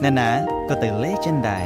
นั่นนะก็ตื่นเล่จันได้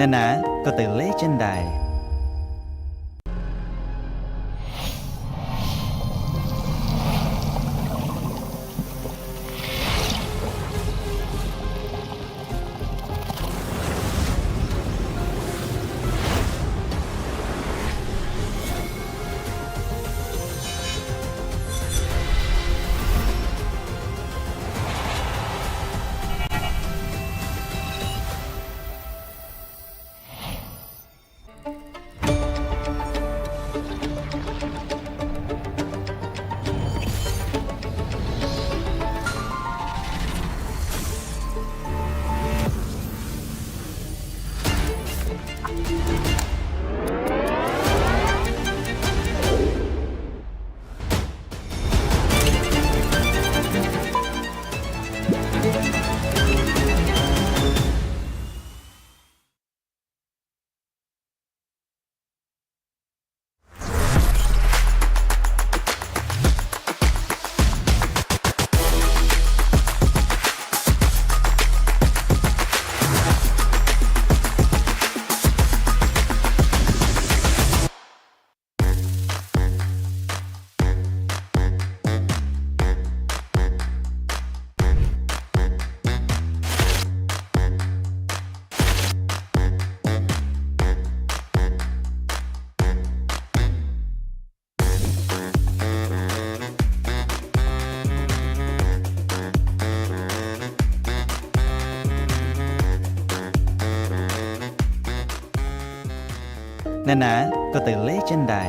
นั่นนะก็ตื่นเล่จันได้นั่นนะก็ตื่นเล่จันได้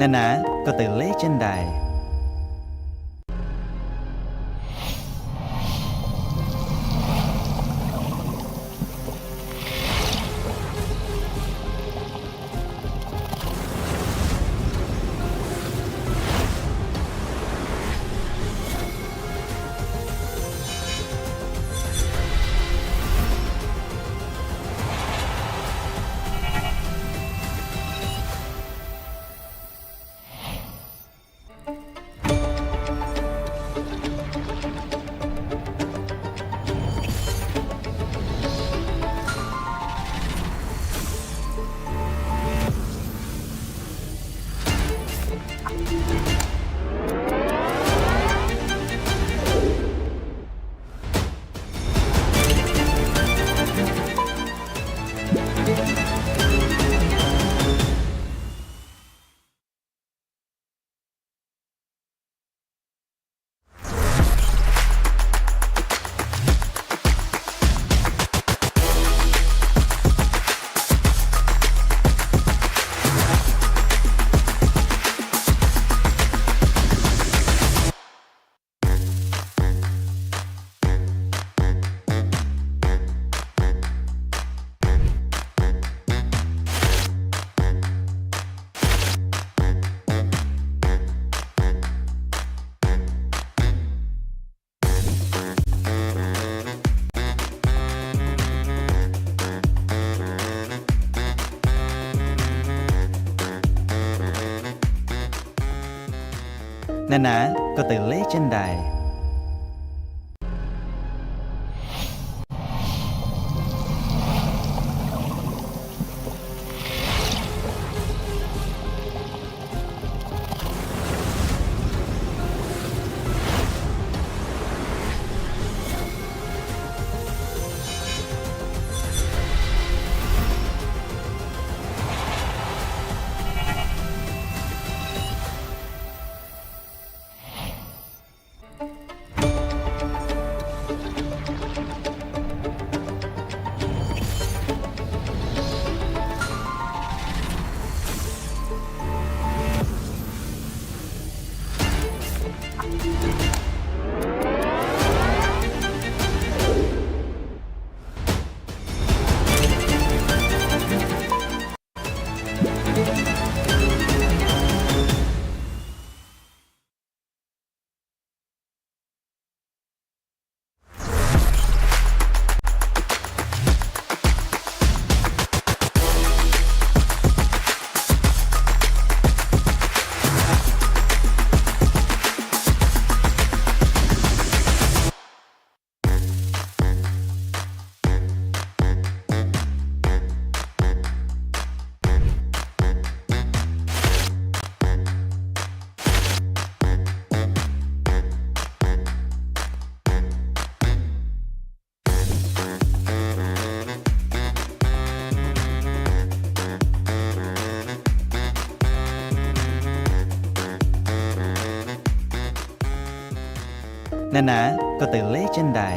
นะนะก็ตื่นเล่จันได้นะนะก็ตื่นเล่จันได้นะนะก็ตื่นเล่จันได้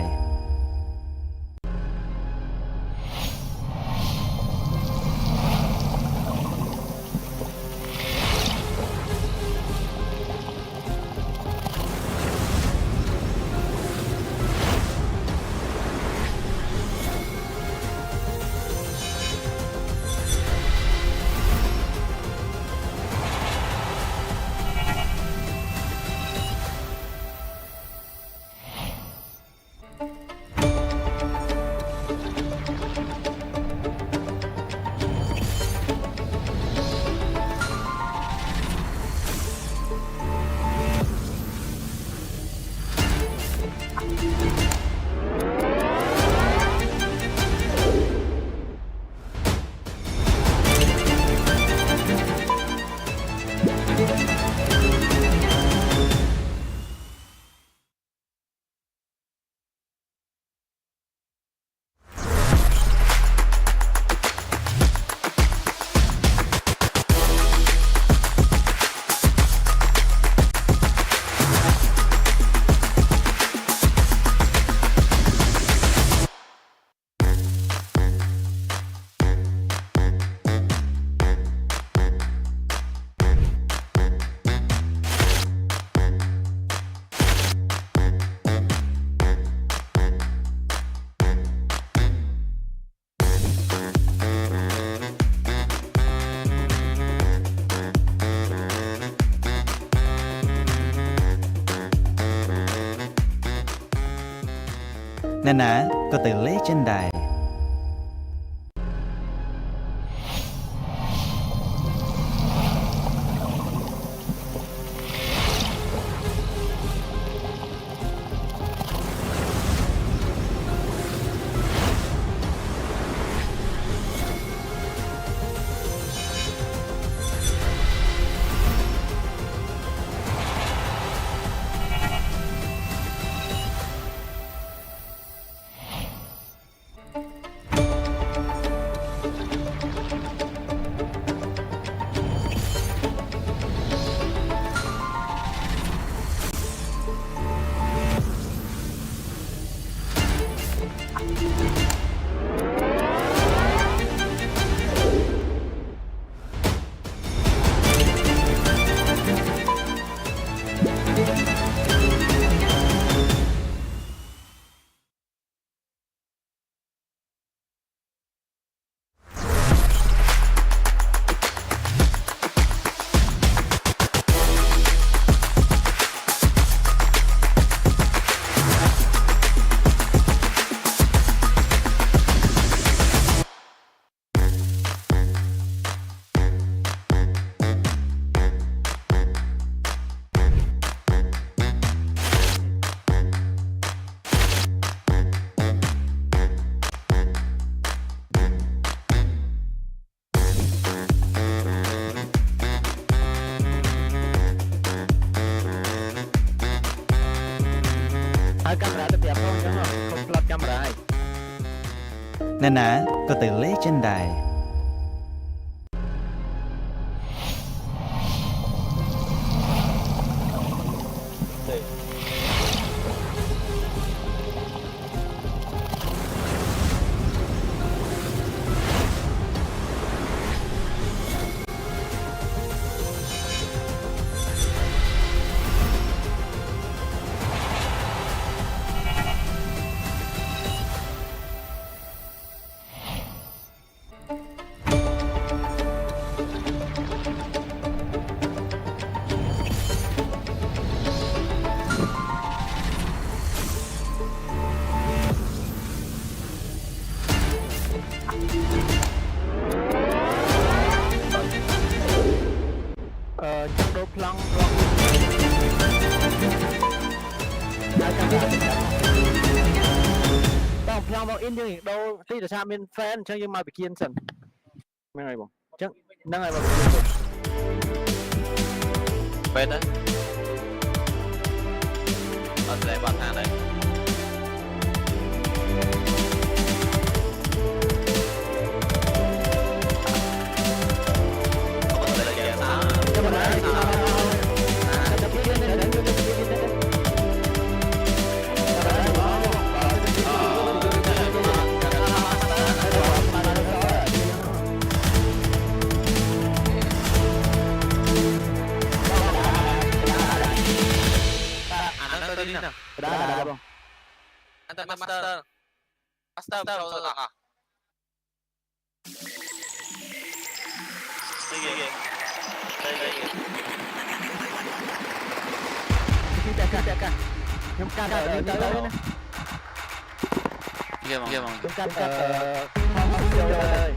Nè nè, có từ lấy trên đài. Camera đẹp không chứ không lật camera hay. Nè nè, có từ lấy trên đài. Trong đô plongต้องพลองบอกอินยังอีกโดที่จะชาเป็นแฟนช่างยังมาไปเคียนสันไม่ไงบอกช่างนั่งไงมาไปเคียนสันเป็นนะเอาอะไรบ้างทางไหนAda bang. Antar master browser ah. Lagi. Dekat. Yang kan ada ni. Iya bang. Yang kan ơi.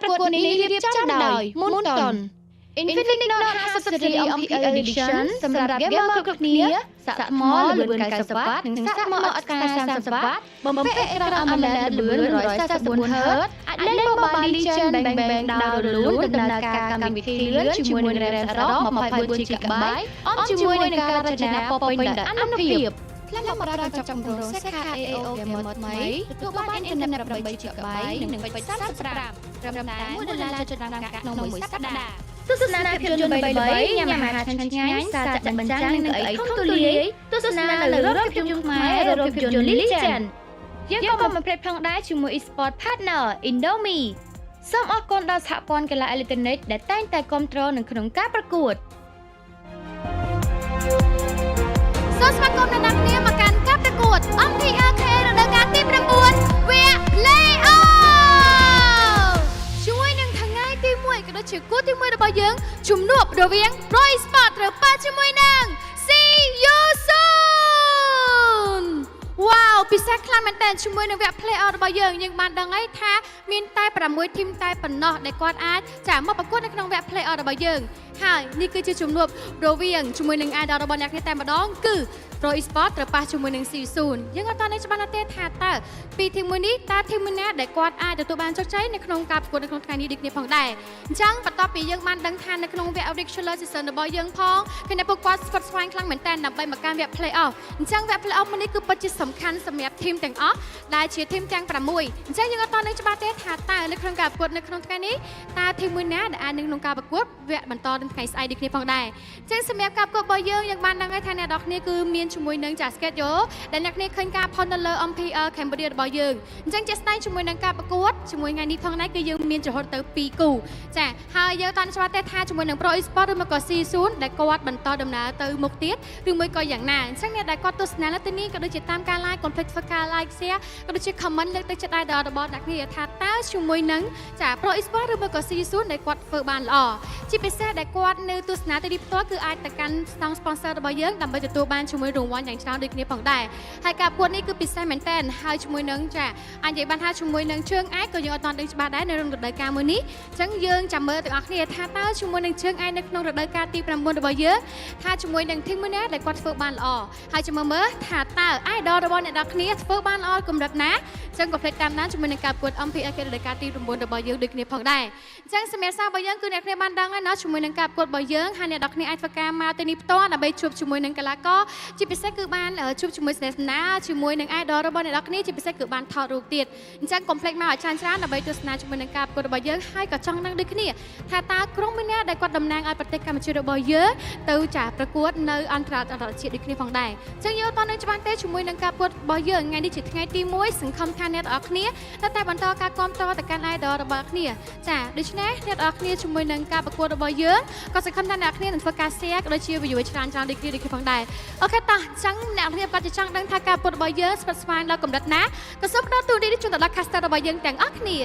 ប្រកួតនេះរៀបចំដោយ Moonton Infinite Note 50 Series MPL Edition សម្រាប់ gamer គ្រប់គ្នាសាកថ្មល្បឿន90 W និងសាកថ្មអត់ការ30 W បំពាក់អេក្រង់ AMOLED ល្បឿន 144Hz អាចលេង Mobile Legends Bang ដោយរលូនដំណើរការកម្មវិធីលឿនជាមួយនឹង RAM សរុប 24GB អមជាមួយនឹងការរចនាពណ៌ពេញដោយអនុភាពផ្លាស់មកដល់កញ្ចក់ចម្រោះ Seca AO Gamer ថ្មីទទួលបានអ៊ីនធឺណិត 8GB និងពេជ្រ35ត្រឹមតែ$1.5ក្នុងមួយសប្តាហ៍ទស្សនាភាពយន្ត3ញ៉ាំអាហារឆ្ងាញ់ៗសារចាក់បញ្ចាំងនឹងអីធំទូលាយទស្សនានៅរោងភាពយន្តខ្មែររោងភាពយន្ត Legend យើងក៏មកប្រៀបផងដែរជាមួយ Esports Partner Indomie សូមអរគុណដល់សហព័ន្ធកីឡាអេឡិចត្រូនិកដែលតែងតែគាំទ្រនៅក្នុងការប្រកួតសូមស្វាគមន៍អ្នកនាងមកកាន់ការប្រកួត MPL KH រដូវកាលទី9 វគ្គ Playoffs ជួយនឹងថ្ងៃទី1ក៏ដូចជាគូទី1របស់យើងជំនួបរវាង Pro Esports ត្រូវប៉ះជាមួយនឹង See You Soon វ៉ាវពិសេសខ្លាំងមែនតើជាមួយនឹងវគ្គ Playoffs របស់យើងបានដឹងហើយថាមានតែ6ធីមតែប៉ុណ្ណោះដែលគាត់អាចចាក់មកប្រកួតនៅក្នុងវគ្គ Playoffs របស់យើង ហើយនេះគឺជាជំនួបរវាងជាមួយនឹង idol របស់អ្នកគ្នាតែម្ដងគឺ Pro Esports ត្រូវប៉ះជាមួយនឹង C-Soon យើងអត់ទាន់ដឹងច្បាស់ណាស់ទេថាតើពីធីមមួយនេះតើធីមមួយណាដែលគាត់អាចទទួលបានជោគជ័យនៅក្នុងការប្រកួតនៅក្នុងថ្ងៃនេះដូចគ្នាផងដែរអញ្ចឹងបន្ទាប់ពីយើងបានដឹងថានៅក្នុងវគ្គ regular season របស់យើងផងគឺអ្នកពួកគាត់ស្វិតស្វែងខ្លាំងមែនតើដើម្បីមកកាន់វគ្គ playoff អញ្ចឹងវគ្គ playoff មួយនេះគឺពិតជាសំខាន់សម្រាប់ធីមទាំងអស់ដែលជាធីមទាំង6អញ្ចឹងយើងអត់ទាន់ដឹងច្បាស់ទេថាតើនៅក្នុងការប្រកួតនៅក្នុងថ្ងៃនេះតើធីមមួយណាដែលអាចនឹងក្នុងការប្រកួតវគ្គបន្តដល់ថ្ងៃស្អែកដូចគ្នាផងដែរអញ្ចឹងសម្រាប់ការប្រកួតរបស់យើងបានដឹងហើយថាអ្នកនរគ្នាគឺមានជាមួយនឹងចាស់ schedule ដែលអ្នកគ្នាឃើញការផុសនៅលើ MPL Cambodia របស់យើងអញ្ចឹងជាក់ស្ដែងជាមួយនឹងការប្រកួតជាមួយថ្ងៃនេះផងដែរគឺយើងមានរហូតទៅ2គូចាហើយយើងតាន់ច្បាស់ទេថាជាមួយនឹង Pro Esports ឬមកក៏ C-Soon ដែលគាត់បន្តដំណើរទៅមុខទៀតឬមួយក៏យ៉ាងណាអញ្ចឹងអ្នកដែលគាត់ទស្សនានៅទីនេះក៏ដូចជាតាមការ like កុំភ្លេចធ្វើការ like share ក៏ដូចជា comment លើកទឹកចិត្តidol របស់អ្នកគ្នាថាតើជាមួយនឹងចា Pro Esports ឬមកក៏ C-Soon ដែលគាត់ធ្វើបានល្អជាពិសេសដែលគាត់នៅទស្សនាទីនេះផ្ទាល់គឺអាចទៅកាន់ស្តង់ sponsor របស់យើងដើម្បីទទួលបានជាមួយរង្វាន់យ៉ាងច្រើនដូចគ្នាផងដែរហើយការប្រកួតនេះគឺពិសេសមែនតើហើយជាមួយនឹងចាអាចនិយាយបានថាជាមួយនឹងជើងឯកក៏យើងអត់ទាន់ដឹងច្បាស់ដែរនៅក្នុងរដូវកាលមួយនេះអញ្ចឹងយើងចាំមើលទាំងអស់គ្នាថាតើជាមួយនឹងជើងឯកនៅក្នុងរដូវកាលទី9របស់យើងថាជាមួយនឹងធីមមួយណាដែលគាត់ធ្វើបានល្អហើយចាំមើលថាតើ idol របស់អ្នកនរគ្នាធ្វើបានល្អកម្រិតណាអញ្ចឹងក៏ភ្លេចតាមដានជាមួយនឹងការប្រកួត MPL KH រដូវកាលទី9របស់យើងដូចគ្នាផងដែរអញ្ចឹងសម្រាប់សាររបស់យើងគឺអ្នកគ្នាបានដឹងហើយណាជាមួយនឹងការប្រកួតរបស់យើងហើយអ្នកនរគ្នាអាចធ្វើការមកទីនេះផ្ទាល់ដើម្បីជួបជាមួយនឹងកីឡាករជាពិសេសគឺបានជួបជាមួយស្នេហ៍ណាជាមួយនឹង idol របស់អ្នកនរគ្នាជាពិសេសគឺបានថតរូបទៀតអញ្ចឹងកុំភ្លេចមកឲ្យច្រើនដើម្បីទស្សនាជាមួយនឹងការប្រកួតរបស់យើងហើយក៏ចង់ដឹងដូចគ្នាថាតើក្រុមមួយណាដែលគាត់តំណាងឲ្យប្រទេសកម្ពុជារបស់យើងទៅចាប្រកួតនៅអន្តរជាតិដូចគ្នាផងដែរអញ្ចឹងយើងតើនឹងច្បាស់ទេជាមួយនឹងការប្រកួតរបស់យើងថ្ងៃនេះជាថ្ងៃទី1សង្ឃឹមថាអ្នកទាំងអស់គ្នាតែបន្តការគាំទ្រទៅកាន់ idol របស់គ្នាចាដូច្នេះអ្នកទាំងអស់គ្នាជាមួយនឹងការប្រកួតរបស់យើងក៏សង្ឃឹមថាអ្នកគ្នានឹងធ្វើការ share ក៏ដូចជា view ច្រើនដូចគ្នាផងដែរអូខេតោះអញ្ចឹងអ្នកគ្នាក៏ចង់ដឹងថាការប្រកួតរបស់យើងស្វិតស្វាញដល់កម្រិតណាក៏សូមផ្ដល់ទូនេះជូនទៅដល់ caster របស់យើងទាំងអស់គ្នា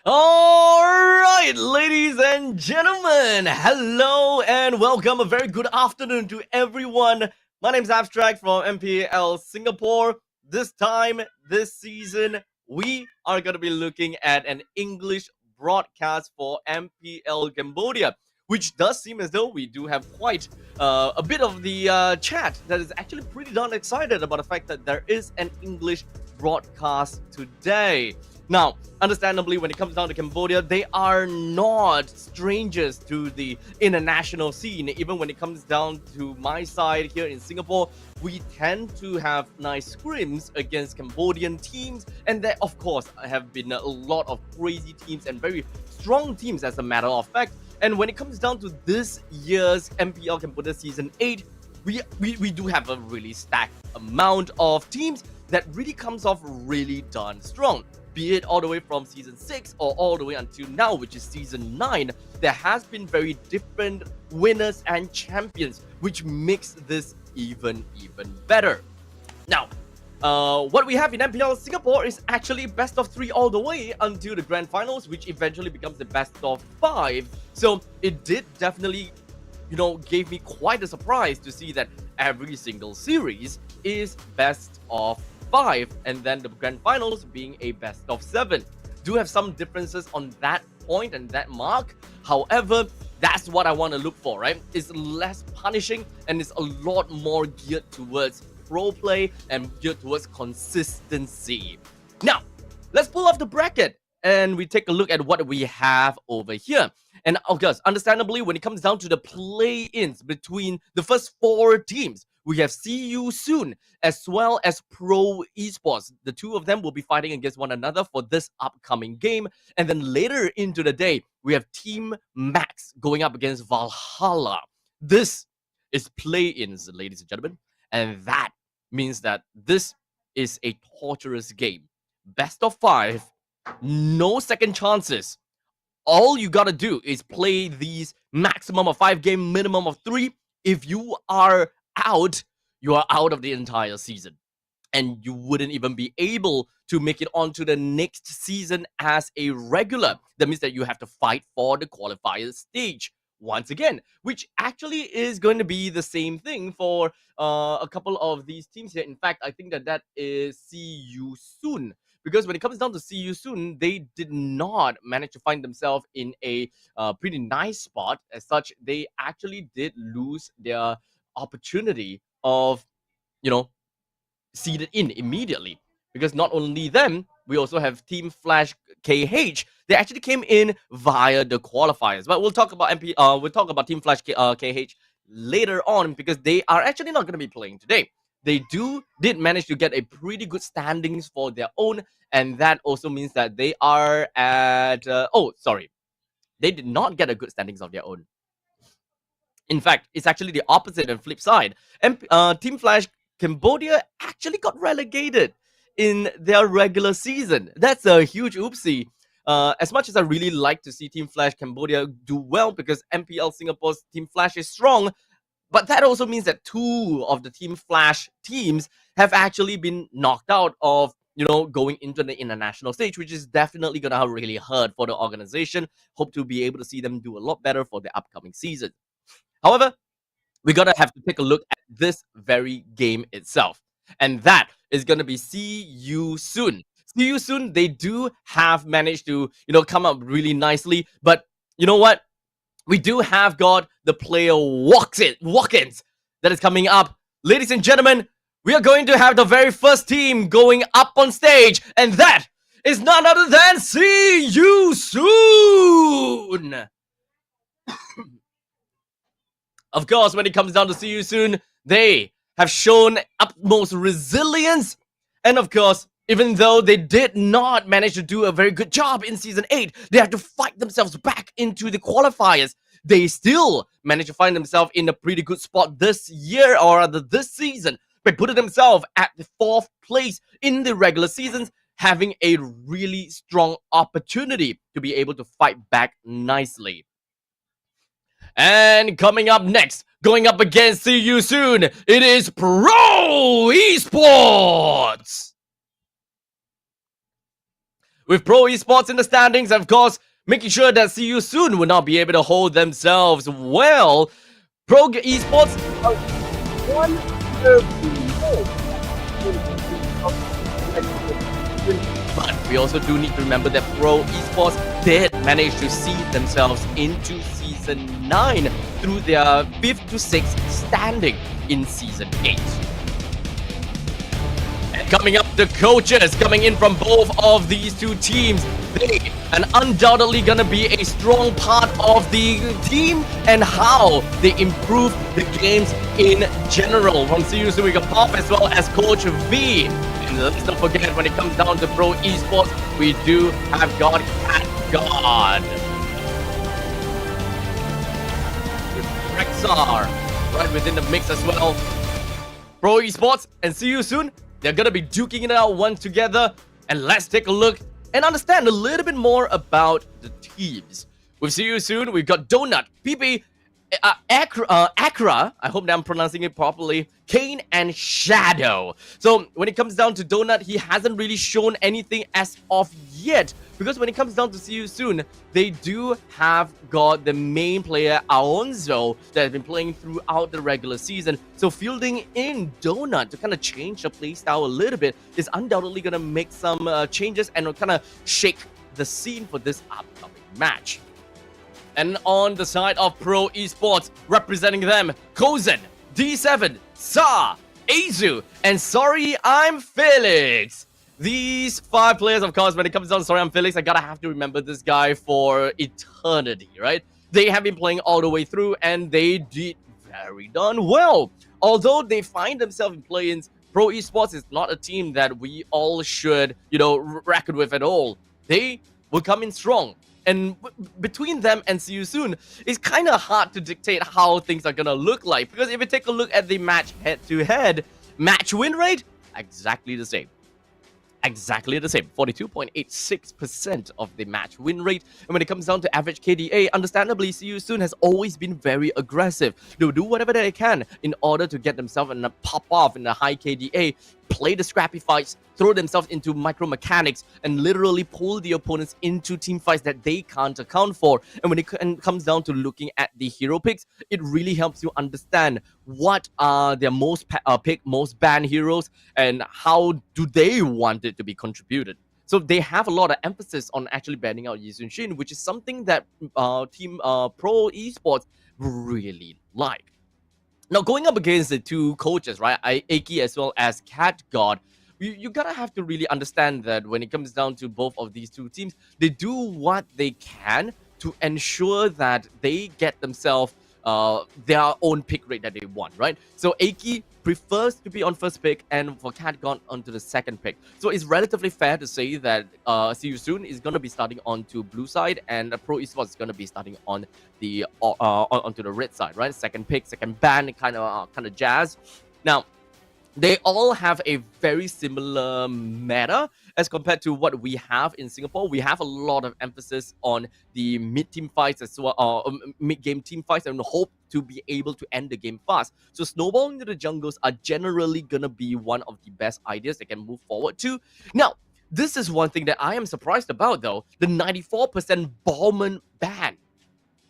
All right, ladies and gentlemen, hello and welcome. A very good afternoon to everyone. My name is Abstract from MPL Singapore. This time, this season, we are going to be looking at an English broadcast for MPL Cambodia, which does seem as though we do have quite a bit of the chat that is actually pretty darn excited about the fact that there is an English broadcast today. Now, understandably, when it comes down to Cambodia, they are not strangers to the international scene. Even when it comes down to my side here in Singapore, we tend to have nice scrims against Cambodian teams. And there, of course, have been a lot of crazy teams and very strong teams as a matter of fact. And when it comes down to this year's MPL Cambodia Season 8, we do have a really stacked amount of teams that really comes off really darn strong. Be it all the way from Season 6 or all the way until now, which is Season 9, there has been very different winners and champions, which makes this even better. Now, what we have in MPL Singapore is actually best of 3 all the way until the grand finals, which eventually becomes the best of 5. So it did definitely, gave me quite a surprise to see that every single series is best of 5, and then the grand finals being a best of 7. Do have some differences on that point and that mark. However, that's what I want to look for, right? It's less punishing and it's a lot more geared towards pro play and geared towards consistency. Now, let's pull off the bracket and we take a look at what we have over here. And of course, understandably, when it comes down to the play-ins between the first 4 teams, we have See You Soon as well as Pro Esports. The two of them will be fighting against one another for this upcoming game. And then later into the day, we have Team Max going up against Valhalla. This is play-ins, ladies and gentlemen. And that means that this is a torturous game. Best of 5, no second chances. All you gotta do is play these maximum of 5 game, minimum of 3. If you are out, you are out of the entire season. And you wouldn't even be able to make it onto the next season as a regular. That means that you have to fight for the qualifier stage once again, which actually is going to be the same thing for a couple of these teams here. In fact, I think that is See You Soon, because when it comes down to see you soon, they did not manage to find themselves in a pretty nice spot. As such, they actually did lose their opportunity of, seeded in immediately. Because not only them, we also have Team Flash KH. They actually came in via the qualifiers. But we'll talk about Team Flash KH later on, because they are actually not going to be playing today. They did manage to get a pretty good standings for their own, and that also means that they are at they did not get a good standings of their own. In fact, it's actually the opposite and flip side. Team Flash Cambodia actually got relegated in their regular season. That's a huge oopsie. As much as I really like to see Team Flash Cambodia do well, because MPL Singapore's Team Flash is strong, but that also means that 2 of the Team Flash teams have actually been knocked out of, going into the international stage, which is definitely going to really hurt for the organization. Hope to be able to see them do a lot better for the upcoming season. However, we're going to have to take a look at this very game itself. And that is going to be See You Soon. See You Soon, they do have managed to, come up really nicely. But you know what? We do have got the player walk-ins that is coming up. Ladies and gentlemen, we are going to have the very first team going up on stage. And that is none other than See You Soon. Of course, when it comes down to See You Soon, they have shown utmost resilience. And of course, even though they did not manage to do a very good job in Season 8, they had to fight themselves back into the qualifiers. They still managed to find themselves in a pretty good spot this year, or rather this season, by putting themselves at the 4th place in the regular seasons, having a really strong opportunity to be able to fight back nicely. And coming up next, going up against See You Soon, it is Pro Esports! With Pro Esports in the standings, of course, making sure that See You Soon will not be able to hold themselves well. Pro Esports are one but we also do need to remember that Pro Esports did manage to seed themselves into Season 9 through their 5th to 6th standing in Season 8. And coming up, the coaches coming in from both of these 2 teams. They are undoubtedly gonna be a strong part of the team and how they improve the games in general. From See You Soon, we got Pop as well as Coach V. And let's not forget, when it comes down to Pro Esports, we do have got Cat God. With Rexar right within the mix as well. Pro Esports and See You Soon, they're gonna be duking it out one together. And let's take a look and understand a little bit more about the teams. With See You Soon, we've got Donut, PP, Akra, I hope that I'm pronouncing it properly, Kane, and Shadow. So when it comes down to Donut, he hasn't really shown anything as of yet, because when it comes down to See You Soon, they do have got the main player Alonso that has been playing throughout the regular season. So fielding in Donut to kind of change the playstyle a little bit is undoubtedly going to make some changes and kind of shake the scene for this upcoming match. And on the side of Pro Esports, representing them, Kozen, D7, Sa, Azu, and Sorry I'm Felix. These 5 players, of course, when it comes down to Sorry I'm Felix, I gotta have to remember this guy for eternity, right? They have been playing all the way through, and they did very darn well. Although they find themselves in play-ins, Pro Esports is not a team that we all should, reckon with at all. They will come in strong. And between them and See You Soon, it's kind of hard to dictate how things are going to look like. Because if you take a look at the match head-to-head, match win rate, exactly the same. Exactly the same, 42.86% of the match win rate. And when it comes down to average KDA, understandably, See You Soon has always been very aggressive. They'll do whatever they can in order to get themselves in a pop-off in a high KDA, play the scrappy fights, throw themselves into micro mechanics, and literally pull the opponents into team fights that they can't account for. And when it comes down to looking at the hero picks, it really helps you understand what are their most picked, most banned heroes, and how do they want it to be contributed. So they have a lot of emphasis on actually banning out Yi Sun-shin, which is something that Team Pro Esports really like. Now, going up against the two coaches, right, Aki as well as Cat God, you gotta have to really understand that when it comes down to both of these two teams, they do what they can to ensure that they get themselves their own pick rate that they want, right? So Aki prefers to be on first pick, and for Cat God onto the second pick. So it's relatively fair to say that See You Soon is gonna be starting onto blue side, and Pro Esports is gonna be starting on the onto the red side, right? Second pick, second ban, kind of jazz. Now, they all have a very similar meta as compared to what we have in Singapore. We have a lot of emphasis on the mid-team fights as well, mid-game team fights, and hope to be able to end the game fast. So snowballing into the jungles are generally gonna be one of the best ideas they can move forward to. Now, this is one thing that I am surprised about, though: the 94% Ballman ban.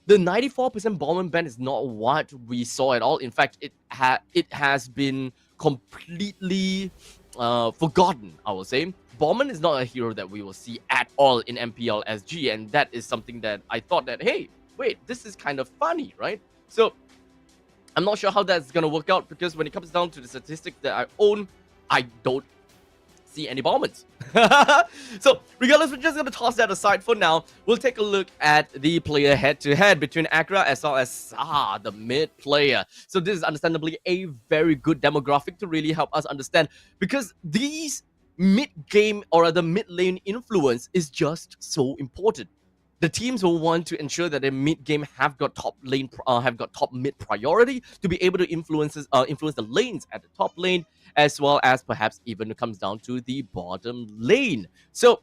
The 94% Ballman ban is not what we saw at all. In fact, it has been completely forgotten, I will say. Ballman is not a hero that we will see at all in MPL SG, and that is something that I thought that, hey, wait, this is kind of funny, right? So I'm not sure how that's gonna work out, because when it comes down to the statistics that I own, I don't see any Ballmans. So regardless, we're just going to toss that aside for now. We'll take a look at the player head-to-head between Agra as well as Sa, the mid player. So this is understandably a very good demographic to really help us understand, because these mid-game or the mid-lane influence is just so important. The teams will want to ensure that their mid-game have got top mid priority to be able to influence the lanes at the top lane, as well as perhaps even it comes down to the bottom lane. So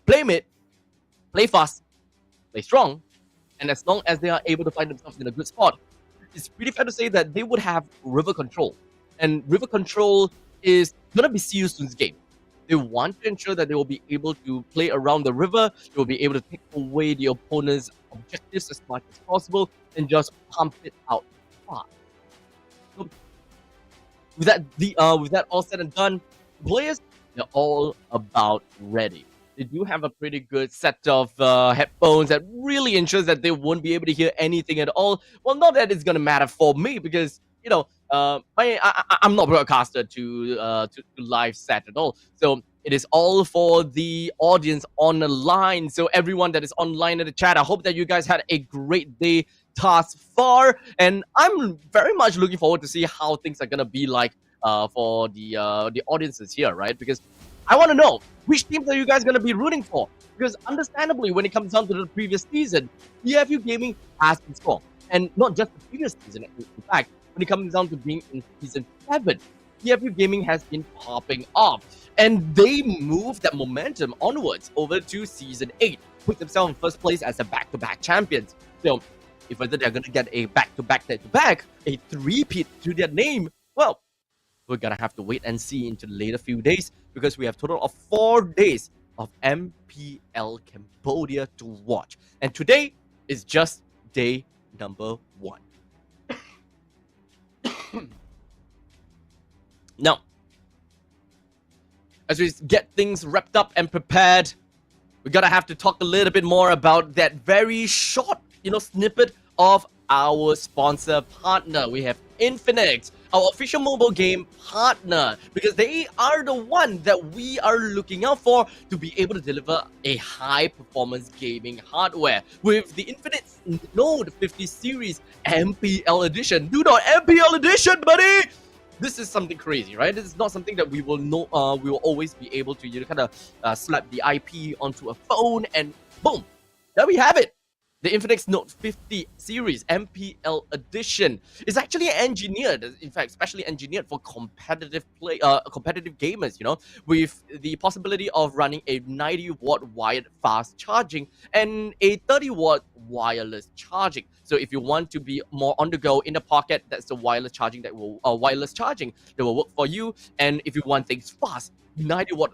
play mid, play fast, play strong, and as long as they are able to find themselves in a good spot, it's pretty fair to say that they would have river control. And river control is gonna be See You Soon's game. They want to ensure that they will be able to play around the river. They will be able to take away the opponent's objectives as much as possible and just pump it out fast. So with that all said and done, players, they're all about ready. They do have a pretty good set of headphones that really ensures that they won't be able to hear anything at all. Well, not that it's gonna matter for me, because you know, I'm not broadcaster to live set at all. So it is all for the audience on the line. So everyone that is online in the chat, I hope that you guys had a great day thus far, and I'm very much looking forward to see how things are gonna be like for the audiences here, right? Because I want to know which teams are you guys gonna be rooting for. Because understandably, when it comes down to the previous season, EFU Gaming has been strong, and not just the previous season. In fact, when it comes down to being in season 7, EFU Gaming has been popping off, and they moved that momentum onwards over to season 8, put themselves in first place as a back-to-back champions. So if whether they're gonna get a back-to-back, a three-peat to their name, well, we're gonna have to wait and see into the later few days, because we have a total of 4 days of MPL Cambodia to watch, and today is just day number 1. Now, as we get things wrapped up and prepared, we're gonna have to talk a little bit more about that very short, snippet of our sponsor partner. We have Infinix, our official mobile game partner, because they are the one that we are looking out for to be able to deliver a high-performance gaming hardware with the Infinix Note 50 series MPL edition. Dude, MPL edition, buddy! This is something crazy, right? This is not something that we will know. We will always be able to, kind of slap the IP onto a phone, and boom, there we have it. The Infinix Note 50 series MPL edition is actually engineered, in fact, specially engineered for competitive gamers, with the possibility of running a 90-watt wired fast charging and a 30-watt wireless charging. So if you want to be more on the go in the pocket, that's the wireless charging that will work for you. And if you want things fast, 90-watt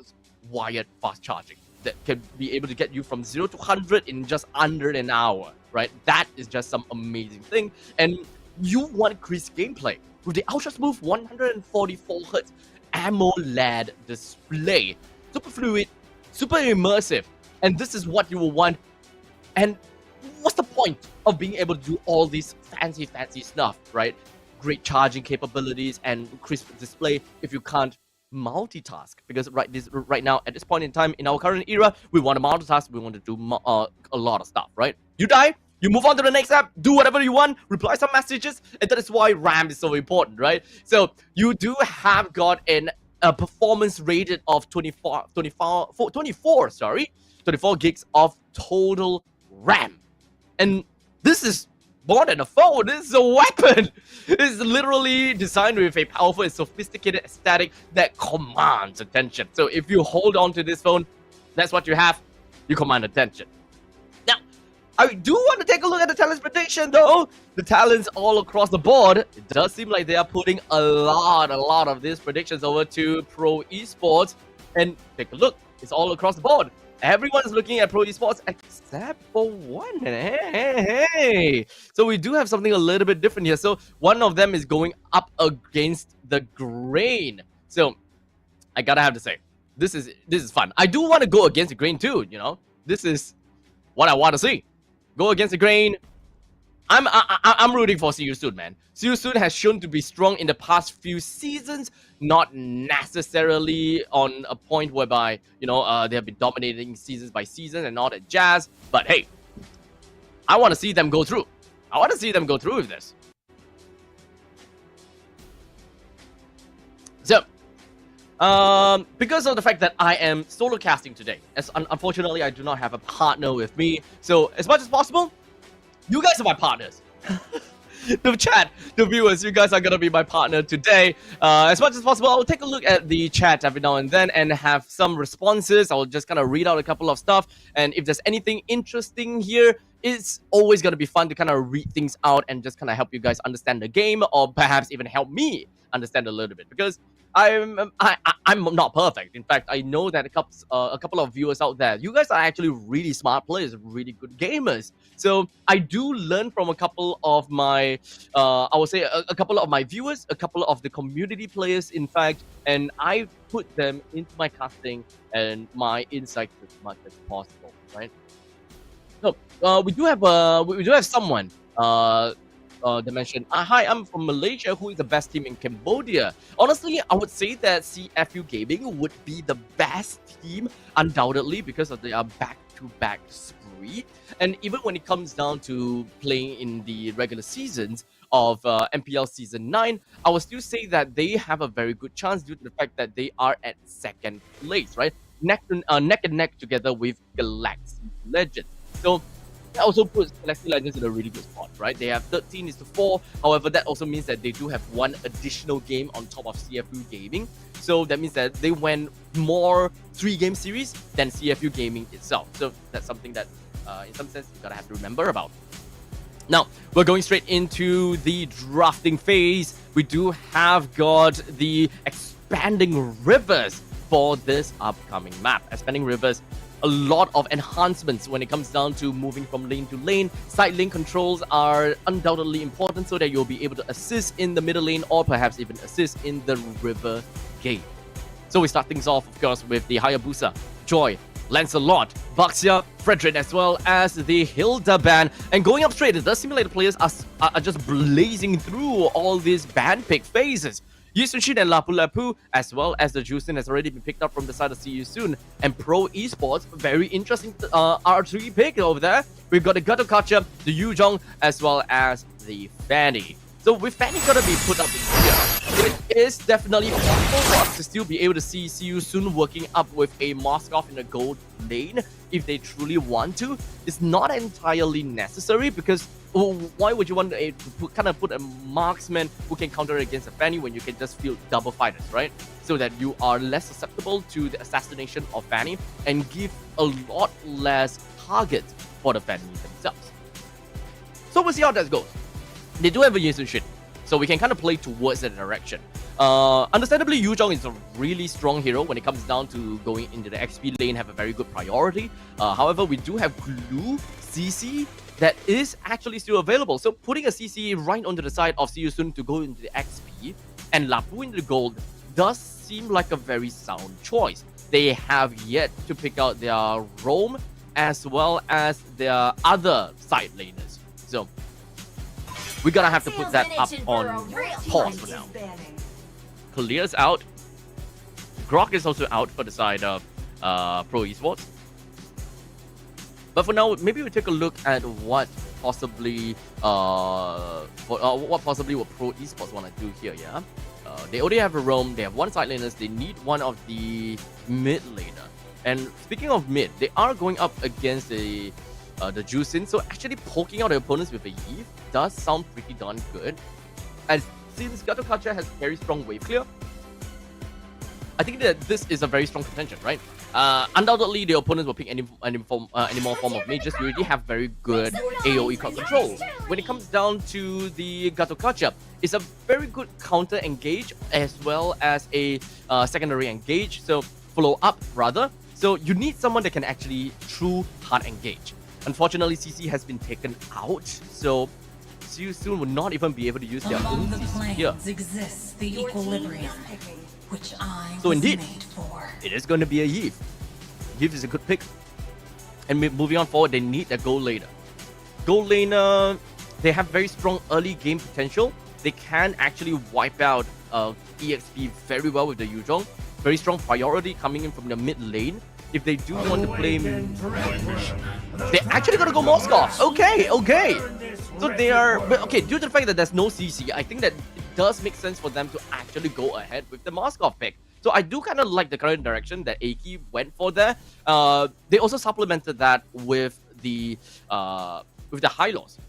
wired fast charging that can be able to get you from 0 to 100 in just under an hour, right? That is just some amazing thing. And you want crisp gameplay with the ultra smooth 144Hz AMOLED display, super fluid, super immersive, and this is what you will want. And what's the point of being able to do all these fancy stuff, right? Great charging capabilities and crisp display if you can't multitask, because right now at this point in time in our current era, we want to multitask, we want to do a lot of stuff, right? You die, you move on to the next app, do whatever you want, reply some messages, and that is why RAM is so important, right? So you do have got a performance rated of 24 gigs of total RAM, and this is more than a phone. This is a weapon. It's literally designed with a powerful and sophisticated aesthetic that commands attention. So if you hold on to this phone, that's what you have. You command attention. Now, I do want to take a look at the talents prediction though. The talents all across the board. It does seem like they are putting a lot of these predictions over to Pro Esports. And take a look. It's all across the board. Everyone's looking at Pro Esports except for one. Hey. So we do have something a little bit different here. So one of them is going up against the grain. So I gotta have to say, this is fun. I do want to go against the grain too, you know. This is what I want to see. Go against the grain. I'm rooting for See You Soon, man. See You Soon has shown to be strong in the past few seasons, not necessarily on a point whereby, you know, they have been dominating seasons by season and all that jazz. But hey, I want to see them go through. I want to see them go through with this. So, because of the fact that I am solo casting today, as unfortunately I do not have a partner with me. So as much as possible, you guys are my partners. The chat, the viewers, you guys are gonna be my partner today. As much as possible, I'll take a look at the chat every now and then and have some responses. I'll just kind of read out a couple of stuff, and if there's anything interesting here, it's always gonna be fun to kind of read things out and just kind of help you guys understand the game, or perhaps even help me understand a little bit, because I'm not perfect. In fact, I know that a couple of viewers out there, you guys are actually really smart players, really good gamers. So I do learn from a couple of my, I would say a couple of my viewers, a couple of the community players, in fact, and I put them into my casting and my insights as much as possible, right? So we do have someone. They mentioned, hi, I'm from Malaysia. Who is the best team in Cambodia? Honestly, I would say that CFU Gaming would be the best team, undoubtedly, because of their back-to-back spree. And even when it comes down to playing in the regular seasons of MPL Season 9, I would still say that they have a very good chance due to the fact that they are at second place, right? Neck and neck together with Galaxy Legends. So that also puts Galaxy Legends in a really good spot, right? They have 13-4. However, that also means that they do have one additional game on top of CFU Gaming. So that means that they went more 3-game series than CFU Gaming itself. So that's something that, in some sense, you gotta have to remember about. Now, we're going straight into the drafting phase. We do have got the Expanding Rivers for this upcoming map. Expanding Rivers, a lot of enhancements when it comes down to moving from lane to lane. Side lane controls are undoubtedly important so that you'll be able to assist in the middle lane or perhaps even assist in the river gate. So we start things off, of course, with the Hayabusa, Joy, Lancelot, Baxia, Frederick, as well as the Hilda ban. And going up straight, it does seem like the players are just blazing through all these ban pick phases. Yusunshin and Lapu Lapu, as well as the Juicin, has already been picked up from the side of See You Soon. And Pro Esports, very interesting R3 pick over there. We've got the Gato Kacha, the Yuzhong, as well as the Fanny. So with Fanny gonna be put up in here, it is definitely possible for us to still be able to see You Soon working up with a Moskov in the gold lane if they truly want to. It's not entirely necessary, because why would you want to kind of put a marksman who can counter against a Fanny when you can just field double fighters, right? So that you are less susceptible to the assassination of Fanny and give a lot less targets for the Fanny themselves. So we'll see how that goes. They do have a Yusunshin, so we can kind of play towards that direction. Understandably, Yuzhong is a really strong hero when it comes down to going into the XP lane, have a very good priority. However, we do have Glue, CC, that is actually still available. So putting a CC right onto the side of See You Soon to go into the XP and Lapu into the gold does seem like a very sound choice. they have yet to pick out their roam as well as their other side laners. So we're gonna have to put that up on pause for now. Clear's out. Grok is also out for the side of Pro Esports. But for now, maybe we take a look at what possibly what Pro Esports want to do here. Yeah, they already have a roam. They have one side laners. They need one of the mid laner. And speaking of mid, they are going up against the Juicin. So actually poking out the opponents with a Eve does sound pretty darn good. And since Gatokacha has very strong wave clear, I think that this is a very strong contention, right? Undoubtedly, the opponents will pick any more form of mages. You already have very good AoE crowd control. When it comes down to the Gatokacha, it's a very good counter engage as well as a secondary engage. So follow up rather. So you need someone that can actually true hard engage. Unfortunately, CC has been taken out. So you soon will not even be able to use their own CC here. Exists the equilibrium, which I So indeed, made for. it is going to be a Yves. Yves is a good pick. And moving on forward, they need a gold laner. Gold laner, they have very strong early game potential. They can actually wipe out EXP very well with the Yuzhong. Very strong priority coming in from the mid lane. If they do want to play, they're actually going to go Moskov. Okay. So they are, but okay, due to the fact that there's no CC, I think that it does make sense for them to actually go ahead with the Moskov pick. So I do kind of like the current direction that Aki went for there. They also supplemented that with the high loss.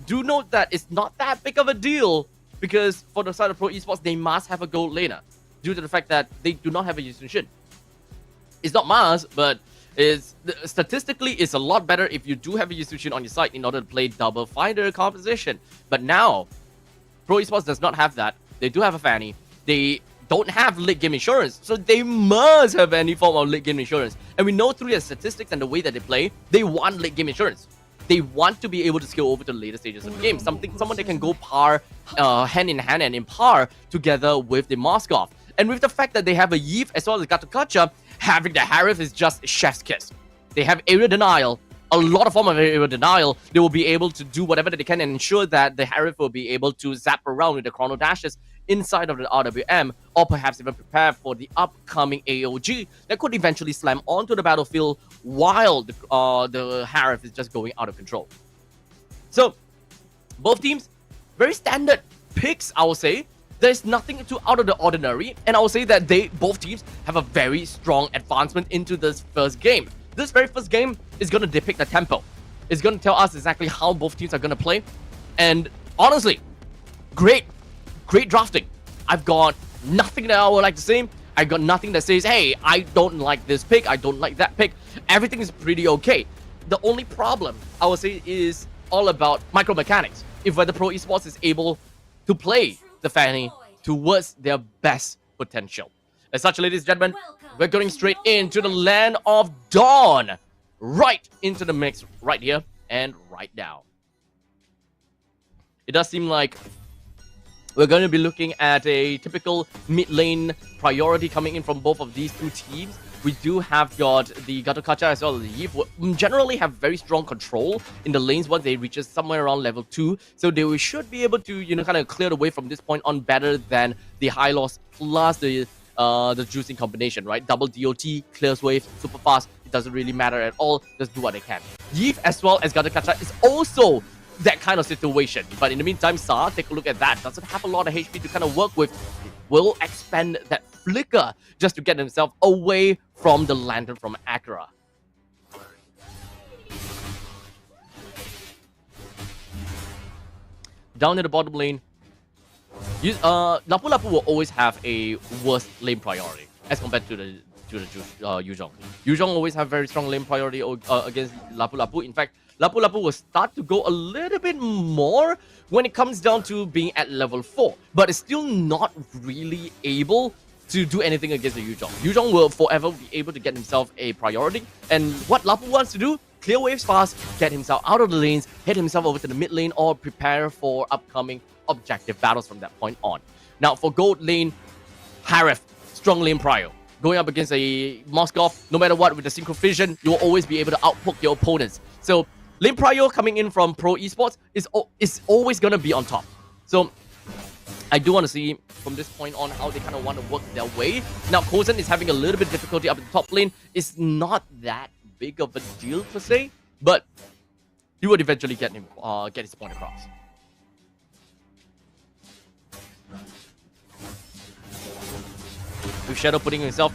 Do note that it's not that big of a deal because for the side of Pro Esports, they must have a gold laner due to the fact that they do not have a Yushin. It's not Mars, but statistically, it's a lot better if you do have a Yushin on your side in order to play double fighter composition. But now, Pro Esports does not have that. They do have a Fanny. They don't have late game insurance, so they must have any form of late game insurance. And we know through their statistics and the way that they play, they want late game insurance. They want to be able to scale over to the later stages of the game. Someone that can go par, hand in hand and in par together with the Moskov. And with the fact that they have a Yves as well as Gatokacha, having the Harif is just chef's kiss. They have area denial, a lot of form of area denial. They will be able to do whatever that they can and ensure that the Harif will be able to zap around with the chrono dashes inside of the RWM, or perhaps even prepare for the upcoming AOG that could eventually slam onto the battlefield while the Harif is just going out of control. So, both teams, very standard picks, I will say. There's nothing too out of the ordinary, and I will say that both teams have a very strong advancement into this first game. This very first game is going to depict the tempo. It's going to tell us exactly how both teams are going to play, and honestly, great drafting. I've got nothing that I would like to say. I've got nothing that says, hey, I don't like this pick, I don't like that pick. Everything is pretty okay. The only problem, I would say, is all about micro mechanics. If whether Pro Esports is able to play the Fanny towards their best potential. As such, ladies and gentlemen, we're going straight into the land of Dawn. Right into the mix right here and right now. It does seem like we're going to be looking at a typical mid lane priority coming in from both of these two teams. We do have got the Gatokacha as well as the Yves, who generally have very strong control in the lanes once they reach somewhere around level 2. So they should be able to, kind of clear the way from this point on better than the high loss plus the juicing combination, right? Double DOT, clears wave, super fast. It doesn't really matter at all. Just do what they can. Yves as well as Gatokacha is also that kind of situation. But in the meantime, Sa, take a look at that. Doesn't have a lot of HP to kind of work with. Will expend that flicker just to get himself away from the lantern from Akira. Down in the bottom lane, Lapu Lapu will always have a worse lane priority as compared to the Yuzhong. Yuzhong always have very strong lane priority against Lapu Lapu. In fact, Lapu Lapu will start to go a little bit more when it comes down to being at level 4, but it's still not really able to do anything against the Yuzhong. Yuzhong will forever be able to get himself a priority, and what Lapu wants to do, clear waves fast, get himself out of the lanes, head himself over to the mid lane, or prepare for upcoming objective battles from that point on. Now for gold lane, Harif, strong lane prio. going up against a Moskov, no matter what, with the synchro vision, you'll always be able to outpoke your opponents. So lane prio coming in from Pro Esports is always gonna be on top. So I do want to see from this point on how they kind of want to work their way. Now Kozen is having a little bit difficulty up in the top lane. It's not that big of a deal per se, but he would eventually get his point across. With Shadow putting himself,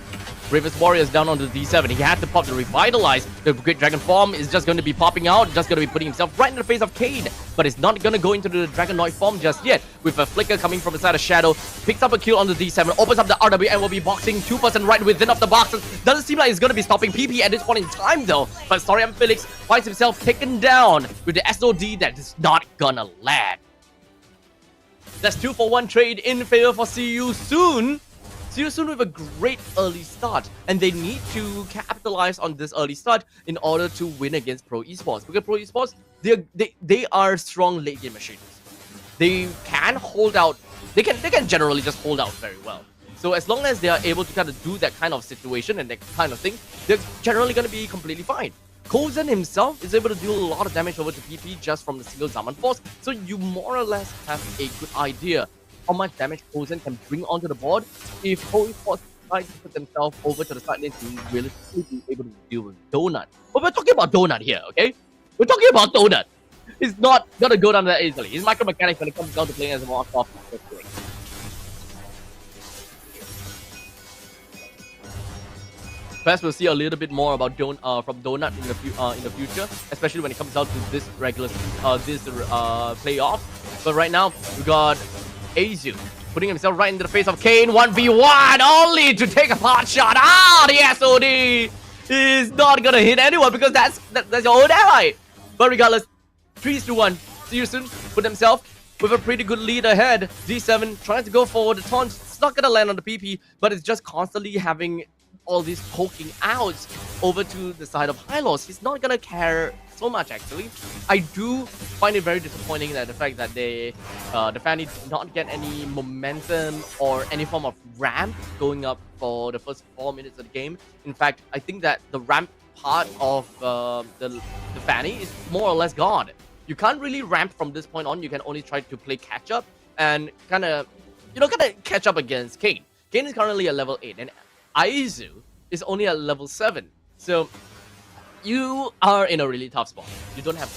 Bravest Warriors down on the D7. He had to pop the Revitalize. The Great Dragon form is just going to be popping out, just going to be putting himself right in the face of Kane. But it's not going to go into the Dragonoid form just yet. With a flicker coming from the side of Shadow, picks up a kill on the D7, opens up the RW and will be boxing 2% right within of the boxes. Doesn't seem like it's going to be stopping PP at this point in time though. But Storian Felix finds himself taken down with the SOD that is not gonna land. That's 2-for-1 trade in favor for See You Soon. See You Soon with a great early start, and they need to capitalize on this early start in order to win against Pro Esports. Because Pro Esports, they are strong late game machines. They can hold out. They can generally just hold out very well. So as long as they are able to kind of do that kind of situation and that kind of thing, they're generally going to be completely fine. Kozen himself is able to deal a lot of damage over to PP just from the single Zaman Force, so you more or less have a good idea how much damage Kozen can bring onto the board if Pro Esports tries to put themselves over to the side lane to realistically be able to deal with Donut. But we're talking about Donut here, okay? We're talking about Donut. He's not gonna go down that easily. His micro mechanics when it comes down to playing as a more soft. Perhaps we'll see a little bit more about from Donut in the future, especially when it comes down to this playoff. But right now we got Azu putting himself right into the face of Kane, 1v1 only to take a pot shot. The SOD is not gonna hit anyone because that's your own ally. But regardless, 3-1. See You Soon put themselves with a pretty good lead ahead. D7 trying to go forward. The taunt, it's not gonna land on the PP, but it's just constantly having all these poking outs over to the side of Hylos. He's not gonna care so much actually. I do find it very disappointing that the fact that the Fanny did not get any momentum or any form of ramp going up for the first 4 minutes of the game. In fact, I think that the ramp part of the Fanny is more or less gone. You can't really ramp from this point on. You can only try to play catch up and kind of catch up against Kane. Kane is currently at level 8 and Aizu is only at level 7. So you are in a really tough spot. You don't have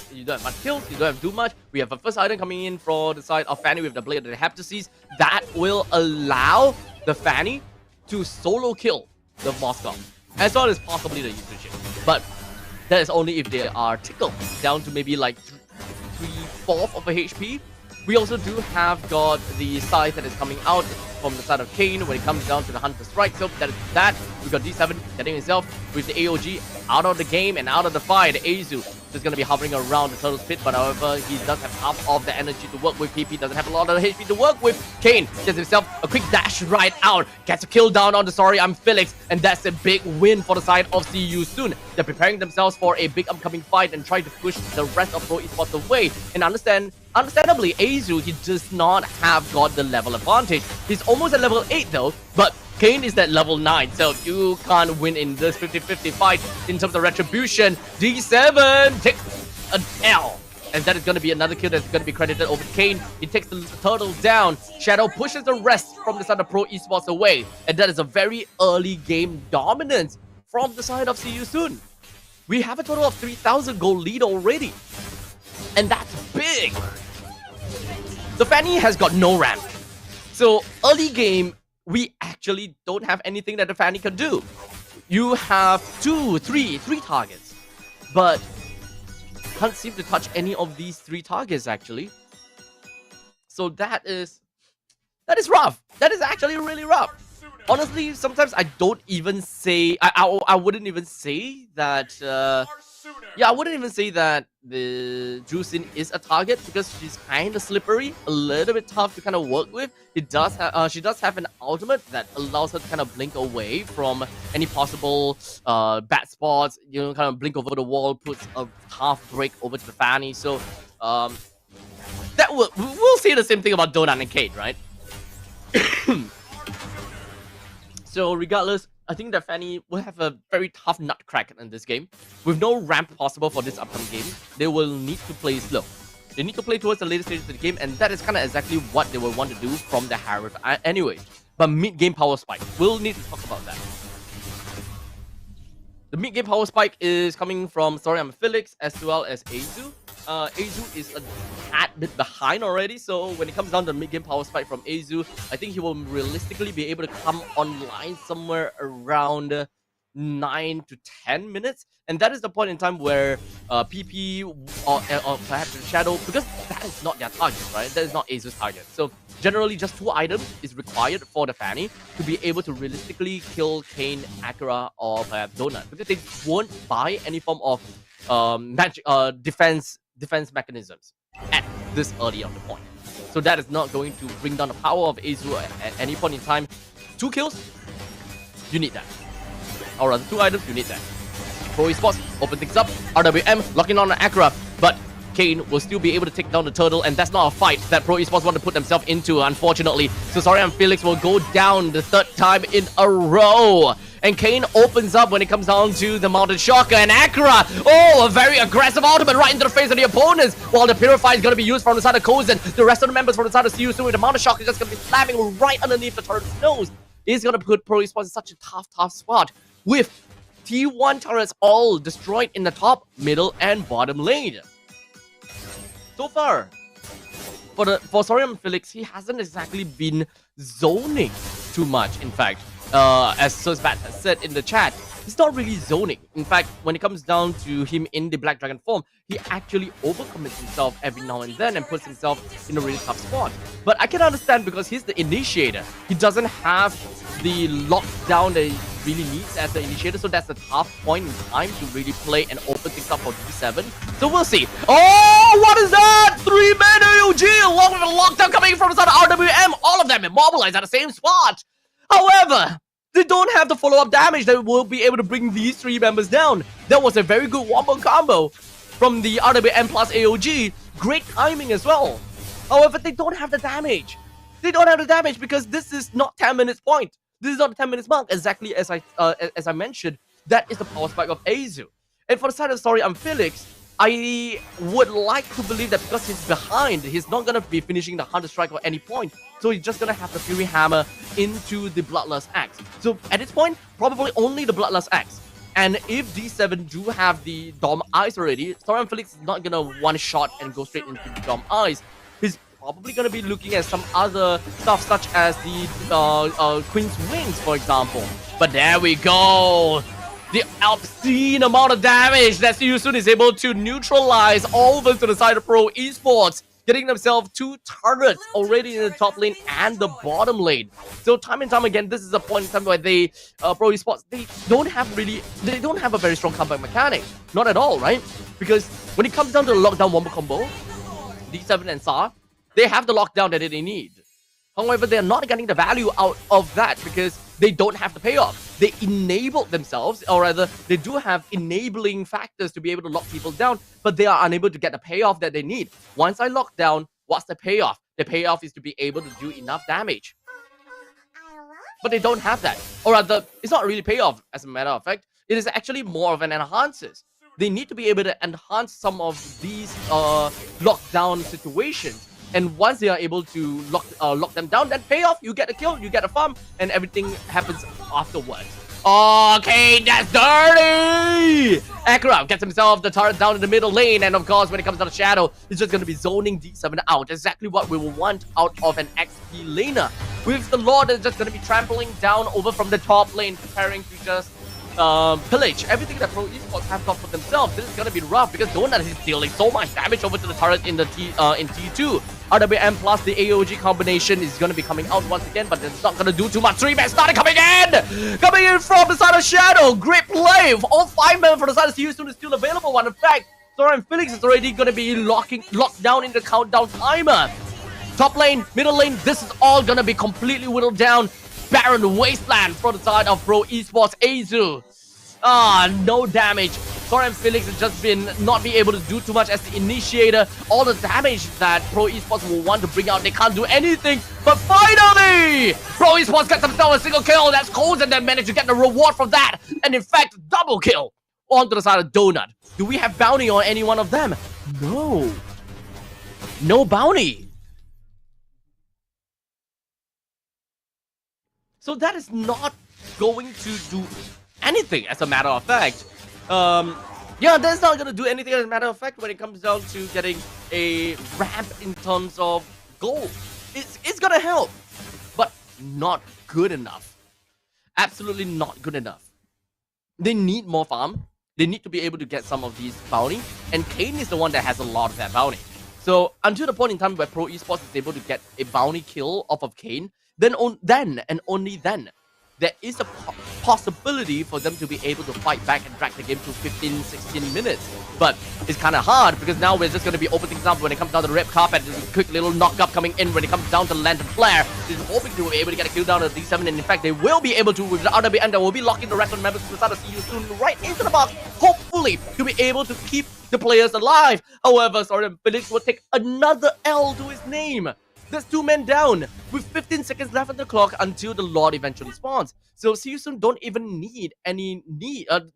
much kills, you don't have to do much. We have a first item coming in for the side of Fanny with the blade of the Heptases. That will allow the Fanny to solo kill the Moskov, as well as possibly the Yusushi. But that is only if they are tickled down to maybe like 3/4 of a HP. We also do have got the scythe that is coming out from the side of Kane when it comes down to the Hunter Strike. So that is that. We got D7 getting himself with the AOG out of the game and out of the fight. Azu just going to be hovering around the Turtle's Pit, but however, he does have half of the energy to work with. PP doesn't have a lot of HP to work with. Kane gets himself a quick dash right out, gets a kill down on the Sorry I'm Felix, and that's a big win for the side of See You Soon. They're preparing themselves for a big upcoming fight and trying to push the rest of Pro Esports away. And understandably, Azu, he does not have got the level advantage. He's almost at level 8 though, but Kane is at level 9, so you can't win in this 50-50 fight in terms of retribution. D7 takes an L, and that is going to be another kill that's going to be credited over to Kane. He takes the turtle down. Shadow pushes the rest from the side of Pro Esports away, and that is a very early game dominance from the side of See You Soon. We have a total of 3,000 gold lead already, and that's big. The Fanny has got no ramp, so early game we actually don't have anything that the Fanny can do. You have three targets, but can't seem to touch any of these 3 targets actually. So that is rough. That is actually really rough. Honestly, sometimes I don't even say I wouldn't even say that. Yeah, I wouldn't even say that the Juicin is a target because she's kind of slippery, a little bit tough to kind of work with. She does have an ultimate that allows her to kind of blink away from any possible bad spots. You know, kind of blink over the wall, puts a half break over to the Fanny. So that we'll say the same thing about Donut and Kate, right? So regardless, I think that Fanny will have a very tough nut crack in this game. With no ramp possible for this upcoming game, they will need to play slow. They need to play towards the later stages of the game, and that is kind of exactly what they will want to do from the Harriet anyway. But mid-game power spike, we'll need to talk about that. The mid-game power spike is coming from Sorium Felix as well as Azu. Azu is a tad bit behind already, so when it comes down to the mid-game power spike from Azu, I think he will realistically be able to come online somewhere around 9 to 10 minutes, and that is the point in time where PP or perhaps Shadow, because that is not their target, right? That is not Azu's target. So generally just 2 items is required for the Fanny to be able to realistically kill Kane, Akira, or perhaps Donut, because they won't buy any form of defense mechanisms at this early on the point. So that is not going to bring down the power of Azu at any point in time. 2 kills, you need that. Or rather, 2 items, you need that. Pro Esports open things up. RWM locking on Akira, but Kane will still be able to take down the turtle, and that's not a fight that Pro Esports want to put themselves into, unfortunately. So Sorium Felix will go down the 3rd time in a row. And Kane opens up when it comes down to the Mounted Shocker, and Akira, oh, a very aggressive ultimate right into the face of the opponents, while the Purify is going to be used from the side of Kozen. The rest of the members from the side of CU with the Mounted Shocker is just going to be slamming right underneath the turret's nose. It's going to put Pro Esports in such a tough spot, with T1 turrets all destroyed in the top, middle, and bottom lane. So far, for Sorium Felix, he hasn't exactly been zoning too much. In fact, as Sursbat has said in the chat, he's not really zoning. In fact, when it comes down to him in the Black Dragon form, he actually overcommits himself every now and then and puts himself in a really tough spot. But I can understand, because he's the initiator. He doesn't have the lockdown that he really needs as the initiator, so that's a tough point in time to really play and open things up for D7. So we'll see. Oh, what is that? 3-man AOG along with a lockdown coming from the side of RWM. All of them immobilized at the same spot. However, they don't have the follow-up damage that will be able to bring these 3 members down. That was a very good wombo combo from the RWM plus AOG. Great timing as well. However, they don't have the damage. They don't have the damage because this is not 10 minutes point. This is not a 10 minutes mark, exactly as I mentioned. That is the power spike of Azu. And for the side of Sorium Felix, I would like to believe that because he's behind, he's not going to be finishing the Hunter Strike at any point. So he's just going to have the Fury Hammer into the Bloodlust Axe. So at this point, probably only the Bloodlust Axe. And if D7 do have the Dom Eyes already, Sorium Felix is not going to one-shot and go straight into the Dom Eyes. He's probably going to be looking at some other stuff such as the Queen's Wings, for example. But there we go. The obscene amount of damage that Yusun is able to neutralize over to the side of Pro Esports, getting themselves 2 turrets already in the top lane and the bottom lane. So time and time again, this is a point in time where they, Pro Esports, they don't have a very strong comeback mechanic. Not at all, right? Because when it comes down to the lockdown wombo combo, D7 and SAR, they have the lockdown that they need. However, they're not getting the value out of that because they don't have the payoff. They enabled themselves, or rather, they do have enabling factors to be able to lock people down, but they are unable to get the payoff that they need. Once I lock down, what's the payoff? The payoff is to be able to do enough damage. But they don't have that. Or rather, it's not really payoff, as a matter of fact. It is actually more of an enhances. They need to be able to enhance some of these lockdown situations. And once they are able to lock them down, then payoff, you get a kill, you get a farm, and everything happens afterwards. Okay, that's dirty! Akira gets himself the turret down in the middle lane, and of course, when it comes down to Shadow, he's just going to be zoning D7 out. Exactly what we will want out of an XP laner. With the Lord is just going to be trampling down over from the top lane, preparing to just pillage everything that Pro Esports have got for themselves. This is gonna be rough because Donut is dealing so much damage over to the turret in the in T2. RWM plus the AOG combination is gonna be coming out once again, but it's not gonna do too much. 3-man started coming in from the side of Shadow. Great play. All 5 men from the side of Houston is still available. One in fact, Sorium Felix is already gonna be locked down in the countdown timer. Top lane, middle lane, this is all gonna be completely whittled down. Barren Wasteland from the side of Pro Esports Azu. No damage Sorry, Felix has just been not be able to do too much as the initiator. All the damage that Pro Esports will want to bring out, they can't do anything. But finally, Pro Esports gets themselves a single kill. That's Coles, and they managed to get the reward from that. And in fact, double kill onto the side of Donut. Do we have bounty on any one of them? No. No bounty. So that is not going to do anything, as a matter of fact. Yeah, that's not gonna do anything as a matter of fact when it comes down to getting a ramp in terms of gold. It's gonna help, but not good enough. Absolutely not good enough. They need more farm. They need to be able to get some of these bounty, and Kane is the one that has a lot of that bounty. So until the point in time where Pro Esports is able to get a bounty kill off of Kane, then and only then, there is a possibility for them to be able to fight back and drag the game to 15-16 minutes. But it's kind of hard because now we're just going to be opening things up when it comes down to the red carpet. There's a quick little knock-up coming in when it comes down to Lantern Flare. They're hoping to be able to get a kill down to D7, and in fact, they will be able to with the RWB, and they will be locking the rest of the members to the start of See You Soon right into the box, hopefully to be able to keep the players alive. However, sorry, Felix will take another L to his name. There's 2 men down with 15 seconds left on the clock until the Lord eventually spawns. So See You Soon don't even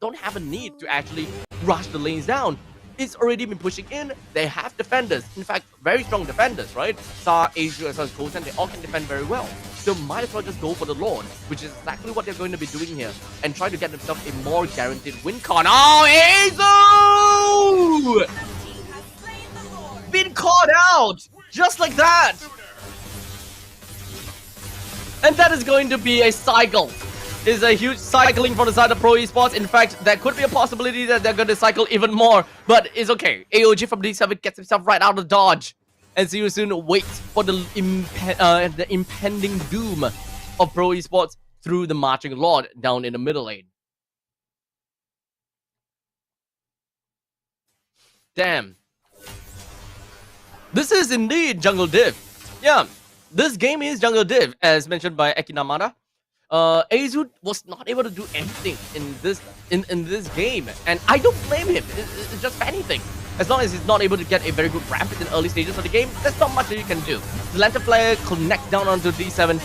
don't have a need to actually rush the lanes down. It's already been pushing in. They have defenders. In fact, very strong defenders, right? Sar, Asia, as well as Kosen, they all can defend very well. So might as well just go for the Lord, which is exactly what they're going to be doing here, and try to get themselves a more guaranteed win con. Oh, Azu! Been caught out! Just like that! And that is going to be a cycle. It's a huge cycling from the side of Pro Esports. In fact, there could be a possibility that they're going to cycle even more. But it's okay. AOG from D7 gets himself right out of dodge. And See You Soon waits for the impending doom of Pro Esports through the Marching Lord down in the middle lane. Damn. This is indeed Jungle Div. Yeah. This game is Jungle Div, as mentioned by Ekinamada. Azu was not able to do anything in this game, and I don't blame him. It's just anything. As long as he's not able to get a very good ramp in the early stages of the game, there's not much that you can do. The Lantern Flare connects down onto D7,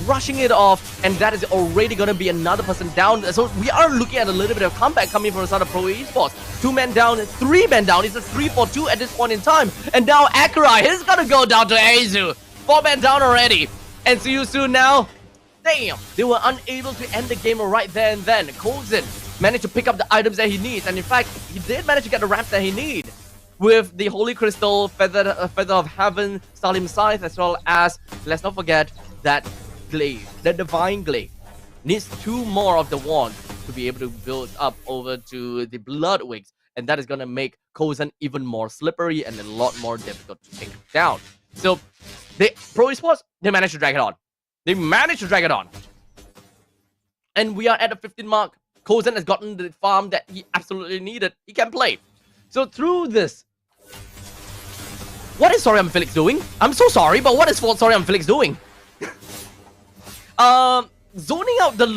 rushing it off, and that is already going to be another person down. So we are looking at a little bit of comeback coming from the side of Pro Esports. 2 men down, 3 men down. It's a 3-4-2 at this point in time. And now Akurai is going to go down to Azu. 4 men down already. And See You Soon now. Damn, they were unable to end the game right there and then. Coulson managed to pick up the items that he needs, and in fact, he did manage to get the ramp that he needs with the Holy Crystal, Feather of Heaven, Salim Scythe, as well as, let's not forget, that Glaive, the Divine Glaive. Needs 2 more of the wand to be able to build up over to the Bloodwigs, and that is going to make Coulson even more slippery and a lot more difficult to take down. So, Pro Esports, they managed to drag it on. They managed to drag it on. And we are at the 15 mark. Coulson has gotten the farm that he absolutely needed. He can play. So through this, what is Sorry I'm Felix doing? I'm so sorry, but what is Sorry I'm Felix doing? Zoning out the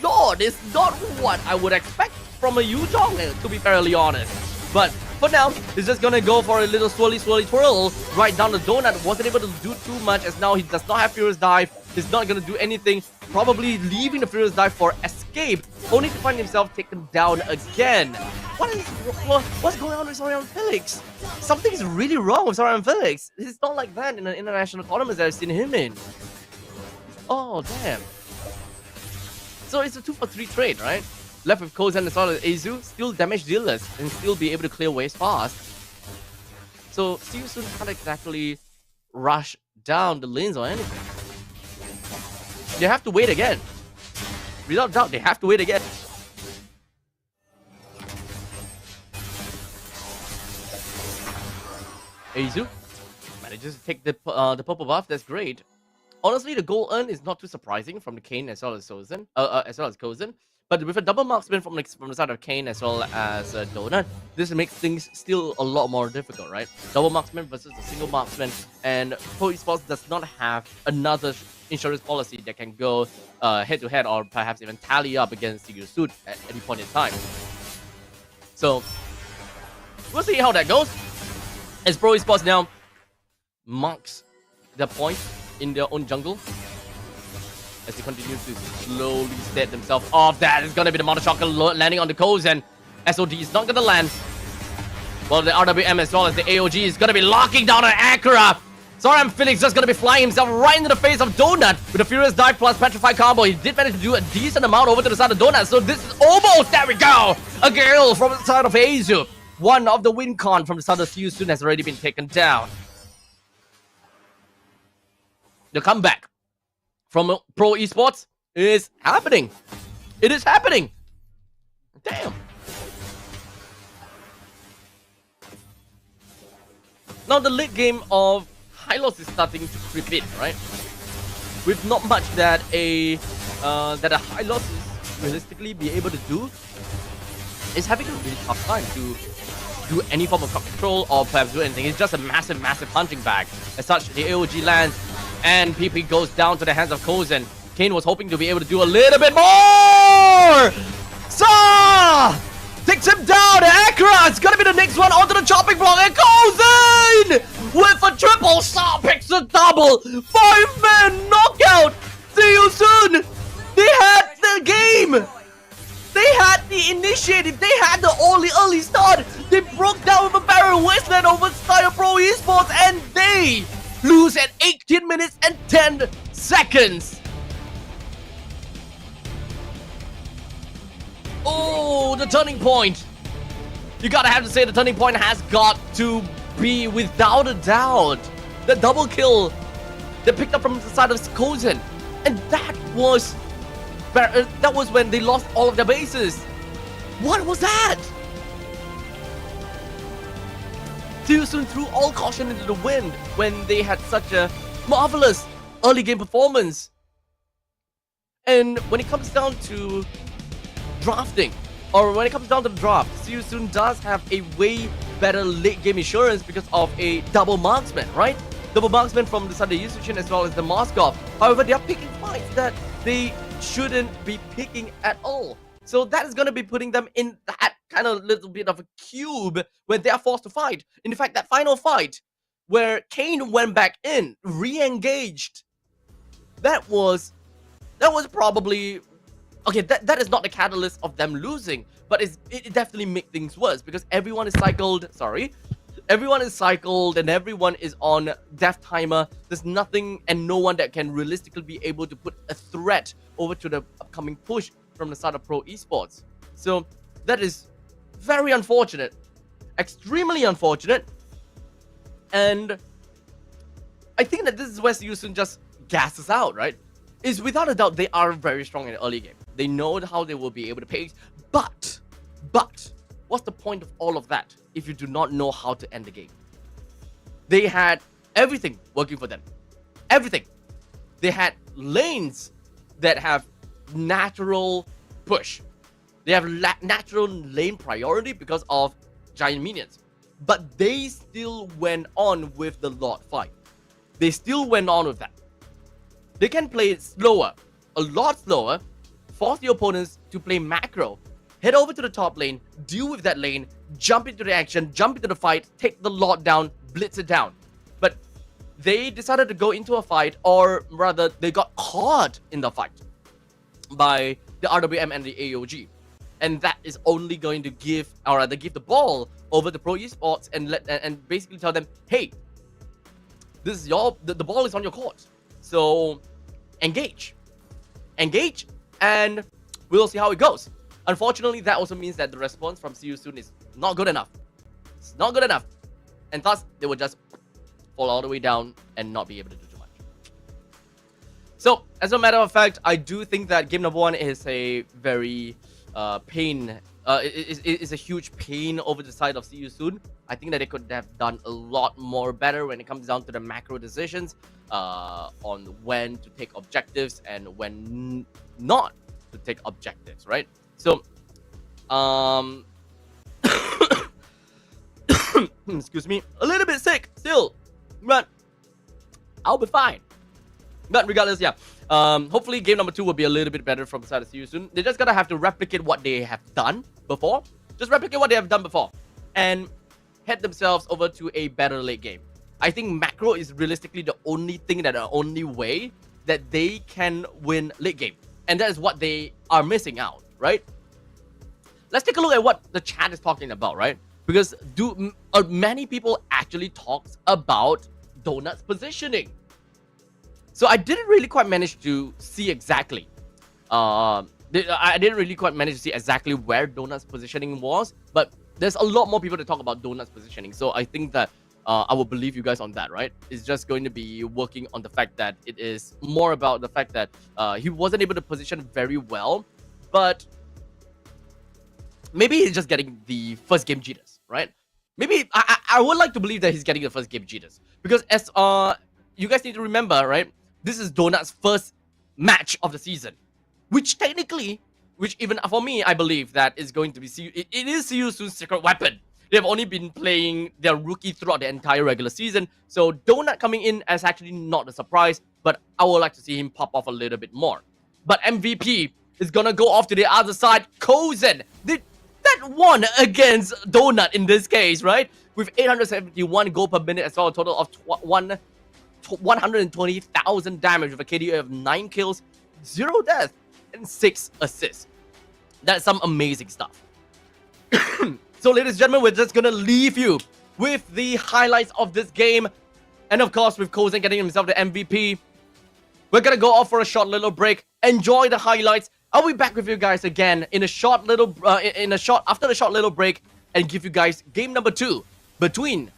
Lord is not what I would expect from a Yu Zhong, to be fairly honest. But for now, he's just gonna go for a little swirly twirl right down the donut. Wasn't able to do too much as now he does not have Furious Dive. He's not gonna do anything. Probably leaving the Furious Dive for escape, only to find himself taken down again. What's going on with Sorry I'm Felix? Something's really wrong with Sorry I'm Felix. It's not like that in an international tournament that I've seen him in. Oh, damn. So it's a 2-for-3 trade, right? Left with Coulson as well as Azu, still damage dealers and still be able to clear waves fast. So See You Soon can't exactly rush down the lanes or anything. They have to wait again. Without doubt, they have to wait again. Azu manages to take the purple buff. That's great. Honestly, the goal earn is not too surprising from the Kane as well as Coulson. But with a double marksman from the side of Kane as well as Donut, this makes things still a lot more difficult, right? Double marksman versus a single marksman, and Pro Esports does not have another insurance policy that can go head to head or perhaps even tally up against See You Soon at any point in time. So we'll see how that goes. As Pro Esports now marks the point in their own jungle, as they continue to slowly set themselves off. That is going to be the Monoshocker landing on the coast, and SOD is not going to land. Well, the RWM as well as the AOG is going to be locking down an Acura. Soram Felix just going to be flying himself right into the face of Donut with a Furious Dive plus Petrify combo. He did manage to do a decent amount over to the side of Donut, so this is almost, there we go, a kill from the side of Azu. One of the win con from the side of Seosun has already been taken down. The comeback from Pro Esports is happening. It is happening. Damn. Now the late game of Hylos is starting to creep in, right? With not much that a Hylos is realistically be able to do, is having a really tough time to do any form of crowd control or perhaps do anything. It's just a massive punching bag. As such, the AOG lands and PP goes down to the hands of Kozen. Kane was hoping to be able to do a little bit more! Saw! Takes him down! Acura is gonna be the next one onto the chopping block, and Kozen! With a triple, Saw picks a double! 5-man knockout! See you soon! They had the game! They had the initiative, they had the early start! They broke down with a Barren Wasteland over Style Pro Esports, and they lose at 18 minutes and 10 seconds! Oh, the turning point! You gotta have to say the turning point has got to be, without a doubt, the double kill they picked up from the side of Kozen. And that was when they lost all of their bases. What was that? Seosun threw all caution into the wind when they had such a marvelous early game performance. And when it comes down to drafting, or when it comes down to the draft, Seosun does have a way better late game insurance because of a double marksman, right? Double marksman from the side of Yusufin as well as the Moskov. However, they are picking fights that they shouldn't be picking at all. So that is going to be putting them in that kind of little bit of a cube where they are forced to fight. In fact, that final fight where Kane went back in, re-engaged, that was probably, okay, that is not the catalyst of them losing, but it definitely made things worse because everyone is cycled, and everyone is on death timer. There's nothing and no one that can realistically be able to put a threat over to the upcoming push from the side of Pro Esports. So that is very unfortunate, extremely unfortunate, and I think that this is where Seosun just gasses out, right? Is without a doubt they are very strong in the early game. They know how they will be able to pace, but what's the point of all of that if you do not know how to end the game? They had everything working for them. Everything. They had lanes that have natural push. They have natural lane priority because of giant minions. But they still went on with the Lord fight. They still went on with that. They can play it slower, a lot slower, force the opponents to play macro, head over to the top lane, deal with that lane, jump into the action, jump into the fight, take the Lord down, blitz it down. But they decided to go into a fight, or rather they got caught in the fight by the RWM and the AOG. And that is only going to give, or rather give the ball over to Pro Esports and basically tell them, hey, this is the ball is on your court. So engage, and we'll see how it goes. Unfortunately, that also means that the response from Seosun is not good enough. It's not good enough, and thus they will just fall all the way down and not be able to do too much. So, as a matter of fact, I do think that game number 1 is a very is a huge pain over the side of Seosun. I think that they could have done a lot more better when it comes down to the macro decisions on when to take objectives and when not to take objectives, right? So, excuse me, a little bit sick still, but I'll be fine. But regardless, yeah, hopefully game number 2 will be a little bit better from the side of Seosun. They're just gonna have to replicate what they have done before Just replicate what they have done before and head themselves over to a better late game. I think macro is realistically the only way that they can win late game. And that is what they are missing out, right? Let's take a look at what the chat is talking about, right? Because many people actually talks about Donut's positioning. So I didn't really quite manage to see exactly. I didn't really quite manage to see exactly where Donut's positioning was, but there's a lot more people to talk about Donut's positioning. So I think that I will believe you guys on that, right? It's just going to be working on the fact that it is more about the fact that he wasn't able to position very well, but maybe he's just getting the first game jitters, right? Maybe I would like to believe that he's getting the first game jitters, because as you guys need to remember, right? This is Donut's first match of the season, which even for me, I believe that is going to be it is Siu Soon's secret weapon. They've only been playing their rookie throughout the entire regular season, so Donut coming in as actually not a surprise, but I would like to see him pop off a little bit more. But MVP is gonna go off to the other side. Kozen, that won against Donut in this case, right? With 871 gold per minute as well, a total of 120,000 damage with a KDA of 9 kills, 0 death, and 6 assists. That's some amazing stuff. So, ladies and gentlemen, we're just gonna leave you with the highlights of this game. And of course, with Kozen getting himself the MVP, we're gonna go off for a short little break. Enjoy the highlights. I'll be back with you guys again in a short little after the short little break, and give you guys game number 2 between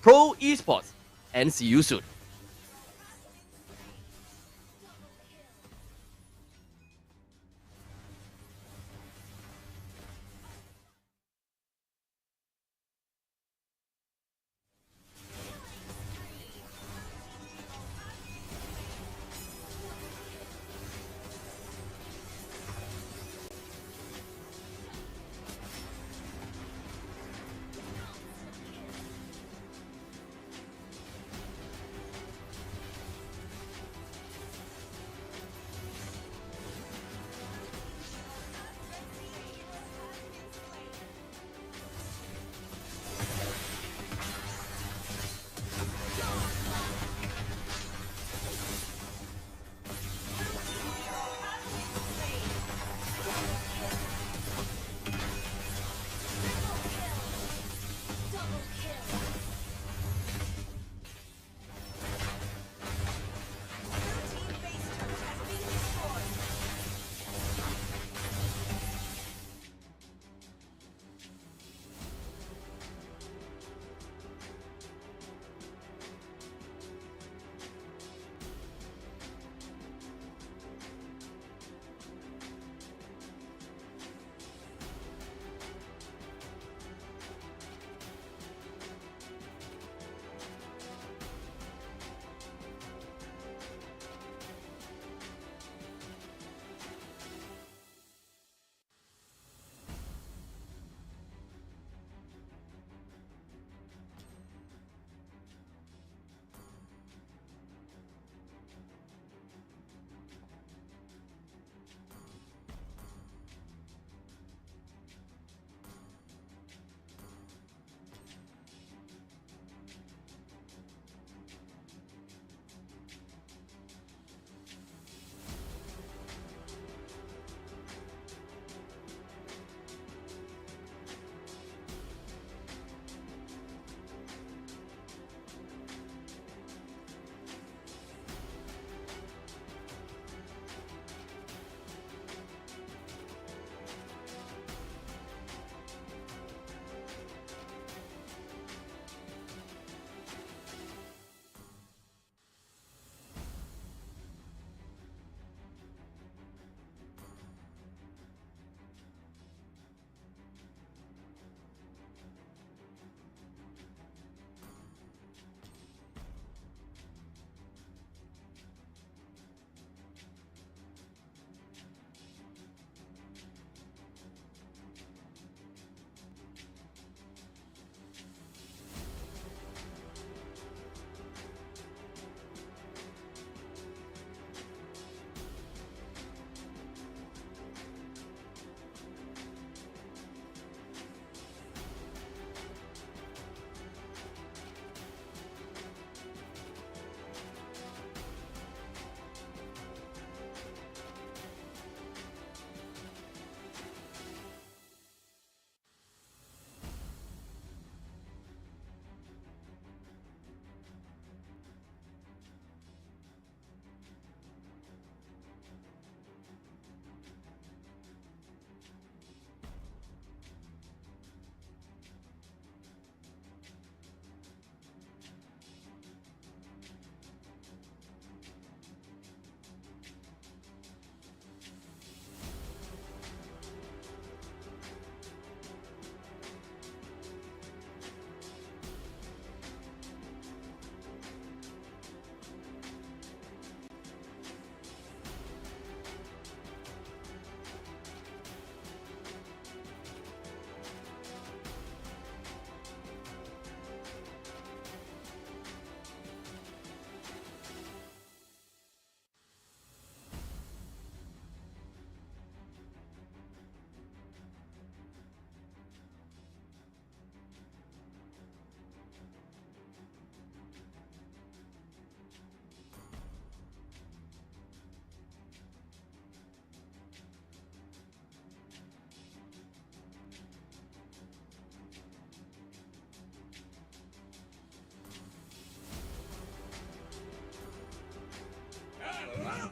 Pro Esports and see you soon.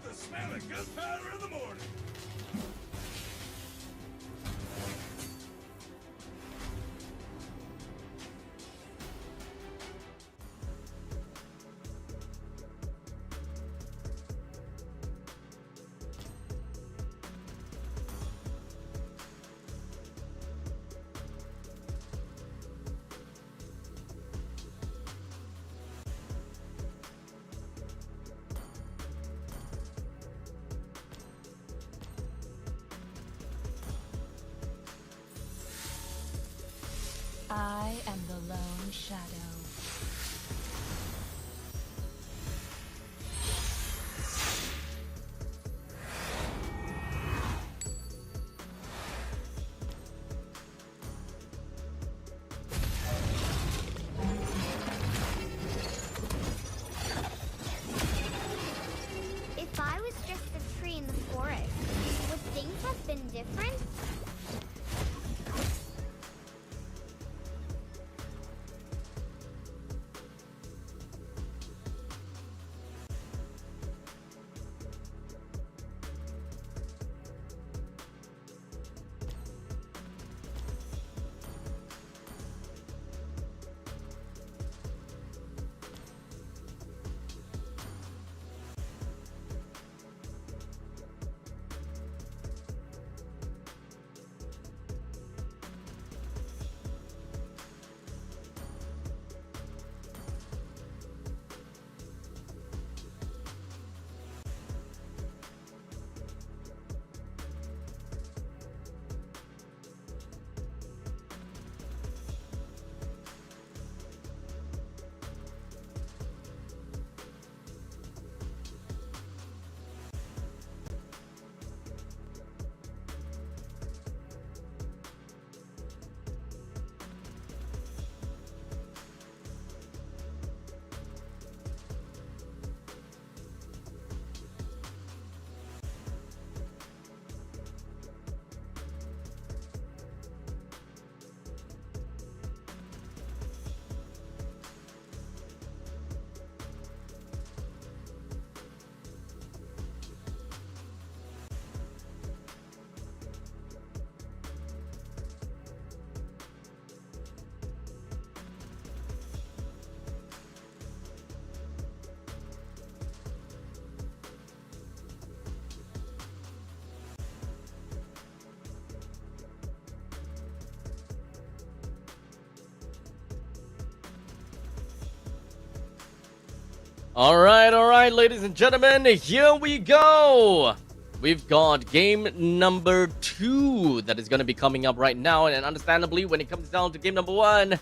the smell of gunpowder in the morning. I am the lone shadow. If I was just a tree in the forest, would things have been different? All right, ladies and gentlemen, here we go. We've got game number 2 that is going to be coming up right now, and understandably, when it comes down to game number 1,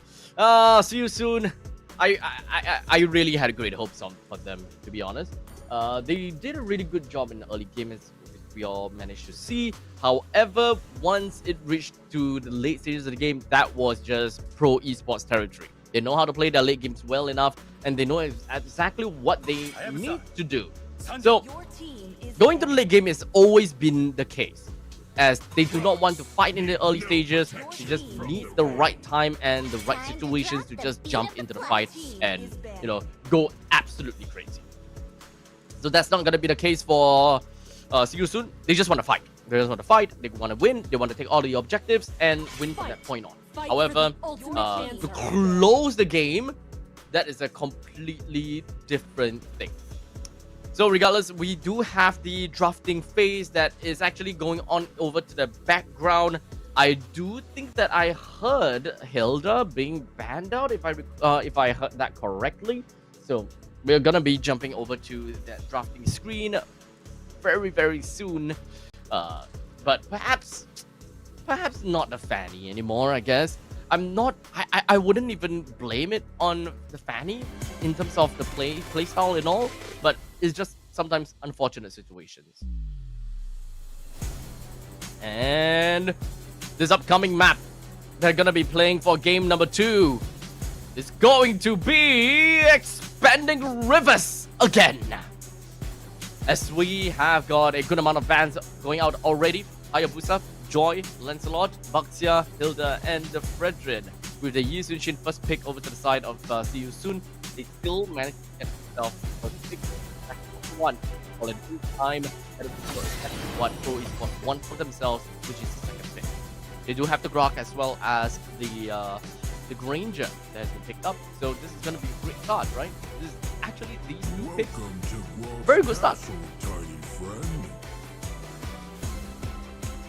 see you soon. I really had great hopes for them, to be honest. They did a really good job in the early game, as we all managed to see. However, once it reached to the late stages of the game, that was just pro esports territory. They know how to play their late games well enough, and they know exactly what they need to do. So, going to the late game has always been the case, as they do not want to fight in the early stages. They just need the right time and the right situations to just jump into the fight and, you know, go absolutely crazy. So that's not going to be the case for See You Soon. They just want to fight. They just want to fight. They want to win. They want to take all the objectives and win from that point on. However, to close the game, that is a completely different thing. So regardless, we do have the drafting phase that is actually going on over to the background. I do think that I heard Hilda being banned out, if I heard that correctly. So we're gonna be jumping over to that drafting screen very, very soon. But perhaps not the Fanny anymore, I guess. I wouldn't even blame it on the Fanny in terms of the play style and all, but it's just sometimes unfortunate situations. And this upcoming map they're gonna be playing for game number 2 is going to be Expanding Rivers again. As we have got a good amount of bans going out already. Hayabusa, Joy, Lancelot, Baxia, Hilda, and Fredrin. With the Yi Sun-shin first pick over to the side of See You Soon, they still managed to get themselves a 6 want. Quality time, and what Pro Esports want for themselves, which is the second pick. They do have the Grok as well as the Granger that has been picked up. So this is going to be a great start, right? This is actually these two picks. Very good start.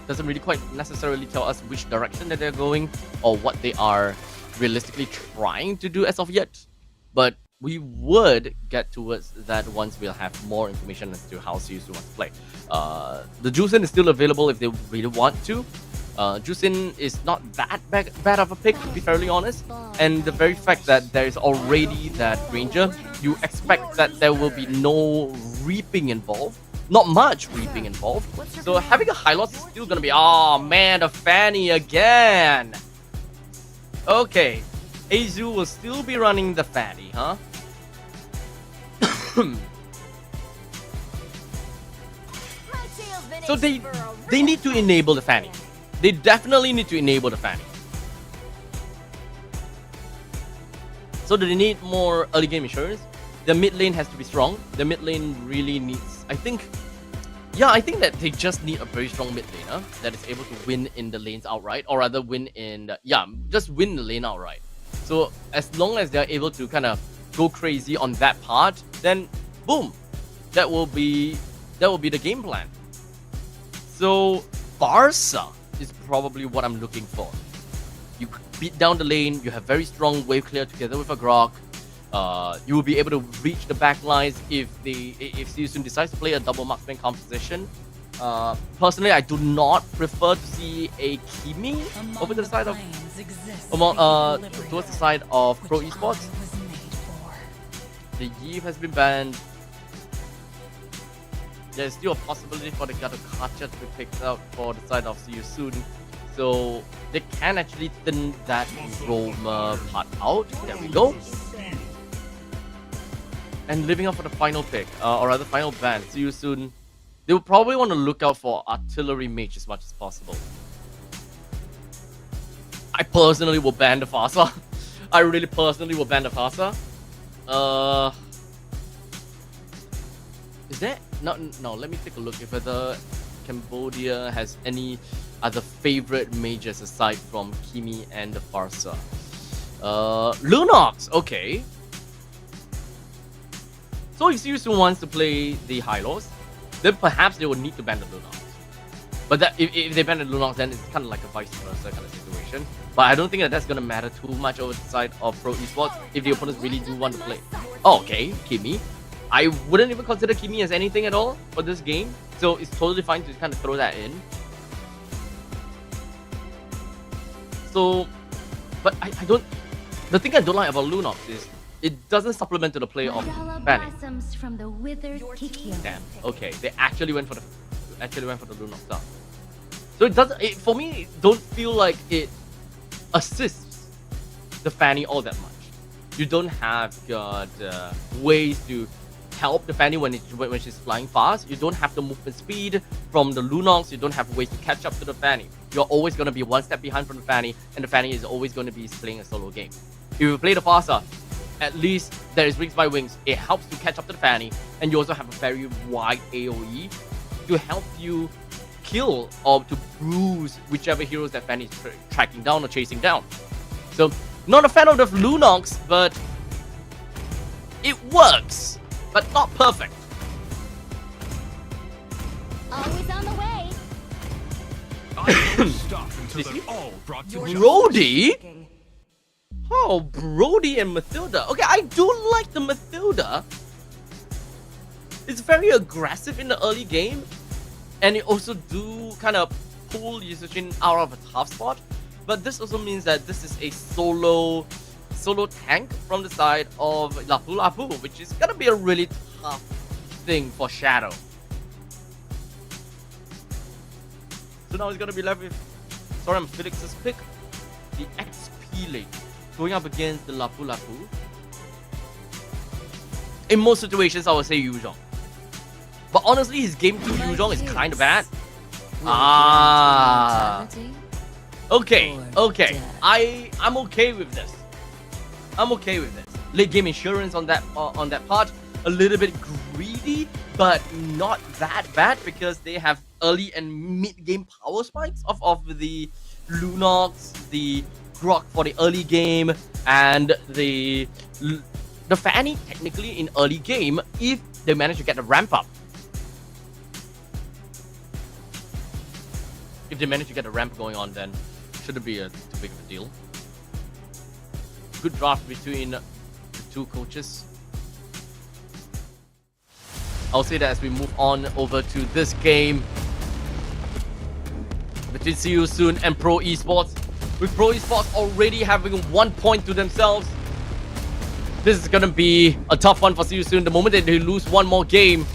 Doesn't really quite necessarily tell us which direction that they're going or what they are realistically trying to do as of yet. But we would get towards that once we'll have more information as to how Siusu wants to play. The Jusin is still available if they really want to. Jusin is not that bad of a pick, to be fairly honest. And the very fact that there is already that Ranger, you expect that there will be no reaping involved. Not much reaping involved. So having a high loss is still gonna be, oh man, the Fanny again. Okay, Azu will still be running the Fanny, huh? So they need to enable the Fanny. They definitely need to enable the Fanny. So do they need more early game insurance? The mid lane has to be strong. The mid lane really needs, I think that they just need a very strong mid laner that is able to win in the lanes outright, or rather win in just win the lane outright. So as long as they're able to kind of go crazy on that part, then boom, that will be the game plan. So Barca is probably what I'm looking for. You beat down the lane, you have very strong wave clear together with a Grok. You will be able to reach the back lines if Siusun decides to play a double marksman composition. Personally, I do not prefer to see a Kimi over to the side of towards the side of Pro Esports. The Yves has been banned. There's still a possibility for the Gato-Kacha to be picked out for the side of Siusun. So they can actually thin that Roma part out. There we go. And living up for the final pick, or rather final ban, Siusun, they will probably want to look out for artillery mage as much as possible. I personally will ban the Fasa. I really personally will ban the Fasa. Is there? No, let me take a look if whether Cambodia has any other favorite mages aside from Kimi and the Farsa. Lunox, okay. So if Siusun wants to play the Hylos, then perhaps they would need to ban the Lunox. But that, if they ban the Lunox, then it's kind of like a vice versa kind of situation. But I don't think that that's going to matter too much over the side of Pro Esports if the opponents really do want to play. Oh, okay, Kimi. I wouldn't even consider Kimi as anything at all for this game. So it's totally fine to kind of throw that in. So, but I don't... The thing I don't like about Lunox is it doesn't supplement to the play of Fanny. Damn. Okay, they actually went for the Lunox stuff. So it doesn't. For me, it don't feel like it assists the Fanny all that much. You don't have got ways to help the Fanny when she's flying fast. You don't have the movement speed from the Lunox. You don't have ways to catch up to the Fanny. You're always going to be one step behind from the Fanny, and the Fanny is always going to be playing a solo game. If you play the Fasa, at least there is Wings by Wings. It helps to catch up to the Fanny, and you also have a very wide AoE to help you kill or to bruise whichever heroes that Fanny is tracking down or chasing down. So, not a fan of the Lunox, but it works, but not perfect. Always on the way. I won't stop until they're all brought to justice. Brody? Oh, Brody and Mathilda. Okay, I do like the Mathilda. It's very aggressive in the early game, and it also do kind of pull Yusujin out of a tough spot. But this also means that this is a solo tank from the side of Lapu Lapu, which is gonna be a really tough thing for Shadow. So now he's gonna be left with Soram Felix's pick, the XP lane, going up against the Lapu Lapu. In most situations, I would say Yuzhong. But honestly, his game 2 Yuzhong is kind of bad. Okay. I'm okay with this. Late game insurance on that part. a little bit greedy, but not that bad because they have early and mid-game power spikes of the Lunox, the Grok for the early game, and the Fanny technically in early game if they manage to get a ramp up. If they manage to get a ramp going on, then shouldn't be too big of a deal. Good draft between the two coaches. I'll say that as we move on over to this game between See You Soon and Pro Esports. With Pro Esports already having 1 point to themselves, this is gonna be a tough one for See You Soon. The moment that they lose one more game,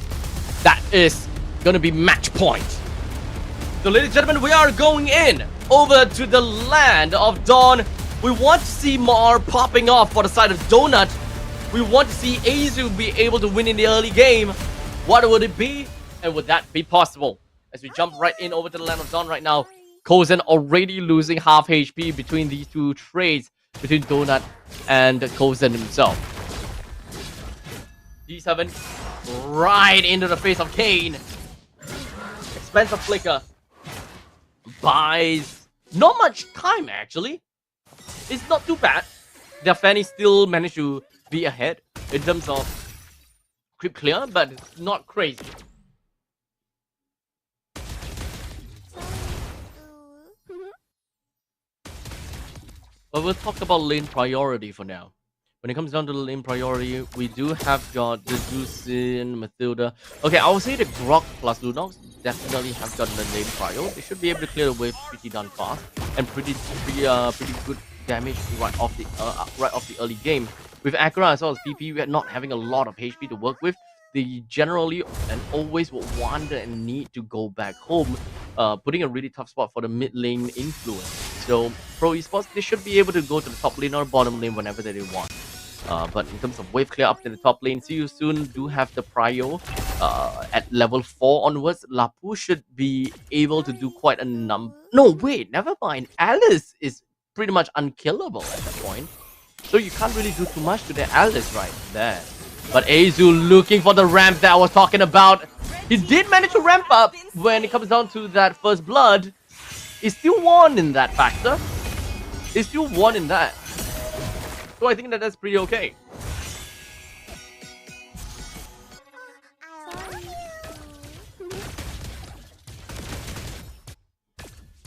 that is gonna be match point. So ladies and gentlemen, we are going in over to the land of Dawn. We want to see more popping off for the side of Donut. We want to see Azu be able to win in the early game. What would it be? And would that be possible? As we jump right in over to the land of Dawn right now, Kozen already losing half HP between these two trades, between Donut and Kozen himself. D7 right into the face of Kane. Expensive flicker. Buys not much time actually. It's not too bad. Their Fanny still managed to be ahead in terms of creep clear, but it's not crazy. But we'll talk about lane priority for now. When it comes down to the lane priority, we do have got the Juicin, Mathilda. Okay, I would say the Grok plus Lunox definitely have gotten the lane prior. They should be able to clear the wave pretty darn fast and pretty good damage right off the early game. With Akira as well as PP, we are not having a lot of HP to work with. They generally and always will want and need to go back home, putting a really tough spot for the mid lane influence. So Pro Esports, they should be able to go to the top lane or bottom lane whenever they want. But in terms of wave clear up to the top lane, See You Soon do have the prio at level 4 onwards. Lapu should be able to do quite a number. No, wait, never mind. Alice is pretty much unkillable at that point. So you can't really do too much to the Alice right there. But Azu looking for the ramp that I was talking about. He did manage to ramp up when it comes down to that first blood. He still won in that factor. He still won in that. So I think that that's pretty okay.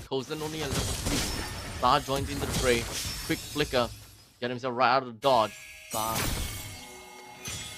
Kozen only a level 3. Star joins into the fray. Quick flicker. Get himself right out of the dodge. Star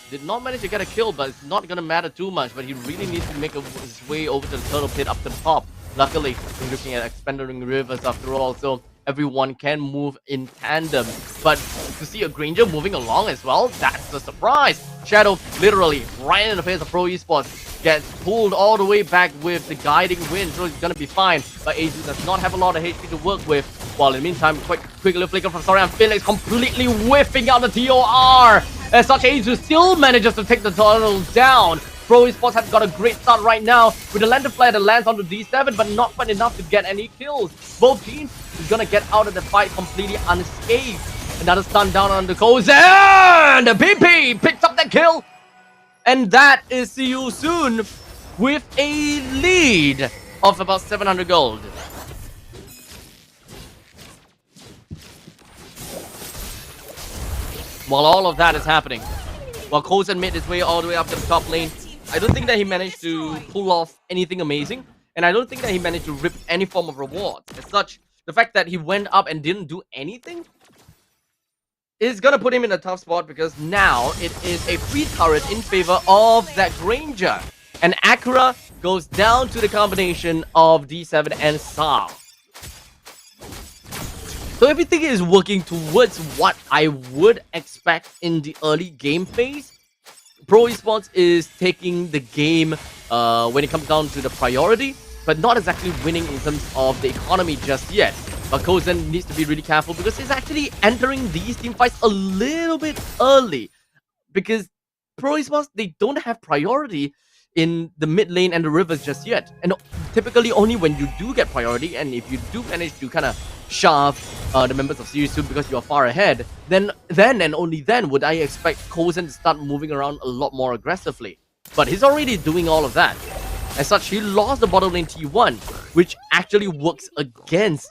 did not manage to get a kill, but it's not gonna matter too much. But he really needs to make his way over to the turtle pit up to the top. Luckily, we're looking at expanding rivers after all, so everyone can move in tandem. But to see a Granger moving along as well, that's a surprise. Shadow literally right in the face of Pro Esports gets pulled all the way back with the guiding wind, so he's gonna be fine. But Azu does not have a lot of HP to work with. While in the meantime, quite quickly flicker from Sorian Felix completely whiffing out the TOR. As such, Azu still manages to take the turtle down. Pro Esports have got a great start right now with the lander flare that lands onto D7, but not quite enough to get any kills. Both teams is gonna get out of the fight completely unscathed. Another stun down on the Kozen! The PP picks up the kill! And that is See You Soon with a lead of about 700 gold. While all of that is happening, while Kozen made his way all the way up to the top lane, I don't think that he managed to pull off anything amazing, and I don't think that he managed to rip any form of rewards. As such, the fact that he went up and didn't do anything is gonna put him in a tough spot, because now it is a free turret in favor of that Granger. And Akira goes down to the combination of D7 and Sao. So everything is working towards what I would expect in the early game phase. Pro Esports is taking the game when it comes down to the priority, but not exactly winning in terms of the economy just yet. But Kozen needs to be really careful, because he's actually entering these team fights a little bit early. Because Pro Esports, they don't have priority in the mid lane and the rivers just yet. And typically only when you do get priority, and if you do manage to kind of shove the members of Sirius because you are far ahead, then and only then would I expect Kozen to start moving around a lot more aggressively. But he's already doing all of that. As such, he lost the bottom lane T1, which actually works against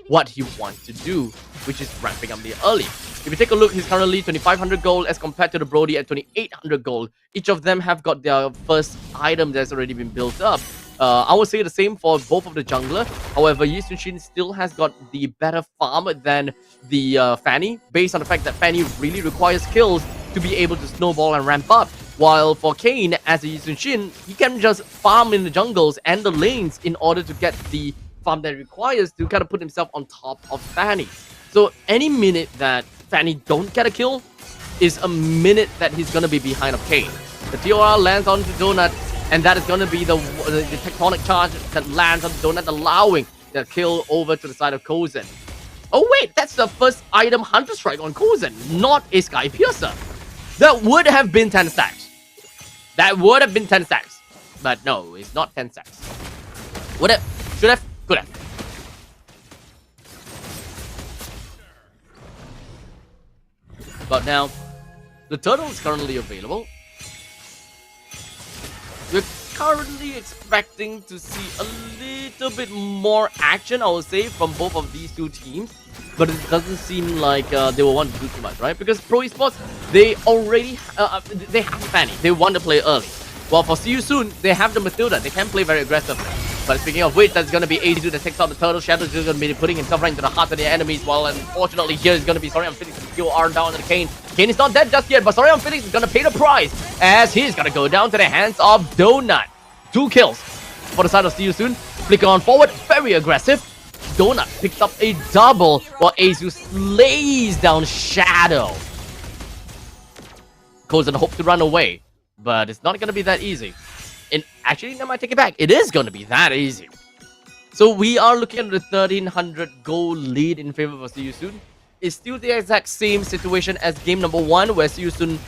what he wants to do, which is ramping up the early. If you take a look, he's currently 2500 gold as compared to the Brody at 2800 gold. Each of them have got their first item that's already been built up. I would say the same for both of the jungler. However, Yi Sun-shin still has got the better farm than the Fanny, based on the fact that Fanny really requires kills to be able to snowball and ramp up. While for Kayn, as a Yi Sun-shin, he can just farm in the jungles and the lanes in order to get the farm that requires to kind of put himself on top of Fanny. So any minute that Fanny don't get a kill is a minute that he's going to be behind of Kayn. The TOR lands onto Donut, and that is going to be the tectonic charge that lands on Donut, allowing the kill over to the side of Kozen. Oh wait, that's the first item Hunter Strike on Kozen, not a Sky Piercer. That would have been 10 stacks. That would have been 10 stacks. But no, it's not 10 stacks. Would have, should have, could have. But now, the turtle is currently available. We're currently expecting to see a little bit more action, I would say, from both of these two teams. But it doesn't seem like they will want to do too much, right? Because Pro Esports, they already they have Fanny. They want to play early. While for See You Soon, they have the Matilda. They can play very aggressively. But speaking of which, that's going to be AZ2 that takes out the turtle. Shadow is going to be putting himself right into the heart of the enemies. While unfortunately here is going to be Sorian Felix to kill R down to the Kayn. Kayn is not dead just yet, but Sorian Felix is going to pay the price as he's going to go down to the hands of Donut. 2 kills for the side of See You Soon. Flicker on forward, very aggressive. Donut picks up a double while Azu slays down Shadow. Kozen hopes to run away, but it's not going to be that easy. And actually, I might take it back. It is going to be that easy. So we are looking at the 1300 goal lead in favor of See You Soon. It's still the exact same situation as game number 1, where See You Soon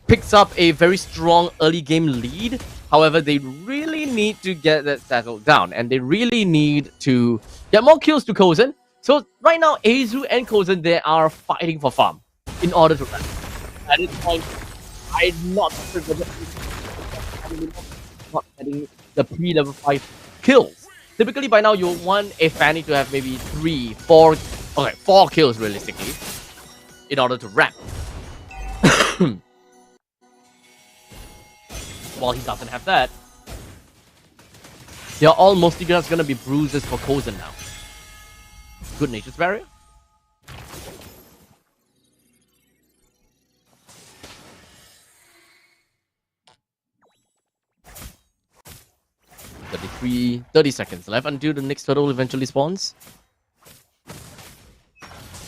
picks up a very strong early game lead. However, they really need to get that settled down, and they really need to get more kills to Kozen. So right now, Azu and Kozen, they are fighting for farm in order to run. At this point, I'm not getting the pre-level 5 kills. Typically, by now, you want a Fanny to have maybe 4 kills realistically in order to ramp. While he doesn't have that, they are all mostly just going to be bruises for Kozen now. Good Nature's Barrier. (33) 30 seconds left until the next turtle eventually spawns.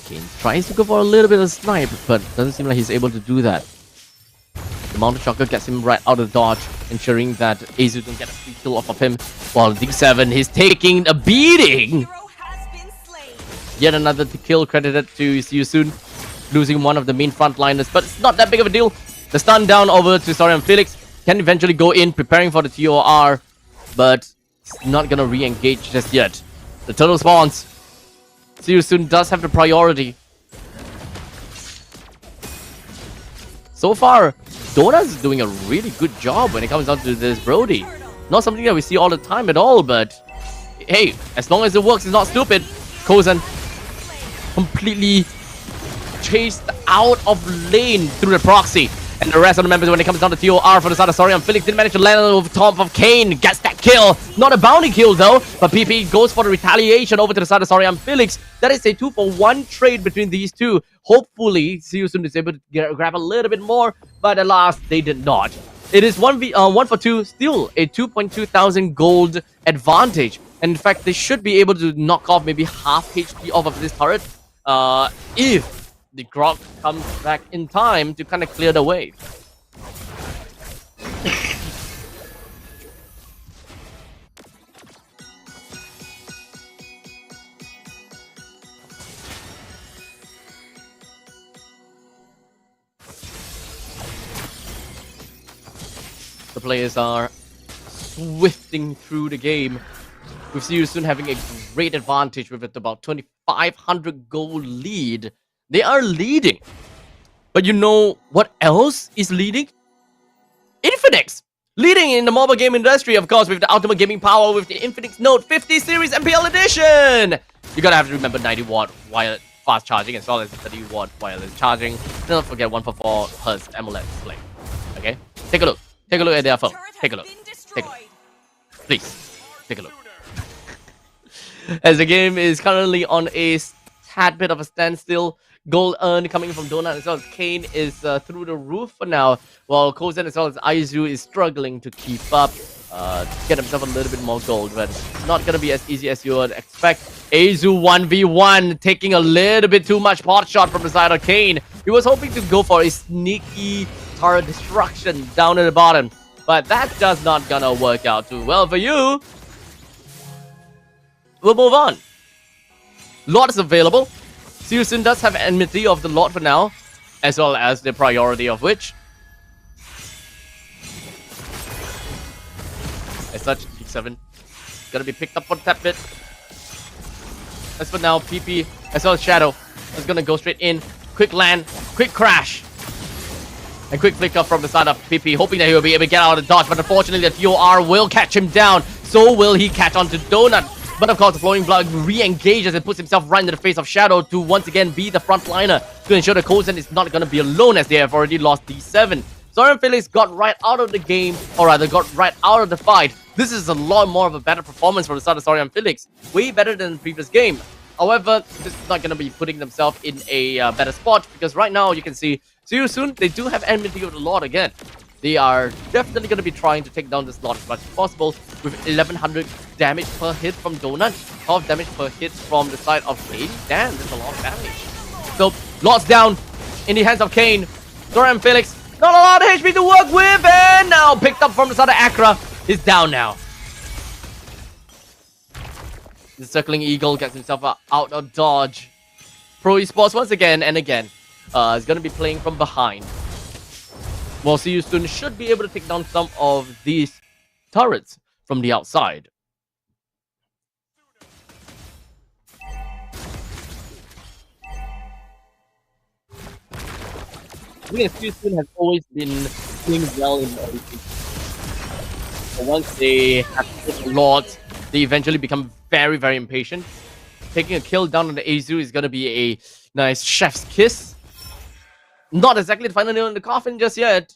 Kayn tries to go for a little bit of snipe, but doesn't seem like he's able to do that. The Mountain Shocker gets him right out of dodge, ensuring that Azu don't get a free kill off of him. While D7 is taking a beating. Yet another kill credited to See You Soon, losing one of the main frontliners, but it's not that big of a deal. The stun down over to Sorian Felix can eventually go in, preparing for the TOR, but it's not gonna re-engage just yet. The turtle spawns. See You Soon does have the priority. So far, Donut is doing a really good job when it comes down to this Brody. Not something that we see all the time at all, but hey, as long as it works, it's not stupid. Kozen completely chased out of lane through the proxy. And the rest of the members, when it comes down to TOR for the side of Sorian Felix, didn't manage to land on top of Kayn. Gets that kill. Not a bounty kill though, but PP goes for the retaliation over to the side of Sorian Felix. That is a 2-for-1 trade between these two. Hopefully, See You Soon is able to grab a little bit more, but alas, they did not. It is 1 for 2, still a 2.2 thousand gold advantage. And in fact, they should be able to knock off maybe half HP off of this turret if the Grog comes back in time to kind of clear the way. The players are swifting through the game. With Seosun having a great advantage with it about 2,500 goal lead. They are leading. But you know what else is leading? Infinix! Leading in the mobile game industry, of course, with the ultimate gaming power with the Infinix Note 50 Series MPL Edition! You gotta have to remember 90 watt wireless fast charging as well as 30 watt wireless charging. Don't forget 144 Hz AMOLED display. Okay? Take a look. Take a look at their phone. Take a look. Take a look. Please. Take a look. As the game is currently on a tad bit of a standstill. Goal earned coming from Donut as well as Kane is through the roof for now, while Kozen as well as Aizu is struggling to keep up, get himself a little bit more gold, but it's not going to be as easy as you would expect. Aizu 1v1 taking a little bit too much pot shot from the side of Kane. He was hoping to go for a sneaky turret destruction down at the bottom, but that's just not gonna work out too well for you. We'll move on. Lord is available. Seosun does have enmity of the Lord for now, as well as the priority of which. As such, Peak 7 gonna be picked up for that bit. As for now, PP as well as Shadow is gonna go straight in. Quick land, quick crash, and quick flicker from the side of PP, hoping that he will be able to get out of the dodge, but unfortunately the TOR will catch him down. So will he catch onto Donut. But of course, the Flowing Blood re-engages and puts himself right into the face of Shadow to once again be the frontliner to ensure that Kozen is not going to be alone as they have already lost D7. Zoran Felix got right out of the game, or rather got right out of the fight. This is a lot more of a better performance from the side of Zoran Felix. Way better than the previous game. However, this is not going to be putting themselves in a better spot because right now you can see Seosun, they do have enmity with the Lord again. They are definitely going to be trying to take down this Lord as much as possible with 1100 damage per hit from Donut, 12 damage per hit from the side of Kane. Damn, that's a lot of damage. So, Lord's down in the hands of Kane. Zoran Felix, not a lot of HP to work with, and now picked up from the side of Accra. Is down now. The Circling Eagle gets himself out of dodge. Pro Esports once again and again is going to be playing from behind. Well, Seosun should be able to take down some of these turrets from the outside. I think Seosun has always been doing well in everything. But once they have hit the Lords, they eventually become very, very impatient. Taking a kill down on the Aizu is going to be a nice chef's kiss. Not exactly the final nail in the coffin just yet,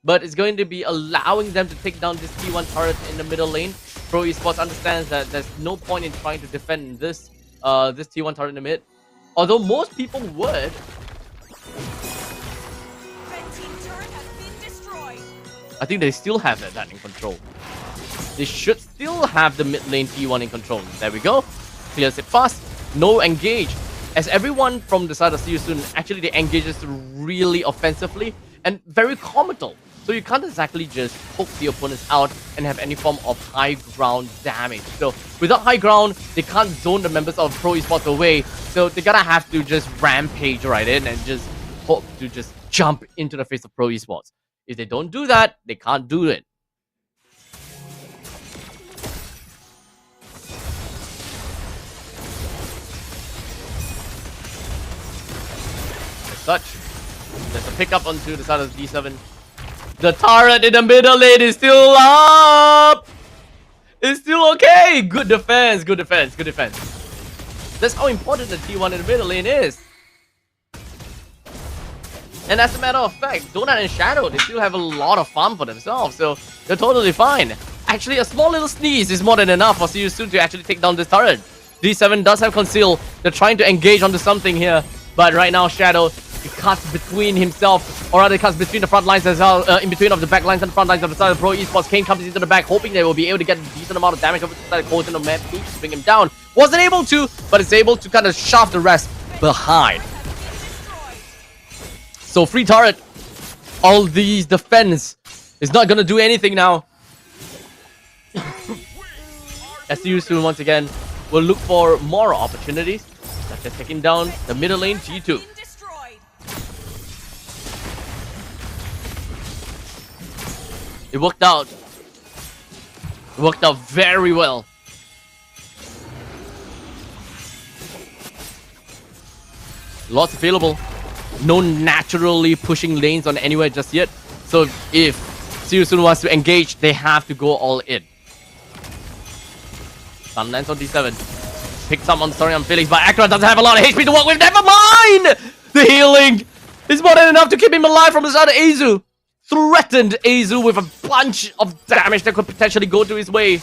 but it's going to be allowing them to take down this T1 turret in the middle lane. Pro Esports understands that there's no point in trying to defend this this T1 turret in the mid. Although most people would. I think they still have that in control. They should still have the mid lane T1 in control. There we go. Clears it fast. No engage. As everyone from the side of Seosun, actually they engages really offensively and very comical. So you can't exactly just poke the opponents out and have any form of high ground damage. So without high ground, they can't zone the members of Pro Esports away. So they're gonna have to just rampage right in and just hope to just jump into the face of Pro Esports. If they don't do that, they can't do it. Such. There's a pickup onto the side of D7. The turret in the middle lane is still up! It's still okay! Good defense, good defense, good defense. That's how important the T1 in the middle lane is. And as a matter of fact, Donut and Shadow, they still have a lot of farm for themselves, so they're totally fine. Actually, a small little sneeze is more than enough for Seosun to actually take down this turret. D7 does have Conceal. They're trying to engage onto something here, but right now, Shadow, he cuts between himself, or rather cuts between the front lines as well, in between of the back lines and the front lines of the side of Pro Esports. Kane comes into the back, hoping they will be able to get a decent amount of damage over the side of Kozen on map to bring him down. Wasn't able to, but is able to kind of shove the rest behind. So free turret, all these defense is not going to do anything now. As Seosun once again will look for more opportunities, such as taking down the middle lane G2. It worked out. Worked out very well. Lots available. No naturally pushing lanes on anywhere just yet. So if Sirius wants to engage, they have to go all in. Sun lands on D7. Picks up on Sorian Felix, but Akra doesn't have a lot of HP to work with. Never mind! The healing is more than enough to keep him alive from the side of Azu. Threatened Azu with a bunch of damage that could potentially go to his way.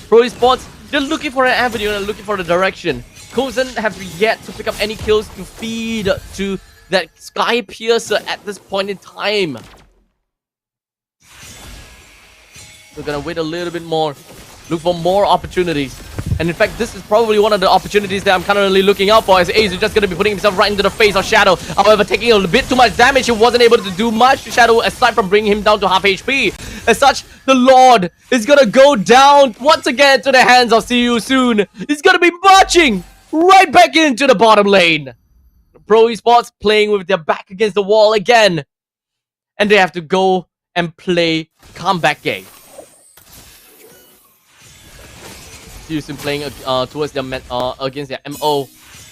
Pro Esports, they're looking for an avenue and looking for the direction. Kozen have yet to pick up any kills to feed to that Sky Piercer at this point in time. We're gonna wait a little bit more. Look for more opportunities. And in fact, this is probably one of the opportunities that I'm currently looking out for, as Ace is just going to be putting himself right into the face of Shadow. However, taking a bit too much damage, he wasn't able to do much to Shadow aside from bringing him down to half HP. As such, the Lord is going to go down once again to the hands of See You Soon. He's going to be marching right back into the bottom lane. Pro Esports playing with their back against the wall again. And they have to go and play comeback game. Seriously playing towards their against their MO.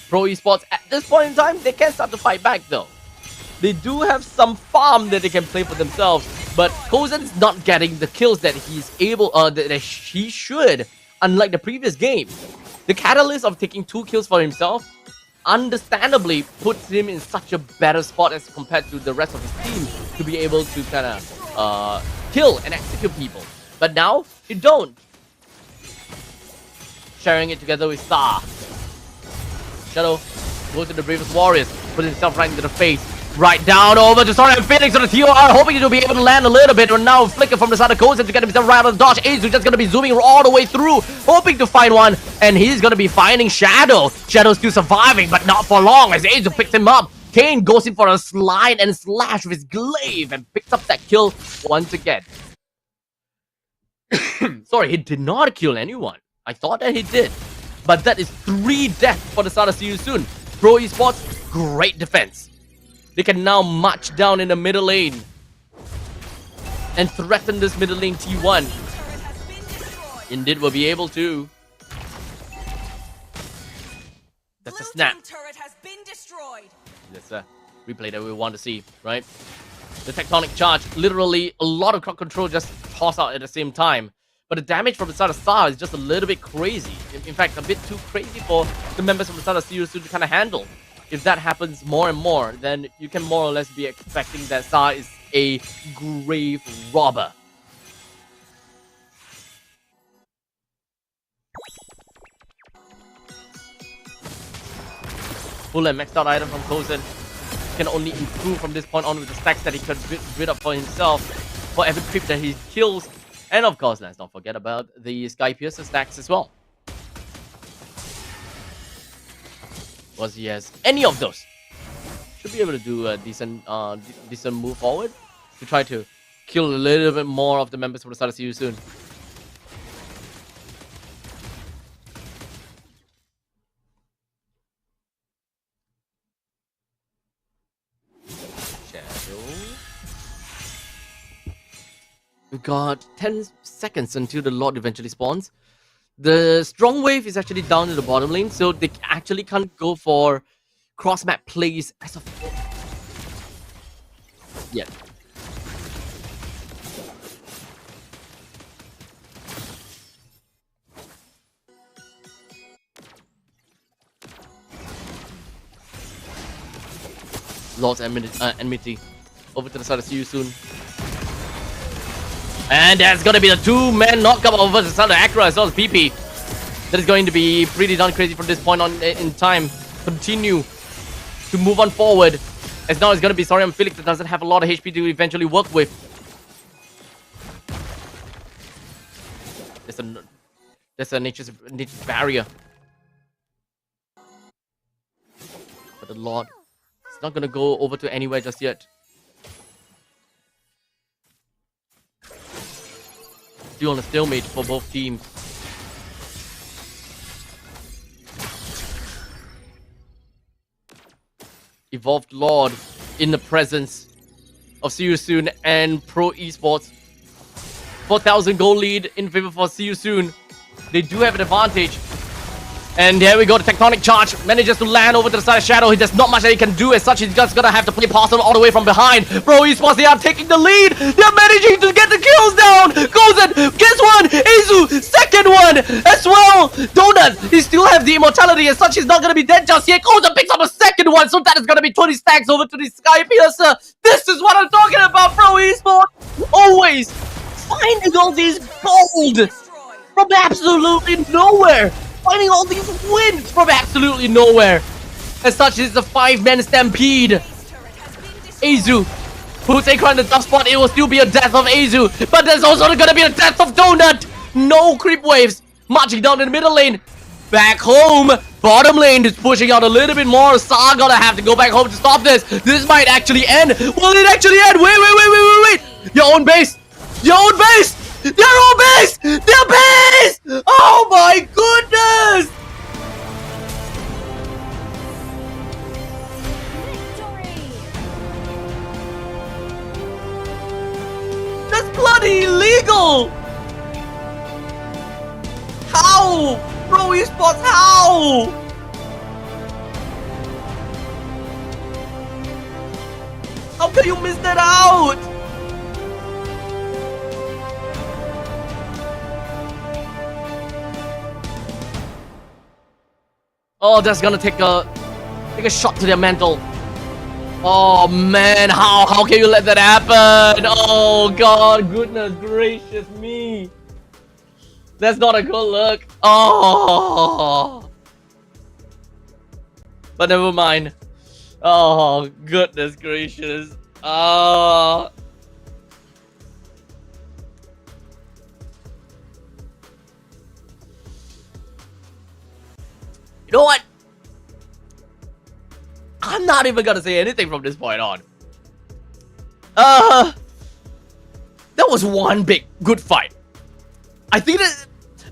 Pro Esports at this point in time, they can start to fight back though. They do have some farm that they can play for themselves, but Kozen's not getting the kills that he's able that he should, unlike the previous game. The catalyst of taking 2 kills for himself understandably puts him in such a better spot as compared to the rest of his team to be able to kind of kill and execute people. But now you don't. Sharing it together with Star. Shadow goes to the bravest warriors, puts himself right into the face. Right down over to Sorian Felix on the TOR, hoping to be able to land a little bit. But now Flicker from the side of Kozen to get himself right on the dodge. Ace just going to be zooming all the way through, hoping to find one. And he's going to be finding Shadow. Shadow's still surviving, but not for long as Ace picks him up. Kane goes in for a slide and slash with his glaive and picks up that kill once again. Sorry, he did not kill anyone. I thought that he did. But that is 3 deaths for the start of See You Soon. Pro Esports, great defense. They can now march down in the middle lane and threaten this middle lane T1. Indeed will be able to. That's a snap. That's a replay that we want to see, right? The tectonic charge, literally a lot of crowd control just tossed out at the same time. But the damage from the side of Star is just a little bit crazy. In fact, a bit too crazy for the members from the side of Sirius to kind of handle. If that happens more and more, then you can more or less be expecting that Star is a grave robber. Full and maxed out item from Kozen. Can only improve from this point on with the stacks that he could build up for himself. For every creep that he kills. And of course, let's not forget about the Sky Piercer stacks as well. Once he has any of those, should be able to do a decent move forward to try to kill a little bit more of the members from the start of See You Soon. We got 10 seconds until the Lord eventually spawns. The strong wave is actually down in the bottom lane, so they actually can't go for cross-map plays as of yet. Lord's enmity over to the side of See You Soon. And that's going to be the 2-man knockup over the side of Acra as well as PP. That is going to be pretty darn crazy from this point on in time. Continue to move on forward. As now it's going to be Sorian Felix that doesn't have a lot of HP to eventually work with. There's a nature's barrier. But the Lord is not going to go over to anywhere just yet. Still on a stalemate for both teams. Evolved Lord in the presence of See You Soon and Pro Esports. 4,000 gold lead in favor for See You Soon. They do have an advantage. And here we go, the tectonic charge manages to land over to the side of Shadow. There's not much that he can do as such. He's just gonna have to play Possum all the way from behind. Bro Esports, they are taking the lead. They're managing to get the kills down. Goes in, gets one. Azu, second one as well. Donut, he still have the immortality as such. He's not gonna be dead just yet. Goes and picks up a second one. So that is gonna be 20 stacks over to the Sky Piercer. This is what I'm talking about, Bro Esports. Always finding all these gold from absolutely nowhere. Finding all these wins from absolutely nowhere. As such, it's a 5-man stampede. Azu puts Akron in the tough spot. It will still be a death of Azu, but there's also gonna be a death of Donut. No creep waves. Marching down in the middle lane. Back home. Bottom lane is pushing out a little bit more. Sa gonna have to go back home to stop this. This might actually end. Will it actually end? Wait. Your own base. Your own base. Their own base! Their base! Oh my goodness! That's bloody illegal! How? Bro Esports, how? How can you miss that out? Oh, that's gonna take a shot to their mental. Oh man, how can you let that happen? Oh god, goodness gracious me. That's not a good look. Oh. But never mind. Oh, goodness gracious. Oh. You know what? I'm not even gonna say anything from this point on. That was one big good fight. I think that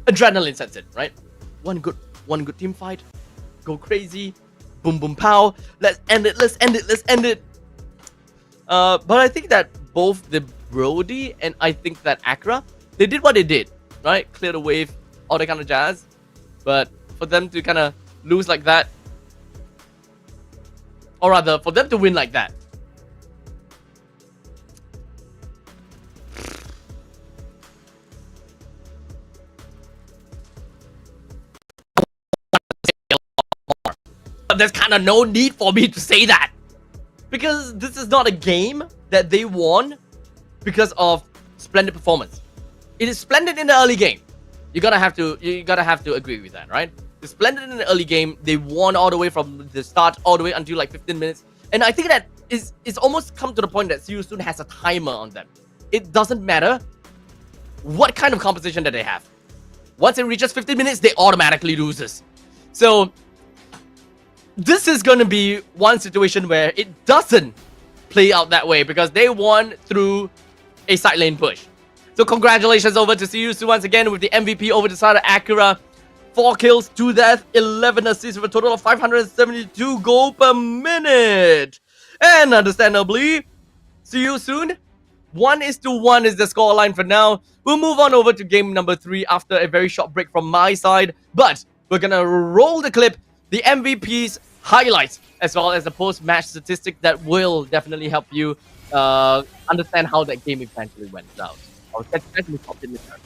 adrenaline sets in, right? One good team fight. Go crazy. Boom boom pow. Let's end it. But I think that both the Brody and I think that Accra, they did what they did, right? Clear the wave, all that kind of jazz. But for them to kind of lose like that, or rather for them to win like that, there's kind of no need for me to say that, because this is not a game that they won because of splendid performance. It is splendid in the early game. You gotta have to agree with that, right? It's splendid in the early game. They won all the way from the start all the way until like 15 minutes. And I think that it's almost come to the point that See You Soon has a timer on them. It doesn't matter what kind of composition that they have. Once it reaches 15 minutes, they automatically loses. So this is going to be one situation where it doesn't play out that way because they won through a side lane push. So congratulations over to See You Soon once again with the MVP over the side of Acura. 4 kills, 2 deaths, 11 assists with a total of 572 gold per minute. And understandably, See You Soon. 1-1 is the scoreline for now. We'll move on over to game number 3 after a very short break from my side. But we're going to roll the clip, the MVP's highlights, as well as the post-match statistic that will definitely help you understand how that game eventually went out. I'll catch you guys in the top in the turn.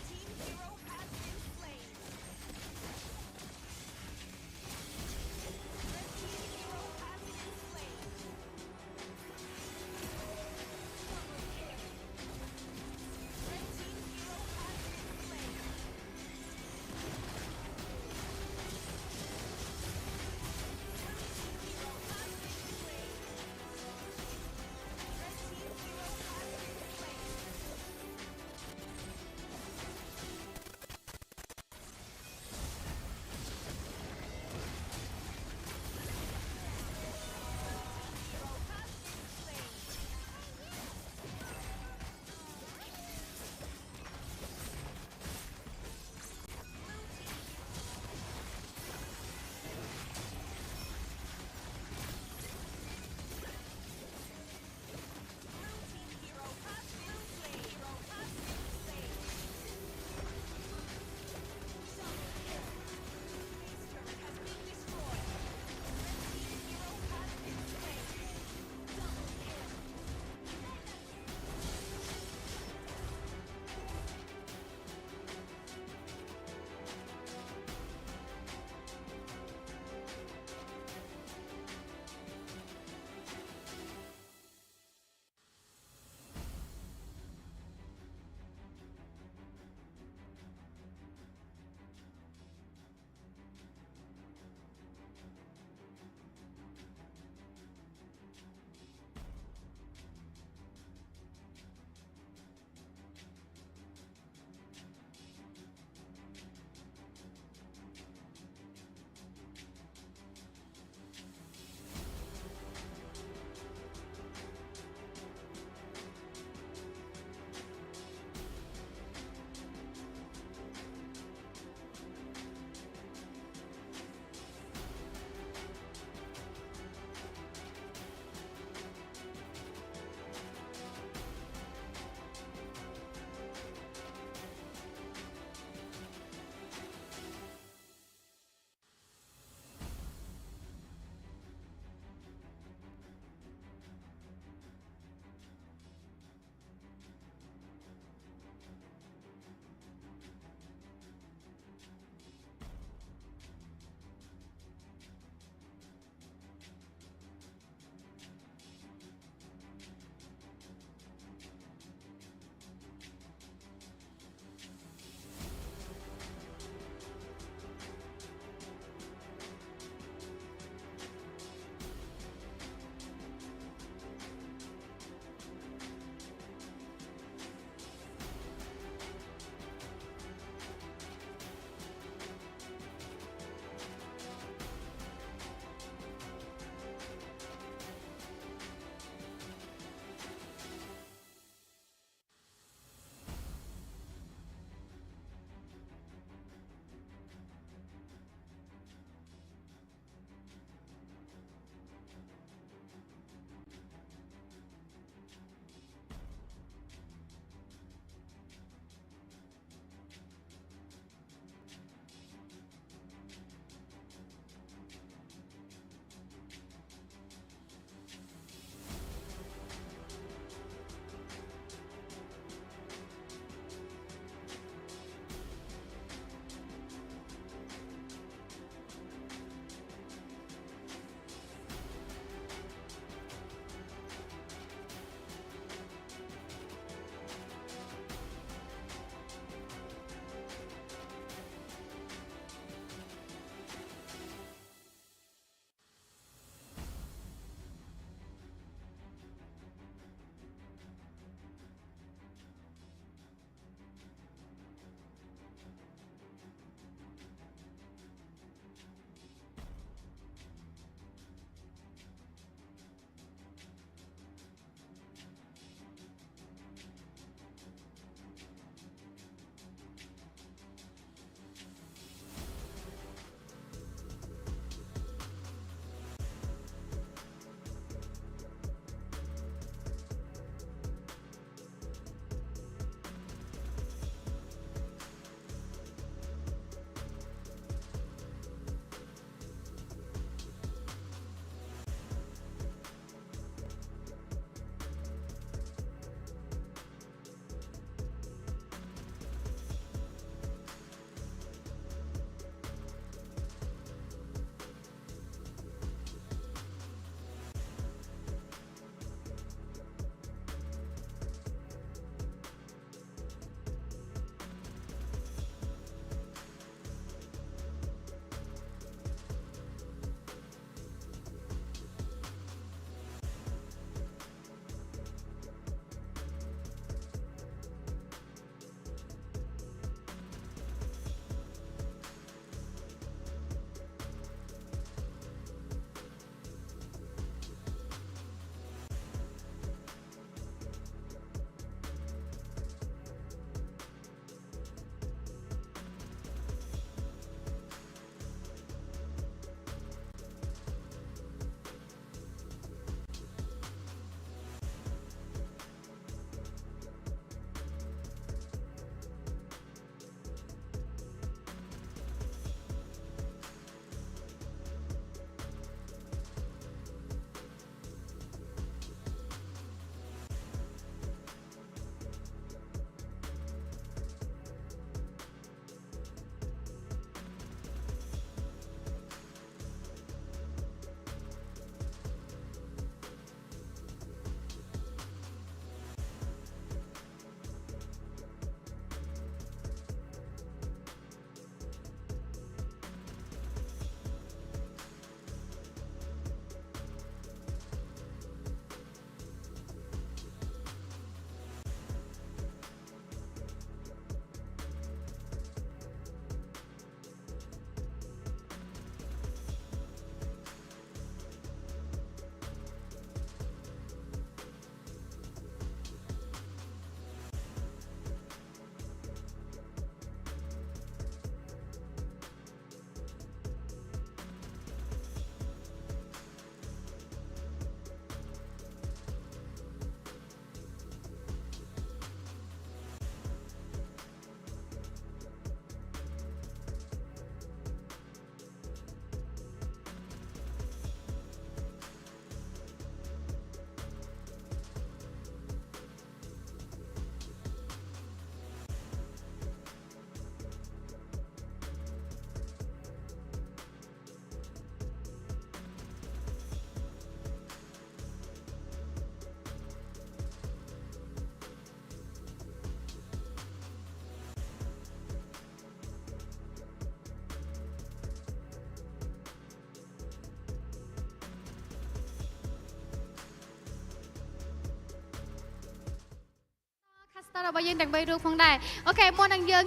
របស់យើងទាំង3រូបផងដែរអូខេមុននឹងយើង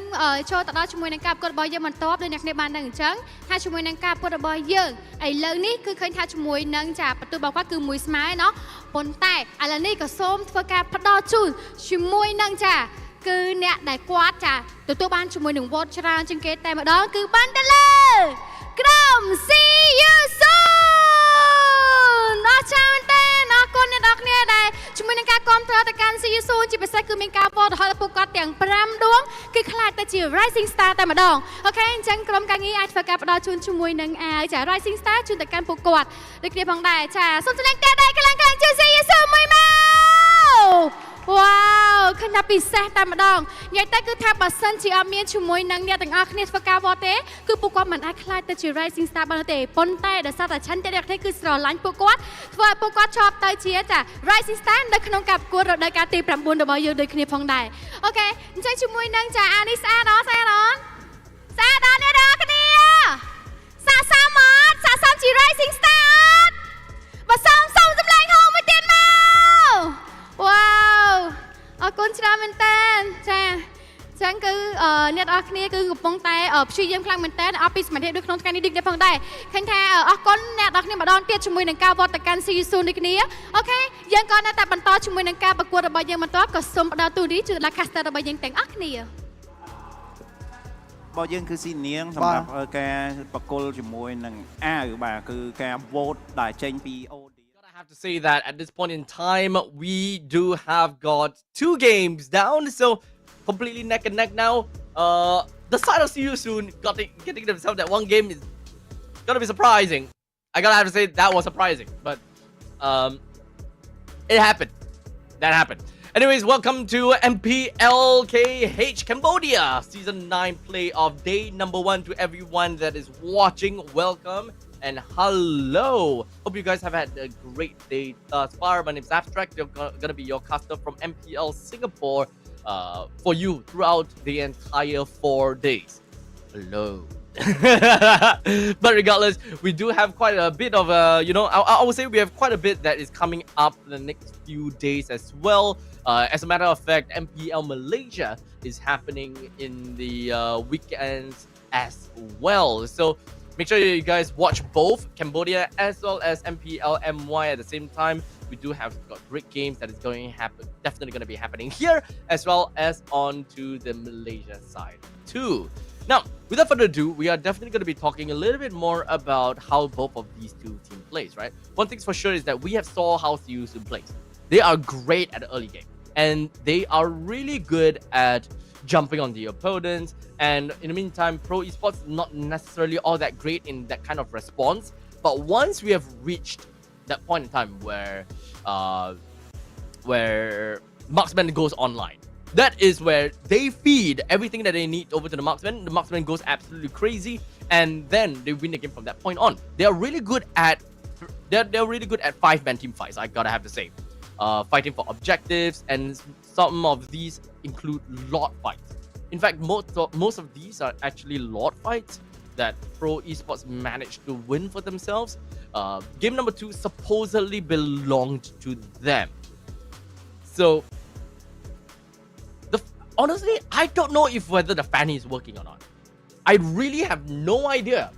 ចូលទៅដល់ជាមួយនឹងការប្រកួតរបស់យើងបន្តដូចអ្នកគ្នាបានដឹងអញ្ចឹងថាជាមួយនឹងការប្រកួតរបស់យើងឥឡូវនេះគឺឃើញថាជាមួយនឹងចាបន្ទូរបស់គាត់គឺមួយស្មើเนาะប៉ុន្តែឥឡូវនេះក៏សូមធ្វើការផ្ដល់ជូនជាមួយនឹងចាគឺអ្នកដែលគាត់ចាទទួលបានជាមួយនឹងវត្តច្រើនជាងគេតែម្ដងគឺបានទៅលើក្រុម See you soon អរចាមែនតើអរគុណអ្នកនរគ្នាដែលជាមួយនឹងការគ្រប់គ្រងទៅកាន់ See you soon ជាពិសេសគឺមានការវត្តរហូតដល់ពួកគាត់ទាំង5ដួងគឺខ្លាចទៅជា Rising Star តែម្ដងអូខេអញ្ចឹងក្រុមការងារអាចធ្វើការផ្ដល់ជូនជាមួយនឹងចា Rising Star ជូនទៅកាន់ពួកគាត់ដូចគ្នាផងដែរចាសូមសម្លេងតែដៃខ្លាំងៗជូន See you soon មួយមកវ៉ាវឃើញថាពិសេសតែម្ដងនិយាយទៅគឺថាបើសិនជាអត់មានជាមួយនឹងអ្នកទាំងអស់គ្នាធ្វើការវត្តទេគឺពួកគាត់មិនអាចខ្លាចទៅជា Rising Star បានទេប៉ុន្តែដោយសារតែឆន្ទៈអ្នកគ្នាគឺស្រឡាញ់ពួកគាត់ធ្វើឲ្យពួកគាត់ជាប់ទៅជាចា Rising Star នៅក្នុងការប្រកួតរដូវកាលទី9របស់យើងដូចគ្នាផងដែរអូខេអញ្ចឹងជាមួយនឹងចាអានេះស្អាតអត់អ្នកនរគ្នាសាសាមកសាសំជា Rising Star អត់បើសុំសម្លេងហូរមួយទៀតមកវ៉ាវអរគុណច្រើនមែនតើចាចឹងគឺអ្នកនរគ្នាគឺកំពុងតែព្យាយាមខ្លាំងមែនតើអស់ពីសមាធិដូចក្នុងថ្ងៃនេះដូចគ្នាផងដែរឃើញថាអរគុណអ្នកនរគ្នាម្ដងទៀតជាមួយនឹងការវត្តទៅកាន់ See you soon ដូចគ្នាអូខេយើងក៏នៅតែបន្តជាមួយនឹងការប្រកួតរបស់យើងបន្តក៏សូមផ្ដល់ទូរីជូនដល់ caster របស់យើងទាំងអស់គ្នារបស់យើងគឺស៊ីនាងសម្រាប់ការប្រគល់ជាមួយនឹងអាវបាទគឺការ vote ដែលចេញពី I have to say that at this point in time, we do have got 2 games down, so completely neck and neck now. The side of See You Soon getting themselves that one game is gonna be surprising. I gotta have to say that was surprising, but it happened. That happened. Anyways, welcome to MPL KH Cambodia Season 9 Playoff Day number 1 to everyone that is watching. Welcome. And hello! Hope you guys have had a great day thus far. My name is Abstract. I'm gonna be your caster from MPL Singapore for you throughout the entire 4 days. Hello. But regardless, we do have quite a bit of I would say we have quite a bit that is coming up the next few days as well. As a matter of fact, MPL Malaysia is happening in the weekends as well. So make sure you guys watch both Cambodia as well as MPL MY at the same time. We do have got great games that is going to happen, definitely going to be happening here as well as on to the Malaysia side too. Now, without further ado, we are definitely going to be talking a little bit more about how both of these two teams plays, right? One thing's for sure is that we have saw how See You Soon plays. They are great at the early game, and they are really good at jumping on the opponents, and in the meantime Pro Esports not necessarily all that great in that kind of response, but once we have reached that point in time where marksman goes online, that is where they feed everything that they need over to the marksman goes absolutely crazy, and then they win the game from that point on. They're really good at 5-man team fights, I gotta have to say. Fighting for objectives, and some of these include lot fights. In fact, most of these are actually lot fights that Pro Esports managed to win for themselves. Game number 2 supposedly belonged to them. So, honestly, I don't know if whether the Fanny is working or not. I really have no idea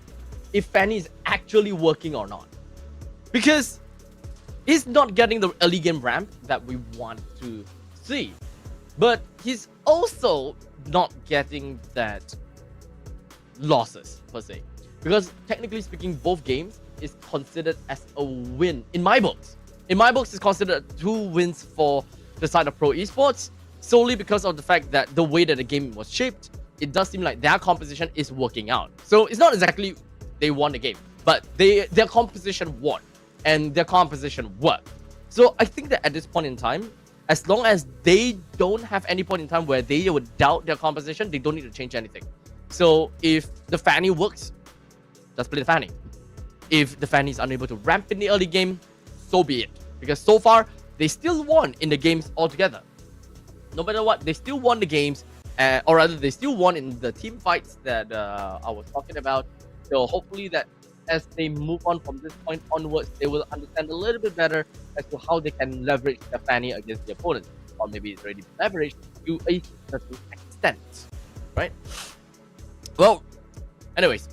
if Fanny is actually working or not, because he's not getting the early game ramp that we want to see, but he's also not getting that losses per se, because technically speaking both games is considered as a win in my books. In my books, it's considered 2 wins for the side of Pro Esports, solely because of the fact that the way that the game was shaped, it does seem like their composition is working out. So it's not exactly they won the game, but their composition won. And their composition worked. So I think that at this point in time, as long as they don't have any point in time where they would doubt their composition, they don't need to change anything. So if the Fanny works, just play the Fanny. If the Fanny is unable to ramp in the early game, so be it. Because so far, they still won in the games altogether. No matter what, they still won the games, or rather, they still won in the team fights that I was talking about. So hopefully that as they move on from this point onwards, they will understand a little bit better as to how they can leverage the Fanny against the opponent. or maybe it's already leveraged to a certain extent, right? Well, anyways,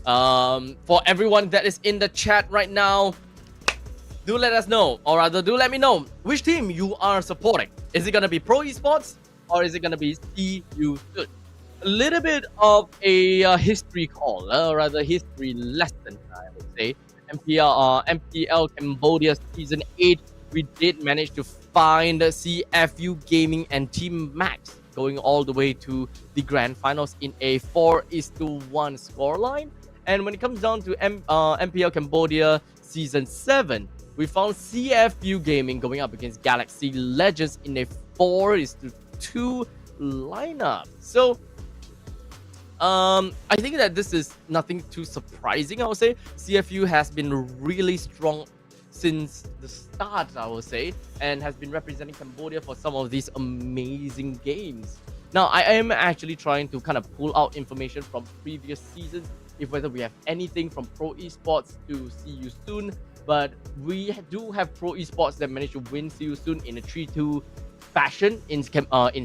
for everyone that is in the chat right now, do let us know, or rather do let me know which team you are supporting. Is it gonna be Pro Esports or is it gonna be CU Soon? A little bit of a history call, or rather history lesson, I would say. MPL Cambodia Season 8, we did manage to find CFU Gaming and Team Max going all the way to the grand finals in a 4:1 scoreline. And when it comes down to MPL Cambodia Season 7, we found CFU Gaming going up against Galaxy Legends in a 4:2 lineup. So, I think that this is nothing too surprising, I would say. CFU has been really strong since the start, I would say, and has been representing Cambodia for some of these amazing games. Now, I am actually trying to kind of pull out information from previous seasons, if whether we have anything from Pro Esports to CU Soon, but we do have Pro Esports that managed to win CU Soon in a 3-2 fashion in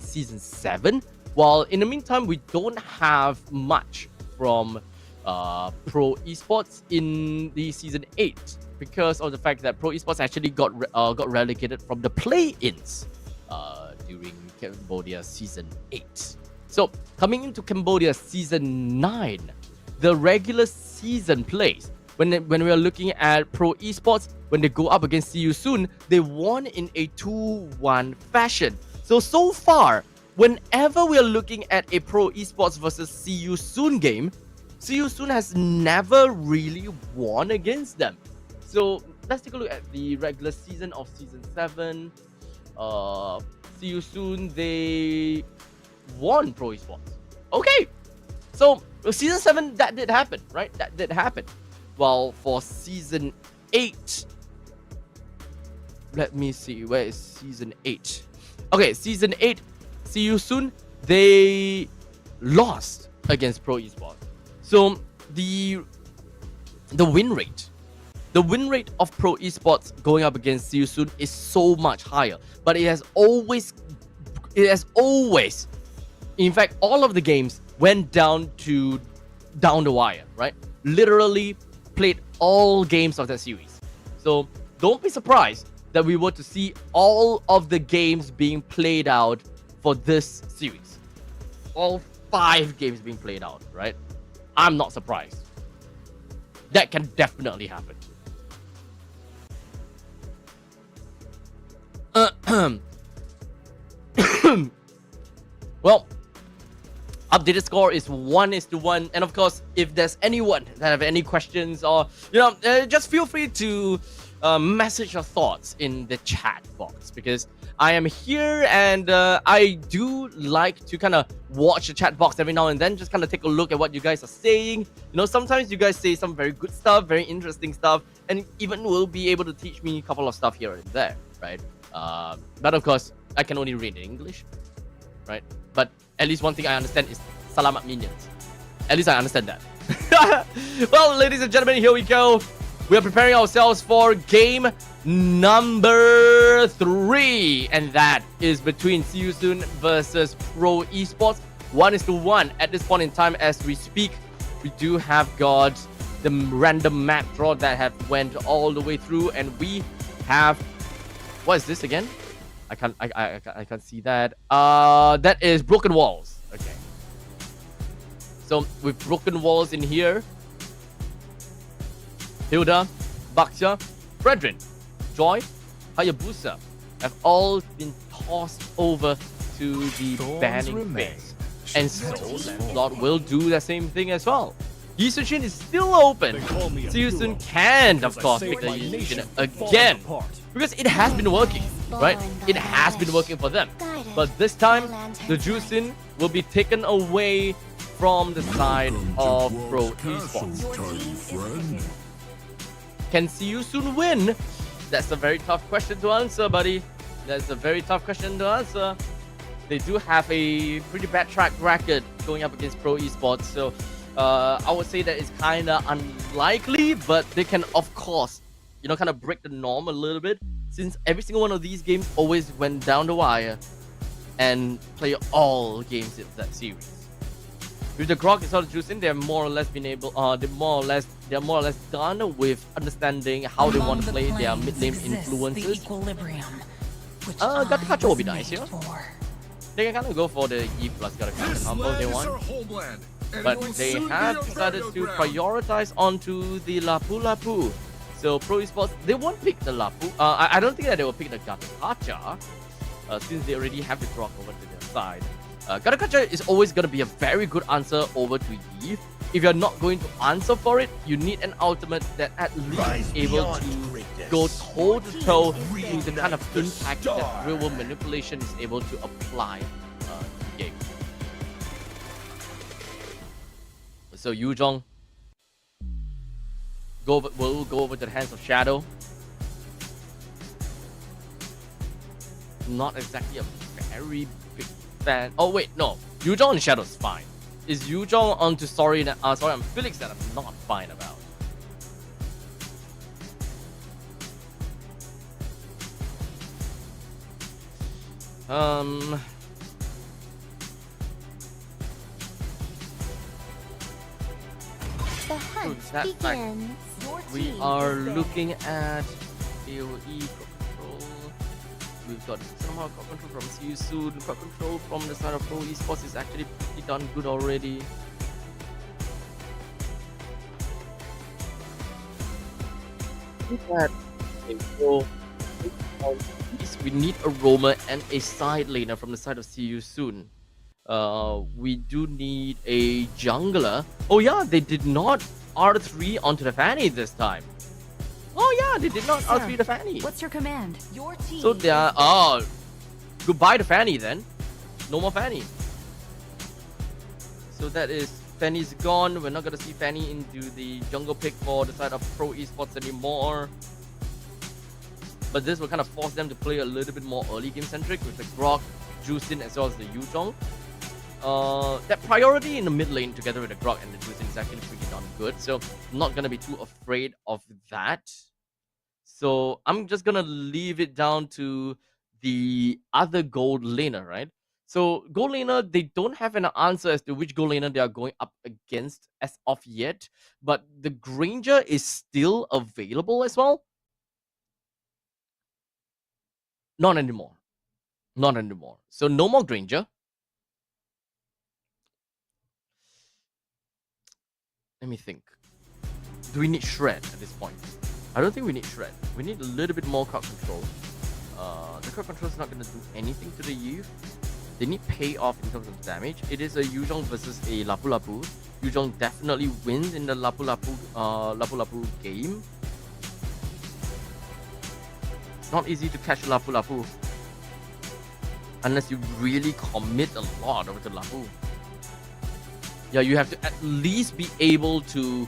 Season 7. While in the meantime, we don't have much from Pro Esports in the Season 8 because of the fact that Pro Esports actually got relegated from the play-ins during Cambodia Season 8. So coming into Cambodia Season 9, the regular season plays, when we are looking at Pro Esports, when they go up against CU Soon, they won in a 2-1 fashion. So far, whenever we are looking at a Pro Esports versus CU Soon game, CU Soon has never really won against them. So let's take a look at the regular season of Season 7. CU Soon, they won Pro Esports. Okay, so Season 7, that did happen, right? That did happen. Well, for Season 8, let me see, where is Season 8? Okay, Season 8, CU Soon, they lost against Pro Esports. So the win rate of Pro Esports going up against CU Soon is so much higher. But it has always, in fact, all of the games went down the wire, right? Literally played all games of that series. So don't be surprised that we were to see all of the games being played out for this series. All 5 games being played out, right? I'm not surprised. That can definitely happen. Well, updated score is 1:1, and of course, if there's anyone that have any questions or just feel free to message your thoughts in the chat box, because I am here and I do like to kind of watch the chat box every now and then, just kind of take a look at what you guys are saying. Sometimes you guys say some very good stuff, very interesting stuff, and even will be able to teach me a couple of stuff here and there, right? But of course, I can only read in English, right? But at least one thing I understand is Salamat Minions. At least I understand that. Well, ladies and gentlemen, here we go. We are preparing ourselves for game number 3. And that is between CU Soon versus Pro Esports. 1:1 at this point in time as we speak. We do have got the random map draw that have went all the way through. And we have... What is this again? I can't see that. That is Broken Walls. Okay. So with Broken Walls in here, Hilda, Baksha, Fredrin, Joy, Hayabusa have all been tossed over to the banning phase. And so Lancelot will do the same thing as well. Yisuchin is still open. Susun can, of course, pick the Yisuchin again. Because it has been working, right? It has been working for them. But this time, the Juicin will be taken away from the side of Pro Esports. Can CU Soon win? That's a very tough question to answer, buddy. That's a very tough question to answer. They do have a pretty bad track record going up against Pro Esports, so I would say that it's kind of unlikely, but they can, of course, kind of break the norm a little bit. since every single one of these games always went down the wire and play all games of that series. With the Grok and sort of Juicing, they're more or less been able, they're more or less done with understanding how they want to play their mid lane influences. Gatakacha will be nice here. They can kind of go for the E plus Gatakacha combo if they want. But they have decided to prioritize onto the Lapu Lapu. So Pro Esports, they won't pick the Lapu. I don't think that they will pick the Gatakacha, since they already have the Grok over to their side. Gatakacha is always going to be a very good answer over to Yi. If you're not going to answer for it, you need an ultimate that at least is able to go toe-to-toe with the kind of impact that real world manipulation is able to apply to the game. So Yu Zhong will go over to the hands of Shadow. Not exactly a very big fan. Oh wait, no. Yu Zhong and Shadow is fine. Is Yu Zhong onto sorry I'm Felix that I'm not fine about. The hunt begins. We are looking at AoE control. We've got somehow crowd control from See You Soon. Crowd control from the side of Pro Esports is actually pretty done good already. We need a roamer and a side laner from the side of See You Soon. We do need a jungler. Oh yeah, they did not R3 onto the Fanny this time. Oh yeah, they did not R3 the Fanny. What's your command? Your team. So they are goodbye to Fanny then. No more Fanny. So that is Fanny's gone. We're not gonna see Fanny into the jungle pick for the side of Pro Esports anymore. But this will kind of force them to play a little bit more early game centric with the Grok, Juicing as well as the Yu Zhong. That priority in the mid lane together with the Grok and the Juicing is actually pretty darn good. So I'm not gonna be too afraid of that. So I'm just gonna leave it down to the other gold laner, right? So gold laner, they don't have an answer as to which gold laner they are going up against as of yet. But the Granger is still available as well. Not anymore. Not anymore. So no more Granger. Let me think. Do we need Shred at this point? I don't think we need Shred. We need a little bit more crowd control. The crowd control is not going to do anything to the Eve. They need payoff in terms of damage. It is a Yu Zhong versus a Lapu Lapu. Yu Zhong definitely wins in the Lapu Lapu game. It's not easy to catch Lapu Lapu unless you really commit a lot over to Lapu. Yeah, you have to at least be able to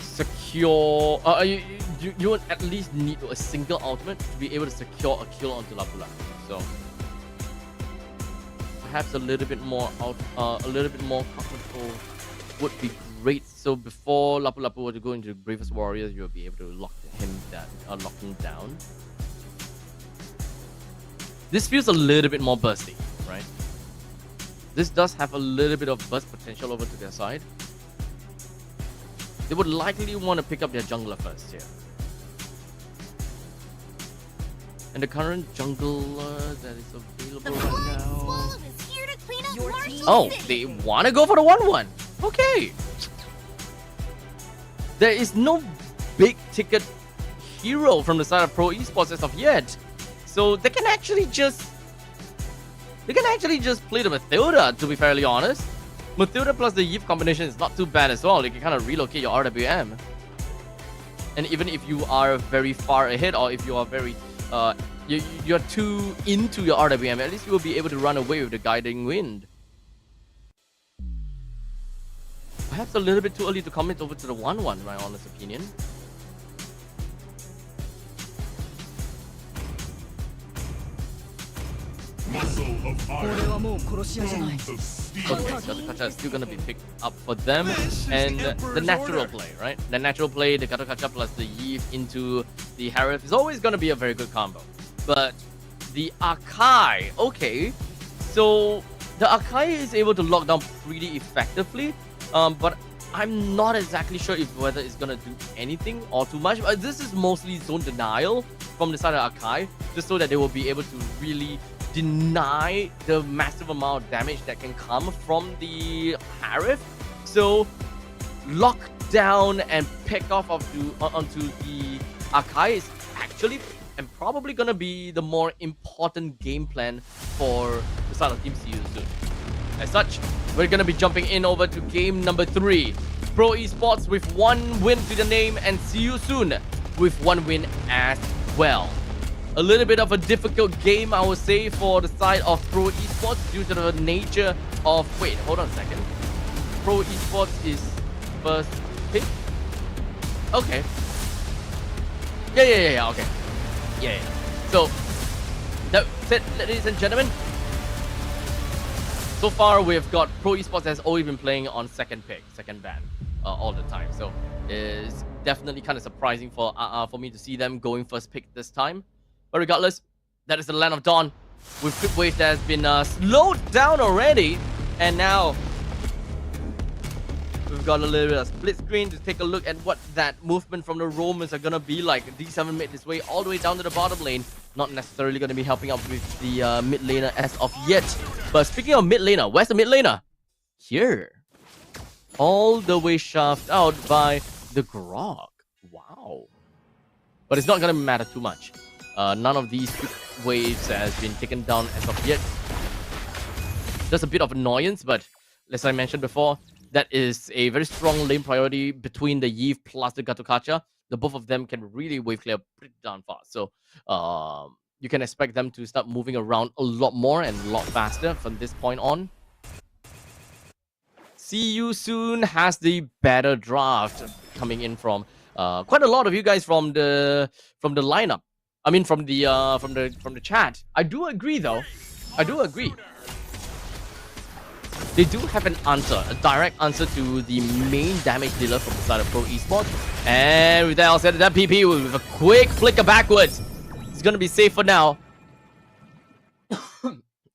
secure. You would at least need a single ultimate to be able to secure a kill onto Lapu Lapu. So perhaps a little bit more crowd control would be great. So before Lapu Lapu were to go into Bravest Warriors, you'll be able to lock him down. This feels a little bit more bursty, right? This does have a little bit of burst potential over to their side. They would likely want to pick up their jungler first here. And the current jungler that is available right now. Oh, they want to go for the 1-1. Okay. There is no big ticket hero from the side of Pro Esports as of yet. So they can actually just play the Mathilda, to be fairly honest. Mathilda plus the Yip combination is not too bad as well. You can kind of relocate your RWM. And even if you are very far ahead, or if you are very you're too into your RWM, at least you will be able to run away with the guiding wind. Perhaps a little bit too early to commit over to the 1-1, my honest opinion. Muscle of iron. Okay, Gato is still gonna be picked up for them, and the natural play, right? The natural play, the Gato plus the Eve into the Harif is always gonna be a very good combo. But the Akai, okay, so the Akai is able to lock down pretty effectively, but I'm not exactly sure if whether it's gonna do anything or too much. This is mostly zone denial from the side of Akai, just so that they will be able to really deny the massive amount of damage that can come from the Harif. So lock down and pick off onto the Akai is actually and probably gonna be the more important game plan for the side of Team CU soon. As such, we're gonna be jumping in over to game number 3. Pro Esports with 1 win to the name, and CU soon with 1 win as well. A little bit of a difficult game, I would say, for the side of Pro Esports due to the nature of... Wait, hold on a second. Pro Esports is first pick? Okay. Yeah, okay. Yeah. So, that's it, ladies and gentlemen. So far, we've got Pro Esports has always been playing on second pick, second ban, all the time. So, it's definitely kind of surprising for me to see them going first pick this time. But regardless, that is the Land of Dawn with Crypt Wave that has been slowed down already. And now we've got a little bit of split screen to take a look at what that movement from the Romans are going to be like. D7 made his way all the way down to the bottom lane. Not necessarily going to be helping out with the mid laner as of yet. But speaking of mid laner, where's the mid laner? Here. All the way shoved out by the Grog. Wow. But it's not going to matter too much. None of these waves has been taken down as of yet. Just a bit of annoyance, but as I mentioned before, that is a very strong lane priority between the Yve plus the Gatokacha. The both of them can really wave clear pretty darn fast. So you can expect them to start moving around a lot more and a lot faster from this point on. CU soon has the better draft coming in from quite a lot of you guys from the lineup. I mean, from the chat. I do agree, though. I do agree. They do have an answer, a direct answer to the main damage dealer from the side of Pro Esports. And with that all said, that PP with a quick flicker backwards. It's gonna be safe for now.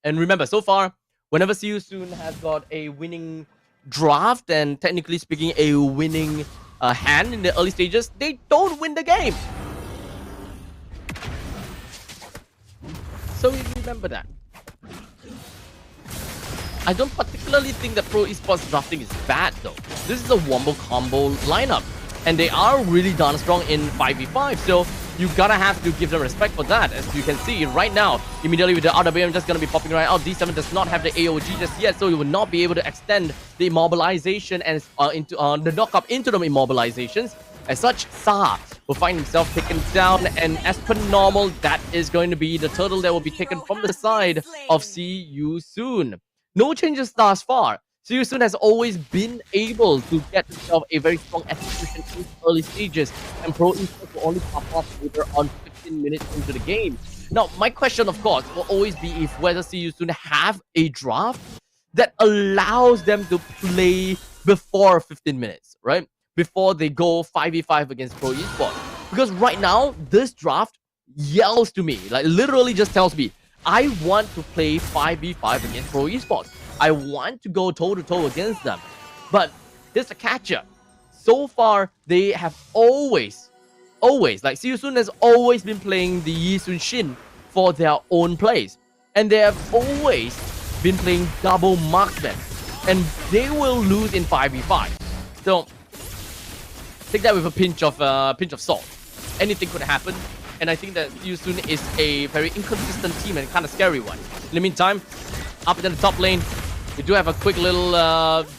And remember, so far, whenever CU soon has got a winning draft and technically speaking a winning hand in the early stages, they don't win the game. So remember that. I don't particularly think that Pro Esports drafting is bad though. This is a wombo combo lineup, and they are really darn strong in 5v5. So you gotta have to give them respect for that. As you can see right now, immediately with the RWM just gonna be popping right out. D7 does not have the AOG just yet, so he will not be able to extend the immobilization and into the knockup into the immobilizations. As such, Sa will find himself taken down, and as per normal, that is going to be the turtle that will be taken from the side of CU soon. No changes thus far. CU soon has always been able to get himself a very strong execution in the early stages, and Pro Esports will only pop off later on 15 minutes into the game. Now, my question, of course, will always be if whether CU soon have a draft that allows them to play before 15 minutes, right? Before they go 5v5 against Pro Esports. Because right now, this draft yells to me, like literally just tells me, I want to play 5v5 against Pro Esports. I want to go toe-to-toe against them. But there's a catcher. So far, they have always, like CU soon has always been playing the Yi Sun Shin for their own plays. And they have always been playing double marksman. And they will lose in 5v5. So take that with a pinch of salt. Anything could happen, and I think that CU soon is a very inconsistent team and kind of scary one. In the meantime, up in the top lane, we do have a quick little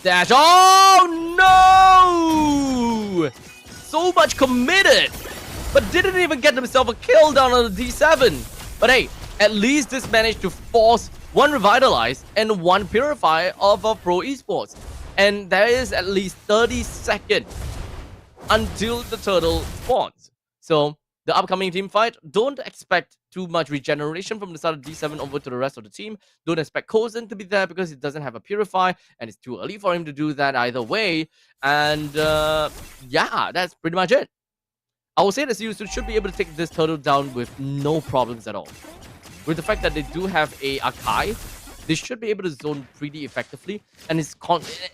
dash. Oh no! So much committed, but didn't even get himself a kill down on the D7. But hey, at least this managed to force one Revitalize and one Purify of Pro Esports, and there is at least 30 seconds until the turtle spawns. So the upcoming team fight, don't expect too much regeneration from the start of D7 over to the rest of the team. Don't expect Kozen to be there because he doesn't have a Purify, and it's too early for him to do that either way. And yeah, that's pretty much it. I will say that Siusun should be able to take this turtle down with no problems at all. With the fact that they do have a Akai, they should be able to zone pretty effectively, and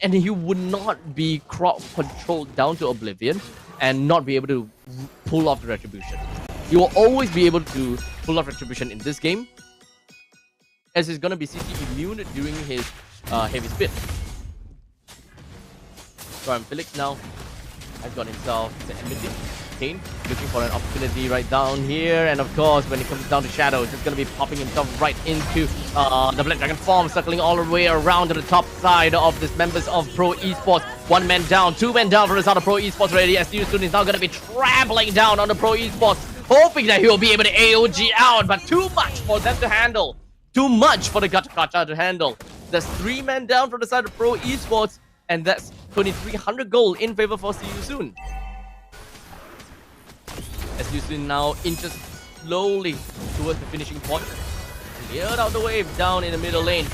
and he would not be crowd controlled down to oblivion and not be able to pull off the retribution. He will always be able to pull off retribution in this game, as he's gonna be CC immune during his heavy spin. So Felix now has got himself the enmity. Kane looking for an opportunity right down here, and of course when it comes down to Shadow, just gonna be popping himself right into the Black Dragon form, circling all the way around to the top side of this members of Pro Esports. 1 man down, 2 men down for the start of Pro Esports already, as Siusun is now gonna be trampling down on the Pro Esports, hoping that he'll be able to AOG out, but too much for them to handle. Too much for the Gacha to handle. There's 3 men down from the side of Pro Esports, and that's 2300 gold in favor for Siusun. As Siusun now inches slowly towards the finishing point. Cleared out the wave down in the middle lane.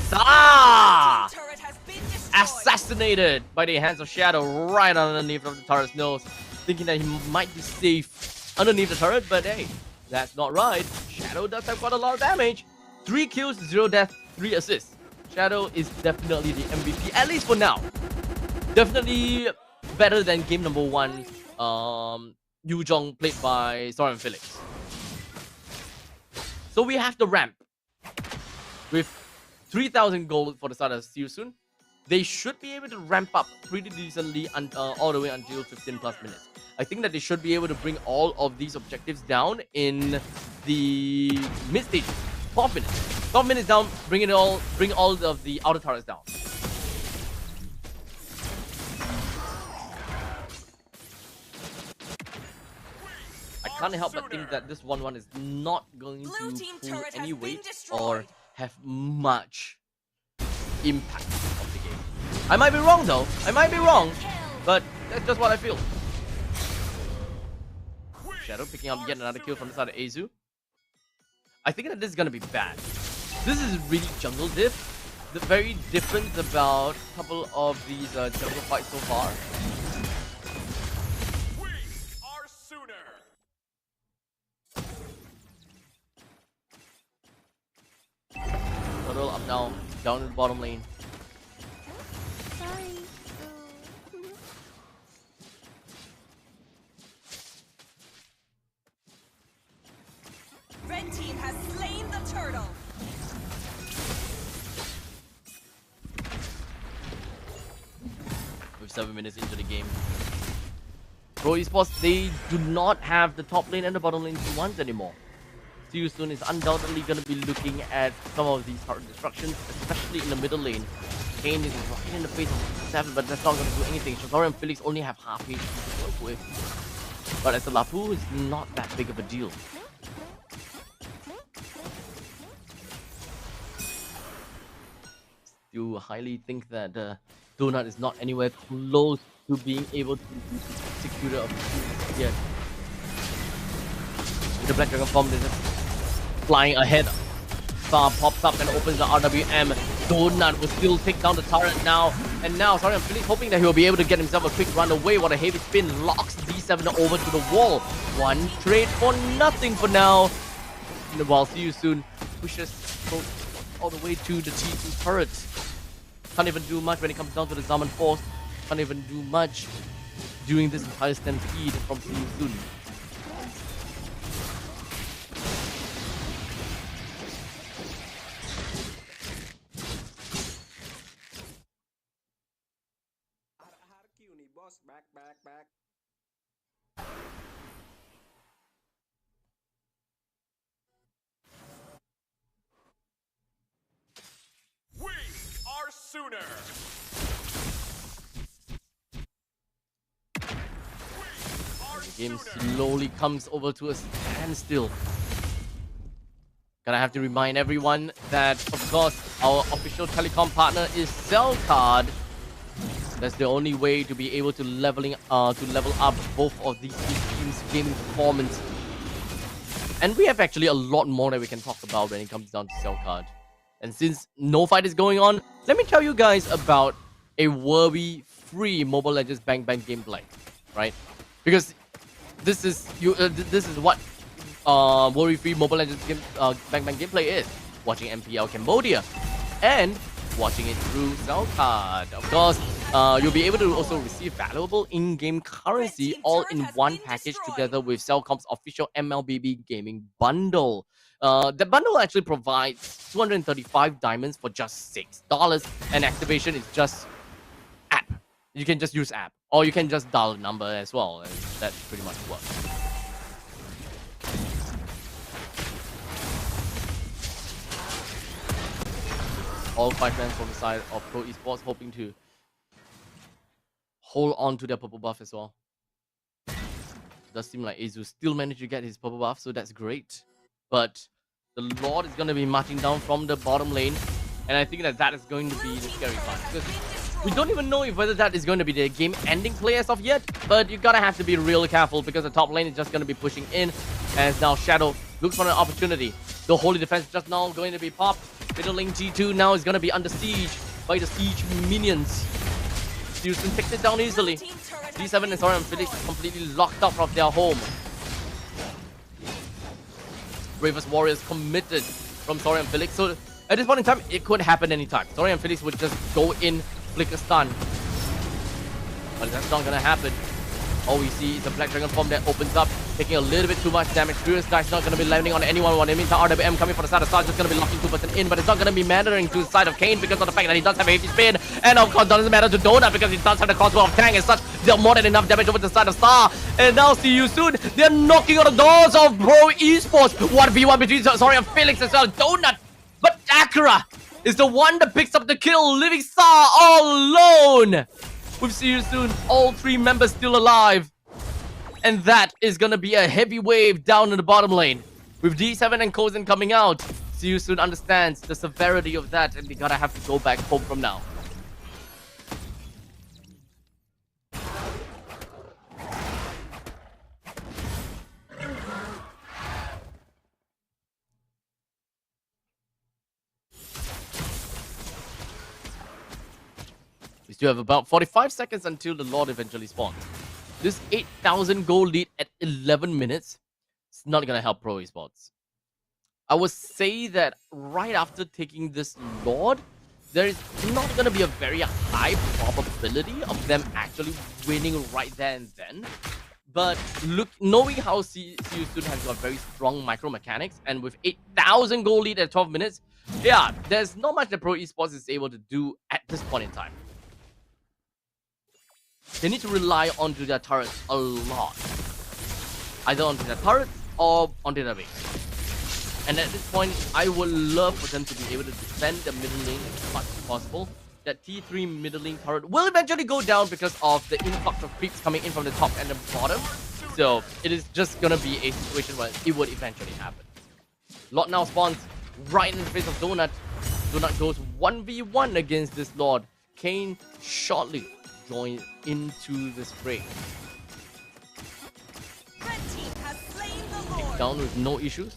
Assassinated by the hands of Shadow right underneath of the turret's nose. Thinking that he might be safe underneath the turret, but hey, that's not right. Shadow does have quite a lot of damage. 3 kills, 0 death, 3 assists. Shadow is definitely the MVP, at least for now. Definitely better than game number 1. Yu Zhong played by Soren Felix. So we have the ramp. With 3000 gold for the start of Siusun, they should be able to ramp up pretty decently all the way until 15 plus minutes. I think that they should be able to bring all of these objectives down in the mid stage. 12 minutes. 12 minutes down, bring all of the outer turrets down. I can't help but think that this 1-1 is not going to pull any weight or have much impact of the game. I might be wrong though. I might be wrong, but that's just what I feel. Shadow picking up yet another kill from the side of Azu. I think that this is gonna be bad. This is really jungle diff. The very different about a couple of these jungle fights so far. Turtle up now, down in the bottom lane. Sorry. Red team has slain the turtle. With 7 minutes into the game, Pro Esports, they do not have the top lane and the bottom lane T1s anymore. Siusun is undoubtedly going to be looking at some of these turret destructions, especially in the middle lane. Kane is right in the face of 7, but that's not going to do anything. Shazora and Felix only have half HP to work with. But as a Lapu, it's not that big of a deal. You highly think that Donut is not anywhere close to being able to secure a yet. With the Black Dragon form, they're just flying ahead. Star pops up and opens the RWM. Donut will still take down the turret now. And now, sorry, I'm Felix hoping that he'll be able to get himself a quick run away while a heavy spin locks D7 over to the wall. One trade for nothing for now. While Siusun pushes all the way to the T2 turret. Can't even do much when it comes down to the Zaman Force. Can't even do much during this entire stampede from Siusun. We are sooner. The game slowly comes over to a standstill. Gonna have to remind everyone that, of course, our official telecom partner is Cellcard. That's the only way to be able to level up both of these two teams' gaming performance. And we have actually a lot more that we can talk about when it comes down to Cell Card. And since no fight is going on, let me tell you guys about a worry-free Mobile Legends Bang Bang gameplay, right? Because this is what worry-free Mobile Legends Bang Bang gameplay is. Watching MPL Cambodia and watching it through Cell Card. Of course, you'll be able to also receive valuable in-game currency all in one package together with Cellcom's official MLBB gaming bundle. The bundle actually provides 235 diamonds for just $6, and activation is just app. You can just use app, or you can just dial a number as well, and that pretty much works. All 5 men from the side of Pro Esports hoping to hold on to their purple buff as well. Does seem like Azu still managed to get his purple buff, so that's great. But the Lord is going to be marching down from the bottom lane, and I think that is going to be the scary part. Because we don't even know whether that is going to be the game-ending play as of yet, but you gotta have to be really careful because the top lane is just going to be pushing in, as now Shadow looks for an opportunity. The Holy Defense just now going to be popped. Middle lane G2 now is going to be under siege by the siege minions. Houston takes it down easily. D7 and Saurian Felix completely locked up from their home. Bravest Warriors committed from Saurian Felix. So at this point in time, it could happen anytime. Saurian Felix would just go in, flick a stun. But that's not going to happen. All we see is a Black Dragon form that opens up, taking a little bit too much damage. Furious Guy's not going to be landing on anyone. What it means RWM coming for the side of Star, just going to be locking 2% in, but it's not going to be mattering to the side of Kane because of the fact that he does have a heavy spin. And of course, doesn't matter to Donut because he does have the crossbow of Tang and such. They're more than enough damage over the side of Star. And now see you soon. They're knocking on the doors of Pro Esports. 1v1 between Saurian Felix as well. Donut. But Akira is the one that picks up the kill, leaving Star all alone. We'll see you soon. All 3 members still alive. And that is going to be a heavy wave down in the bottom lane. With D7 and Kozen coming out, See You Soon understands the severity of that, and they gotta have to go back home from now. We still have about 45 seconds until the Lord eventually spawns. This 8,000 gold lead at 11 minutes, it's not going to help Pro Esports. I would say that right after taking this Lord, there is not going to be a very high probability of them actually winning right there and then. But knowing how See You Soon has got very strong micro mechanics, and with 8,000 gold lead at 12 minutes, yeah, there's not much that Pro Esports is able to do at this point in time. They need to rely onto their turrets a lot. Either onto their turrets or onto their base. And at this point, I would love for them to be able to defend the middle lane as much as possible. That T3 middle lane turret will eventually go down because of the influx of creeps coming in from the top and the bottom. So it is just gonna be a situation where it would eventually happen. Lord now spawns right in the face of Donut. Donut goes 1v1 against this Lord. Kane shortly join into this fray. Take down with no issues.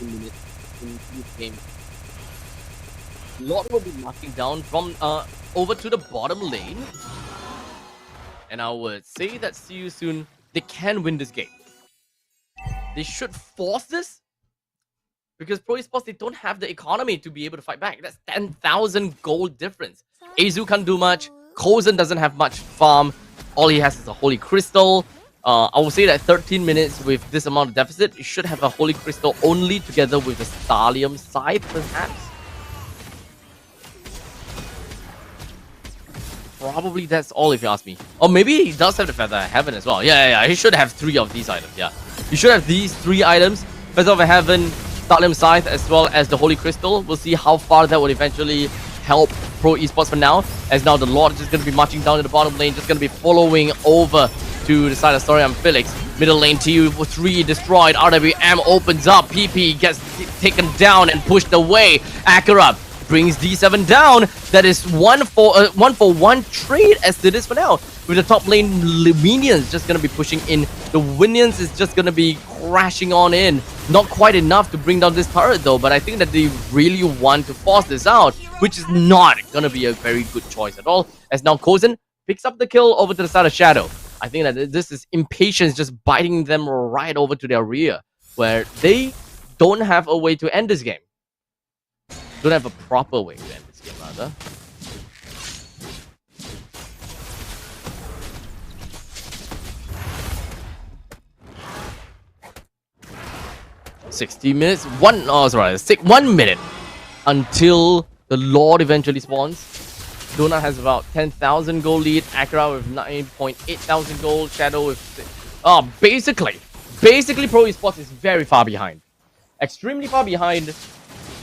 Minutes into this game. Lord will be knocking down from over to the bottom lane. And I would say that See You Soon, they can win this game. They should force this. Because Pro Esports, they don't have the economy to be able to fight back. That's 10,000 gold difference. Azu can't do much. Kozen doesn't have much farm. All he has is a Holy Crystal. I would say that 13 minutes with this amount of deficit, you should have a Holy Crystal only together with the Stallium Scythe, perhaps. Probably that's all if you ask me. Or maybe he does have the Feather of Heaven as well. Yeah, he should have 3 of these items, yeah. You should have these 3 items. Feather of Heaven, Stallium Scythe, as well as the Holy Crystal. We'll see how far that would eventually help Pro Esports for now. As now the Lord is just going to be marching down to the bottom lane, just going to be following over to the side of Saurian Felix. Middle lane T3 destroyed. RWM opens up. PP gets taken down and pushed away. Akira brings D7 down. That is one for one trade as it is for now. With the top lane minions just gonna be pushing in. The minions is just gonna be crashing on in. Not quite enough to bring down this turret though, but I think that they really want to force this out, which is not gonna be a very good choice at all. As now Kozen picks up the kill over to the side of Shadow. I think that this is impatience just biting them right over to their rear, where they don't have a way to end this game. Don't have a proper way to end this game, rather. One minute until the Lord eventually spawns. Donut has about 10,000 gold lead. Akira with 9,800 gold. Shadow with basically Pro Esports is very far behind, extremely far behind.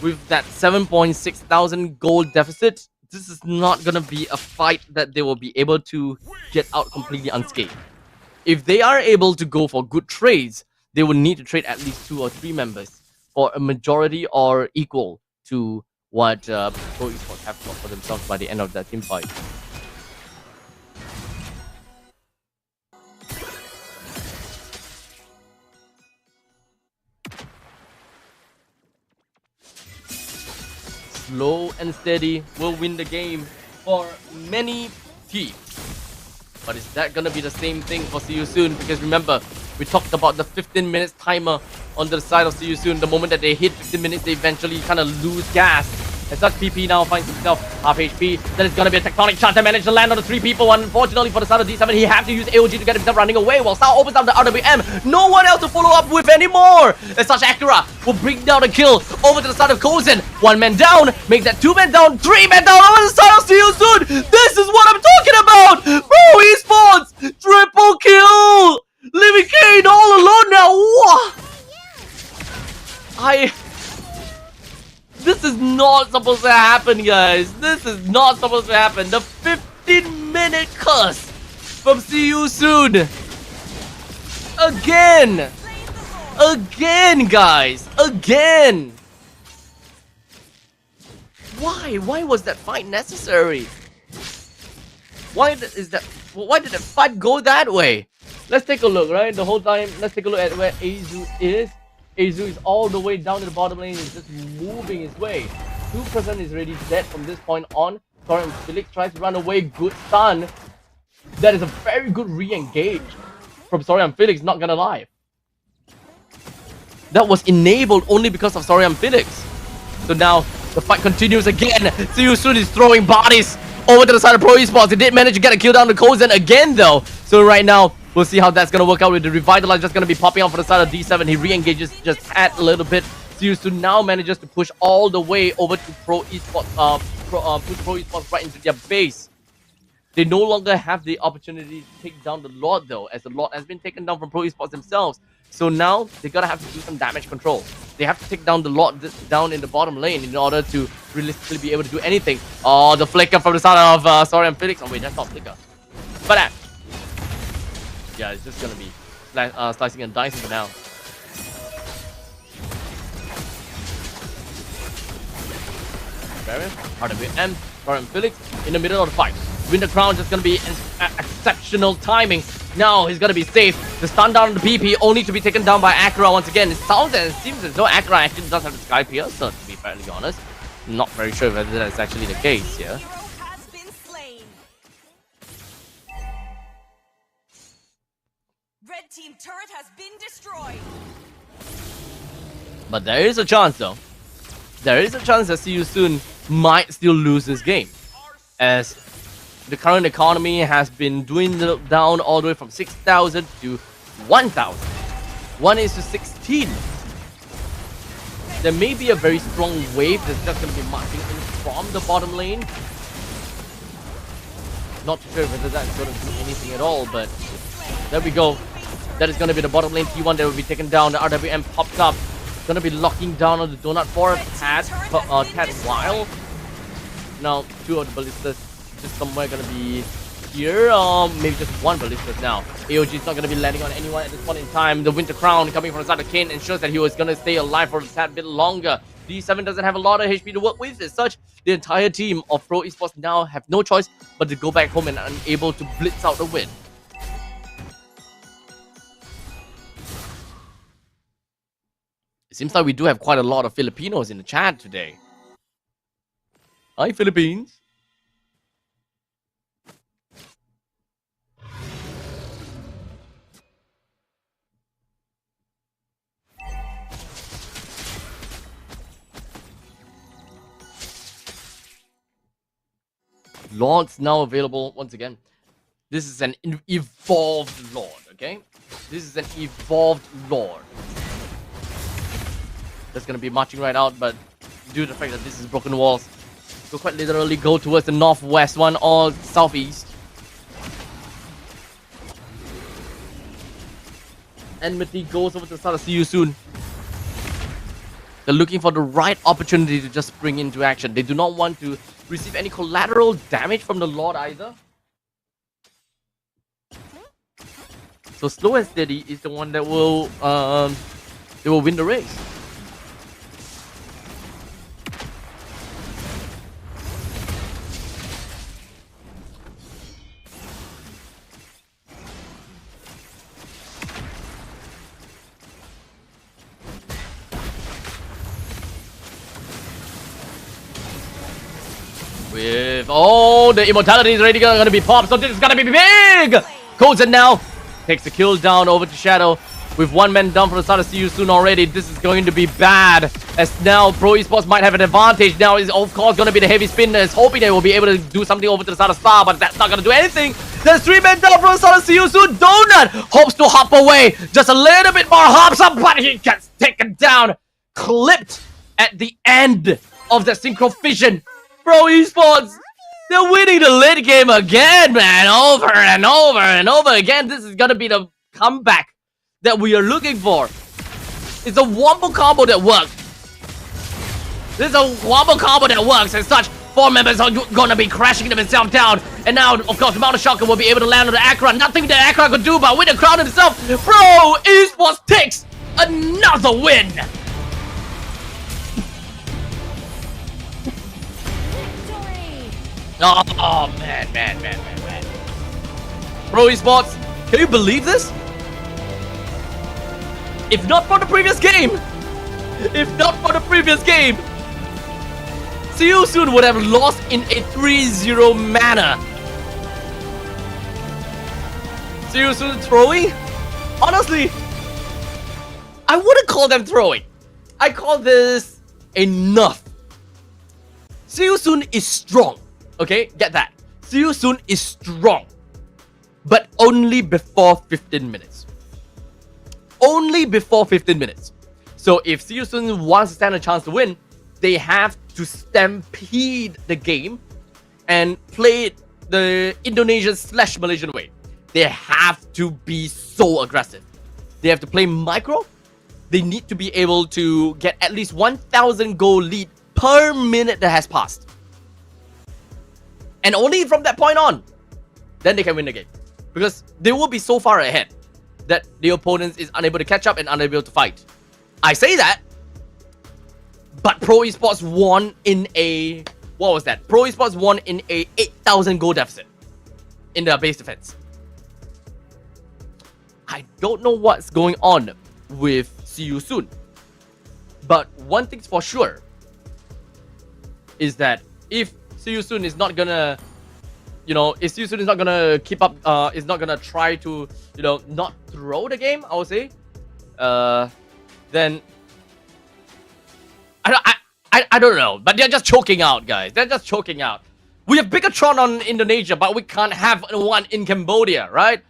With that 7,600 gold deficit, this is not gonna be a fight that they will be able to get out completely unscathed. If they are able to go for good trades, they will need to trade at least 2 or 3 members for a majority or equal to what Pro Esports have got for themselves by the end of that team fight. Slow and steady will win the game for many teams. But is that gonna be the same thing for See You Soon? Because remember, we talked about the 15 minutes timer on the side of See You Soon. The moment that they hit 15 minutes, they eventually kind of lose gas. As such, PP now finds himself half HP. That is going to be a tectonic charge to manage to land on the 3 people. Unfortunately for the side of D7, he has to use AOG to get himself running away. While Sao opens up the RWM, no one else to follow up with anymore. As such, Akira will bring down a kill over to the side of Kozen. 1 man down, make that 2 men down, 3 men down over the side of See You Soon. This is what I'm talking about. Pro Esports, triple kill. Living Kane all alone now. What? This is not supposed to happen, guys. This is not supposed to happen. The 15-minute curse from See You Soon. Again. Again, guys. Again. Why? Why was that fight necessary? Why did that fight go that way? Let's take a look, right? The whole time, let's take a look at where Azu is. Azu is all the way down to the bottom lane. He's just moving his way. 2% is already dead from this point on. Sorry, Felix tries to run away. Good stun. That is a very good re-engage from Sorry, Felix, not gonna lie. That was enabled only because of Sorry, Felix. So now the fight continues again. See You Soon is throwing bodies over to the side of Pro Esports. They did manage to get a kill down to Kozen again though. So right now, we'll see how that's going to work out with the Revitalize just going to be popping out for the side of D7. He re-engages just a little bit. See You Soon now manages to push all the way over to Pro Esports, push Pro Esports right into their base. They no longer have the opportunity to take down the Lord though, as the Lord has been taken down from Pro Esports themselves. So now they're going to have to do some damage control. They have to take down the Lord down in the bottom lane in order to realistically be able to do anything. Oh, the flicker from the side of Sorry, I'm Felix. Oh wait, that's not flicker. But yeah, it's just gonna be slicing and dicing for now. Baron, RWM, Baron Felix in the middle of the fight. Win the crown, just gonna be exceptional timing. Now he's gonna be safe. The stun down on the PP only to be taken down by Akira once again. It sounds and it seems as though Akira actually does have the Sky Pierce, so to be fairly honest, I'm not very sure whether that's actually the case here. Red team turret has been destroyed. But there is a chance though. There is a chance that See You Soon might still lose this game, as the current economy has been dwindled down all the way from 6,000 to 1,000. 1:16. There may be a very strong wave that's just going to be marching in from the bottom lane. Not too sure whether that's going to do anything at all, but there we go. That is going to be the bottom lane T1 that will be taken down. The RWM popped up. Going to be locking down on the donut for a tad while. Now, 2 of the ballistas just somewhere going to be here. Maybe just one ballistas now. AOG is not going to be landing on anyone at this point in time. The Winter Crown coming from the side of Kane ensures that he was going to stay alive for a tad bit longer. D7 doesn't have a lot of HP to work with. As such, the entire team of Pro Esports now have no choice but to go back home and unable to blitz out the win. It seems like we do have quite a lot of Filipinos in the chat today. Hi, Philippines. Lords now available once again. This is an evolved Lord, okay? This is an evolved Lord. That's gonna be marching right out, but due to the fact that this is broken walls, will quite literally go towards the northwest one or southeast. Enmity goes over to the start of See You Soon. They're looking for the right opportunity to just spring into action. They do not want to receive any collateral damage from the Lord either. So slow and steady is the one that will they will win the race. With the immortality is already gonna be popped, so this is gonna be big! Kozen now takes the kill down over to Shadow. With one man down from the start of See You Soon already, this is going to be bad. As now Pro Esports might have an advantage. Now is of course gonna be the heavy spin. Is hoping they will be able to do something over to the start of Star, but that's not gonna do anything. There's 3 men down from the start of See You Soon. Donut hopes to hop away. Just a little bit more hops up, but he gets taken down. Clipped at the end of the Synchro Fission. Pro Esports, they're winning the late game again, man. Over and over and over again. This is gonna be the comeback that we are looking for. It's a wombo combo that works. This is a wombo combo that works. As such, 4 members are gonna be crashing themselves down. And now, of course, Mount Shocker will be able to land on the Akra. Nothing that Akra could do, but with the crown himself, Pro Esports takes another win. Oh, man. Pro Esports, can you believe this? If not for the previous game, See You Soon would have lost in a 3-0 manner. See You Soon throwing? Honestly, I wouldn't call them throwing. I call this enough. See You Soon is strong. Okay, get that. See You Soon is strong. But only before 15 minutes. Only before 15 minutes. So if See You Soon wants to stand a chance to win, they have to stampede the game and play it the Indonesian/Malaysian way. They have to be so aggressive. They have to play micro. They need to be able to get at least 1,000 goal lead per minute that has passed. And only from that point on, then they can win the game. Because they will be so far ahead that the opponent is unable to catch up and unable to fight. I say that, but Pro Esports won in a... What was that? Pro Esports won in a 8,000 goal deficit in their base defense. I don't know what's going on with See You Soon. But one thing's for sure is that if See You Soon is not gonna, if See You Soon is not gonna keep up, is not gonna try to, not throw the game, I would say, then I don't know, but they're just choking out, guys. They're just choking out. We have Bigatron on Indonesia, but we can't have one in Cambodia, right?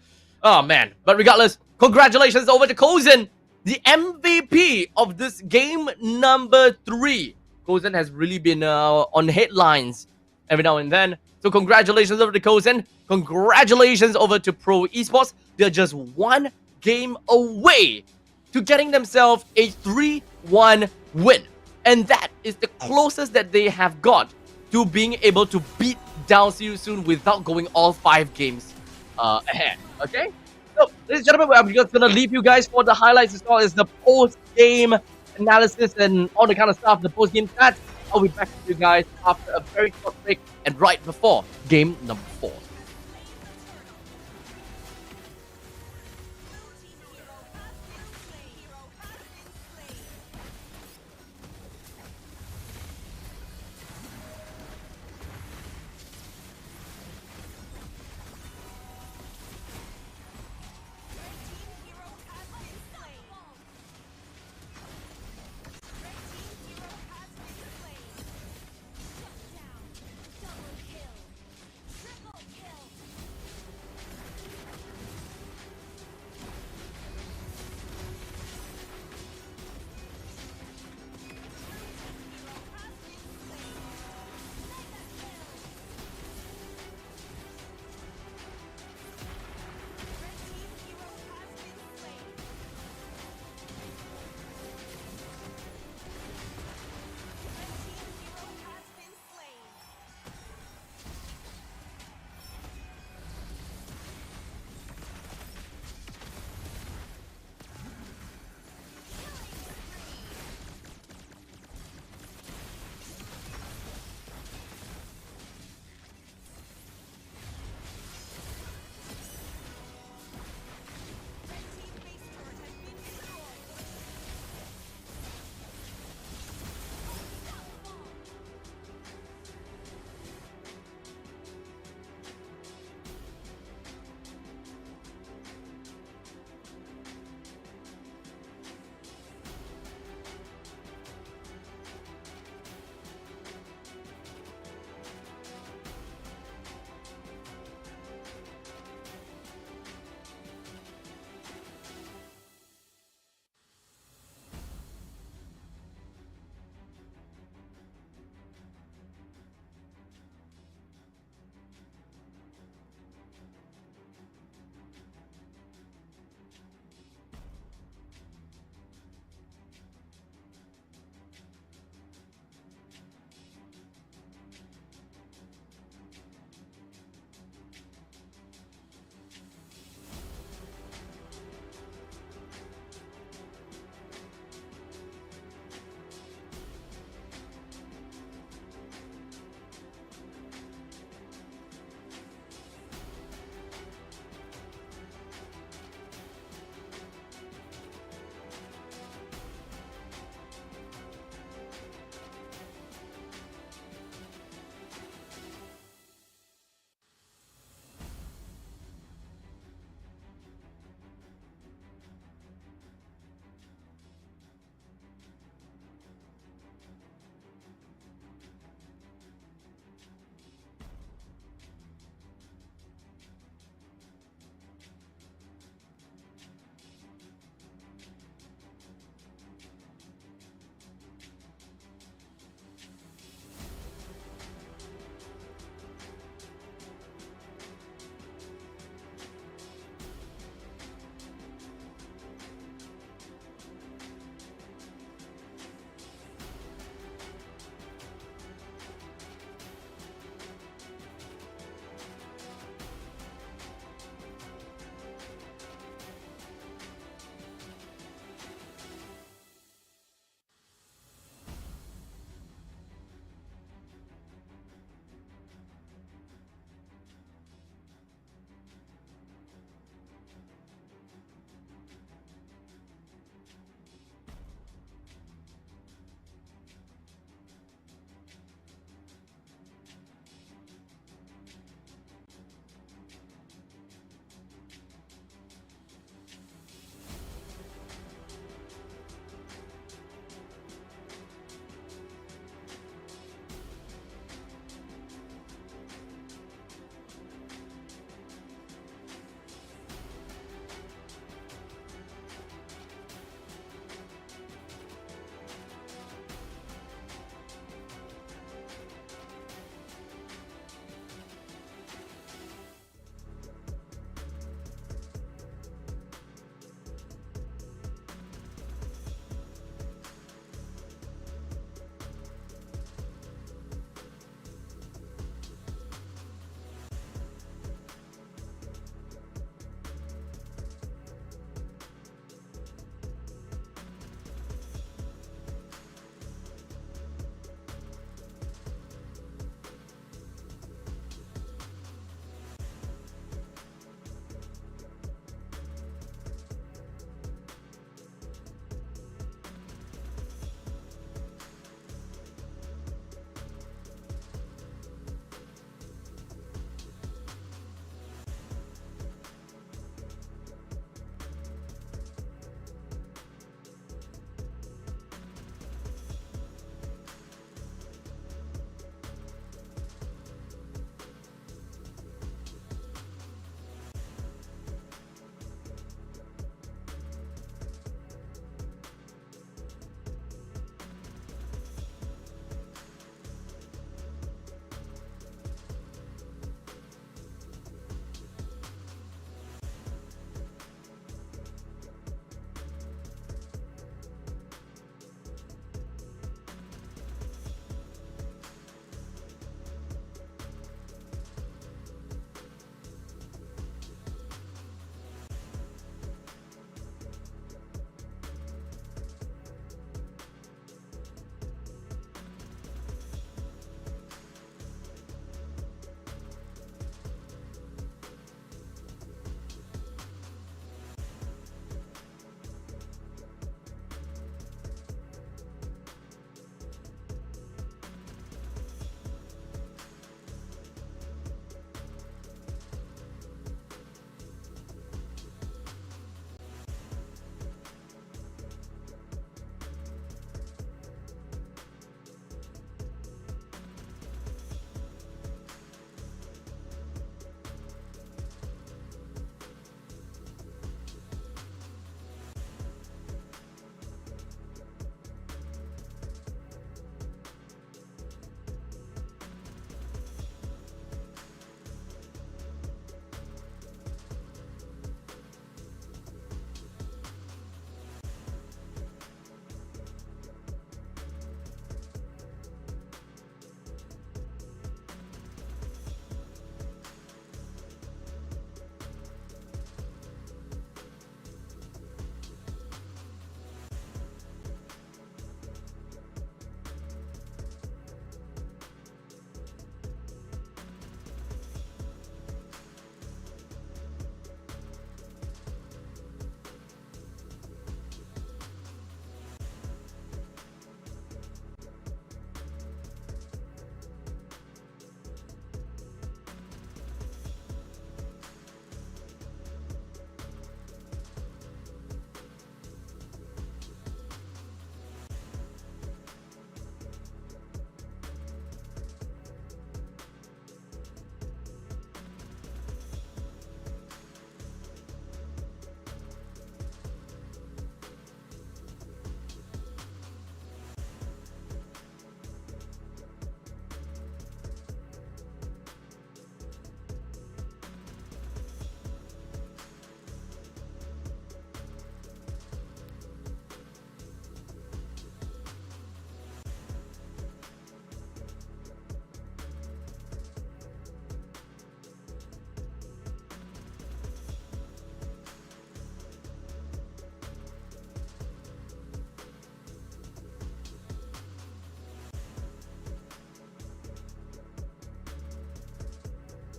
Oh man, but regardless, congratulations over to Kozen, the MVP of this game number 3. Kozen has really been on headlines every now and then. So congratulations over to Kozen. Congratulations over to Pro Esports. They're just one game away to getting themselves a 3-1 win. And that is the closest that they have got to being able to beat down. See you soon without going all 5 games ahead. Okay. So, ladies and gentlemen, I'm just gonna leave you guys for the highlights as well as the post-game analysis and all the kind of stuff. The post-game chat. I'll be back with you guys after a very short break and right before game number 4.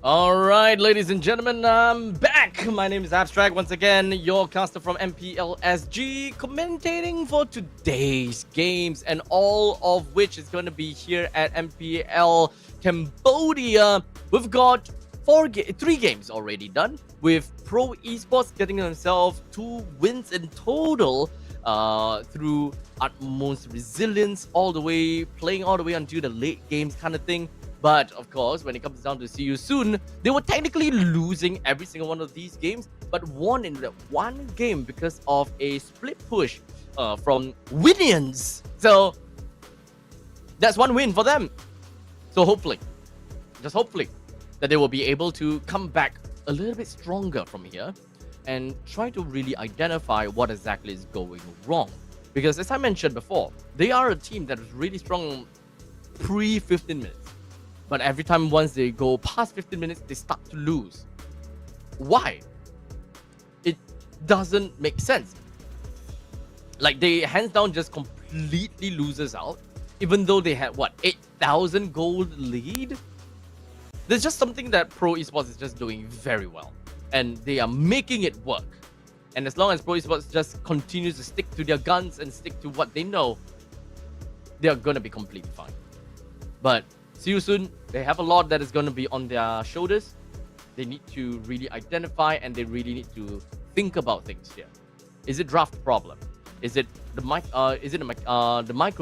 All right, ladies and gentlemen, I'm back. My name is Abstract once again, your caster from MPL SG, commentating for today's games, and all of which is going to be here at MPL Cambodia. We've got 3 games already done, with Pro Esports getting themselves 2 wins in total through utmost resilience, playing all the way until the late games kind of thing. But of course, when it comes down to see you soon, they were technically losing every single one of these games, but won in that one game because of a split push from Winians. So that's 1 win for them. So hopefully, just hopefully, that they will be able to come back a little bit stronger from here and try to really identify what exactly is going wrong. Because as I mentioned before, they are a team that is really strong pre-15 minutes. But every time once they go past 15 minutes, they start to lose. Why? It doesn't make sense. Like, they hands down just completely loses out, even though they had, what, 8,000 gold lead? There's just something that Pro Esports is just doing very well. And they are making it work. And as long as Pro Esports just continues to stick to their guns and stick to what they know, they're going to be completely fine. But see you soon. They have a lot that is going to be on their shoulders. They need to really identify, and they really need to think about things here. Is it draft problem? Is it the micro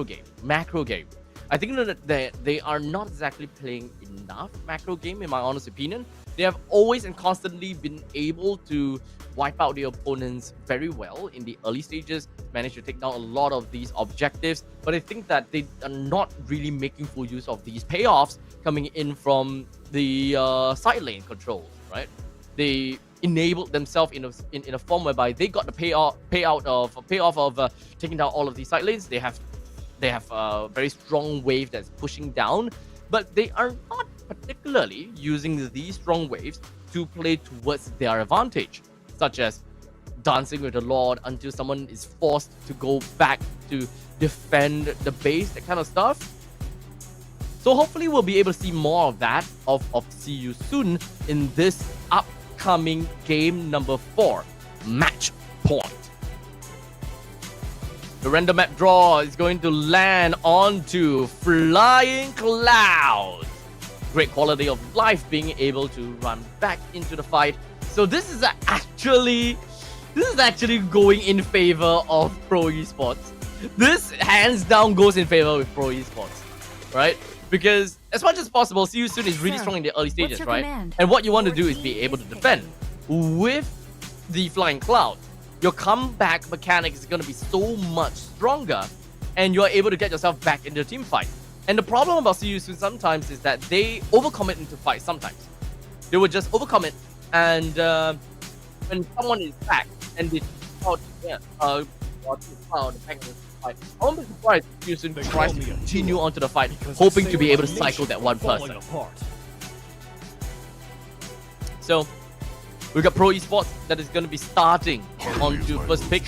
game, macro game? I think that they are not exactly playing enough macro game, in my honest opinion. They have always and constantly been able to wipe out the opponents very well in the early stages, manage to take down a lot of these objectives, but I think that they are not really making full use of these payoffs coming in from the side lane controls, right? They enabled themselves in a form whereby they got the payoff of taking down all of these side lanes. They have a very strong wave that's pushing down, but they are not particularly using these strong waves to play towards their advantage, such as dancing with the Lord until someone is forced to go back to defend the base, that kind of stuff. So hopefully we'll be able to see more of that, of see you soon in this upcoming game number 4, match point. The random map draw is going to land onto Flying Clouds. Great quality of life, being able to run back into the fight. So this is actually going in favor of Pro Esports. This hands down goes in favor with Pro Esports, right? Because as much as possible, See You Soon is really strong in the early stages, right? And what you want to do is be able to defend. With the Flying Cloud, your comeback mechanics is going to be so much stronger, and you're able to get yourself back into the team fight. And the problem about See You Soon sometimes is that they overcommit into fights sometimes. They will just overcommit, and when someone is back and they fight, I won't be surprised if See You Soon tries to continue onto the fight, hoping to be able to cycle that one person. So we got Pro Esports that is going to be starting onto first pick,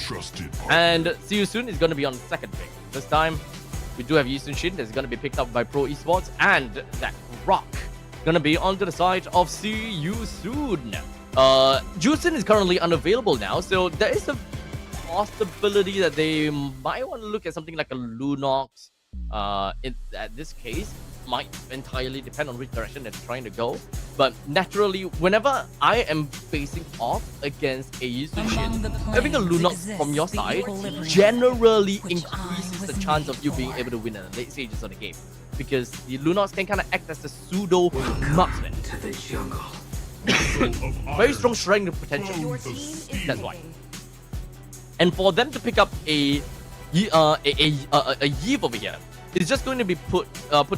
and See You Soon is going to be on second pick. This time, we do have Yisun Shin that's going to be picked up by Pro Esports, and that Rock going to be onto the side of See You Soon. Jusin is currently unavailable now, so there is a possibility that they might want to look at something like a Lunox. At this case, might entirely depend on which direction they're trying to go. But naturally, whenever I am facing off against a Yisun Shin, having a Lunox from your side generally increases the chance of you being able to win in the late stages of the game, because the Lunox can kind of act as a pseudo marksman. Very strong strength potential. That's why. And for them to pick up a Yeeve over here, it's just going to be put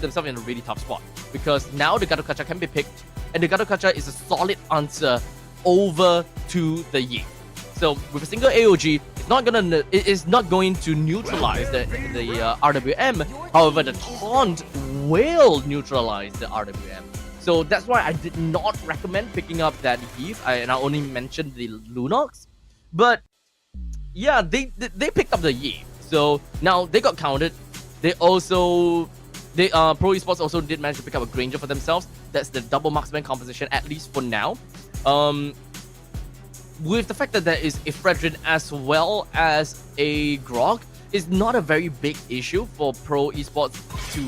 themselves in a really tough spot, because now the Gato-Kacha can be picked, and the Gato-Kacha is a solid answer over to the Yeeve. So with a single AOG, it is not going to neutralize the RWM. However, the taunt will neutralize the RWM. So that's why I did not recommend picking up that Yeeve, and I only mentioned the Lunox. But yeah, they picked up the Yeeve. So now they got counted. They also They Pro Esports also did manage to pick up a Granger for themselves. That's the double marksman composition, at least for now. With the fact that there is a Fredrin as well as a Grog, is not a very big issue for Pro Esports to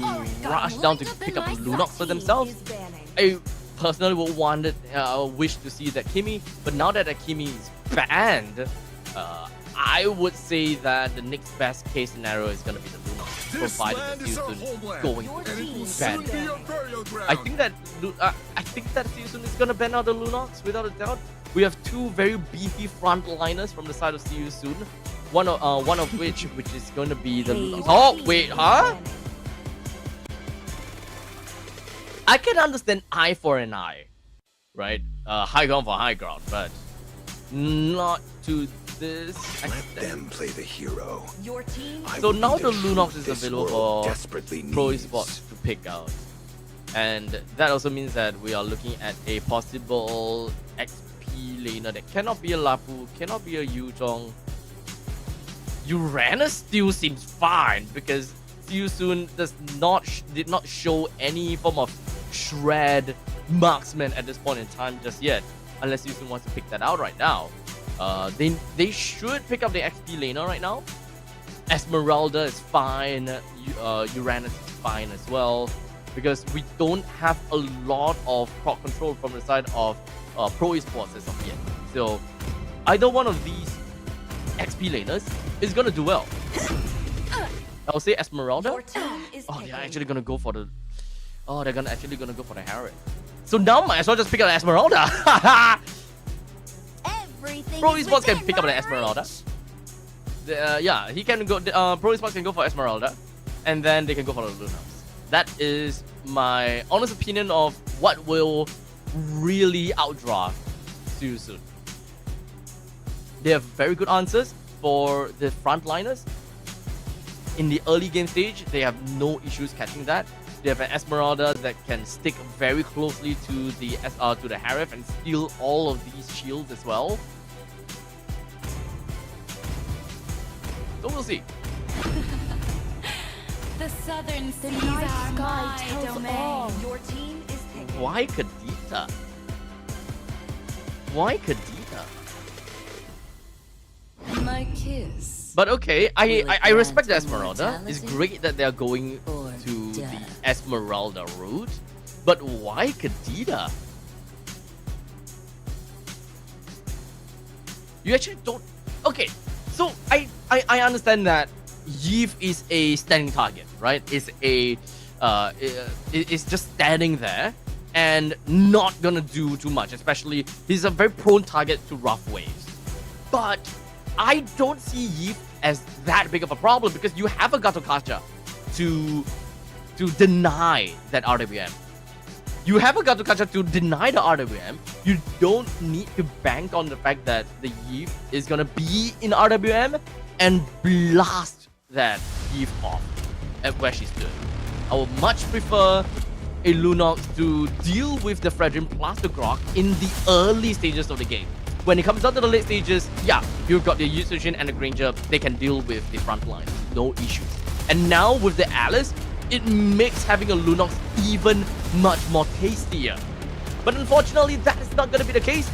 rush down to pick up the Lunox for themselves. I personally would wish to see that Kimi, but now that Kimi is banned, I would say that the next best case scenario is going to be the Lunox, provided that Season going to ban. I think that Season is going to ban out the Lunox without a doubt. We have two very beefy frontliners from the side of CU Soon. One of which is going to be the Lunox. Oh wait, huh? I can understand eye for an eye, right? High ground for high ground, but not to this extent. Let them play the hero. Your team. So now the Lunox is available for Pro Esports to pick out. And that also means that we are looking at a possible XP laner that cannot be a Lapu, cannot be a Yuzhong. Uranus still seems fine because Soon did not show any form of shred marksman at this point in time just yet, unless Soon wants to pick that out right now. They should pick up the XP laner right now. Esmeralda is fine, Uranus is fine as well, because we don't have a lot of proc control from the side of Pro Esports as of yet. So either one of these XP laners is gonna do well. I'll say Esmeralda. Oh, they're actually gonna go for the. Oh, they're actually gonna go for the Harriet. So now might as well just pick up the Esmeralda. Pro Esports can pick up the Esmeralda. Yeah, he can go. Pro Esports can go for Esmeralda, and then they can go for the Lunox. That is my honest opinion of what will really outdraw Soon. They have very good answers for the frontliners. In the early game stage, they have no issues catching that. They have an Esmeralda that can stick very closely to the Harif and steal all of these shields as well. So we'll see. The southern seas are my domain. Your team is picking. Why Kadita? Why Kadita? My kiss. But okay, I respect the Esmeralda. It's great that they're going to the Esmeralda route. But why Kadita? You actually don't... Okay, so I understand that Yves is a standing target, right? It's just standing there and not gonna do too much. Especially, he's a very prone target to rough waves. But I don't see Yves as that big of a problem because you have a Gatokacha to deny that RWM. You have a Gatokacha to deny the RWM. You don't need to bank on the fact that the Yves is gonna be in RWM and blast that Yves off at where she stood. I would much prefer a Lunox to deal with the Fredrin plus the Grok in the early stages of the game. When it comes down to the late stages, yeah, you've got the Yuzujin and the Granger, they can deal with the front line, no issues. And now with the Alice, it makes having a Lunox even much more tastier. But unfortunately, that is not going to be the case.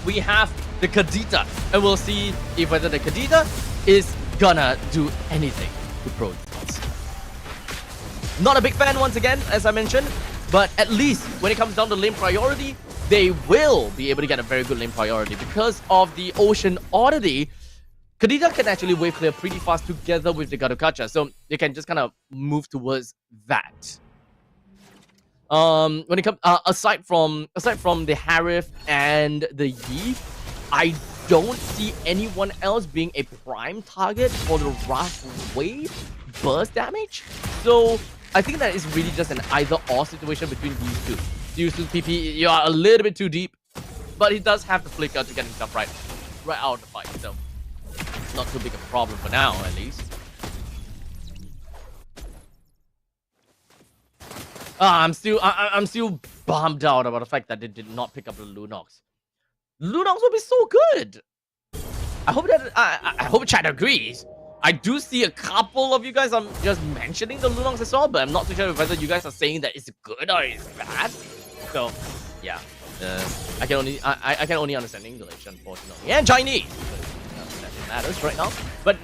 We have the Kadita, and we'll see if whether the Kadita is gonna do anything to Pro Esports. Not a big fan once again, as I mentioned, but at least when it comes down to lane priority, they will be able to get a very good lane priority because of the Ocean Oddity. Kadita can actually wave clear pretty fast together with the Gatokacha, so they can just kind of move towards that. When it comes aside from the Harif and the Yi, I don't see anyone else being a prime target for the rough wave burst damage. So I think that is really just an either-or situation between these two. Uses PP, you are a little bit too deep, but he does have the flicker to get himself right out of the fight, so not too big a problem for now, at least. I'm still bummed out about the fact that they did not pick up the Lunox. Lunox would be so good. I hope that I hope chat agrees. I do see a couple of you guys are just mentioning the Lunongs as well, but I'm not too sure whether you guys are saying that it's good or it's bad. So, yeah, I can only understand English, unfortunately, and Chinese. That matters right now. But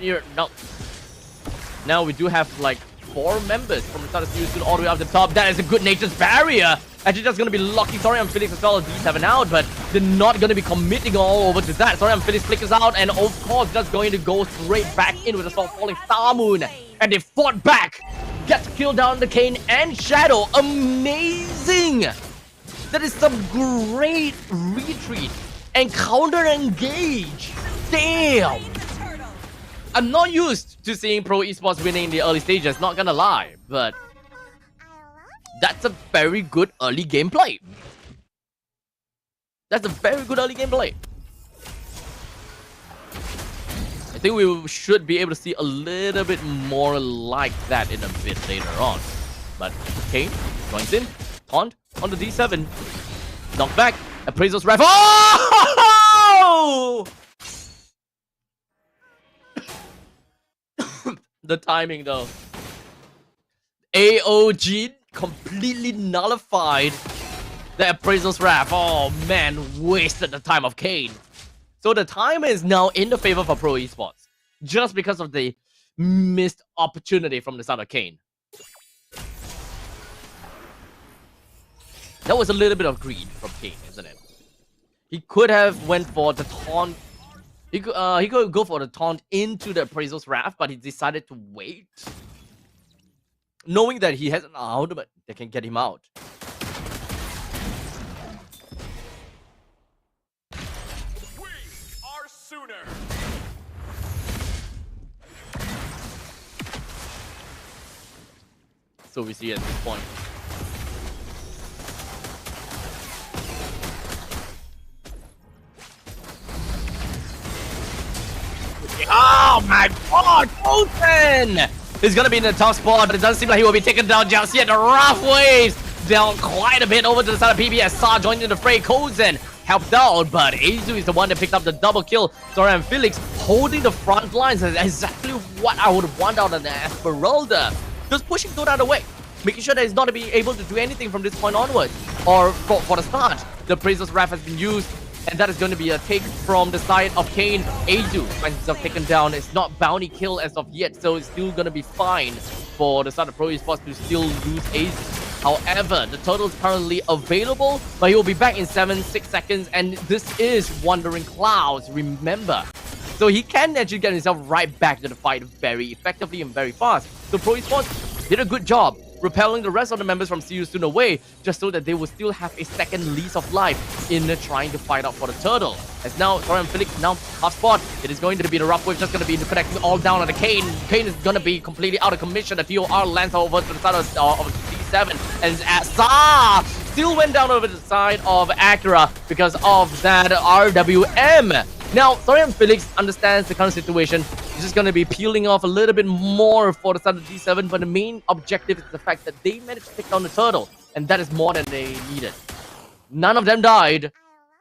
now we do have like 4 members from the start of series all the way up the top. That is a good nature's barrier. Actually, just going to be locking Sorry and Felix as well as D7 out, but they're not going to be committing all over to that. Sorry and Felix flickers out, and of course, just going to go straight back in with a soft falling Star Moon. And they fought back. Gets killed down the Kane and Shadow. Amazing! That is some great retreat and counter engage. Damn! I'm not used to seeing Pro Esports winning in the early stages, not gonna lie, but that's a very good early gameplay. That's a very good early gameplay. I think we should be able to see a little bit more like that in a bit later on. But Kane joins in, taunt on the D7, knock back, Appraisal's ref. Oh! The timing though. AOG completely nullified the Appraisal's wrath. Oh man, wasted the time of Kane. So the time is now in the favor for Pro Esports, just because of the missed opportunity from the side of Kane. That was a little bit of greed from Kane, isn't it? He could have went for the taunt. He could go for the taunt into the Appraisal's wrath, but he decided to wait, knowing that he has an ultimate that can get him out. We are sooner. So we see at this point. Oh my god, Colton! He's gonna be in the top spot, but it doesn't seem like he will be taken down just yet. The rough waves down quite a bit over to the side of PBS. Sa joined in the fray. Kozen helped out, but Azu is the one that picked up the double kill. Zora and Felix holding the front lines is exactly what I would want out of the Esmeralda. Just pushing Dota out of the way, making sure that he's not able to do anything from this point onwards. Or for the start, the Appraisal's wrath has been used. And that is going to be a take from the side of Kane. Azu finds himself taken down. It's not bounty kill as of yet, so it's still going to be fine for the side of Pro Esports to still lose Azu. However, the turtle is currently available, but he will be back in 7-6 seconds, and this is Wandering Clouds, remember. So he can actually get himself right back to the fight very effectively and very fast. So Pro Esports did a good job repelling the rest of the members from See You Soon away, just so that they will still have a second lease of life in trying to fight out for the turtle. As now, Zora and Felix now half spot. It is going to be the rough wave, just going to be connecting all down on the Kane. Kane is going to be completely out of commission. The TOR lands over to the side of D7, and Sa still went down over to the side of Acura because of that RWM. Now, Zora and Felix understands the current situation. He's just going to be peeling off a little bit more for the side of D7, but the main objective is the fact that they managed to take down the turtle, and that is more than they needed. None of them died.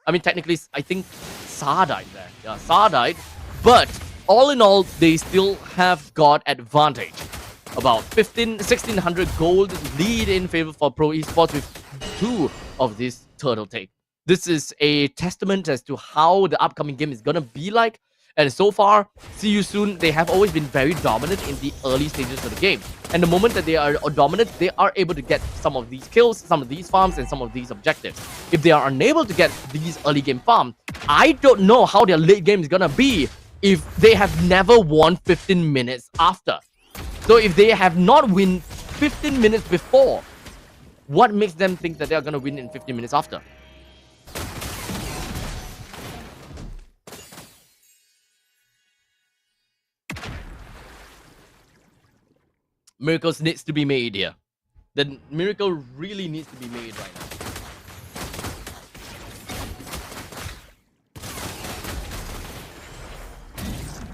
I mean, technically, I think Sa died there. Yeah, Sa died, but all in all, they still have got advantage. About 1,600 gold lead in favor for Pro Esports with 2 of this turtle take. This is a testament as to how the upcoming game is gonna be like. And so far, See You Soon, they have always been very dominant in the early stages of the game. And the moment that they are dominant, they are able to get some of these kills, some of these farms, and some of these objectives. If they are unable to get these early game farms, I don't know how their late game is gonna be if they have never won 15 minutes after. So if they have not won 15 minutes before, what makes them think that they are gonna win in 15 minutes after? Miracles needs to be made here. The miracle really needs to be made right now.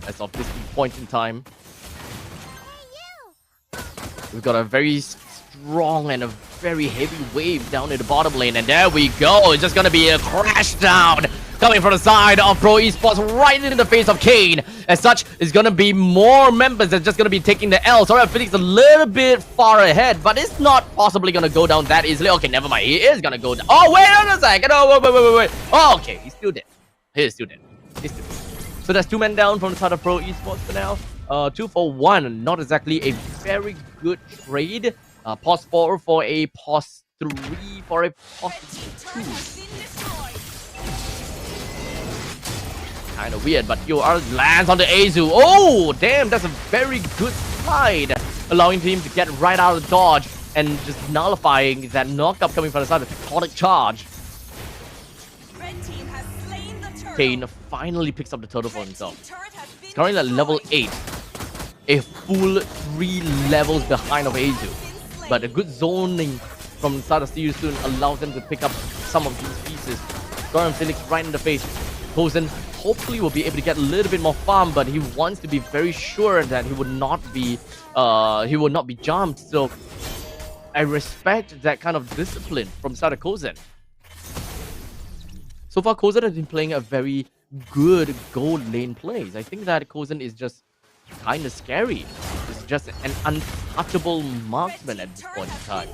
As of this point in time, we've got a very strong and a very heavy wave down in the bottom lane, and there we go. It's just gonna be a crash down coming from the side of Pro Esports right in the face of Kane. As such, it's going to be more members that's just going to be taking the L. Sorry, Felix a little bit far ahead, but it's not possibly going to go down that easily. Okay, never mind. He is going to go down. Oh, wait on a second. Oh, wait. Oh, okay, he's still dead. He's still dead. So there's 2 men down from the side of Pro Esports for now. 2 for 1. Not exactly a very good trade. Pause 4 for a pause 3 for a pause 2. Kind of weird, but QR lands on the Azu. Oh, damn, that's a very good slide, allowing him to get right out of the dodge and just nullifying that knockup coming from the side of the tectonic charge. Kane finally picks up the turtle for himself. He's currently at level 8, a full 3 levels behind of Azu. But a good zoning from the side of CU soon allows them to pick up some of these pieces. Goran Felix right in the face. Kozen hopefully will be able to get a little bit more farm, but he wants to be very sure that he would not be jumped. So I respect that kind of discipline from side of Kozen. So far, Kozen has been playing a very good gold lane plays. I think that Kozen is just kind of scary. He's just an untouchable marksman at this point in time.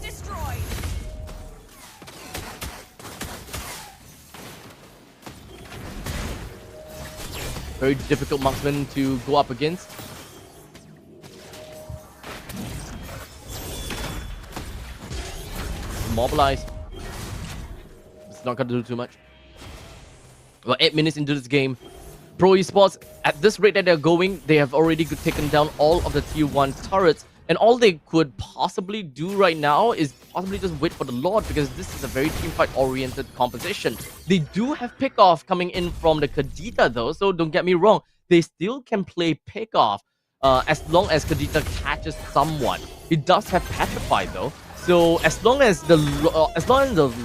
Very difficult marksman to go up against. Mobilize. It's not going to do too much. Well, 8 minutes into this game, Pro Esports, at this rate that they're going, they have already taken down all of the tier 1 turrets. And all they could possibly do right now is possibly just wait for the Lord, because this is a very teamfight-oriented composition. They do have pickoff coming in from the Kadita though, so don't get me wrong. They still can play pickoff as long as Kadita catches someone. It does have Petrify though, so as long as the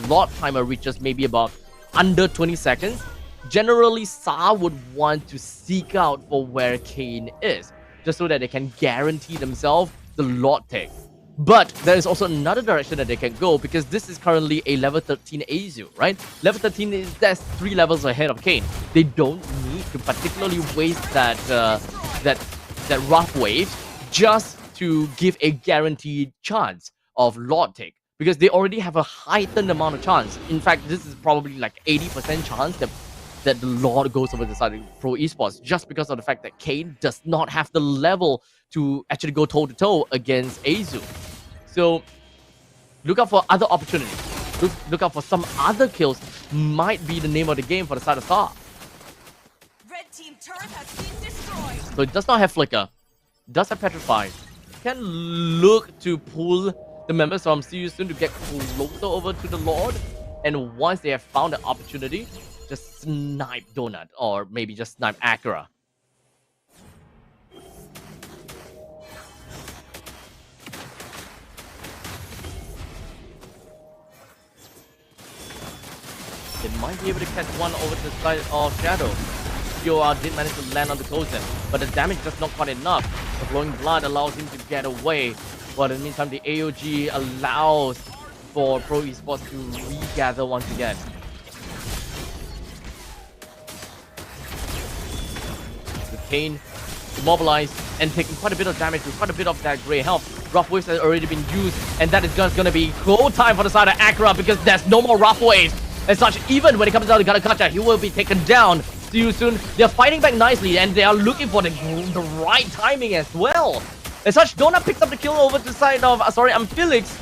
Lord timer reaches maybe about under 20 seconds, generally Sa would want to seek out for where Kane is, just so that they can guarantee themselves the Lord take. But there is also another direction that they can go, because this is currently a level 13 Azu, right? Level 13 is that's 3 levels ahead of Kane. They don't need to particularly waste that rough wave just to give a guaranteed chance of Lord take, because they already have a heightened amount of chance. In fact, this is probably like 80% chance that the Lord goes over the side of Pro Esports, just because of the fact that Kane does not have the level to actually go toe-to-toe against Azu. So look out for other opportunities. Look out for some other kills. Might be the name of the game for the side of Sa. Red team turret has been destroyed. So it does not have Flicker. It does have Petrify. Can look to pull the members from CU soon to get closer over to the Lord. And once they have found the opportunity, just snipe Donut, or maybe just snipe Acura. They might be able to catch one over to the side of Shadow. POR did manage to land on the Kozen, but the damage just not quite enough. The flowing blood allows him to get away, but in the meantime the AOG allows for Pro Esports to regather once again. With Kane immobilized and taking quite a bit of damage with quite a bit of that grey health. Rough Waves has already been used, and that is just going to be go time for the side of Acura, because there's no more Rough Waves. As such, even when it comes down to Garakacha, he will be taken down. See you soon. They're fighting back nicely, and they are looking for the right timing as well. As such, Donut picks up the kill over to the side of, Felix.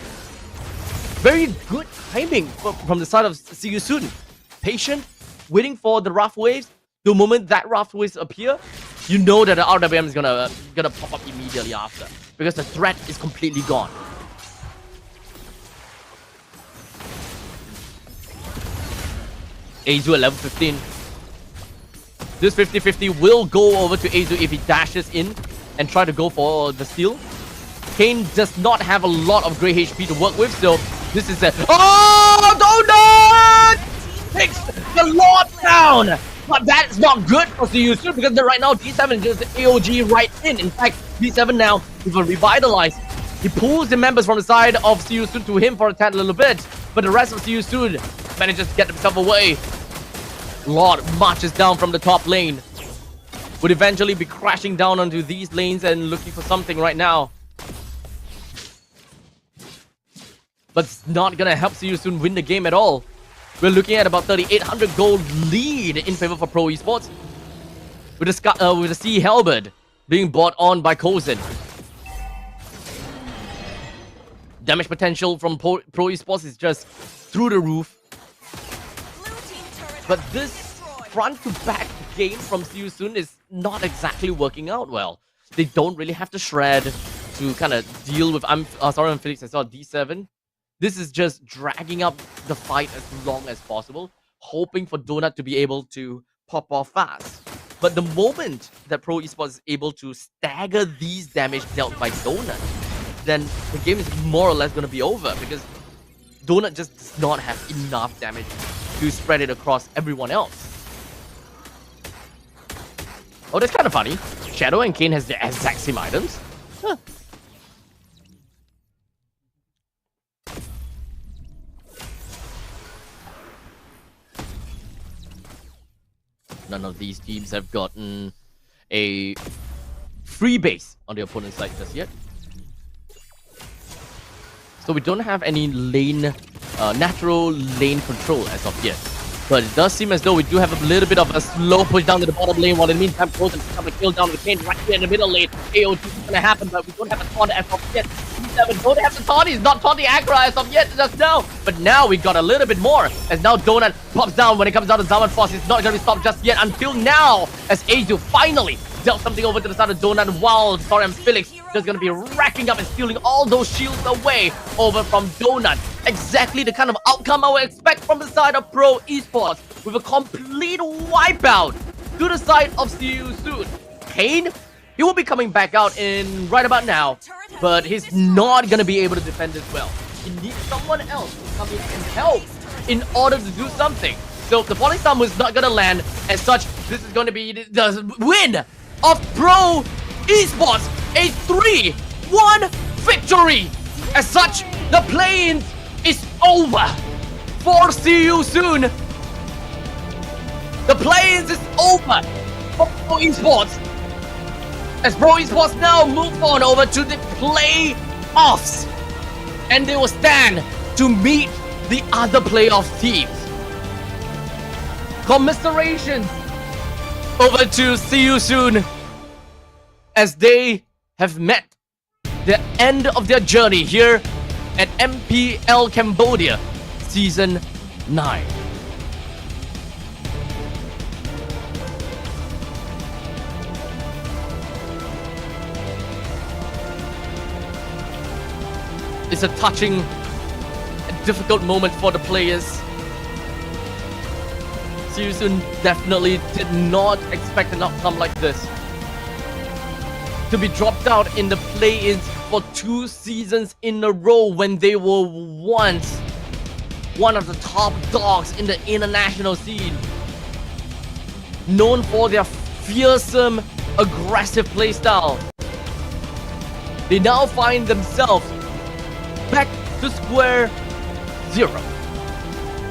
Very good timing from the side of See You Soon. Patient, waiting for the Rough Waves. The moment that Rough Waves appear, you know that the RWM is gonna pop up immediately after, because the threat is completely gone. Azu at level 15. This 50-50 will go over to Azu if he dashes in and try to go for the steal. Kane does not have a lot of grey HP to work with, so this is a... Oh! Donut! Takes the Lord down! But that is not good for CU because right now D7 is just AOG right in. In fact, D7 now is a revitalize. He pulls the members from the side of CU to him for a tad a little bit, but the rest of CU manages to get themselves away. Lord marches down from the top lane. Would eventually be crashing down onto these lanes and looking for something right now. But it's not gonna help Seiyusun win the game at all. We're looking at about 3,800 gold lead in favor for Pro Esports. With the Sea Halberd being bought on by Kozen. Damage potential from Pro Esports is just through the roof. But this front-to-back game from Seiyusun is not exactly working out well. They don't really have the shred to kind of deal with... I'm Felix, I saw D7. This is just dragging up the fight as long as possible, hoping for Donut to be able to pop off fast. But the moment that Pro Esports is able to stagger these damage dealt by Donut, then the game is more or less going to be over, because Donut just does not have enough damage to spread it across everyone else. Oh, that's kind of funny. Shadow and Kane has the exact same items. Huh. None of these teams have gotten a free base on the opponent's side just yet. So we don't have any lane, natural lane control as of yet. But it does seem as though we do have a little bit of a slow push down to the bottom lane, while in the meantime, Kozen picks up a kill down with Kane right here in the middle lane. AOT is going to happen, but we don't have a taunt as of yet. D7 don't have the taunt, he's not taunting Agra as of yet just now. But now we got a little bit more, as now Donut pops down when it comes down to Zaman Force. It's not going to be stopped just yet until now, as Azu finally dealt something over to the side of Donut, while Sorry and Felix just going to be racking up and stealing all those shields away over from Donut. Exactly the kind of outcome I would expect from the side of Pro Esports, with a complete wipeout to the side of Seiyusun. Kane, he will be coming back out in right about now, but he's not going to be able to defend as well. He needs someone else to come in and help in order to do something. So the Falling Star is not going to land. As such, this is going to be the win of Pro Esports, a 3-1 victory. As such, the play-in is over for Seiyusun. The play-in is over for Pro Esports, as Pro Esports now move on over to the playoffs, and they will stand to meet the other playoff teams. Commiserations over to Seiyusun, as they have met the end of their journey here at MPL Cambodia Season 9. It's a touching and difficult moment for the players. Seiyusun definitely did not expect an outcome like this. To be dropped out in the play-ins for 2 seasons in a row, when they were once one of the top dogs in the international scene, known for their fearsome, aggressive playstyle. They now find themselves back to square zero,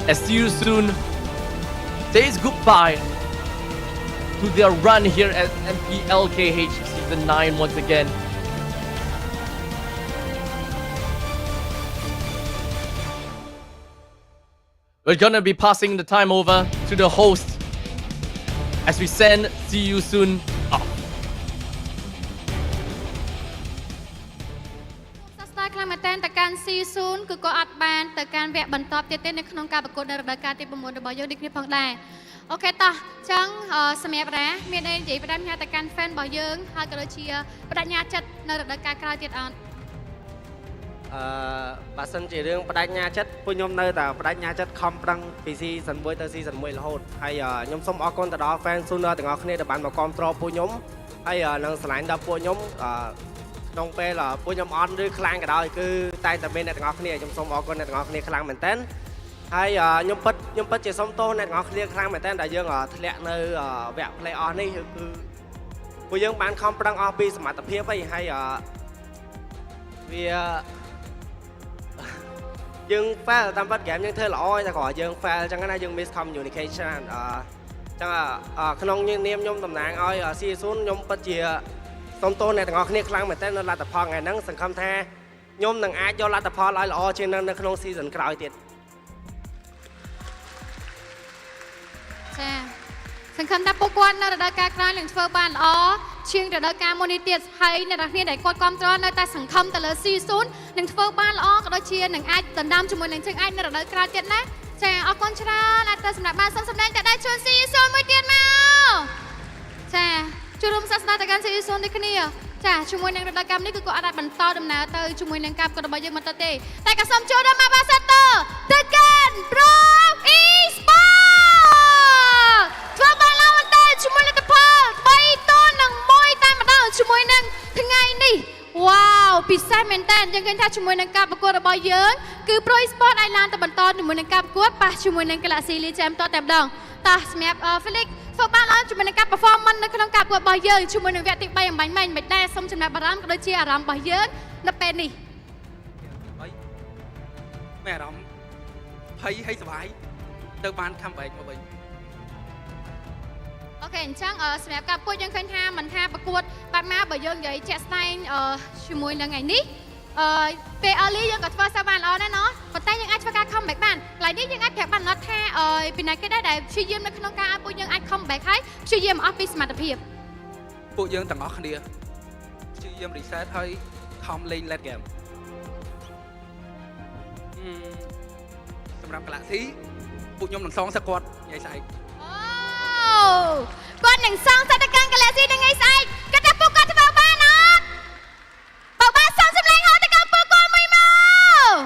as Seiyusun says goodbye to their run here at MPL KH Season 9 once again. We're gonna be passing the time over to the host as we send Seiyusun off. ខ្លាំងមែនទែនទៅកាន់ Seiyusun គឺក៏អត់បានទៅកាន់វគ្គបន្តទៀតទេនៅក្នុងការប្រកួតនៅរដូវកាលទី 9 របស់យើងដូចគ្នាផងដែរ អូខេតោះចឹងសម្រាប់រ៉ាមានអីនិយាយផ្ដាំញ៉ាទៅកាន់ fan របស់យើងហើយក៏ដូចជាបដិញ្ញាចិត្តនៅរដូវកាលក្រោយទៀតអត់ បើសិនជារឿងបដិញ្ញាចិត្តពួកខ្ញុំនៅតែបដិញ្ញាចិត្តខំប្រឹងពី season 1 ទៅ season 1 រហូតហើយខ្ញុំសូមអរគុណទៅដល់ fan Suner ទាំងអស់គ្នាដែលបានមកគាំទ្រពួកខ្ញុំហើយនឹងឆ្លាញ់ដល់ពួកខ្ញុំក្នុងពេលពួកខ្ញុំអន់ឬខ្លាំងក៏ដោយគឺតែតែមានអ្នកទាំងអស់គ្នាខ្ញុំសូមអរគុណអ្នកទាំងអស់គ្នាខ្លាំងមែនតើហើយខ្ញុំពិតជាសូមទោសអ្នកទាំងអស់គ្នាខ្លាំងមែនតើដែលយើងធ្លាក់នៅវគ្គ play off នេះគឺពួកយើងបានខំប្រឹងអស់ពីសមត្ថភាពហើយវាយើង fail តាមបាត់ game យើងធ្វើល្អតែគ្រាន់យើង fail អញ្ចឹងណាយើង miss communication ចឹងក្នុងនាមខ្ញុំតំណាងឲ្យ C0 ខ្ញុំពិតជាសូមទោសអ្នកទាំងអស់គ្នាខ្លាំងមែនទែននៅលទ្ធផលថ្ងៃហ្នឹងសង្ឃឹមថាខ្ញុំនឹងអាចយកលទ្ធផលឲ្យល្អជាងនៅក្នុង season ក្រោយទៀត ចាសង្ឃឹមថាពួកគាត់នៅរដូវកាលក្រោយនឹងធ្វើបានល្អជាងរដូវកាលមុននេះទៀតហើយអ្នកនរគ្នាដែលគាត់គ្រប់គ្រងនៅតែសង្ឃឹមទៅលើ C0 នឹងធ្វើបានល្អក៏ដូចជានឹងអាចដណ្ដើមជាមួយនឹងជើងឯកនៅរដូវក្រោយទៀតណាចាអរគុណច្រើនណាស់ទៅសម្រាប់បានសូមសម្ដែងតែដៃជូន C0 មួយទៀតមកចាចូលរួមសាសនាទៅកាន់ C0 នេះគ្នាចាជាមួយនឹងរដូវកាលនេះគឺគាត់អាចបន្តដំណើរទៅជាមួយនឹងការប្រកួតរបស់យើងបន្តទេតែក៏សូមចូលដល់មកបាសាទ័រទៅកាន់ Pro Esports ធ្វើបានល្អមែនតើជាមួយលទ្ធផល3-1តែម្ដងជាមួយនឹងថ្ងៃនេះវ៉ាវពិសេសមែនតើយើងឃើញថាជាមួយនឹងការប្រកួតរបស់យើងគឺ Pro Esports អាចឡើងទៅបន្តជាមួយនឹងការប្រកួតប៉ះជាមួយនឹង Galaxy Legend តតែម្ដងតោះសម្រាប់ Felix ធ្វើបានល្អជាមួយនឹងការ performance នៅក្នុងការប្រកួតរបស់យើងជាមួយនឹងវគ្គទី3អំបញ្ញមិញមិនដែរសូមចំណាប់អារម្មណ៍ក៏ដូចជាអារម្មណ៍របស់យើងនៅពេលនេះ មានអារម្មណ៍ភ័យហើយសប្បាយទៅបាន comeback មកវិញ អូខេអញ្ចឹងសម្រាប់ការប្រកួតយើងឃើញថាមិនថាប្រកួតបាត់មកបើយើងនិយាយជាក់ស្ដែងជាមួយនឹងថ្ងៃនេះពេល early យើងក៏ធ្វើសើបានល្អដែរណោះប៉ុន្តែយើងអាចធ្វើការ comeback បានកន្លែងនេះយើងអាចប្រាប់បានណត់ថាពីណាគេដែរដែលព្យាយាមនៅក្នុងការឲ្យពួកយើងអាច comeback ហើយព្យាយាមអស់ពីសមត្ថភាព ពួកយើងទាំងអស់គ្នាព្យាយាម reset ហើយខំលេង late game សម្រាប់ Galaxy ពួកខ្ញុំនឹងសងសឹកគាត់ថ្ងៃស្អែក គាត់នឹងសងសឹកទៅកាន់ Galaxy នៅថ្ងៃស្អែកគាត់ថាពួកគាត់ធ្វើបានអត់បើបានសងសម្លេងហោទៅកាន់ពួកគាត់មួយមក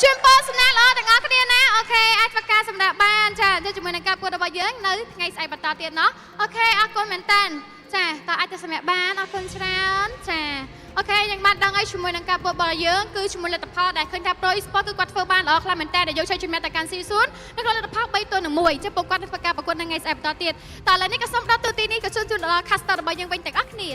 ជូនពរសំណាងល្អទាំងអស់គ្នាណាអូខេអាចធ្វើការសម្រាប់បានចាជាមួយនឹងការប្រកួតរបស់យើងនៅថ្ងៃស្អែកបន្តទៀតណោះអូខេអរគុណមែនតើចាតើអាចទៅសម្រាប់បានអរគុណច្រើនចាអូខេយើងបានដឹងហើយជាមួយនឹងការប្រកួតរបស់យើងគឺជាមួយលទ្ធផលដែលឃើញថា Pro Esports គឺគាត់ធ្វើបានល្អខ្លាំងមែនតើដែលយកជ័យជំនះទៅកាន់ C0 នៅក្នុងលទ្ធផល3-1ចឹងពួកគាត់នឹងធ្វើការប្រកួតនៅថ្ងៃស្អែកបន្តទៀតតើឥឡូវនេះក៏សូមដល់ទូទីនេះក៏ជូនដល់ caster របស់យើងវិញទាំងអស់គ្នា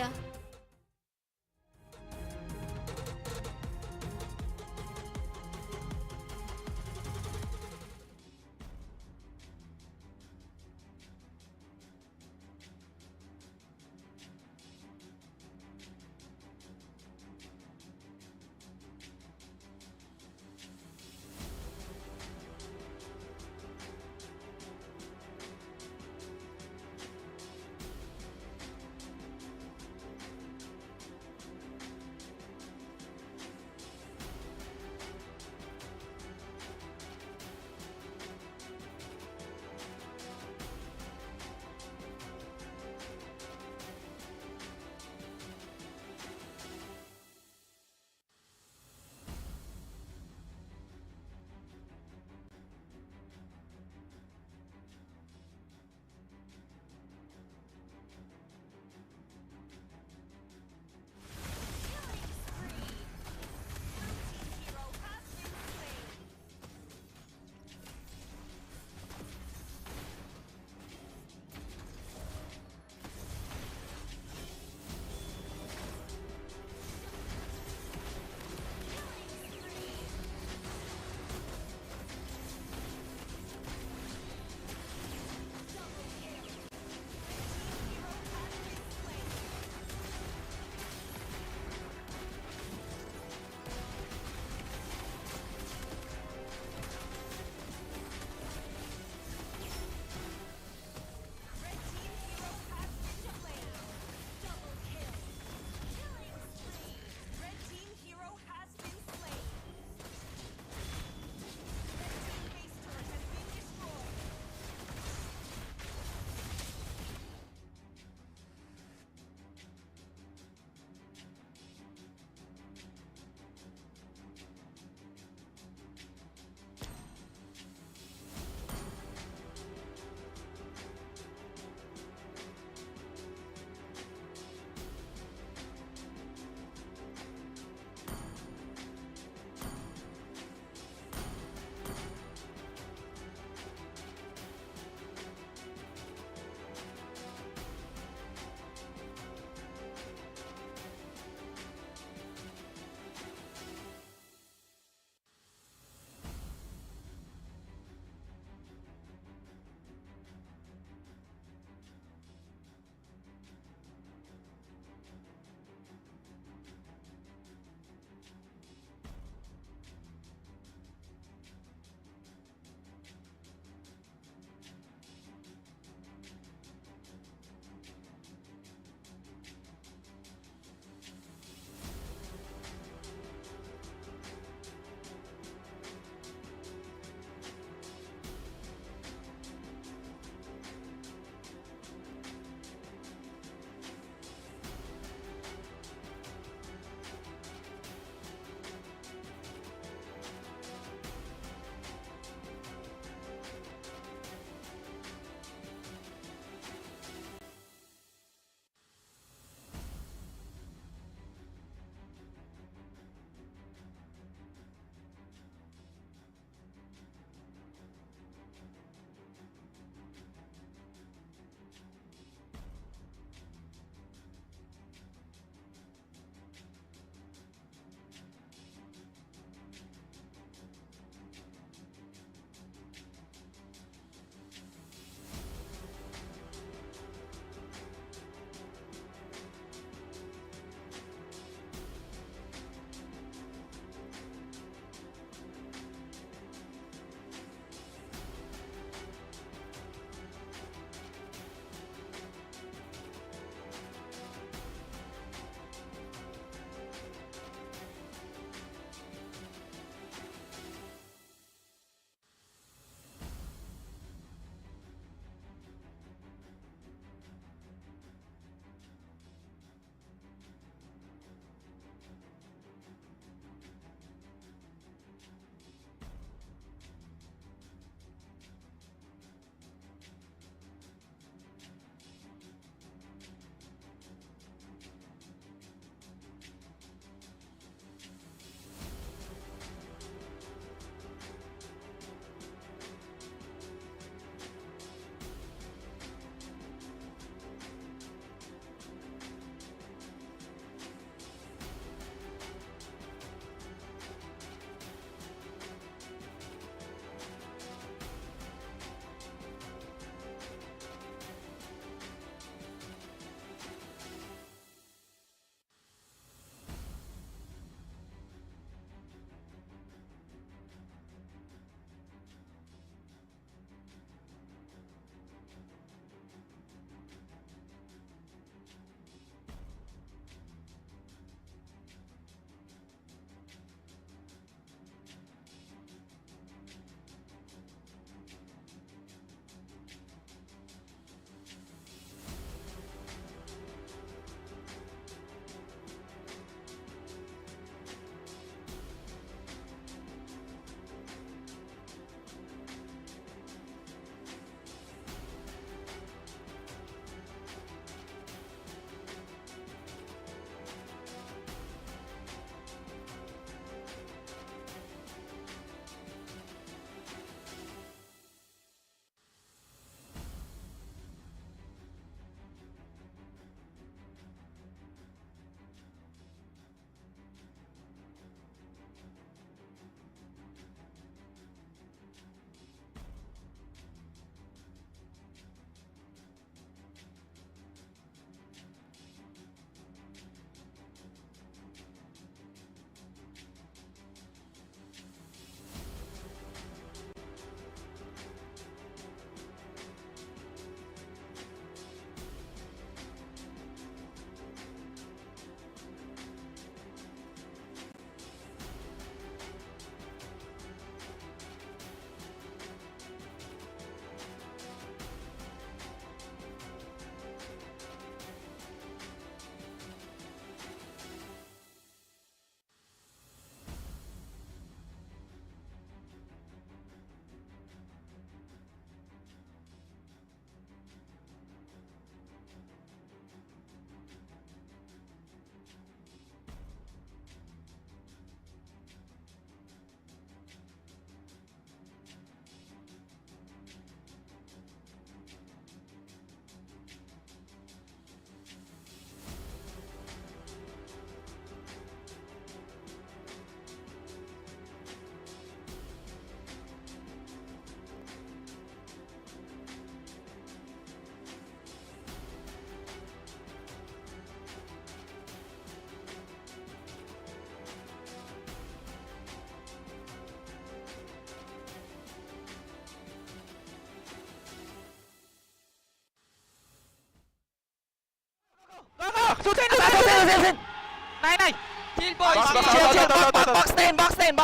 Này này. Chill boy. Box stand.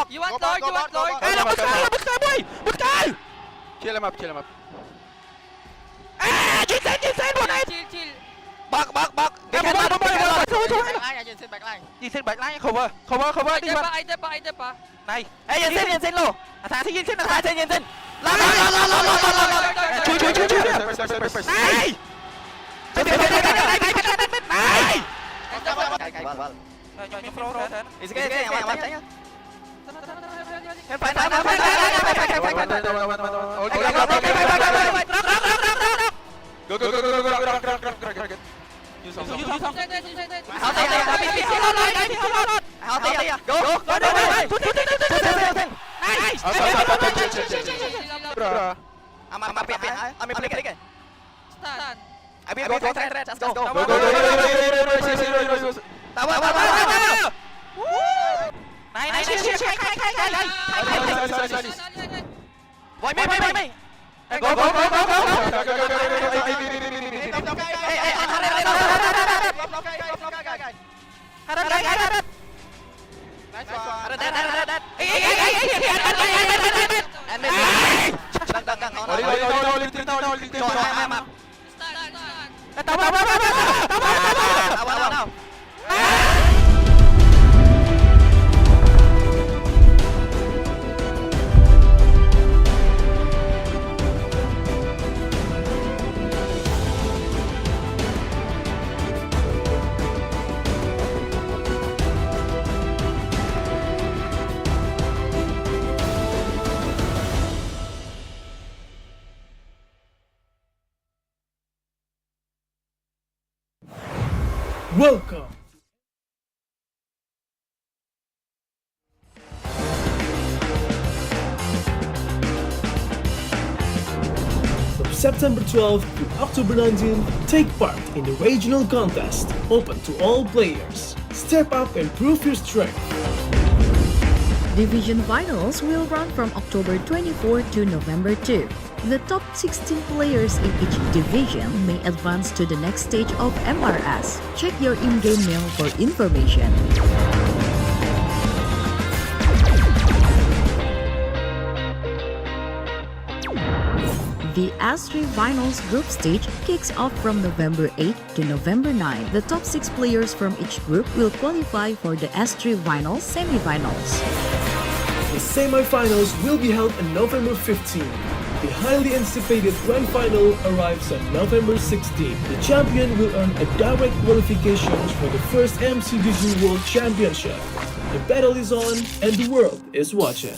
You want Lloyd. Hey, là bật cái. Chill em up. Chuyển sen bọn em. Chill. Bật. Thôi. Nhìn sen back line cover đi bạn. Ai tepa. Này. Ê, nhìn sen lô. Thả nhìn sen. La. Chui. Này. Này. Cho flow rồi. Is cái em tránh á. Phải. Go. Welcome. From September 12th to October 19th, take part in the regional contest, open to all players. Step up and prove your strength. Division finals will run from October 24 to November 2. The top 16 players in each division may advance to the next stage of MRS. Check your in-game mail for information. The S3 Finals group stage kicks off from November 8 to November 9. The top 6 players from each group will qualify for the S3 Finals semi-finals. The semi-finals will be held on November 15. The highly anticipated grand final arrives on November 16. The champion will earn a direct qualification for the first MCDG World Championship. The battle is on and the world is watching.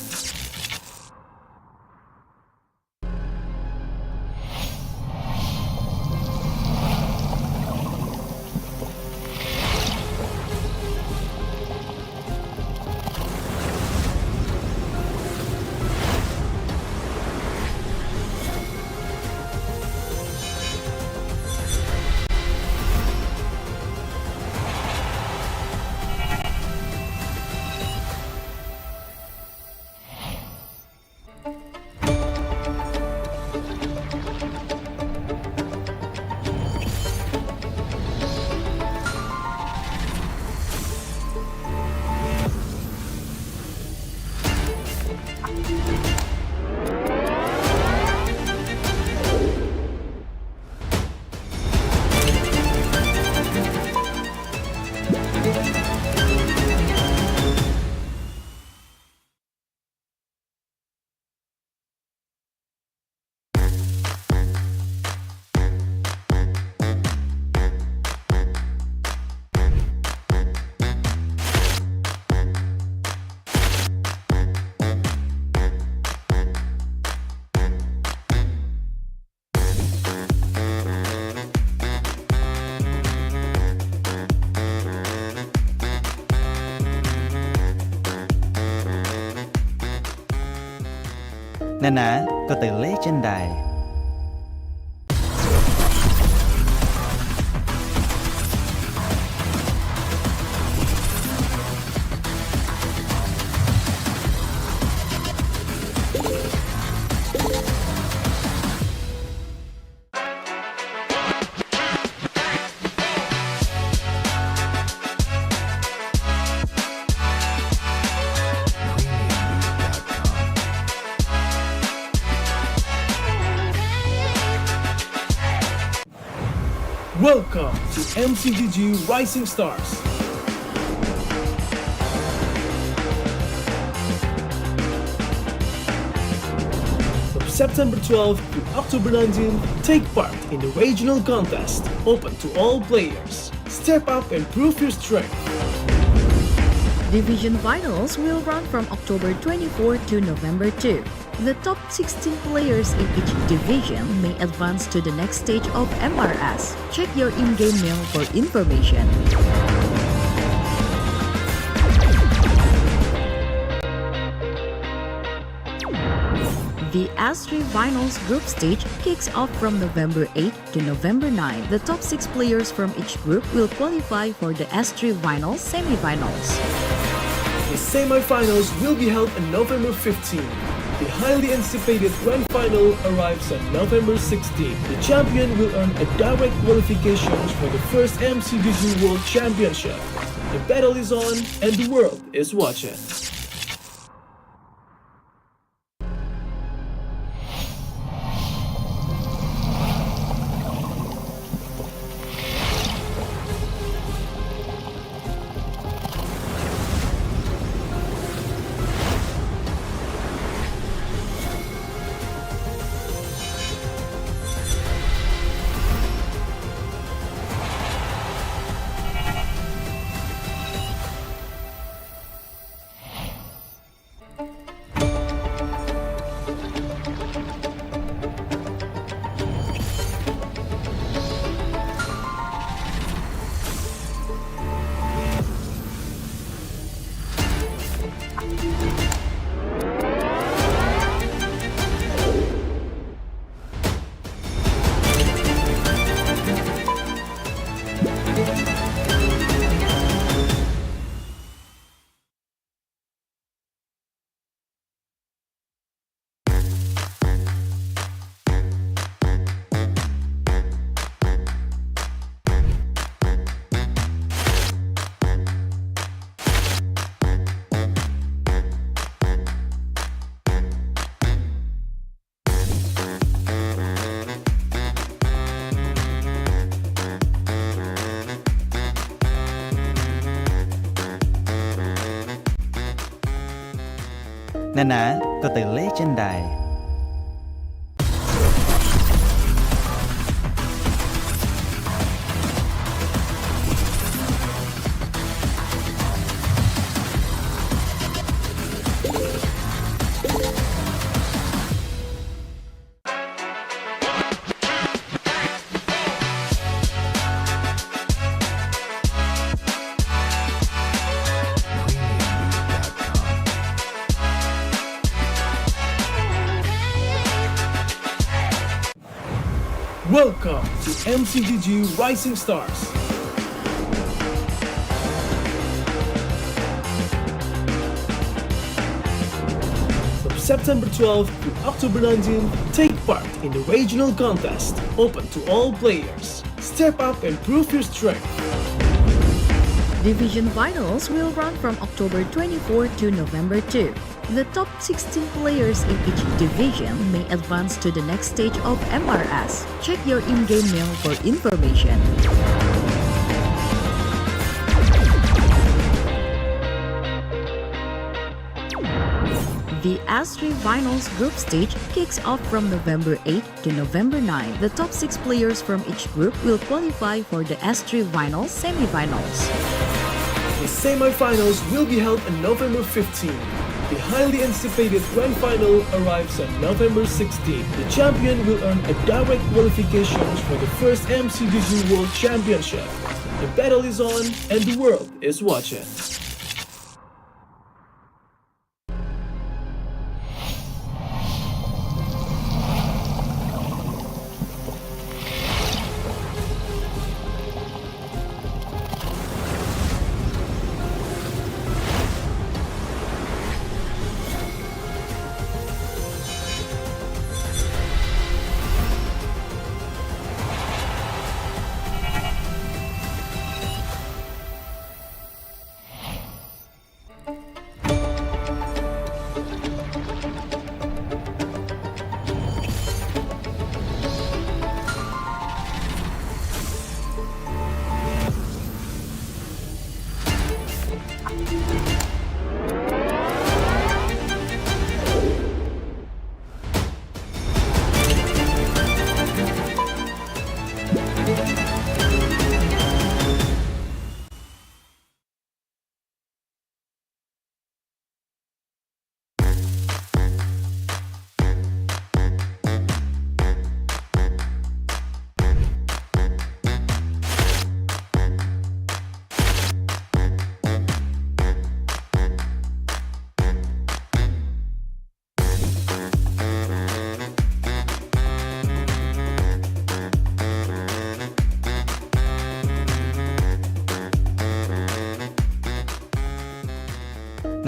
Nana có từ lễ trên đài. Welcome to MCGG Rising Stars. From September 12th to October 19th, take part in the regional contest, open to all players. Step up and prove your strength. Division finals will run from October 24 to November 2. The top 16 players in each division may advance to the next stage of MRS. Check your in-game mail for information. The S3 Finals group stage kicks off from November 8 to November 9. The top 6 players from each group will qualify for the S3 Finals semi-finals. The semi-finals will be held on November 15. The highly anticipated grand final arrives on November 16. The champion will earn a direct qualification for the first MCGG World Championship. The battle is on and the world is watching. Nana có từ lễ trên đài. Welcome to MCGG Rising Stars. From September 12th to October 19th, take part in the regional contest, open to all players. Step up and prove your strength. Division finals will run from October 24 to November 2. The top 16 players in each division may advance to the next stage of MRS. Check your in-game mail for information. The S3 Finals group stage kicks off from November 8 to November 9. The top 6 players from each group will qualify for the S3 Finals semi-finals. The semi-finals will be held on November 15. The highly anticipated grand final arrives on November 16. The champion will earn a direct qualification for the first MCGG World Championship. The battle is on and the world is watching.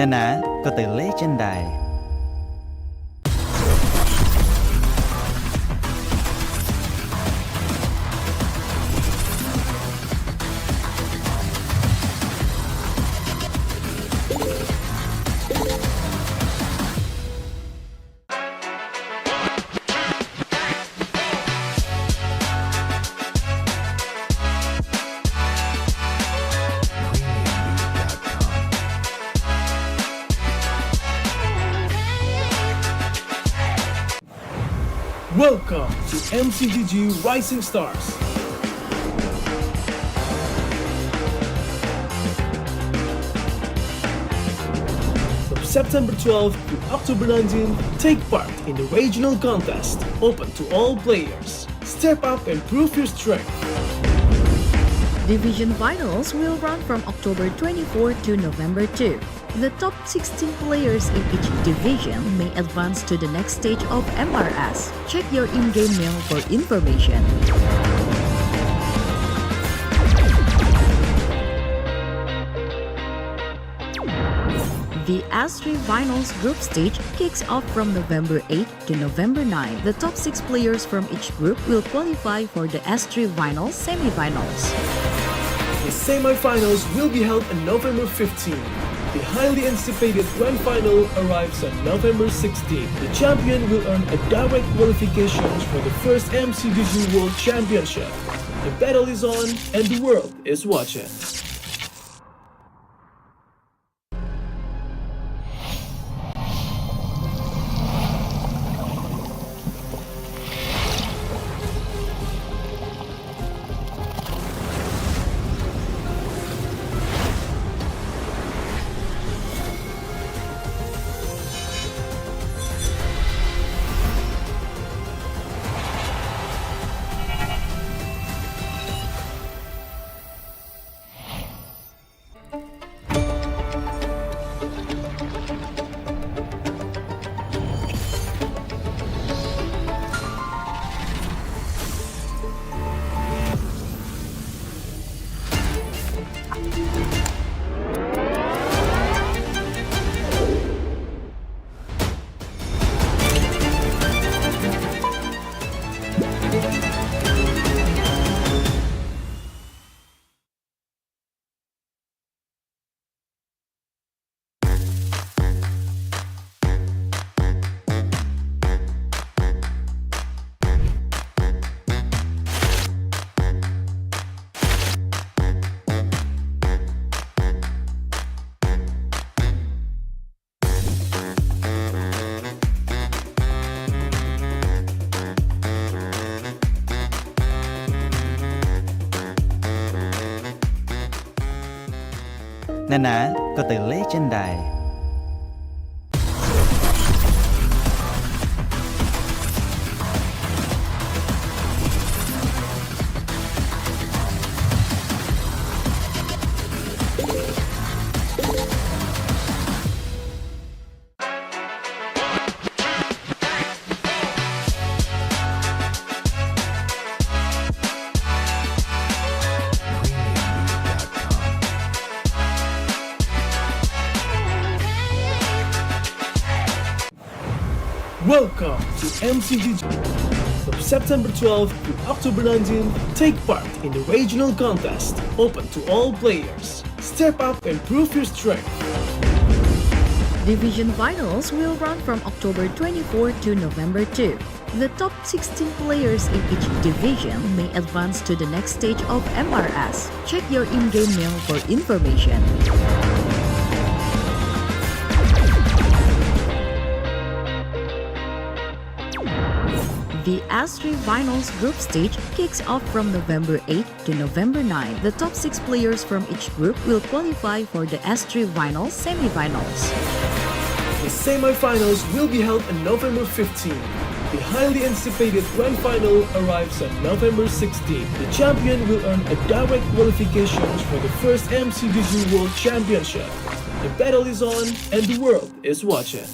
ណានាក៏ទៅលេងចិនដែរ Welcome to MCGG Rising Stars. From September 12th to October 19th, take part in the regional contest, open to all players. Step up and prove your strength. Division finals will run from October 24 to November 2. The top 16 players in each division may advance to the next stage of MRS. Check your in-game mail for information. The S3 Finals group stage kicks off from November 8 to November 9. The top 6 players from each group will qualify for the S3 Finals semi-finals. The semi-finals will be held on November 15. The highly anticipated grand final arrives on November 16. The champion will earn a direct qualification for the first MCGG World Championship. The battle is on and the world is watching. Nana có từ lễ trên đài. Welcome to MCGG. From September 12th to October 19th, take part in the regional contest, open to all players. Step up and prove your strength. Division finals will run from October 24 to November 2. The top 16 players in each division may advance to the next stage of MRS. Check your in-game mail for information. The S3 Finals group stage kicks off from November 8 to November 9. The top 6 players from each group will qualify for the S3 Finals semi-finals. The semi-finals will be held on November 15. The highly anticipated grand final arrives on November 16. The champion will earn a direct qualification for the first MCGG World Championship. The battle is on and the world is watching.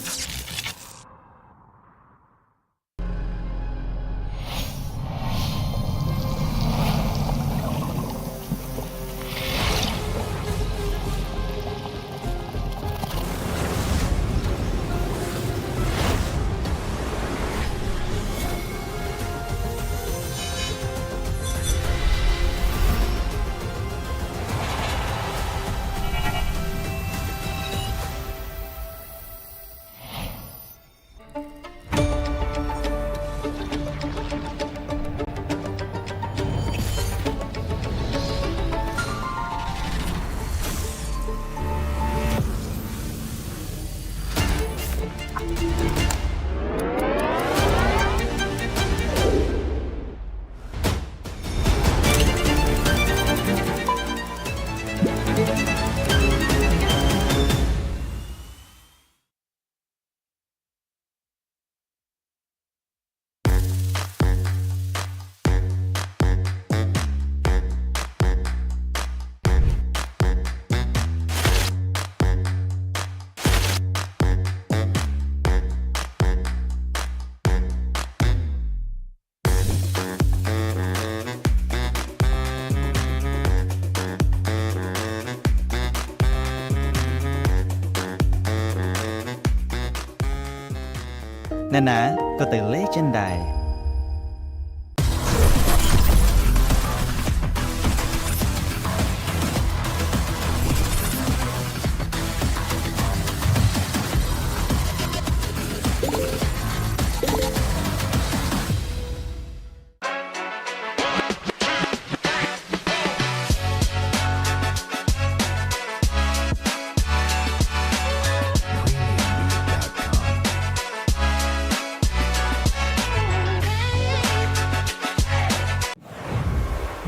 ណានាក៏ទៅលេចិនដែរ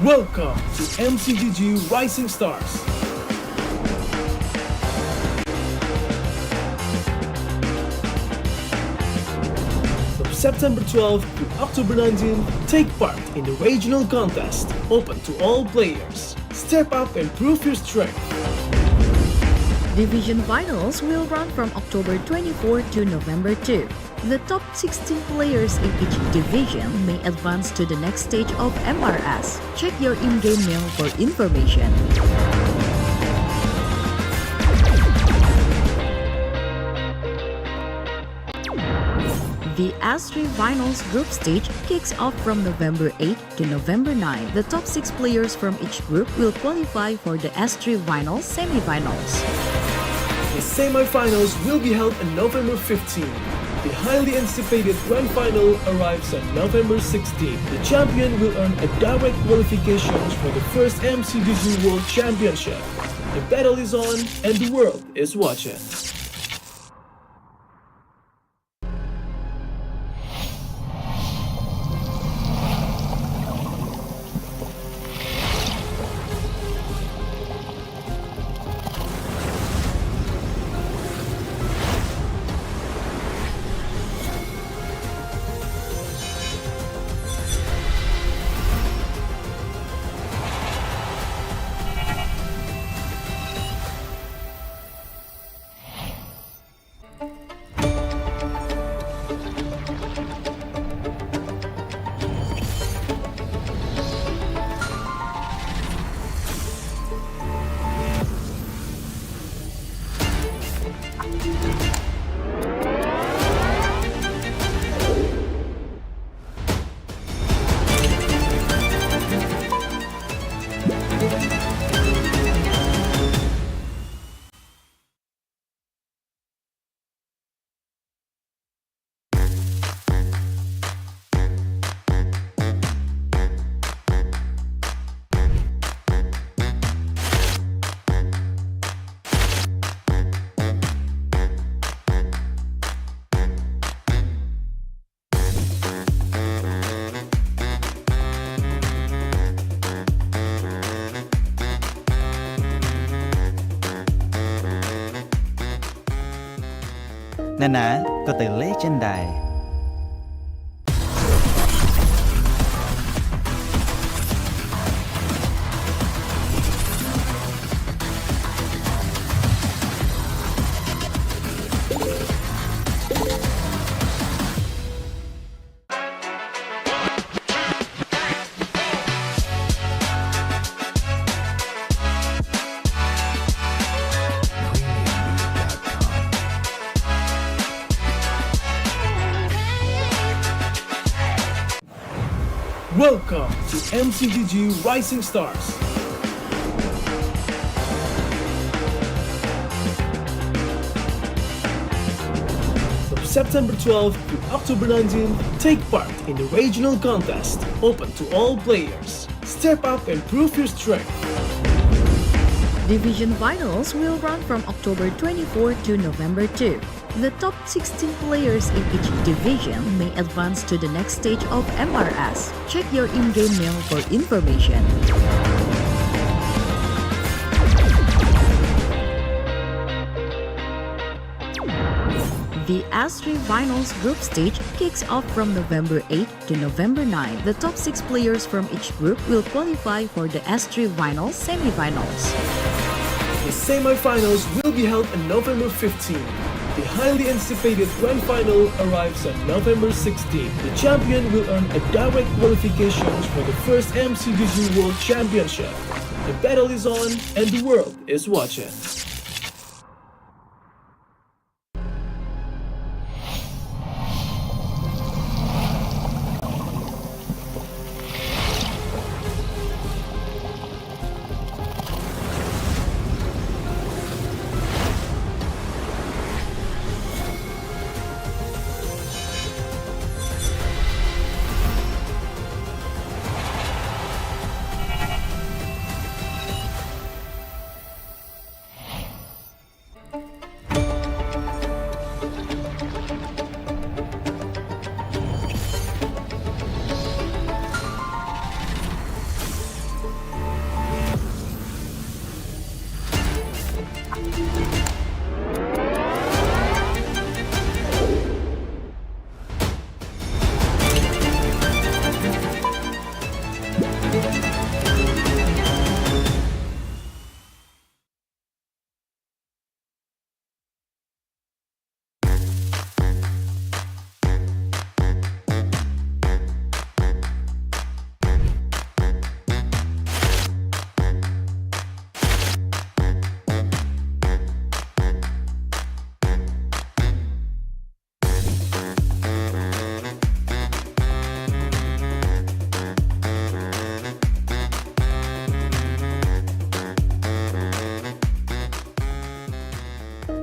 Welcome to MCGG Rising Stars. From September 12th to October 19th, take part in the regional contest, open to all players. Step up and prove your strength. Division finals will run from October 24 to November 2. The top 16 players in each division may advance to the next stage of MRS. Check your in-game mail for information. The S3 Finals group stage kicks off from November 8 to November 9. The top 6 players from each group will qualify for the S3 Finals semi-finals. The semi-finals will be held on November 15. The highly anticipated grand final arrives on November 16. The champion will earn a direct qualification for the first MCGG World Championship. The battle is on and the world is watching.ណានាក៏ទៅលេចិនដែរ Welcome to MCGG Rising Stars. From September 12th to October 19th, take part in the regional contest, open to all players. Step up and prove your strength. Division finals will run from October 24 to November 2. The top 16 players in each division may advance to the next stage of MRS. Check your in-game mail for information. The S3 Finals group stage kicks off from November 8 to November 9. The top 6 players from each group will qualify for the S3 Finals semi-finals. The semi-finals will be held on November 15. The highly anticipated grand final arrives on November 16. The champion will earn a direct qualification for the first MCGG World Championship. The battle is on and the world is watching.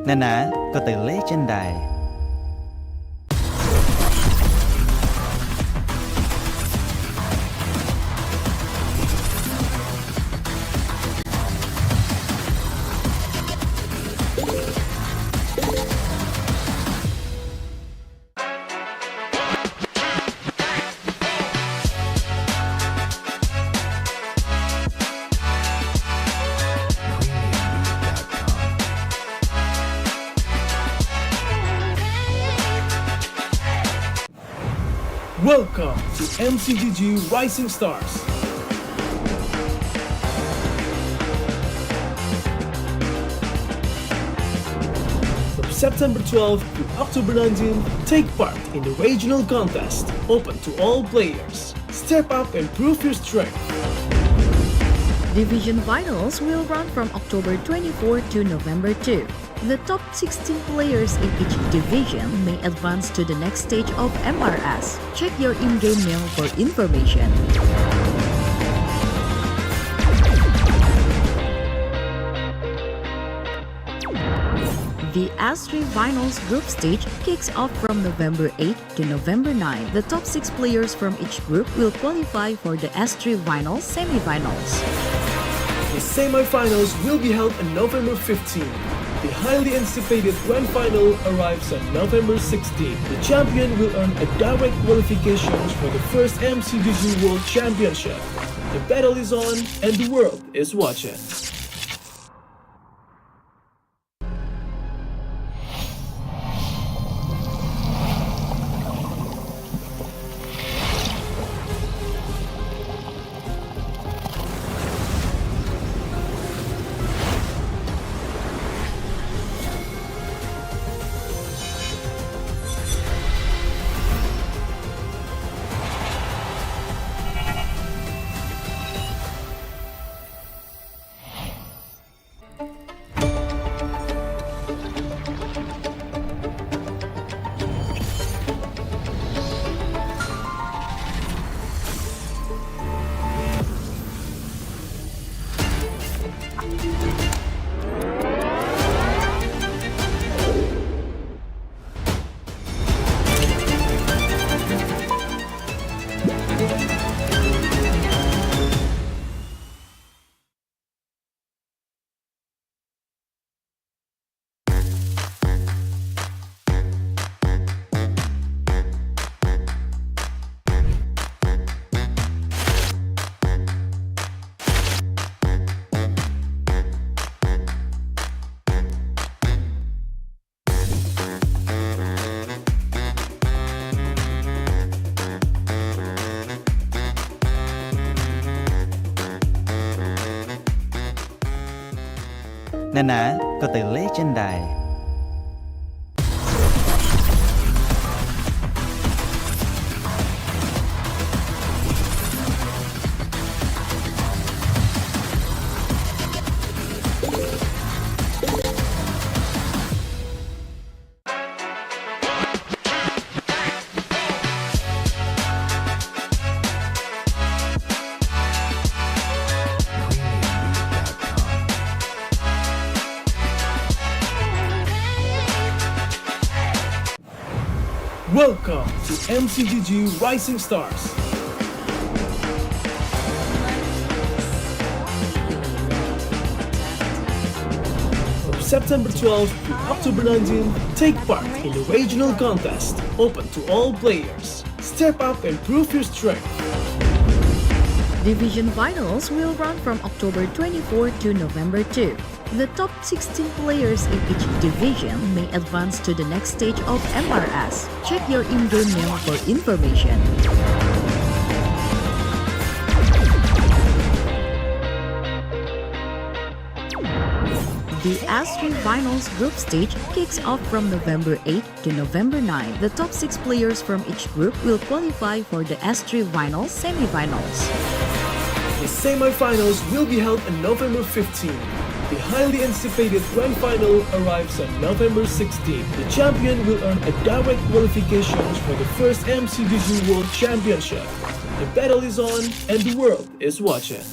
ណានាក៏ទៅលេចិនដែរ Welcome to MCGG Rising Stars. From September 12th to October 19th, take part in the regional contest, open to all players. Step up and prove your strength. Division finals will run from October 24 to November 2. The top 16 players in each division may advance to the next stage of MRS. Check your in-game mail for information. The S3 Finals group stage kicks off from November 8 to November 9. The top 6 players from each group will qualify for the S3 Finals semi-finals. The semi-finals will be held on November 15. The highly anticipated grand final arrives on November 16. The champion will earn a direct qualifications for the first MCGG World Championship. The battle is on and the world is watching. Nana có từ lễ trên đài. Welcome to MCGG Rising Stars. From September 12th to October 19th, take part in the regional contest, open to all players. Step up and prove your strength. Division finals will run from October 24 to November 2. The top 16 players in each division may advance to the next stage of MRS. Check your in-game mail for information. The S3 Finals group stage kicks off from November 8 to November 9. The top 6 players from each group will qualify for the S3 Finals semi-finals. The semi-finals will be held on November 15. The highly anticipated grand final arrives on November 16. The champion will earn a direct qualifications for the first MCGG World Championship. The battle is on and the world is watching.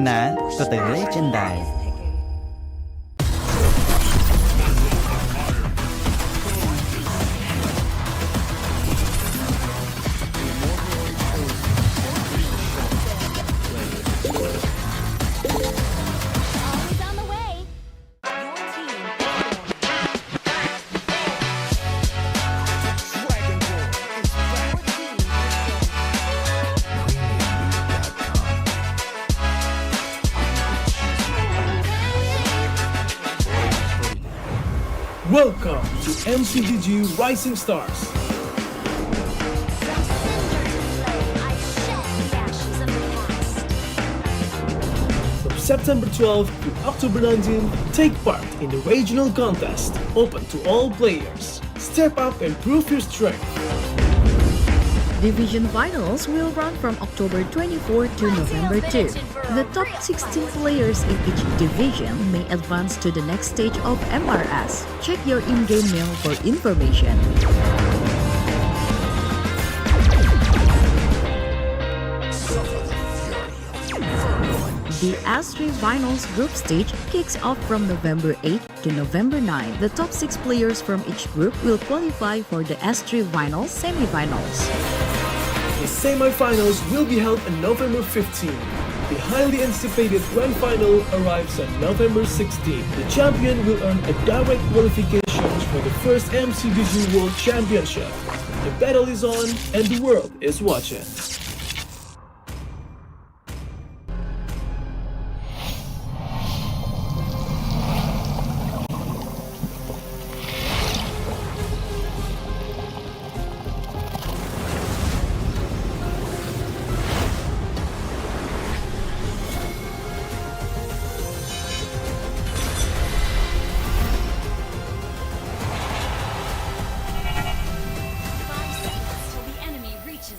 ណាៗក៏ទៅលេងចិនដែរ Always on the way. Your team. Welcome to MCGG Rising Stars. I shed the ashes of the past. From September 12th to October 19th, take part in the regional contest, open to all players. Step up and prove your strength. Division finals will run from October 24 to November 2. The top 16 players in each division may advance to the next stage of MRS. Check your in-game mail for information. The S3 Finals group stage kicks off from November 8 to November 9. The top 6 players from each group will qualify for the S3 Finals semi-finals. The semi-finals will be held on November 15. The highly anticipated grand final arrives on November 16. The champion will earn a direct qualification for the first MCGG World Championship. The battle is on and the world is watching.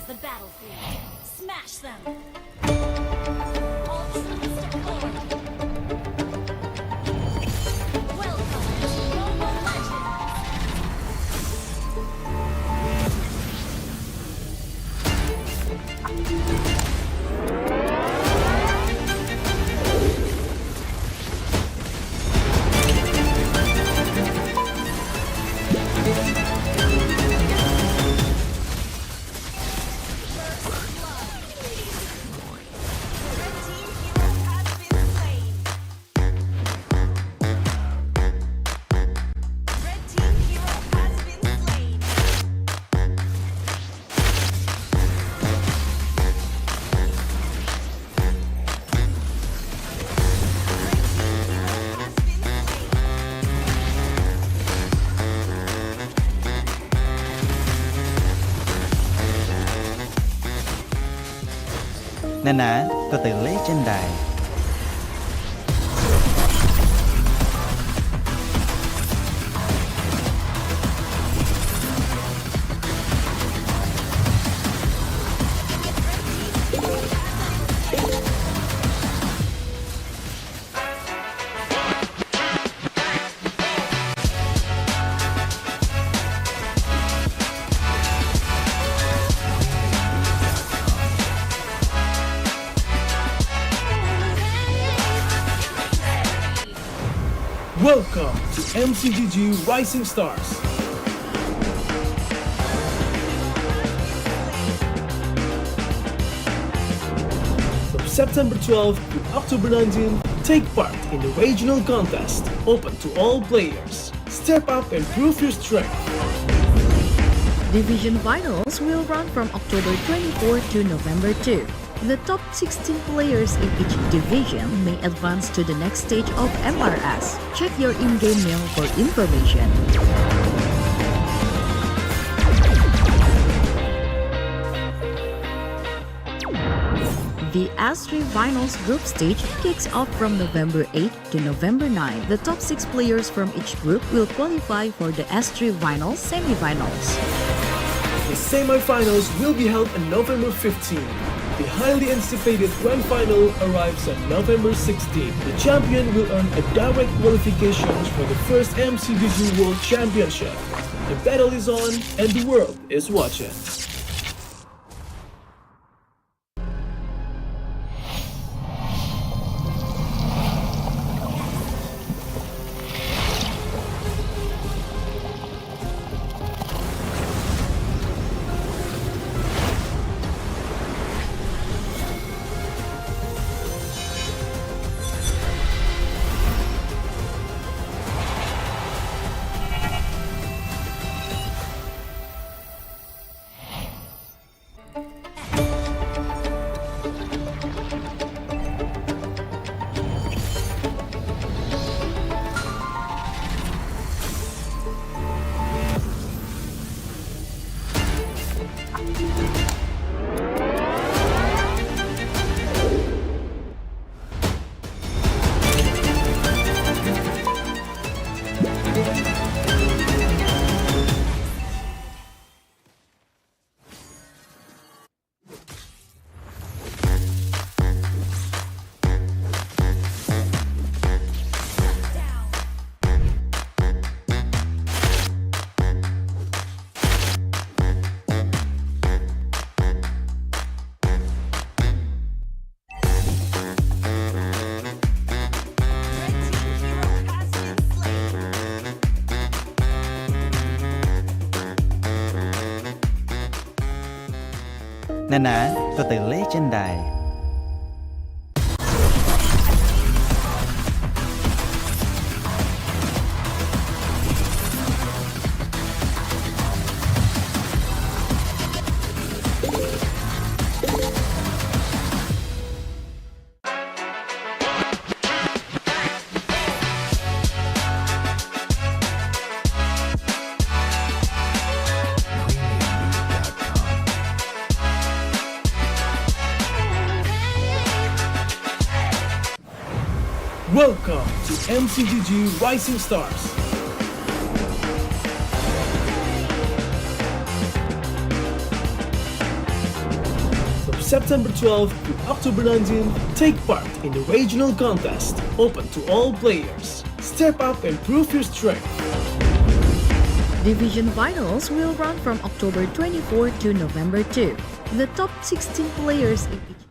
The battlefield. Smash them. All troops step forward. Welcome to Mobile Legends. Nè nè, có từ lấy trên đài. Welcome to MCGG Rising Stars. From September 12th to October 19th, take part in the regional contest, open to all players. Step up and prove your strength. Division finals will run from October 24 to November 2. The top 16 players in each division may advance to the next stage of MRS. Check your in-game mail for information. The S3 Finals group stage kicks off from November 8 to November 9. The top 6 players from each group will qualify for the S3 Finals semi-finals. The semi-finals will be held on November 15. The highly anticipated grand final arrives on November 16. The champion will earn a direct qualification for the first MCGG World Championship. The battle is on and the world is watching. ណាៗក៏ទៅលេងចិនដែរ Welcome to MCGG Rising Stars. From September 12th to October 19th, take part in the regional contest, open to all players. Step up and prove your strength. Division finals will run from October 24 to November 2. The top 16 players in each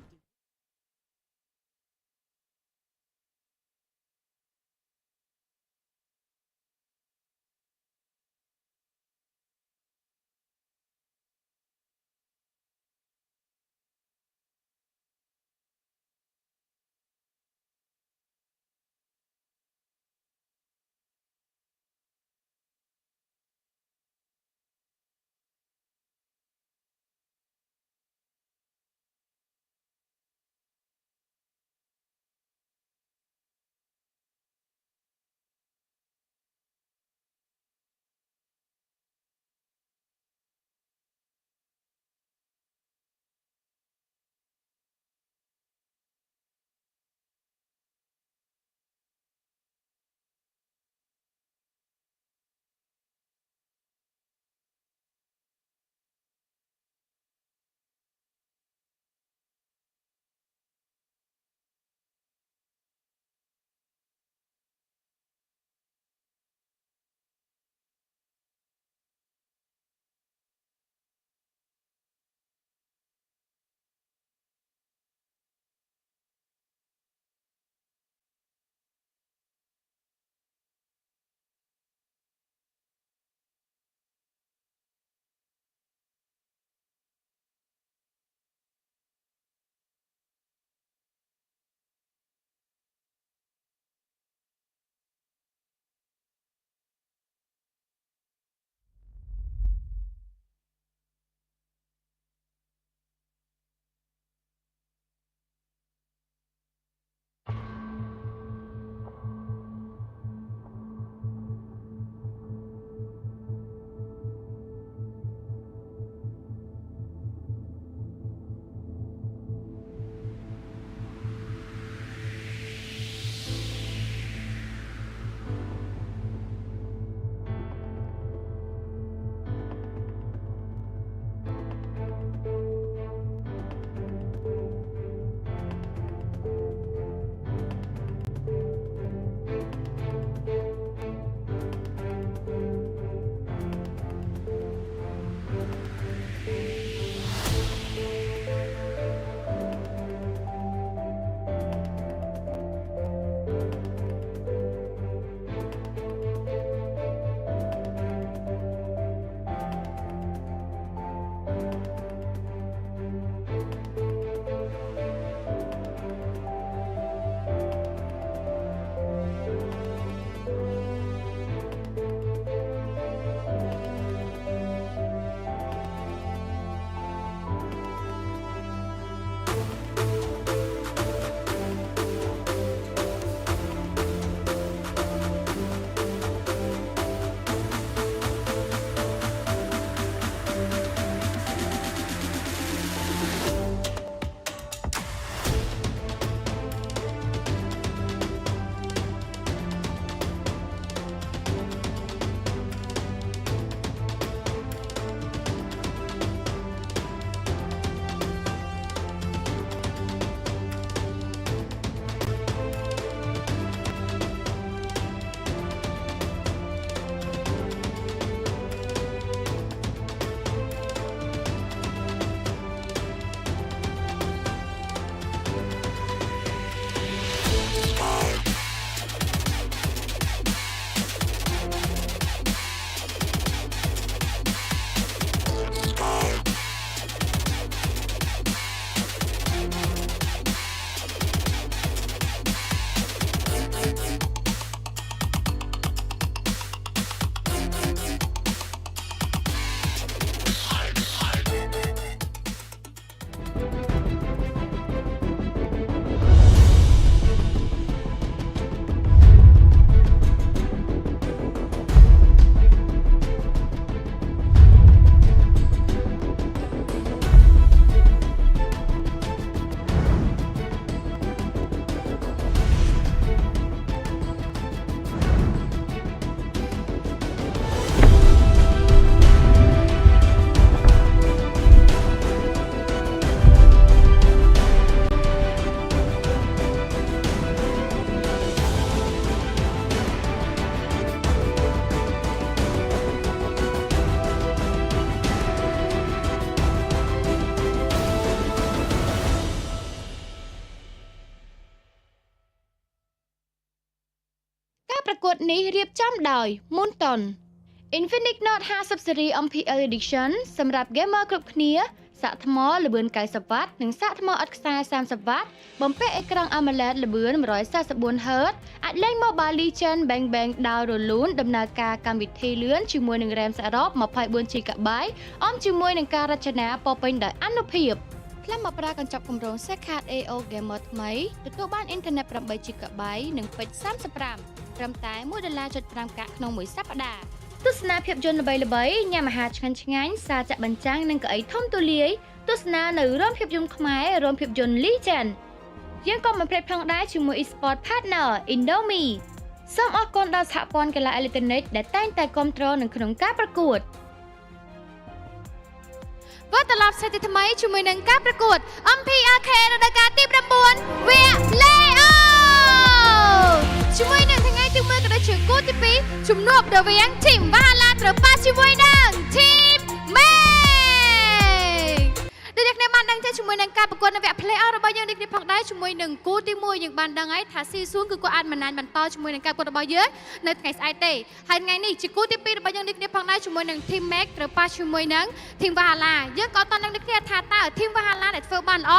កួតនេះរៀបចំដោយ Moonton Infinite Note 50 Series MPL Edition សម្រាប់ gamer គ្រប់គ្នាសាកថ្មល្បឿន90 W និងសាកថ្មឥតខ្សែ30 W បំពាក់អេក្រង់ AMOLED ល្បឿន 144 Hz អាចលេង Mobile Legends Bang Bang ដោយរលូនដំណើរការកម្មវិធីលឿនជាមួយនឹង RAM សរុប 24GB អមជាមួយនឹងការរចនាពោរពេញដោយអានុភាពផ្លាស់មកប្រើកញ្ចប់គម្រោង Secard AO Gamer ថ្មីទទួលបានអ៊ីនធឺណិត 8GB និងពេជ្រ 35 ត្រឹមតែ$1.5 កាក់ក្នុងមួយសប្តាហ៍ទស្សនាភាពយន្តល្បីៗញ៉ាំអាហារឆ្ងាញ់ៗសារចាក់បញ្ចាំងនិងកៅអីធំទូលាយទស្សនានៅរោងភាពយន្តខ្មែររោងភាពយន្ត Legend យើងក៏មិនភ្លេចផងដែរជាមួយ Esports Partner Indomie សូមអរគុណដល់សហព័ន្ធកីឡាអេឡិចត្រូនិកដែលតែងតែគាំទ្រនៅក្នុងការប្រកួតវិលត្រឡប់សាជាថ្មីជាមួយនឹងការប្រកួត MPL KH រដូវកាលទី 9 វគ្គ Playoffs ជាមួយនឹងថ្ងៃទី 1 ក៏ដូចជាគូទី 2 ជំនួបរវាង Team Valhalla ត្រូវប៉ះជាមួយនឹង Team Meg ដូចអ្នកបានដឹងទេជាមួយនឹងការប្រកួតនៅវគ្គ Playoff របស់យើងនេះផងដែរជាមួយនឹងគូទី 1 យើងបានដឹងហើយថាស៊ីសួនគឺគាត់អាចមិនណានបន្តជាមួយនឹងការប្រកួតរបស់យើងនៅថ្ងៃស្អែកទេហើយថ្ងៃនេះជាគូទី 2 របស់យើងនេះផងដែរជាមួយនឹង Team Meg ត្រូវប៉ះជាមួយនឹង Team Valhalla យើងក៏តន់នឹងគ្នាថាតើ Team Valhalla ដែលធ្វើបានល្អ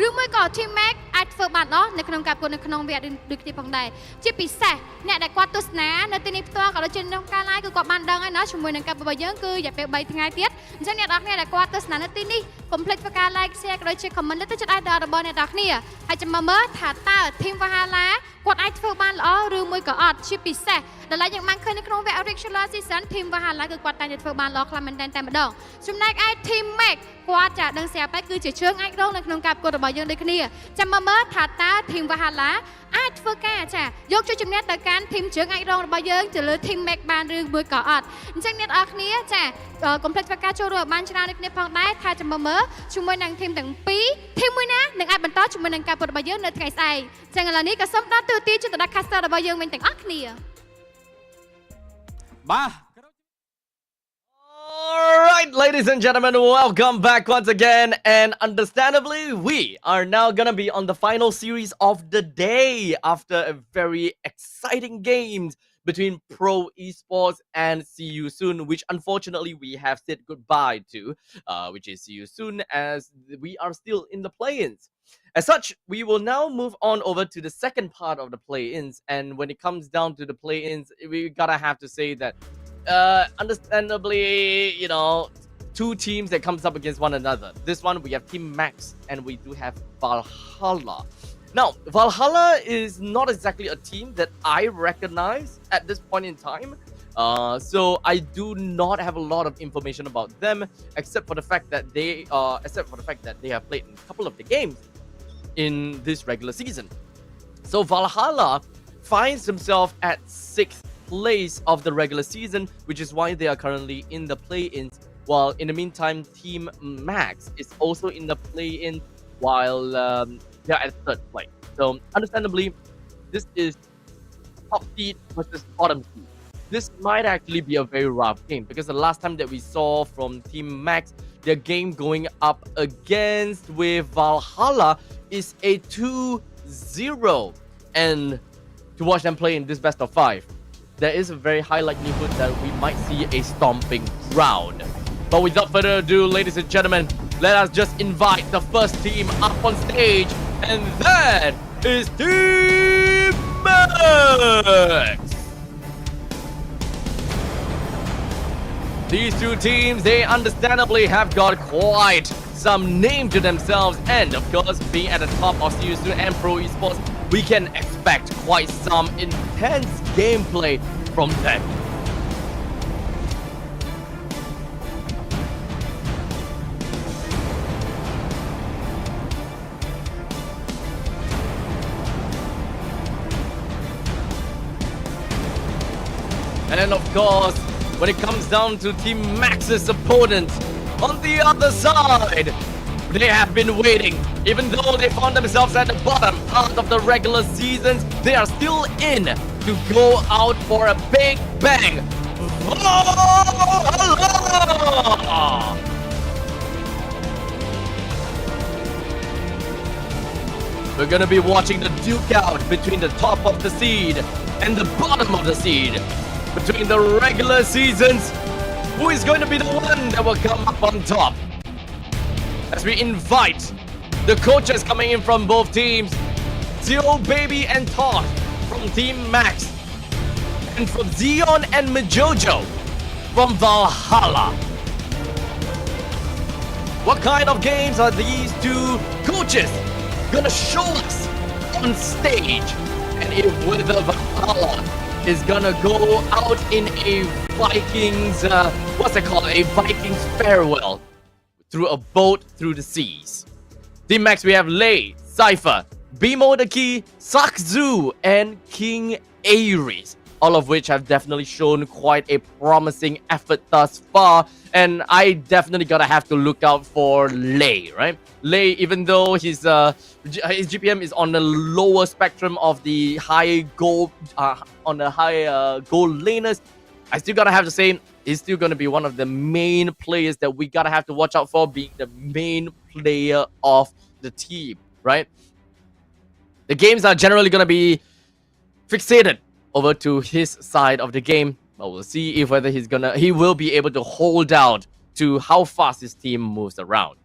ឬមួយក៏ Team Meg អាចធ្វើបានល្អនៅក្នុងការប្រកួតនៅក្នុងវគ្គដូចគ្នាផងដែរជាពិសេសអ្នកដែលគាត់ទស្សនានៅទីនេះផ្ទាល់ក៏ដូចជាក្នុងការ live គឺគាត់បានដឹងហើយណាជាមួយនឹងការប្រកួតរបស់យើងគឺរយៈពេល 3 ថ្ងៃទៀតអញ្ចឹងអ្នកនរគ្នាដែលគាត់ទស្សនានៅទីនេះកុំភ្លេចធ្វើការ like share ក៏ដូចជា comment លើទឹកចិត្ត idol របស់អ្នកនរគ្នាហើយចាំមើលថាតើ Team Valhalla គាត់អាចធ្វើបានល្អឬមួយក៏អត់ជាពិសេសដល់យើងបានឃើញនៅក្នុងវគ្គ regular season Team Valhalla គឺគាត់តែងតែធ្វើបានល្អខ្លាំងមែនតែម្ដងចំណែកឯ Team Meg គាត់ចាដឹងស្រាប់ហើយគឺជាជើងអាចរងនៅក្នុងការប្រកួតរបស់យើងដូចគ្នាចាំមើលថាតើ Team Valhalla អាចធ្វើការចាយកជួយជំនះទៅកាន់ Team ជើងអាចរងរបស់យើងទៅលើ Team Meg បានឬមួយក៏អត់អញ្ចឹងអ្នកនរគ្នាចាកុំភ្លេចធ្វើការចូលរួមបានច្រើនដូចគ្នាផងដែរថាចាំមើលជាមួយនឹង Team ទាំងពីរ Team មួយណានឹងអាចបន្តជាមួយនឹងការប្រកួតរបស់យើងនៅថ្ងៃស្អែកអញ្ចឹងឥឡូវនេះក៏សូមដល់ទូទីជូនទៅដល់ caster របស់យើងវិញទាំងអស់គ្នាបាទ Alright, ladies and gentlemen, welcome back once again. And understandably, we are now gonna be on the final series of the day after a very exciting games between Pro Esports and See You Soon, which unfortunately we have said goodbye to, which is See You Soon, as we are still in the play-ins. As such, we will now move on over to the second part of the play-ins. And when it comes down to the play-ins, we gotta have to say that understandably, you know, two teams that comes up against one another. This one we have Team Max and we do have Valhalla. Now, Valhalla is not exactly a team that I recognize at this point in time. So I do not have a lot of information about them, except for the fact that they have played in a couple of the games in this regular season. So Valhalla finds themselves at 6th place of the regular season, which is why they are currently in the play-ins. While in the meantime, Team Max is also in the play-in, while they are at 3rd place. So understandably, this is top seed versus bottom seed. This might actually be a very rough game because the last time that we saw from Team Max, their game going up against with Valhalla is a 2-0. And to watch them play in this best of 5, there is a very high likelihood that we might see a stomping round. But without further ado, ladies and gentlemen, let us just invite the first team up on stage, and that is Team Max! These two teams, they understandably have got quite some name to themselves, and of course, being at the top of See You Soon and Pro Esports, we can expect quite some intense gameplay from them. And of course, when it comes down to Team Max's opponent, on the other side, they have been waiting. Even though they found themselves at the bottom part of the regular seasons, they are still in to go out for a big bang. Valhalla! We're gonna be watching the duke out between the top of the seed and the bottom of the seed. Between the regular seasons, who is going to be the one that will come up on top? As we invite the coaches coming in from both teams, Zio Baby and Todd from Team Max, and from Zion and Majojo from Valhalla. What kind of games are these two coaches gonna show us on stage? And if whether Valhalla is gonna go out in a Vikings, what's it called? A Vikings farewell through a boat through the seas. Team Max, we have Lei, Cypher, Bimo the Key, Sakzu, and King Ares. All of which have definitely shown quite a promising effort thus far. And I definitely gotta have to look out for Lei, right? Lei, even though his GPM is on the lower spectrum of the high goal, goal laners, I still gotta have to say, he's still gonna be one of the main players that we gotta have to watch out for, being the main player of the team, right? The games are generally gonna be fixated over to his side of the game, but we'll see if whether he will be able to hold out to how fast his team moves around.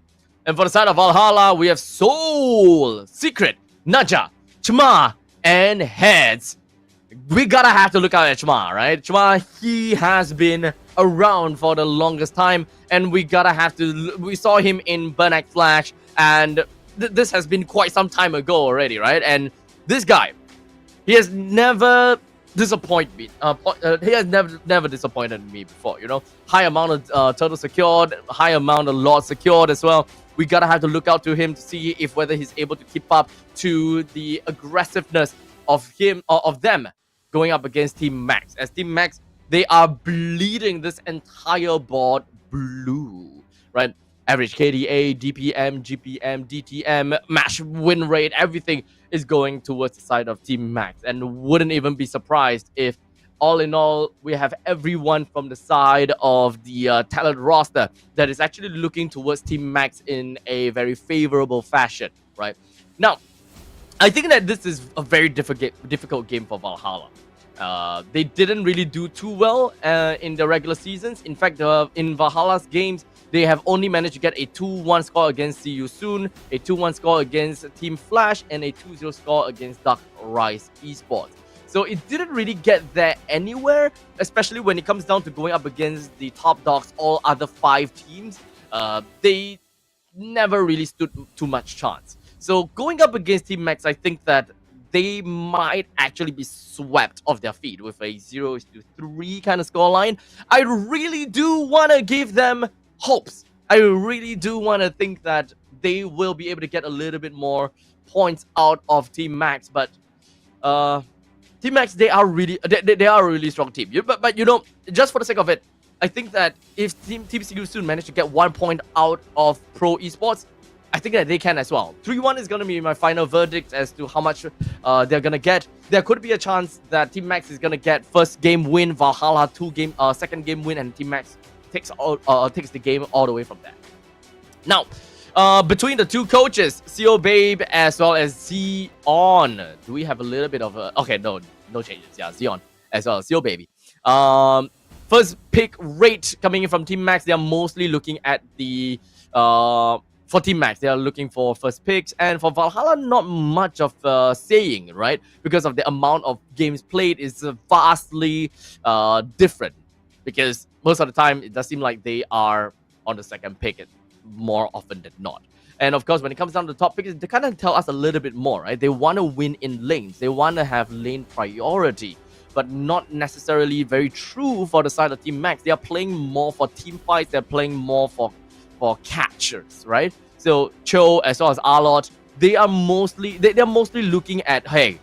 And for the side of Valhalla, we have Soul, Secret, Naja, Chma, and Heads. We gotta have to look out at Chma, right? Chma, he has been around for the longest time, and we gotta have to. We saw him in Burnack Flash, and this has been quite some time ago already, right? And this guy, he has never disappointed me. He has never disappointed me before, you know. High amount of turtle secured, high amount of lord secured as well. We gotta have to look out to him to see if whether he's able to keep up to the aggressiveness of him or of them going up against Team Max. As Team Max, they are bleeding this entire board blue, right? Average KDA, DPM, GPM, DTM, match win rate, everything is going towards the side of Team Max, and wouldn't even be surprised if all in all we have everyone from the side of the talent roster that is actually looking towards Team Max in a very favorable fashion, right? Now, I think that this is a very difficult game for Valhalla. They didn't really do too well in the regular seasons. In fact, in Valhalla's games, they have only managed to get a 2-1 score against See You Soon, a 2-1 score against Team Flash, and a 2-0 score against Dark Rise Esports. So it didn't really get there anywhere, especially when it comes down to going up against the top dogs, all other 5 teams. They never really stood too much chance. So going up against Team Max, I think that they might actually be swept off their feet with a 0-3 kind of scoreline. I really do want to give them hopes. I really do want to think that they will be able to get a little bit more points out of Team Max, but Team Max, they are a really strong team. But you know, just for the sake of it, I think that if Team CU soon manage to get 1 point out of Pro Esports, I think that they can as well. 3-1 is going to be my final verdict as to how much they're going to get. There could be a chance that Team Max is going to get first game win, Valhalla second game win, and Team Max takes the game all the way from there. Now, between the two coaches, CO Babe as well as Zion, do we have a little bit of a... Okay, no changes. Yeah, Zion as well as CO Baby. First pick rate coming in from Team Max, they are mostly looking at the... for Team Max, they are looking for first picks, and for Valhalla, not much of saying, right? Because of the amount of games played is vastly different. Because most of the time, it does seem like they are on the second pick more often than not. And of course, when it comes down to the top picks, they kind of tell us a little bit more, right? They want to win in lanes. They want to have lane priority, but not necessarily very true for the side of Team Max. They are playing more for team fights. They're playing more for catchers, right? So Cho as well as Arlot, they're mostly looking at, hey,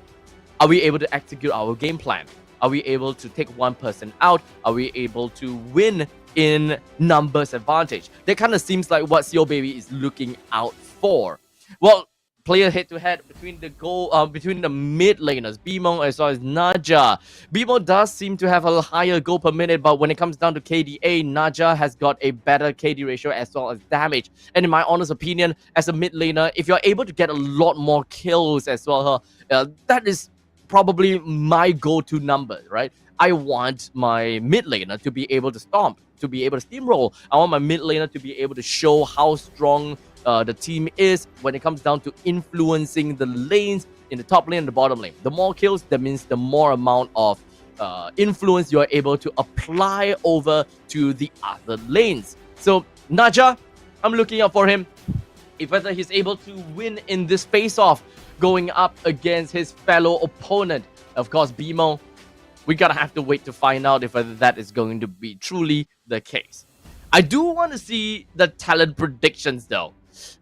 are we able to execute our game plan? Are we able to take one person out? Are we able to win in numbers advantage? That kind of seems like what CO Baby is looking out for. Well, player head-to-head between the mid laners, Bimo as well as Naja. Bimo does seem to have a higher goal per minute, but when it comes down to KDA, Naja has got a better KD ratio as well as damage. And in my honest opinion, as a mid laner, if you're able to get a lot more kills as well, that is probably my go-to number, right? I want my mid laner to be able to stomp, to be able to steamroll. I want my mid laner to be able to show how strong the team is when it comes down to influencing the lanes in the top lane and the bottom lane. The more kills, that means the more amount of influence you're able to apply over to the other lanes. So Naja, I'm looking out for him. If whether he's able to win in this face-off going up against his fellow opponent, of course, BMO, we gotta have to wait to find out if whether that is going to be truly the case. I do want to see the talent predictions though.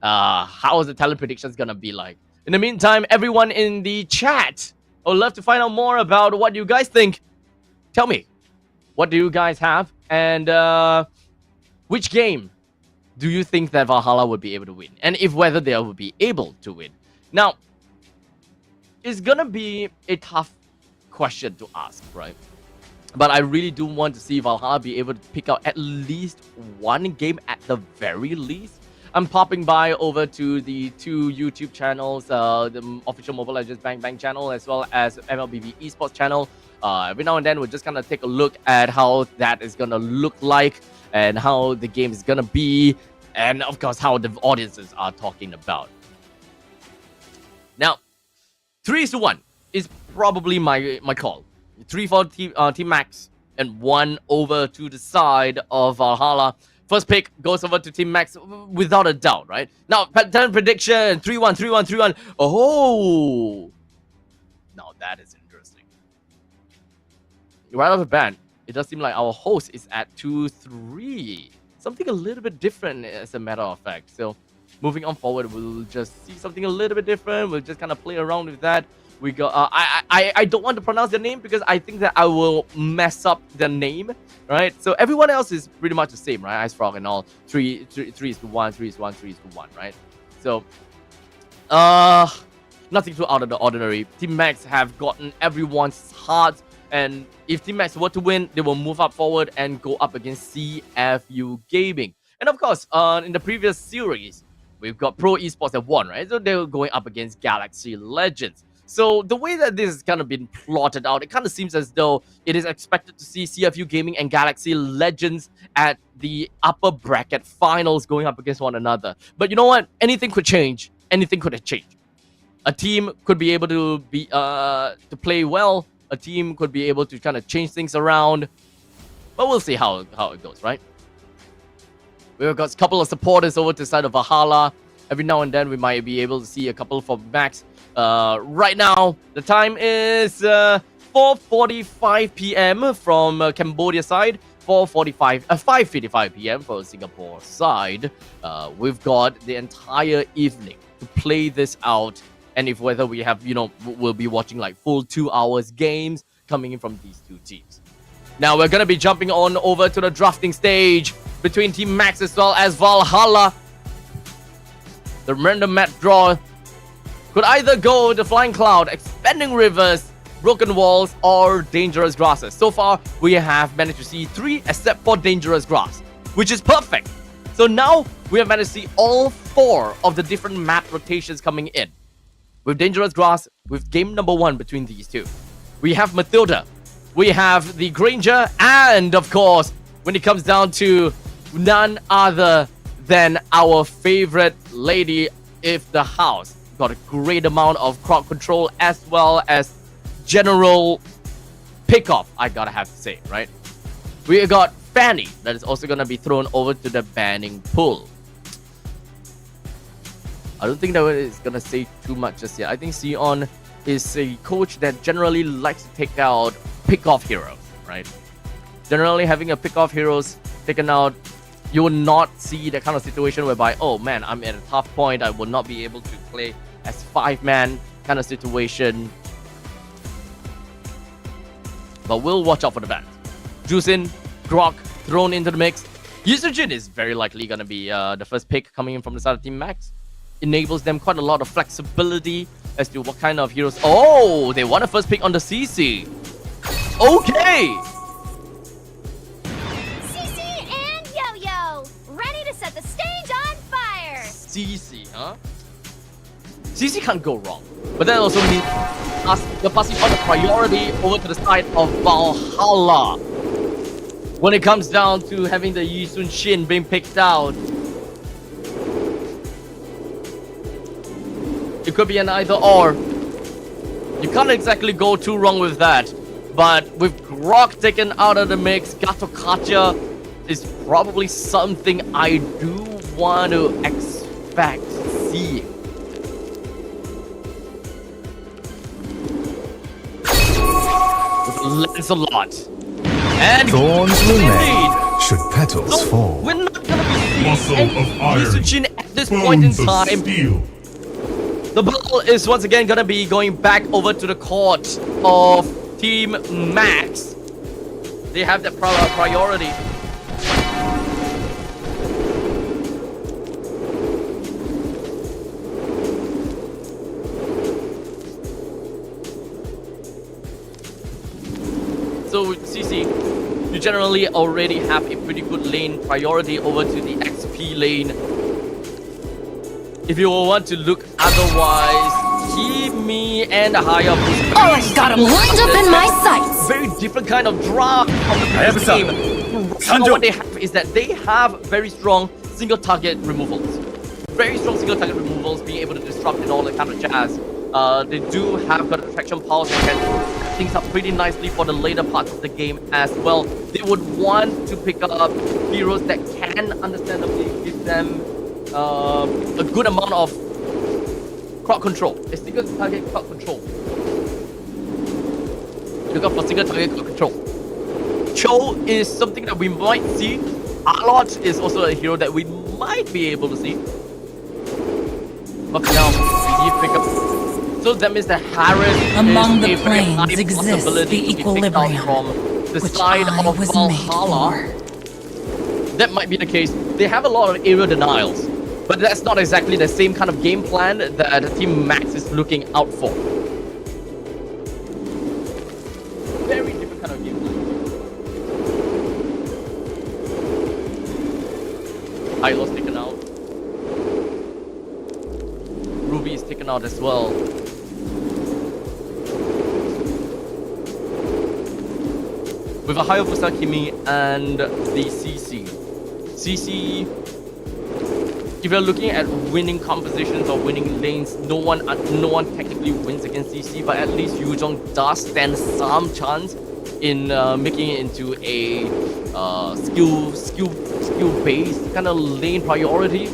How is the talent predictions gonna be like? In the meantime, everyone in the chat, I would love to find out more about what you guys think. Tell me, what do you guys have? And which game do you think that Valhalla would be able to win? And if whether they will be able to win. Now, it's gonna be a tough question to ask, right? But I really do want to see Valhalla be able to pick out at least one game at the very least. I'm popping by over to the two YouTube channels, the official Mobile Legends Bang Bang channel as well as MLBB Esports channel. Every now and then we're just gonna take a look at how that is gonna look like and how the game is gonna be, and of course how the audiences are talking about. Now, 3-1 is probably my call. 3 for Team Max and 1 over to the side of Valhalla. First pick goes over to Team Max without a doubt, right? Now, pattern prediction 3-1, 3-1, 3-1. Oh, now that is interesting. Right off the bat, it does seem like our host is at 2-3. Something a little bit different, as a matter of fact. So, moving on forward, we'll just see something a little bit different. We'll just kind of play around with that. We got. I don't want to pronounce their name because I think that I will mess up their name, right? So everyone else is pretty much the same, right? Ice Frog and all. 3-1, 3-1, 3-1, right? So, nothing too out of the ordinary. Team Max have gotten everyone's hearts, and if Team Max were to win, they will move up forward and go up against CFU Gaming. And of course, in the previous series, we've got Pro Esports that won, right? So they were going up against Galaxy Legends. So the way that this has kind of been plotted out, it kind of seems as though it is expected to see CFU Gaming and Galaxy Legends at the upper bracket finals going up against one another. But you know what? Anything could change. Anything could have changed. A team could be able to be to play well. A team could be able to kind of change things around. But we'll see how it goes, right? We've got a couple of supporters over to the side of Valhalla. Every now and then we might be able to see a couple from Max. Right now, the time is 4:45 p.m. from Cambodia side, 5:55 p.m. for Singapore side. We've got the entire evening to play this out, and if whether we have, we'll be watching like full 2 hours games coming in from these two teams. Now we're gonna be jumping on over to the drafting stage between Team Max as well as Valhalla. The random map draw could either go with the Flying Cloud, Expanding Rivers, Broken Walls, or Dangerous Grasses. So far, we have managed to see 3 except for Dangerous Grass, which is perfect. So now, we have managed to see all 4 of the different map rotations coming in. With Dangerous Grass, with game number 1 between these two. We have Matilda, we have the Granger, and of course, when it comes down to none other than our favorite lady of the house. Got a great amount of crowd control as well as general pickoff, I gotta have to say, right? We got Fanny that is also gonna be thrown over to the banning pool. I don't think that is gonna say too much just yet. I think Sion is a coach that generally likes to take out pickoff heroes, right? Generally having a pickoff heroes taken out, you will not see that kind of situation whereby, oh man, I'm at a tough point, I will not be able to play as 5-man kind of situation. But we'll watch out for the ban. Juicin, Grok thrown into the mix. Yusujin is very likely going to be the first pick coming in from the side of Team Max. Enables them quite a lot of flexibility as to what kind of heroes. Oh, they want a first pick on the CC. Okay. Set the stage on fire! CC, huh? CC can't go wrong. But that also means you're passing on the priority over to the side of Valhalla. When it comes down to having the Yi Sun Shin being picked out, it could be an either or. You can't exactly go too wrong with that. But with Grok taken out of the mix, Gato Kacha is probably something I do want to expect seeing. With Lancelot. And thorns will indeed. mend, should petals So fall. we're not gonna be Muscle seeing of any iron, Yusujin at this point in bones of time. steel. The ball is once again gonna be going back over to the court of Team Max. They have that priority. So with CC, you generally already have a pretty good lane priority over to the XP lane. If you want to look otherwise, Kimi and Hayabusa. Oh, I got him lined up in my sights. Very different kind of draft of the previous game. So what they have is that they have very strong single target removals. Very strong single target removals, being able to disrupt and all that kind of jazz. They do have got attraction pulse and can set things up pretty nicely for the later parts of the game as well. They would want to pick up heroes that can understandably give them a good amount of crowd control. A single target crowd control. Look out for single target crowd control. Cho is something that we might see. Arlot is also a hero that we might be able to see. But for now, we need pick up. So that means that Harris Among is the a very high planes exists possibility the to be picked out equilibrium, from the which side I of was made Valhalla. That might be the case. They have a lot of area denials, but that's not exactly the same kind of game plan that Team Max is looking out for. Very different kind of game plan. Hylo's taken out. Ruby is taken out as well. With a Hayabusa, Kimi, and the CC. CC, if you're looking at winning compositions or winning lanes, no one technically wins against CC, but at least Yuzhong does stand some chance in making it into a skill-based kind of lane priority.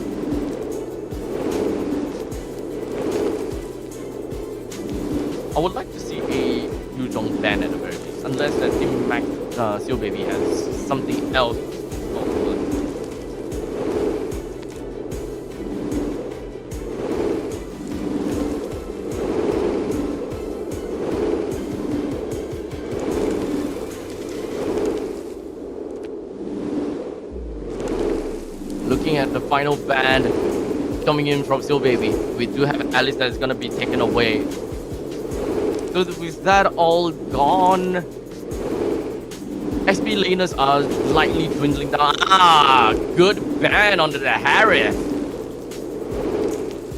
I would like to see a Yuzhong ban at the very least, unless that Team Max Seal Baby has something else. Looking at the final ban coming in from Seal Baby, we do have Alice that is going to be taken away. So with that all gone, XP laners are slightly dwindling down. Good ban onto the Harith.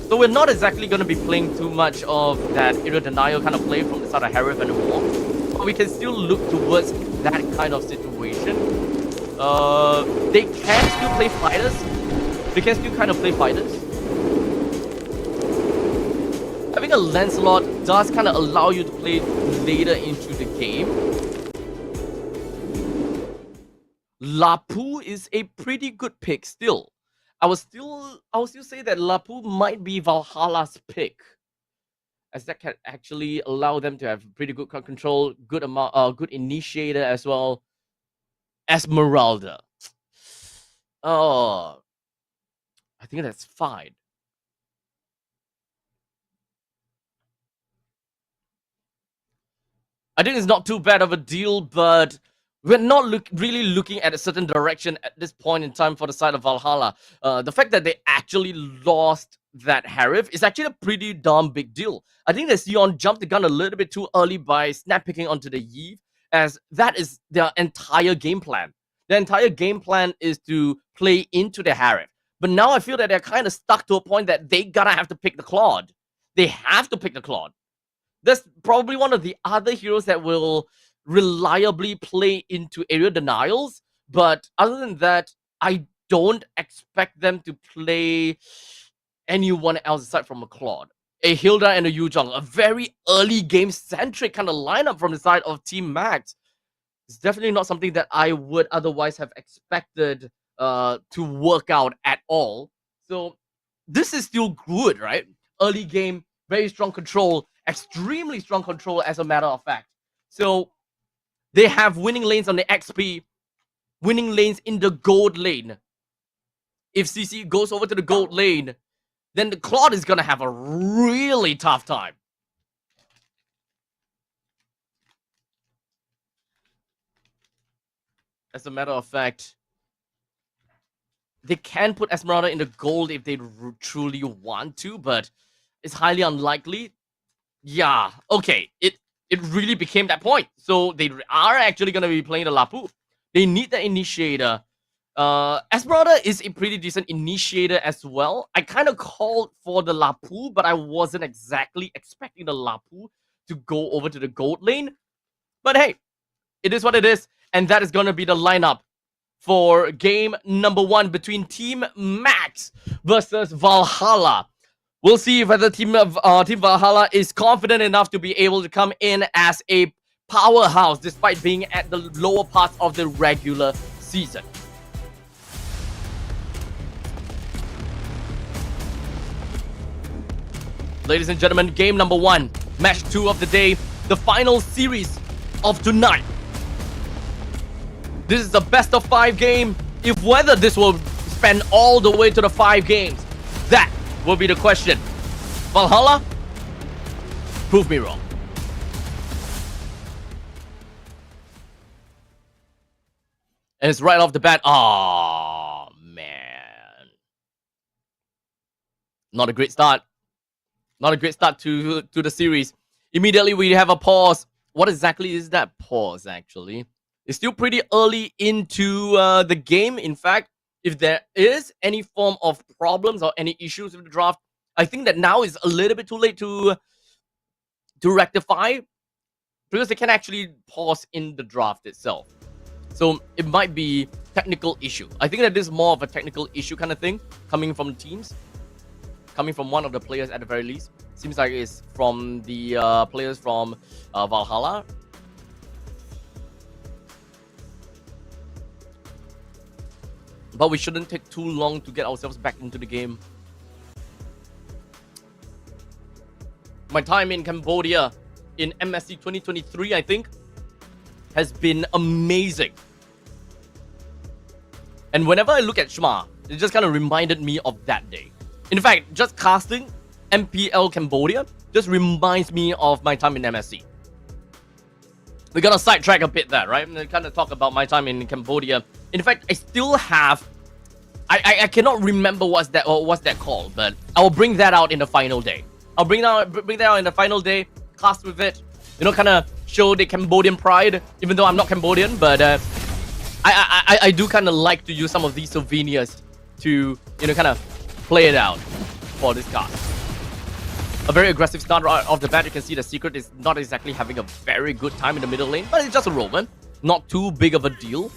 So we're not exactly going to be playing too much of that area denial kind of play from the side of Harith anymore. But we can still look towards that kind of situation. They can still play fighters. They can still kind of play fighters. Having a Lancelot does kind of allow you to play later into the game. Lapu is a pretty good pick still. I will still say that Lapu might be Valhalla's pick, as that can actually allow them to have pretty good crowd control, good initiator as well. Esmeralda. Oh, I think that's fine. I think it's not too bad of a deal, but we're not really looking at a certain direction at this point in time for the side of Valhalla. The fact that they actually lost that Harith is actually a pretty darn big deal. I think that Sion jumped the gun a little bit too early by snap picking onto the Eve, as that is their entire game plan. Their entire game plan is to play into the Harith. But now I feel that they're kind of stuck to a point that they gotta have to pick the Claude. They have to pick the Claude. That's probably one of the other heroes that will reliably play into area denials. But other than that, I don't expect them to play anyone else aside from a Claude. A Hilda and a Yujong, a very early game centric kind of lineup from the side of Team Max. It's definitely not something that I would otherwise have expected to work out at all. So this is still good, right? Early game, very strong control, extremely strong control as a matter of fact. So they have winning lanes on the XP, winning lanes in the gold lane. If CC goes over to the gold lane, then the Claude is gonna have a really tough time. As a matter of fact, they can put Esmeralda in the gold if they truly want to, but it's highly unlikely. Yeah, okay, it really became that point. So they are actually gonna be playing the Lapu. They need the initiator. Esmeralda is a pretty decent initiator as well. I kind of called for the Lapu, but I wasn't exactly expecting the Lapu to go over to the gold lane. But hey, it is what it is, and that is gonna be the lineup for game number 1 between Team Max versus Valhalla. We'll see whether Team Valhalla is confident enough to be able to come in as a powerhouse despite being at the lower parts of the regular season. Ladies and gentlemen, game number 1, match 2 of the day, the final series of tonight. This is the best of 5 game. If whether this will span all the way to the 5 games, that will be the question. Valhalla, prove me wrong. And it's right off the bat. Oh, man. Not a great start. Not a great start to the series. Immediately we have a pause. What exactly is that pause, actually? It's still pretty early into the game. In fact, if there is any form of problems or any issues with the draft, I think that now is a little bit too late to rectify, because they can actually pause in the draft itself. So it might be technical issue. I think that this is more of a technical issue kind of thing coming from teams, coming from one of the players at the very least. Seems like it's from the players from Valhalla. But we shouldn't take too long to get ourselves back into the game. My time in Cambodia in MSC 2023, I think, has been amazing. And whenever I look at Shma, it just kind of reminded me of that day. In fact, just casting MPL Cambodia just reminds me of my time in MSC. We gotta sidetrack a bit there, right? And kind of talk about my time in Cambodia. In fact, I still have... I cannot remember what's that called, but I will bring that out in the final day. I'll bring that out in the final day, cast with it, you know, kind of show the Cambodian pride, even though I'm not Cambodian, but I do kind of like to use some of these souvenirs to, you know, kind of play it out for this cast. A very aggressive start right off the bat. You can see the Secret is not exactly having a very good time in the middle lane, but it's just a Roman. Not too big of a deal.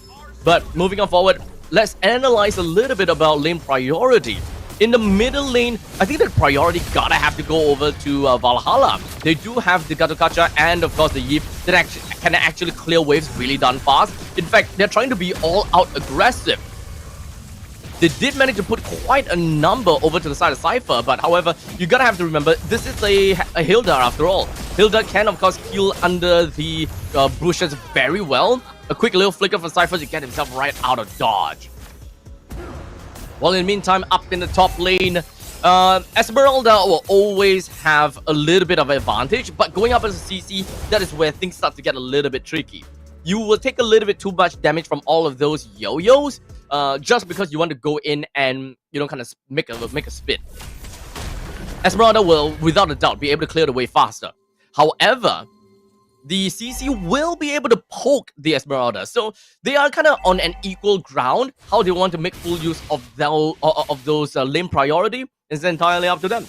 But moving on forward, let's analyze a little bit about lane priority. In the middle lane, I think the priority gotta have to go over to Valhalla. They do have the Gatokacha and of course the Yip that can actually clear waves really darn fast. In fact, they're trying to be all out aggressive. They did manage to put quite a number over to the side of Cypher, but however, you gotta have to remember, this is a Hilda after all. Hilda can of course heal under the bushes very well. A quick little flicker for Cypher to get himself right out of dodge. Well, in the meantime, up in the top lane, Esmeralda will always have a little bit of an advantage, but going up as a CC, that is where things start to get a little bit tricky. You will take a little bit too much damage from all of those yo-yos, just because you want to go in and, you know, kind of make a spin. Esmeralda will, without a doubt, be able to clear the way faster. However, the CC will be able to poke the Esmeralda, so they are kind of on an equal ground. How they want to make full use of those lane priority is entirely up to them.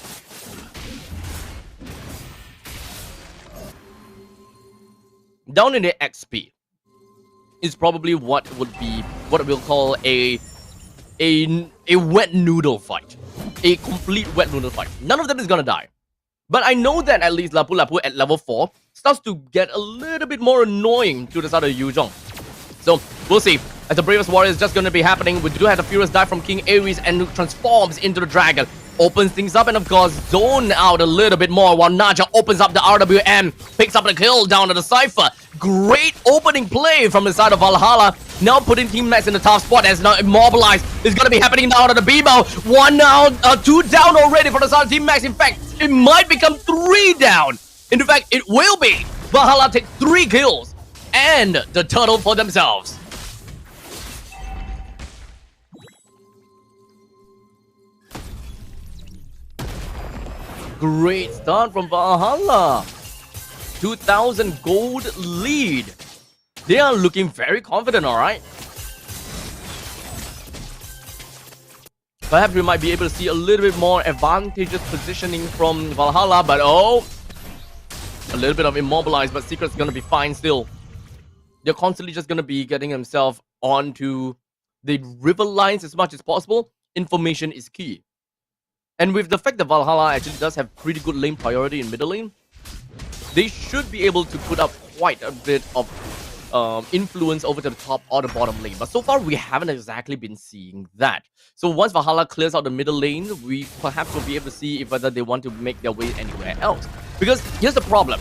down in the XP is probably what we'll call a wet noodle fight. A complete wet noodle fight. None of them is gonna die. But I know that at least Lapu Lapu at level 4 starts to get a little bit more annoying to the side of Yuzhong. So we'll see. As the Bravest Warrior is just going to be happening, we do have the Furious Dive from King Ares and transforms into the Dragon. Opens things up and of course zone out a little bit more while Naja opens up the RWM, picks up the kill down to the Cypher. Great opening play from the side of Valhalla. Now putting Team Max in the top spot as now immobilized. It's going to be happening now to the Bebo. 1 down, 2 down already for the side of Team Max. In fact, it might become 3 down. In fact, it will be. Valhalla take 3 kills and the turtle for themselves. Great start from Valhalla. 2,000 gold lead. They are looking very confident, alright? Perhaps we might be able to see a little bit more advantageous positioning from Valhalla, but oh, a little bit of immobilized, but Secret's gonna be fine still. They're constantly just gonna be getting themselves onto the river lines as much as possible. Information is key. And with the fact that Valhalla actually does have pretty good lane priority in middle lane, they should be able to put up quite a bit of influence over to the top or the bottom lane. But so far, we haven't exactly been seeing that. So once Valhalla clears out the middle lane, we perhaps will be able to see if whether they want to make their way anywhere else. Because here's the problem.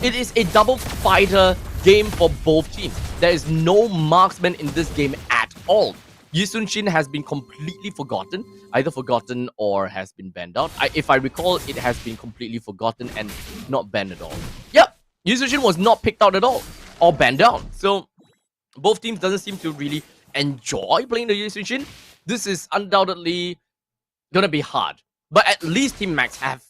It is a double fighter game for both teams. There is no marksman in this game at all. Yi Sun-shin has been completely forgotten, either forgotten or has been banned out. If I recall, it has been completely forgotten and not banned at all. Yep, Yi Sun-shin was not picked out at all or banned out. So both teams doesn't seem to really enjoy playing the Yi Sun-shin. This is undoubtedly gonna be hard. But at least Team Max have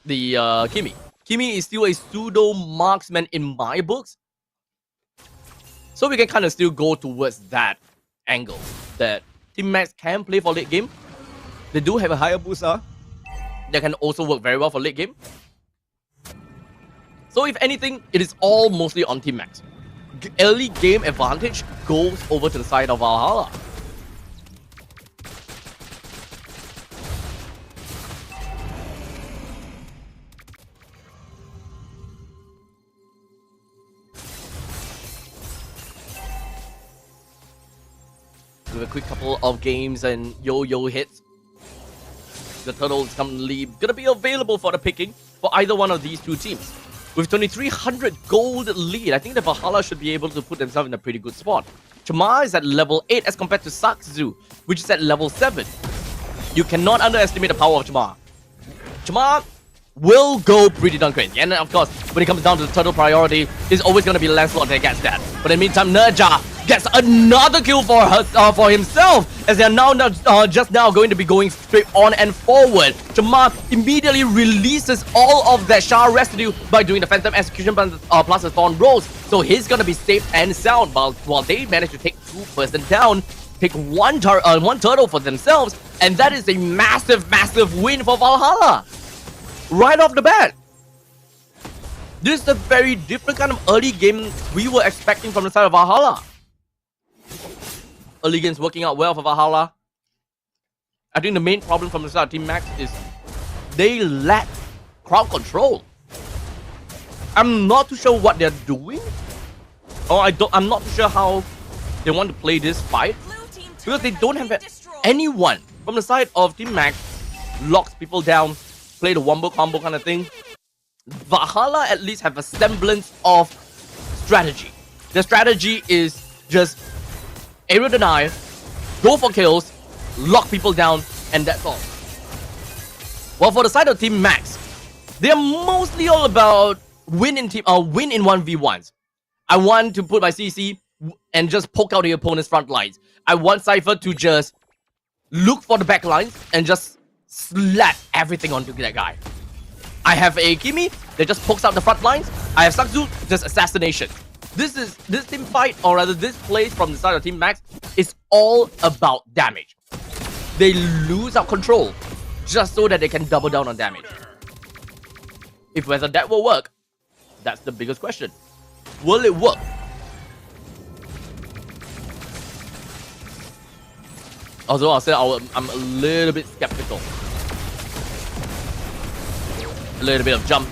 the Kimi. Kimi is still a pseudo marksman in my books. So we can kind of still go towards that angle that Team Max can play for late game. They do have a higher booster that can also work very well for late game. So if anything, it is all mostly on Team Max. Early game advantage goes over to the side of Valhalla. With a quick couple of games and yo-yo hits, the Turtles currently gonna be available for the picking for either one of these two teams. With 2,300 gold lead, I think the Valhalla should be able to put themselves in a pretty good spot. Chamar is at level 8 as compared to Sakzu, which is at level 7. You cannot underestimate the power of Chamar. Chamar will go pretty darn crazy. And of course, when it comes down to the turtle priority, it's always going to be Lancelot that gets that. But in the meantime, Nerja gets another kill for for himself, as they are now just now going to be going straight on and forward. Chamar immediately releases all of that Shah residue by doing the Phantom Execution plus the Thorn Rolls. So he's going to be safe and sound while they manage to take 2-person down, take one turtle for themselves, and that is a massive, massive win for Valhalla. Right off the bat. This is a very different kind of early game we were expecting from the side of Valhalla. Early games working out well for Valhalla. I think the main problem from the side of Team Max is they lack crowd control. I'm not too sure what they're doing. I'm not too sure how they want to play this fight, because they don't have anyone from the side of Team Max locks people down, play the wombo combo kind of thing. Valhalla at least have a semblance of strategy. The strategy is just aerial deny, go for kills, lock people down, and that's all. Well, for the side of Team Max, they're mostly all about win in 1v1s. I want to put my CC and just poke out the opponent's front lines. I want Cypher to just look for the back lines and just slap everything onto that guy. I have a Kimi that just pokes out the front lines. I have Sakzu, just assassination. This team fight, or rather this play from the side of Team Max, is all about damage. They lose out control just so that they can double down on damage. If whether that will work, that's the biggest question. Will it work? Although I'll say I'm a little bit skeptical. A little bit of jump.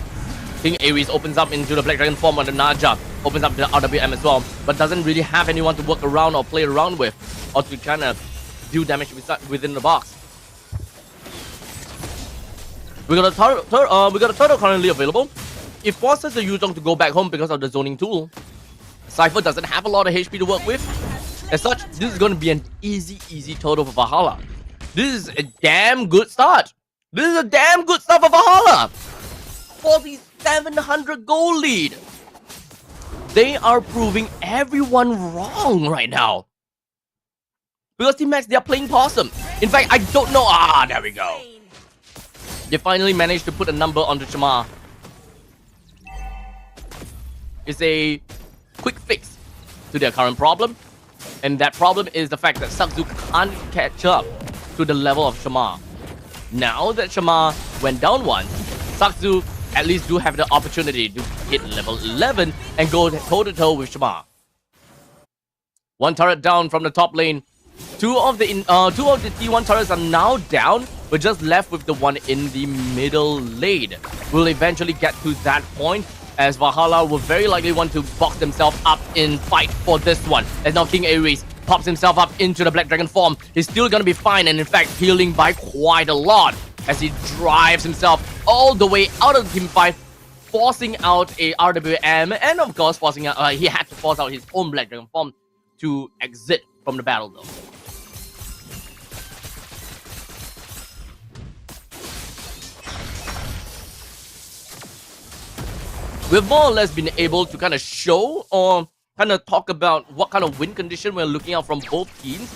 King Ares opens up into the Black Dragon form on the Naja. Opens up the RWM as well. But doesn't really have anyone to work around or play around with. Or to kind of do damage within the box. We got a turtle currently available. It forces the Yuzhong to go back home because of the zoning tool. Cypher doesn't have a lot of HP to work with. As such, this is going to be an easy total for Valhalla. This is a damn good start. This is a damn good start for Valhalla. 4,700 goal lead. They are proving everyone wrong right now. Because Team Max, they are playing possum. In fact, I don't know. There we go. They finally managed to put a number onto Shamar. It's a quick fix to their current problem. And that problem is the fact that Sakzu can't catch up to the level of Shamar. Now that Shamar went down once, Sakzu at least do have the opportunity to hit level 11 and go toe-to-toe with Shamar. One turret down from the top lane. Two of the T1 turrets are now down. We're just left with the one in the middle lane. We'll eventually get to that point, as Valhalla will very likely want to box themselves up in fight for this one. As now King Ares pops himself up into the Black Dragon form. He's still gonna be fine, and in fact healing by quite a lot as he drives himself all the way out of the team fight, forcing out a RWM, and of course forcing out, he had to force out his own Black Dragon form to exit from the battle though. We've more or less been able to kind of show or kind of talk about what kind of win condition we're looking at from both teams.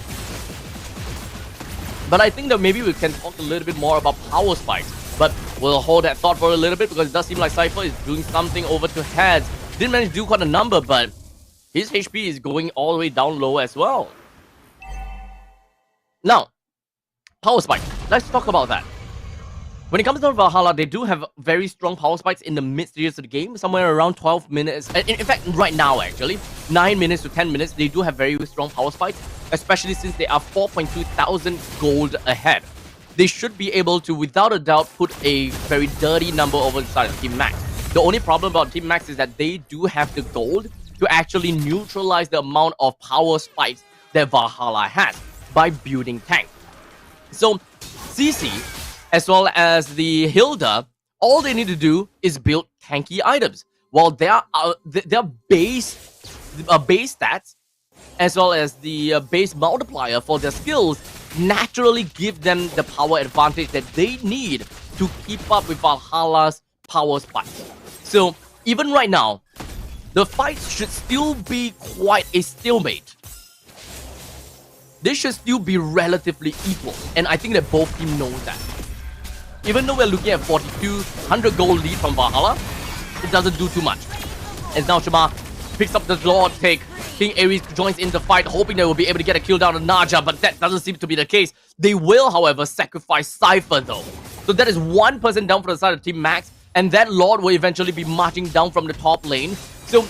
But I think that maybe we can talk a little bit more about power spikes. But we'll hold that thought for a little bit because it does seem like Cypher is doing something over to Heads. Didn't manage to do quite a number, but his HP is going all the way down low as well. Now, power spike. Let's talk about that. When it comes to Valhalla, they do have very strong power spikes in the mid stages of the game, somewhere around 12 minutes. In fact, right now actually, 9 minutes to 10 minutes, they do have very strong power spikes, especially since they are 4.2 thousand gold ahead. They should be able to, without a doubt, put a very dirty number over the side of Team Max. The only problem about Team Max is that they do have the gold to actually neutralize the amount of power spikes that Valhalla has by building tank. So, CC, as well as the Hilda, all they need to do is build tanky items. While their base stats, as well as the base multiplier for their skills, naturally give them the power advantage that they need to keep up with Valhalla's power spikes. So, even right now, the fight should still be quite a stalemate. They should still be relatively equal, and I think that both teams know that. Even though we're looking at 4,200 gold lead from Valhalla, it doesn't do too much. As now Shamar picks up the Lord take. King Ares joins in the fight, hoping they will be able to get a kill down on Naja, but that doesn't seem to be the case. They will, however, sacrifice Cypher though. So that is one person down for the side of Team Max, and that Lord will eventually be marching down from the top lane. So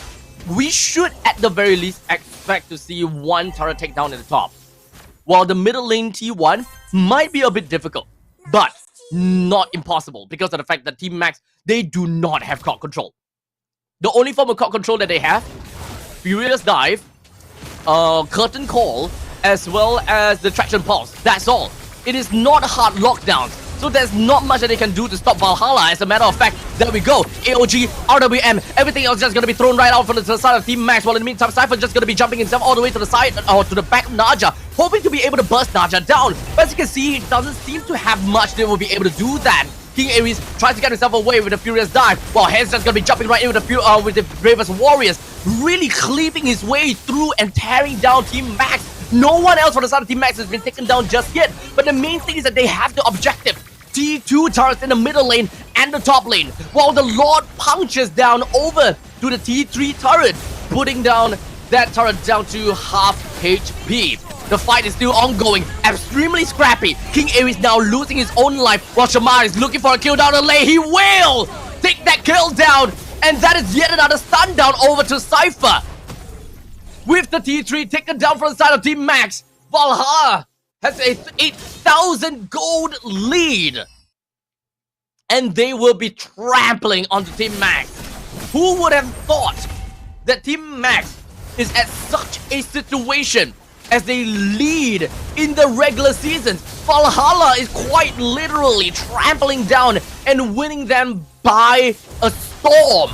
we should, at the very least, expect to see one turret takedown at the top. While the middle lane T1 might be a bit difficult, but not impossible because of the fact that Team Max, they do not have court control. The only form of court control that they have, Furious Dive, Curtain Call, as well as the Traction Pulse. That's all. It is not hard lockdowns, so there's not much that they can do to stop Valhalla. As a matter of fact, there we go. AOG, RWM, everything else just gonna be thrown right out from the side of Team Max. While in the meantime, Cypher just gonna be jumping himself all the way to the side, or to the back of Naja, hoping to be able to burst Naja down. But as you can see, he doesn't seem to have much that will be able to do that. King Ares tries to get himself away with a Furious Dive, while Head's just gonna be jumping right in with the Bravest Warriors, really cleaving his way through and tearing down Team Max. No one else from the side of Team Max has been taken down just yet, but the main thing is that they have the objective. T2 turrets in the middle lane and the top lane, while the Lord punches down over to the T3 turret, putting down that turret down to half HP. The fight is still ongoing, extremely scrappy. King Ares now losing his own life, while Shamar is looking for a kill down the lane. He will take that kill down, And that is yet another stun down over to Cypher. With the T3 taken down from the side of Team Max, Valhalla has a 8,000 gold lead. And they will be trampling onto Team Max. Who would have thought that Team Max is at such a situation as they lead in the regular season? Valhalla is quite literally trampling down and winning them by a storm.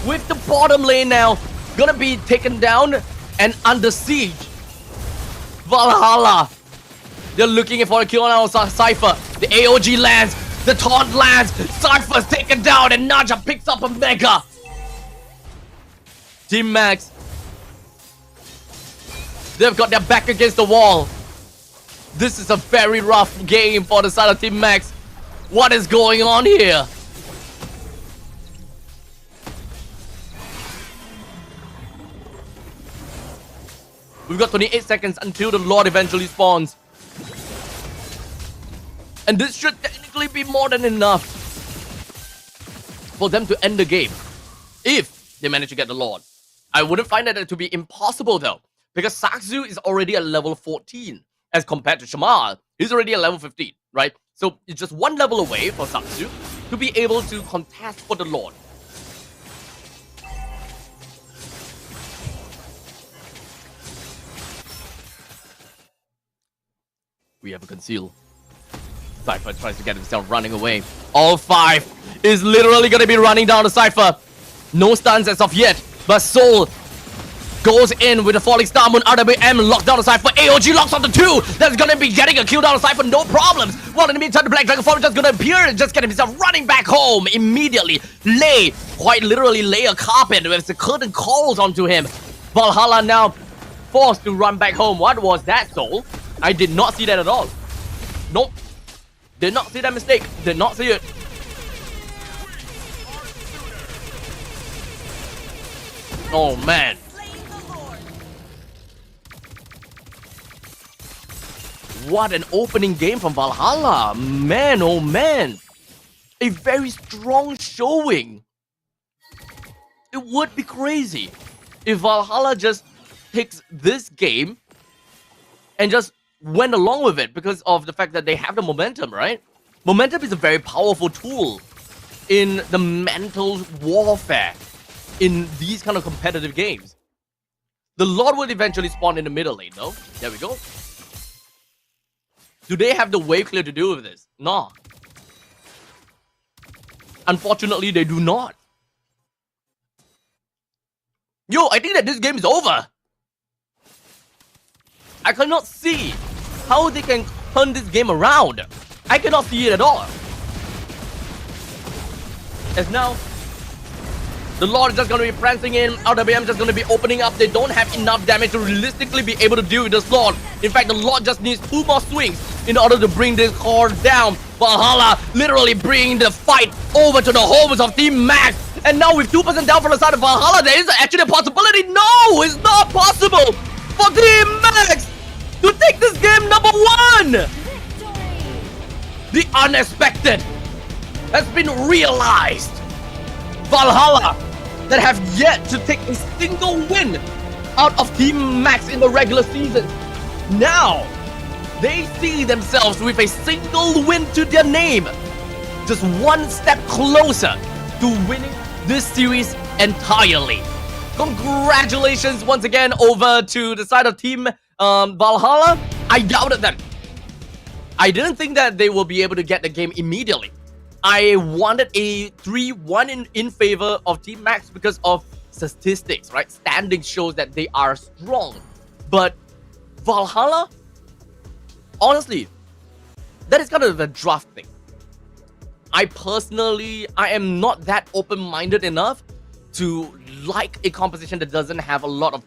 With the bottom lane now gonna be taken down and under siege. Valhalla, they're looking for a kill on Cypher. The AOG lands, the taunt lands, Cypher's taken down, and Naja picks up a mega. Team Max, they've got their back against the wall. This is a very rough game for the side of Team Max. What is going on here? We've got 28 seconds until the Lord eventually spawns. And this should technically be more than enough for them to end the game, if they manage to get the Lord. I wouldn't find that to be impossible though, because Sakzu is already at level 14 as compared to Shamal. He's already at level 15, right? So it's just one level away for Sakzu to be able to contest for the Lord. We have a conceal. Cypher tries to get himself running away. All 5 is literally going to be running down to Cypher. No stuns as of yet, but Soul goes in with a falling star moon. RWM locked down to Cypher. AOG locks on the 2. That's going to be getting a kill down to Cypher, no problems. While in the meantime, the Black Dragon Form is just going to appear and just get himself running back home immediately. Quite literally lay a carpet with the curtain calls onto him. Valhalla now forced to run back home. What was that, Soul? I did not see that at all. Nope. Did not see that mistake. Did not see it. Oh, man. What an opening game from Valhalla. Man, oh, man. A very strong showing. It would be crazy if Valhalla just takes this game and just went along with it because of the fact that they have the momentum, right? Momentum is a very powerful tool in the mental warfare in these kind of competitive games. The Lord will eventually spawn in the middle lane, though. There we go. Do they have the wave clear to do with this? No. Unfortunately, they do not. Yo, I think that this game is over. I cannot see how they can turn this game around. I cannot see it at all. As now, the Lord is just going to be prancing in. RWM just going to be opening up. They don't have enough damage to realistically be able to deal with this Lord. In fact, the Lord just needs 2 more swings in order to bring this core down. Valhalla literally bringing the fight over to the homes of Team Max. And now with 2% down from the side of Valhalla, there is actually a possibility. No, it's not possible for Team Max to take this game number 1. The unexpected has been realized. Valhalla that have yet to take a single win out of Team Max in the regular season. Now, they see themselves with a single win to their name. Just one step closer to winning this series entirely. Congratulations once again over to the side of Team Valhalla. I doubted them. I didn't think that they will be able to get the game immediately. I wanted a 3-1 in favor of Team Max because of statistics, right? Standing shows that they are strong. But Valhalla, honestly, that is kind of a draft thing. I am not that open-minded enough to like a composition that doesn't have a lot of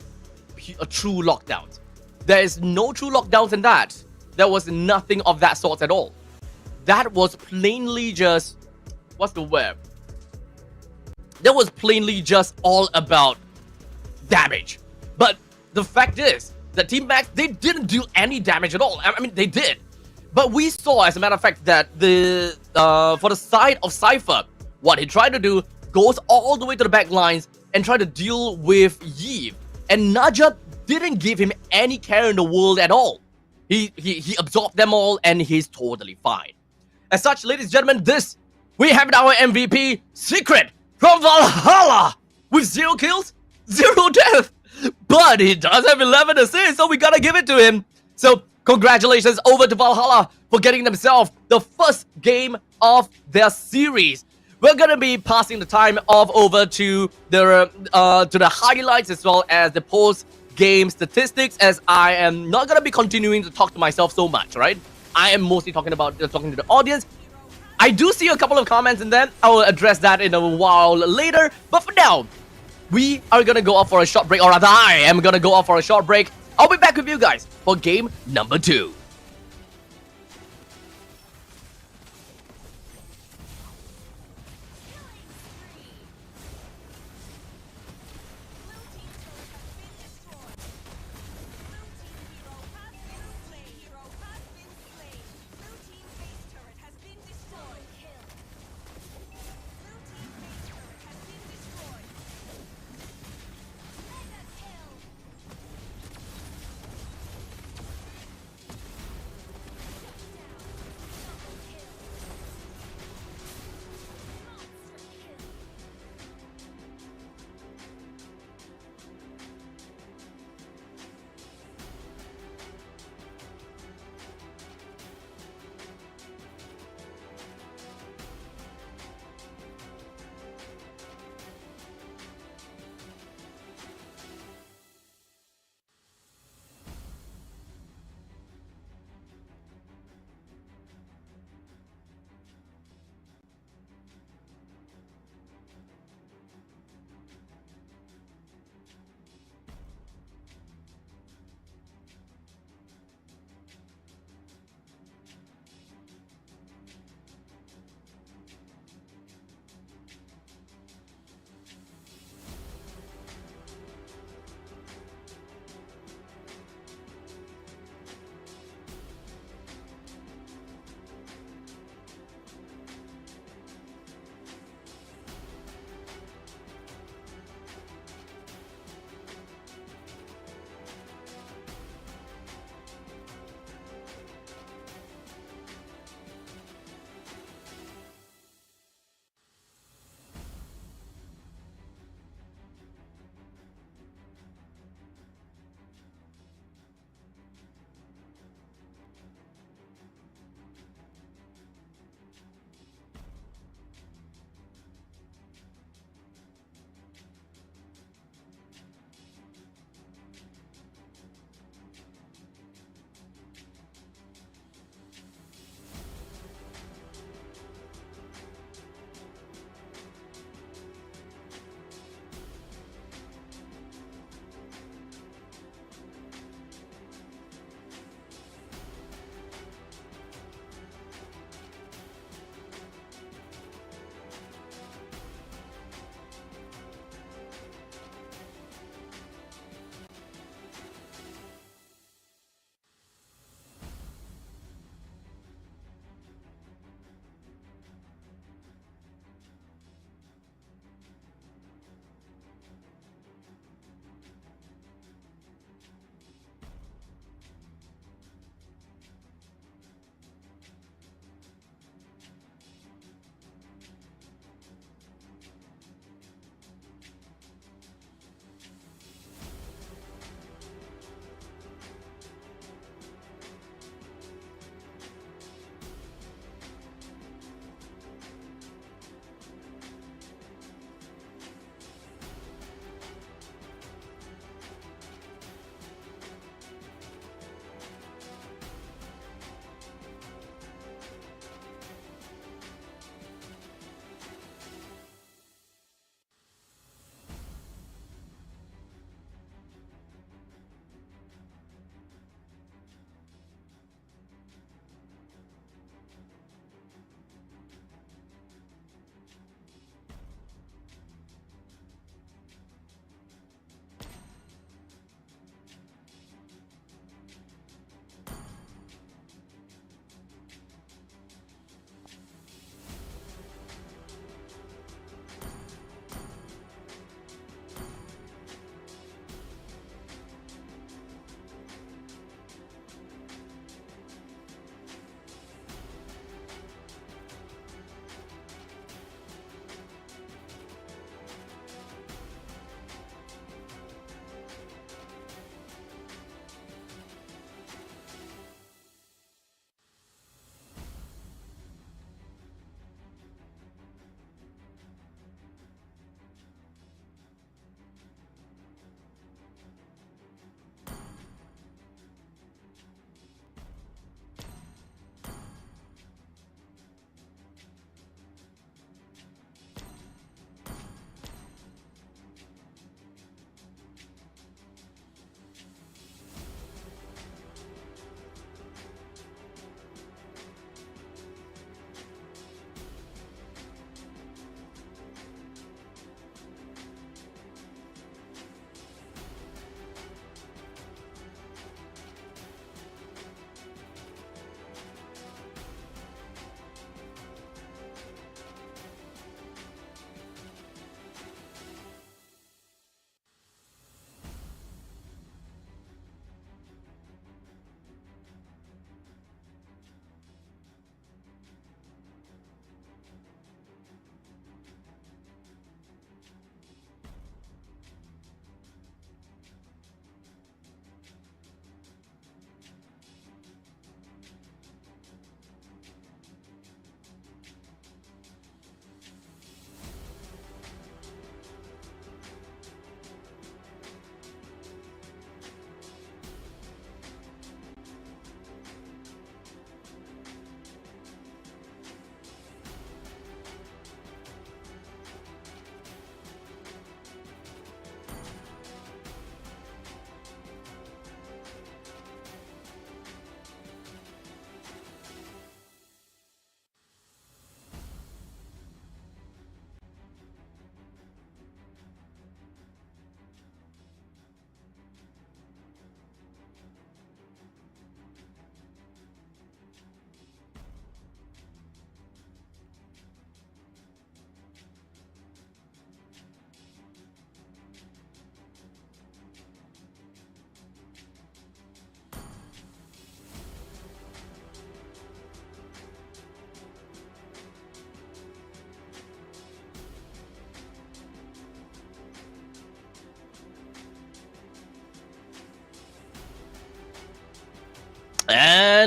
true lockdowns. There is no true lockdowns in that. There was nothing of that sort at all. That was plainly just, what's the word? That was plainly just all about damage. But the fact is that Team Max, they didn't do any damage at all. I mean, they did. But we saw, as a matter of fact, that for the side of Cypher, what he tried to do goes all the way to the back lines and try to deal with Yves. And Najat didn't give him any care in the world at all. He absorbed them all and he's totally fine. As such, ladies and gentlemen, we have our MVP, Secret, from Valhalla, with 0 kills, 0 death. But he does have 11 assists, so we gotta give it to him. So congratulations over to Valhalla for getting themselves the first game of their series. We're gonna be passing the time off over to the highlights as well as the post-game statistics, as I am not gonna be continuing to talk to myself so much, right? I am mostly talking to the audience. I do see a couple of comments and then I will address that in a while later. But for now, we are gonna go off for a short break, or rather I am gonna go off for a short break. I'll be back with you guys for game number 2.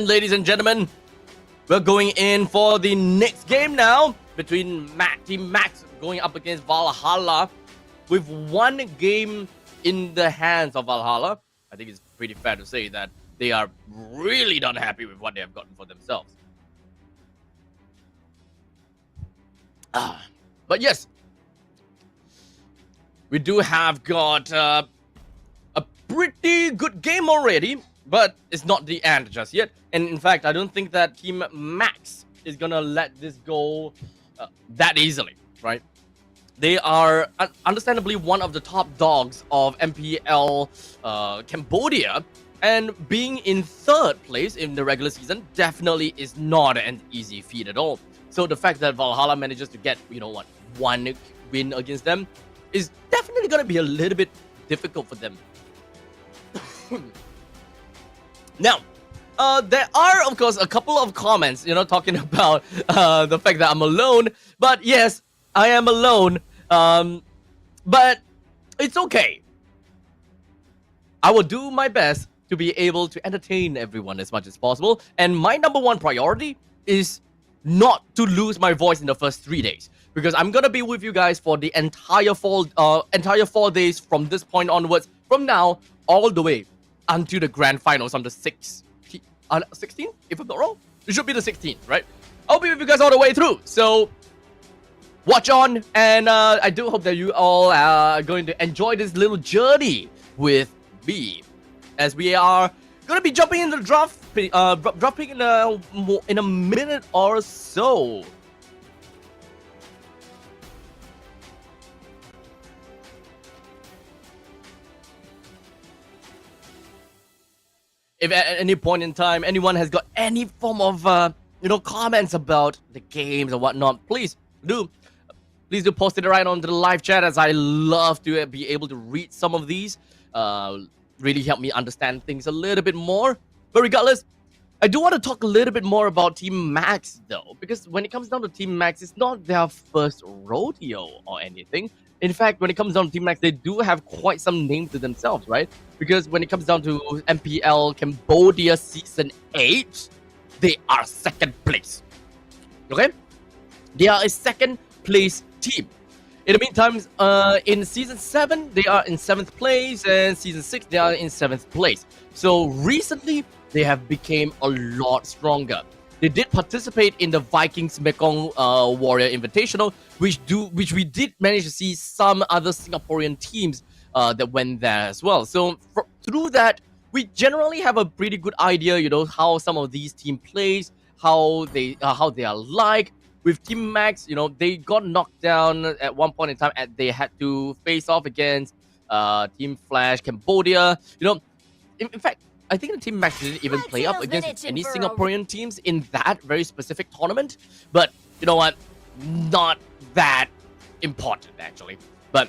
And ladies and gentlemen, we're going in for the next game now between Team Max going up against Valhalla with one game in the hands of Valhalla. I think it's pretty fair to say that they are really not happy with what they have gotten for themselves. But yes, we do have got a pretty good game already, but it's not the end just yet. And in fact, I don't think that Team Max is gonna let this go that easily, right? They are understandably one of the top dogs of MPL Cambodia, and being in third place in the regular season definitely is not an easy feat at all. So the fact that Valhalla manages to get, one win against them is definitely going to be a little bit difficult for them. Now, there are, of course, a couple of comments, talking about the fact that I'm alone. But yes, I am alone. But it's okay. I will do my best to be able to entertain everyone as much as possible. And my number one priority is not to lose my voice in the first 3 days, because I'm gonna be with you guys for the entire 4 days from this point onwards, from now all the way until the grand finals on the 16th, if I'm not wrong. It should be the 16th, right? I'll be with you guys all the way through. So watch on, and I do hope that you all are going to enjoy this little journey with me, as we are gonna be jumping in the draft pick in a minute or so. If at any point in time anyone has got any form of comments about the games or whatnot, please do post it right onto the live chat, as I love to be able to read some of these. Really help me understand things a little bit more. But regardless, I do want to talk a little bit more about Team Max though, because when it comes down to Team Max, it's not their first rodeo or anything. In fact, when it comes down to Team Max, they do have quite some name to themselves, right? Because when it comes down to MPL Cambodia Season 8, they are second place. Okay? They are a second place team. In the meantime, in Season 7, they are in 7th place, and Season 6, they are in 7th place. So recently, they have become a lot stronger. They did participate in the Vikings Mekong Warrior Invitational, which we did manage to see some other Singaporean teams that went there as well. So through that, we generally have a pretty good idea, how some of these teams plays, how they are like. With Team Max, they got knocked down at one point in time, and they had to face off against Team Flash Cambodia. In fact, I think the Team Max didn't even play up against any Singaporean teams in that very specific tournament. But you know what? Not that important, actually. But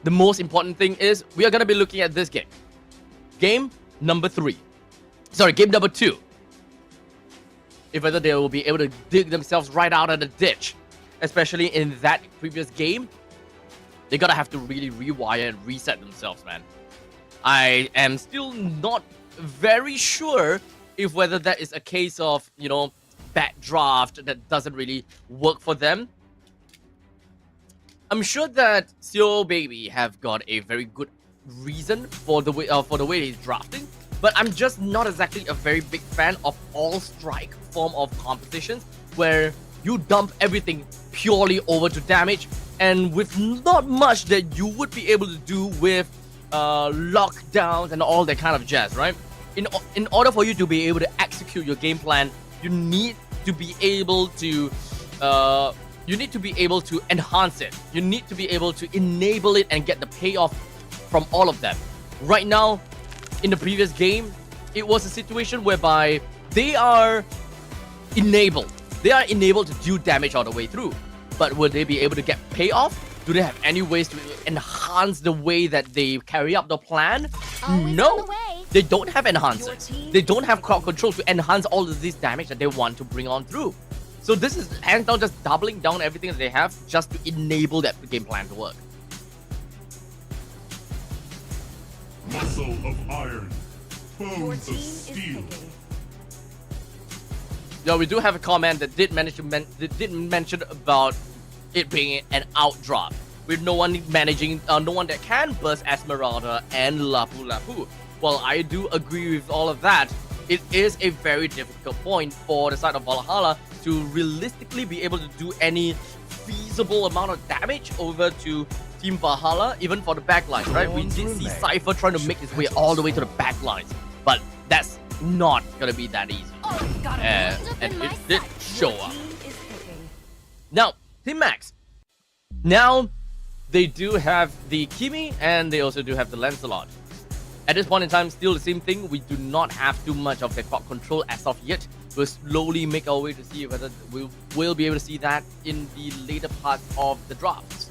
the most important thing is we are going to be looking at this game. Game number 2. If whether they will be able to dig themselves right out of the ditch. Especially in that previous game, they're gonna have to really rewire and reset themselves, man. I am still not very sure if whether that is a case of, bad draft that doesn't really work for them. I'm sure that Seo Baby have got a very good reason for the way he's drafting, but I'm just not exactly a very big fan of all-strike form of competitions where you dump everything purely over to damage, and with not much that you would be able to do with lockdowns and all that kind of jazz, right? In order for you to be able to execute your game plan, you need to be able to enhance it. You need to be able to enable it and get the payoff from all of them. Right now, in the previous game, it was a situation whereby they are enabled. They are enabled to do damage all the way through. But will they be able to get payoff? Do they have any ways to enhance the way that they carry out the plan? No. They don't have enhancers. They don't have crowd control to enhance all of this damage that they want to bring on through. So this is hands down just doubling down everything that they have just to enable that game plan to work. Muscle of iron, bones of steel. Yeah, we do have a comment that did mention about it being an outdraft with no one managing, no one that can burst Esmeralda and Lapu Lapu. Well, I do agree with all of that. It is a very difficult point for the side of Valhalla to realistically be able to do any feasible amount of damage over to Team Valhalla, even for the backlines, right? We did see Cypher trying to make his way all the way to the backlines, but that's not gonna be that easy. And it did show up. Now, Team Max. Now, they do have the Kimi and they also do have the Lancelot. At this point in time, still the same thing. We do not have too much of the quad control as of yet. We'll slowly make our way to see whether we'll be able to see that in the later parts of the drafts.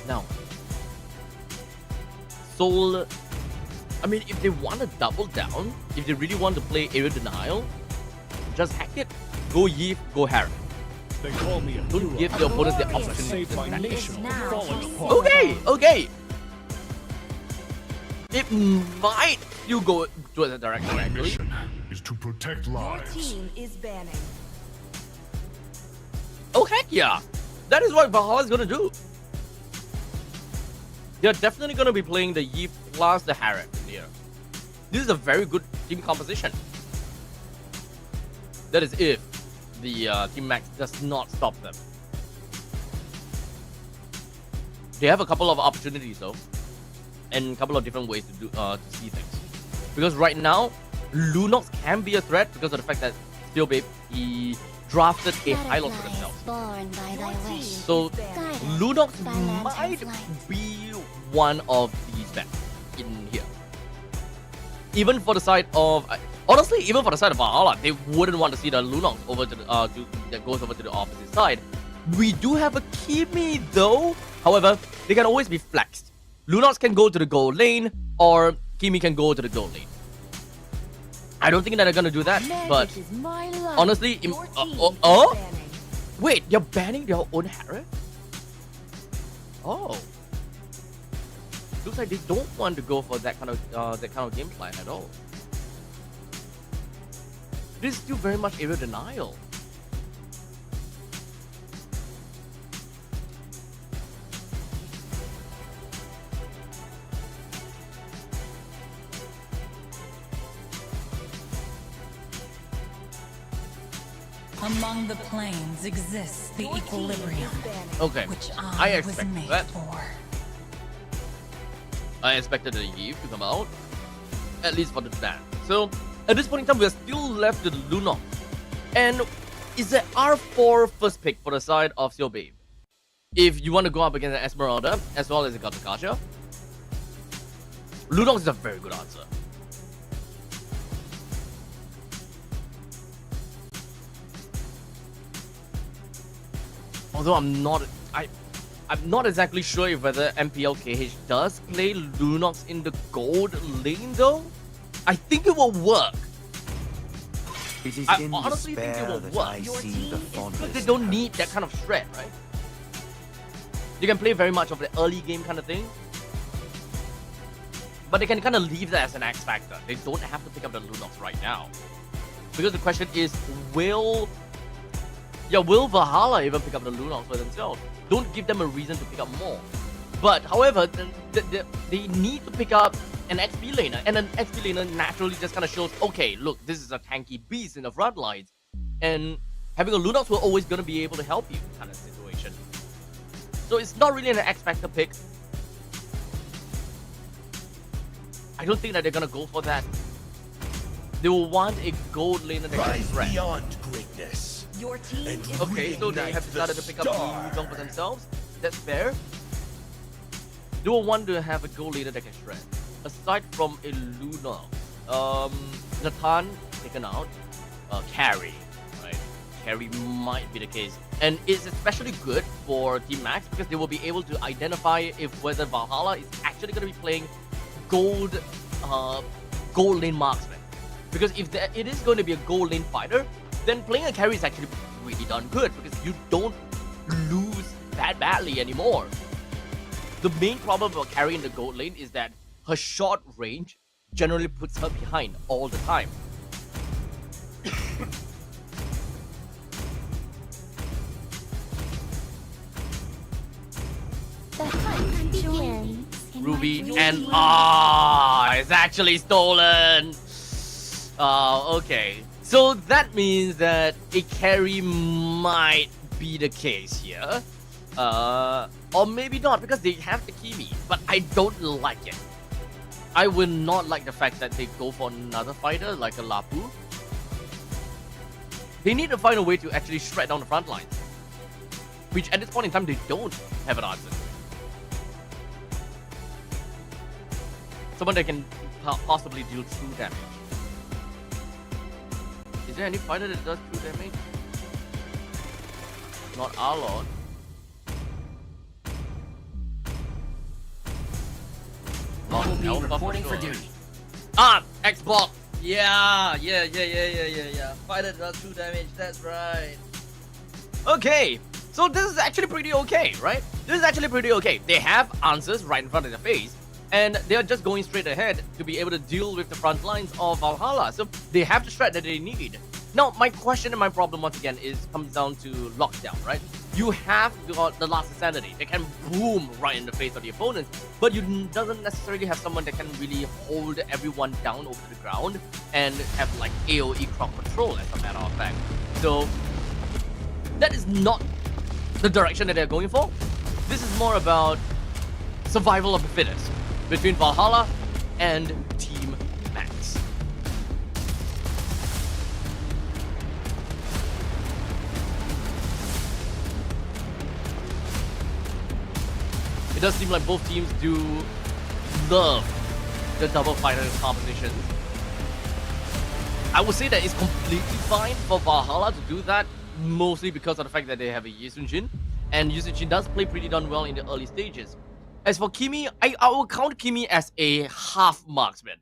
Now, Soul, I mean, if they want to double down, if they really want to play Area Denial, just hack it. Go Yeef, go Harry. They call me a Don't give the opponents the opportunity save my to nation from falling apart. Okay. It might still go towards the direction actually. Is to protect lives. Team is banning. Oh heck yeah! That is what Valhalla is gonna do. They're definitely gonna be playing the Yeef plus the Harriet here. This is a very good team composition. That is if the Team Max does not stop them. They have a couple of opportunities though, and a couple of different ways to do to see things. Because right now, Lunox can be a threat because of the fact that Steel Babe he drafted a Hylot for themselves. So Lunox might be one of these bets in here. Even for the side of honestly, even for the side of Valhalla, they wouldn't want to see the Lunox over to the that goes over to the opposite side. We do have a Kimi though. However, they can always be flexed. Lunox can go to the gold lane, or Kimi can go to the gold lane. I don't think that they're gonna do that, but honestly, wait, they're banning their own Harriet? Oh, looks like they don't want to go for that kind of game plan at all. This is still very much area denial. Among the planes exists the equilibrium. Okay, which I was expected made that. for. I expected the Eve to come out, at least for the ban. So at this point in time, we are still left with Lunox, and is the R4 first pick for the side of Steel Babe. If you want to go up against Esmeralda as well as Gatakasha, Lunox is a very good answer. Although I'm not exactly sure if whether MPL KH does play Lunox in the gold lane though. I think it will work. I honestly think it will work. Because they don't need that kind of shred, right? You can play very much of the early game kind of thing. But they can kind of leave that as an X factor. They don't have to pick up the Lunox right now. Because the question is, will Valhalla even pick up the Lunox for themselves? Don't give them a reason to pick up more. But however, they need to pick up an XP laner, and an XP laner naturally just kind of shows, okay, look, this is a tanky beast in the front lines, and having a Lunox will always gonna be able to help you kind of situation. So it's not really an X Factor pick. I don't think that they're gonna go for that. They will want a gold laner that can threat. Beyond greatness. Your team is Okay, so they have decided to pick up Wukong for themselves. That's fair. They will want to have a gold laner that can shred. Aside from a Luna, Nathan taken out, Carry, right? Carry might be the case, and it's especially good for Team Max because they will be able to identify if whether Valhalla is actually going to be playing gold lane marksman. Because if it is going to be a gold lane fighter, then playing a carry is actually really darn good because you don't lose that badly anymore. The main problem about carry in the gold lane is that her short range generally puts her behind all the time. The hunt begins. Ruby and it's actually stolen. Okay. So that means that a carry might be the case here. Or maybe not because they have the Kimi, but I don't like it. I will not like the fact that they go for another fighter like a Lapu. They need to find a way to actually shred down the front lines, which at this point in time they don't have an answer. Someone that can possibly deal true damage. Is there any fighter that does true damage? Not our lord. Reporting for duty. Xbox. Yeah. Fighter does true damage. That's right. Okay. So this is actually pretty okay, right? This is actually pretty okay. They have answers right in front of their face. And they're just going straight ahead to be able to deal with the front lines of Valhalla. So they have the strat that they need. Now, my question and my problem once again comes down to lockdown, right? You have got the Last Insanity. They can boom right in the face of the opponents, but you doesn't necessarily have someone that can really hold everyone down over the ground and have like AoE crowd control as a matter of fact. So that is not the direction that they're going for. This is more about survival of the fittest between Valhalla and Team Max. It does seem like both teams do love the double fighter composition. I would say that it's completely fine for Valhalla to do that, mostly because of the fact that they have a Yisunjin, and Yisunjin does play pretty darn well in the early stages. As for Kimi, I will count Kimi as a half marksman.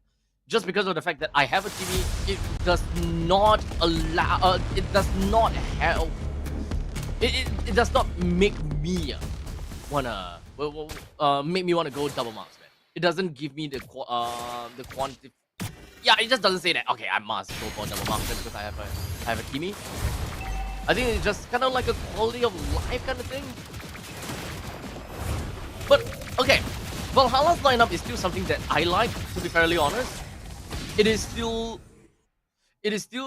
Just because of the fact that I have a Kimi, it does not allow, it does not help, it does not make me wanna, make me wanna go double marksman. It doesn't give me the quantity. Yeah, it just doesn't say that, okay, I must go for double marksman because I have a Kimi. I think it's just kind of like a quality of life kind of thing. But, okay, Valhalla's lineup is still something that I like, to be fairly honest. It is still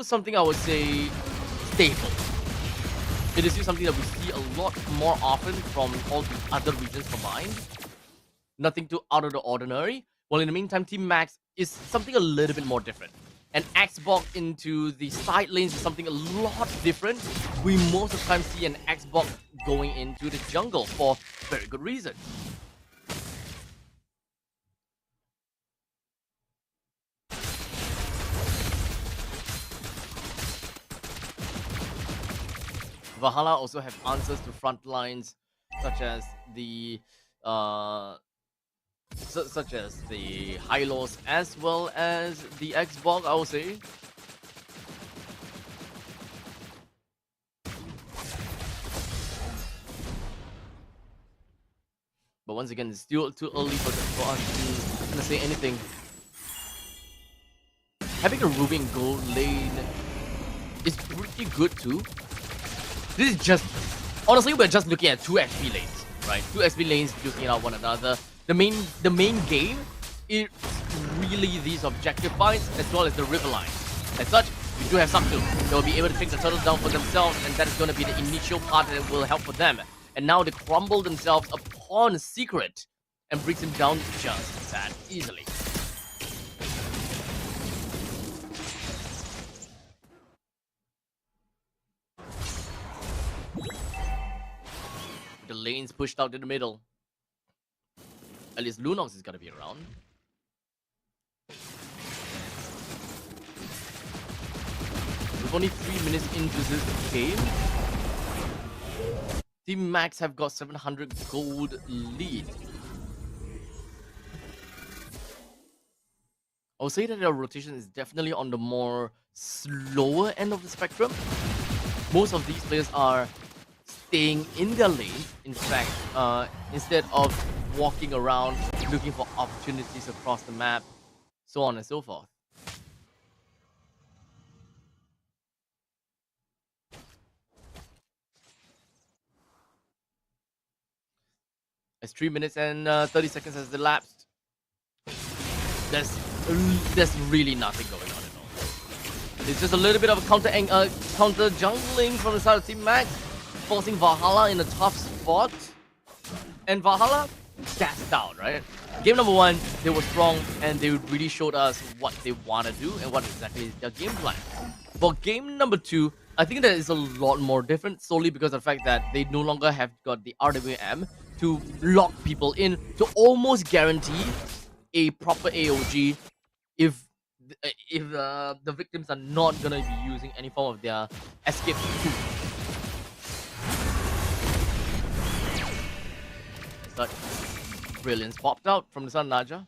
something I would say stable. It is still something that we see a lot more often from all the other regions combined. Nothing too out of the ordinary. While in the meantime, Team Max is something a little bit more different. And Xbox into the side lanes is something a lot different. We most of the time see an Xbox going into the jungle for very good reason. Valhalla also have answers to front lines, such as the Hylos as well as the Xbox, I would say. But once again, it's still too early for us to say anything. Having a Ruby and Gold lane is pretty good too. This is just, honestly, we're just looking at two XP lanes, right? Two XP lanes looking at one another. The main game is really these objective fights as well as the river line. As such, we do have Saktu. They will be able to take the turtles down for themselves, and that is going to be the initial part that will help for them. And now they crumble themselves upon Secret and brings him down just that easily. The lanes pushed out to the middle. At least Lunox is gonna be around. We're only 3 minutes into this game. Team Max have got 700 gold lead. I would say that their rotation is definitely on the more slower end of the spectrum. Most of these players are staying in their lane, in fact, instead of walking around looking for opportunities across the map, so on and so forth. As 3 minutes and 30 seconds has elapsed, there's really nothing going on at all. It's just a little bit of a counter jungling from the side of Team Max, forcing Valhalla in a tough spot. And Valhalla gassed out, right? Game number 1, they were strong and they really showed us what they want to do and what exactly is their game plan. For game number 2, I think that is a lot more different, solely because of the fact that they no longer have got the RWM to lock people in, to almost guarantee a proper AOG if the victims are not gonna be using any form of their escape tool. Such brilliance popped out from the Sun Naja.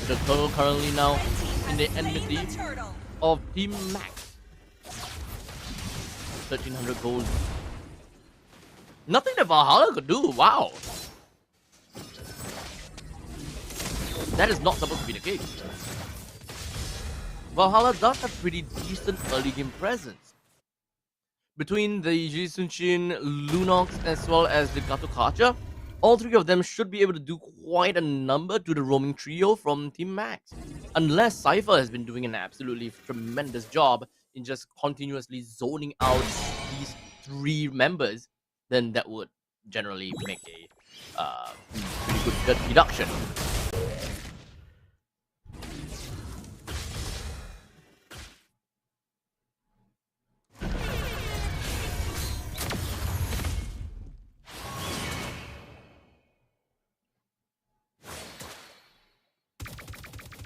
The turtle currently now in the enmity of Team Max. 1300 gold. Nothing that Valhalla could do. Wow. That is not supposed to be the case. Valhalla does have pretty decent early game presence. Between the Jisunshin, Lunox, as well as the Gato Kacha, all three of them should be able to do quite a number to the roaming trio from Team Max. Unless Cypher has been doing an absolutely tremendous job in just continuously zoning out these 3 members, then that would generally make a pretty good deduction.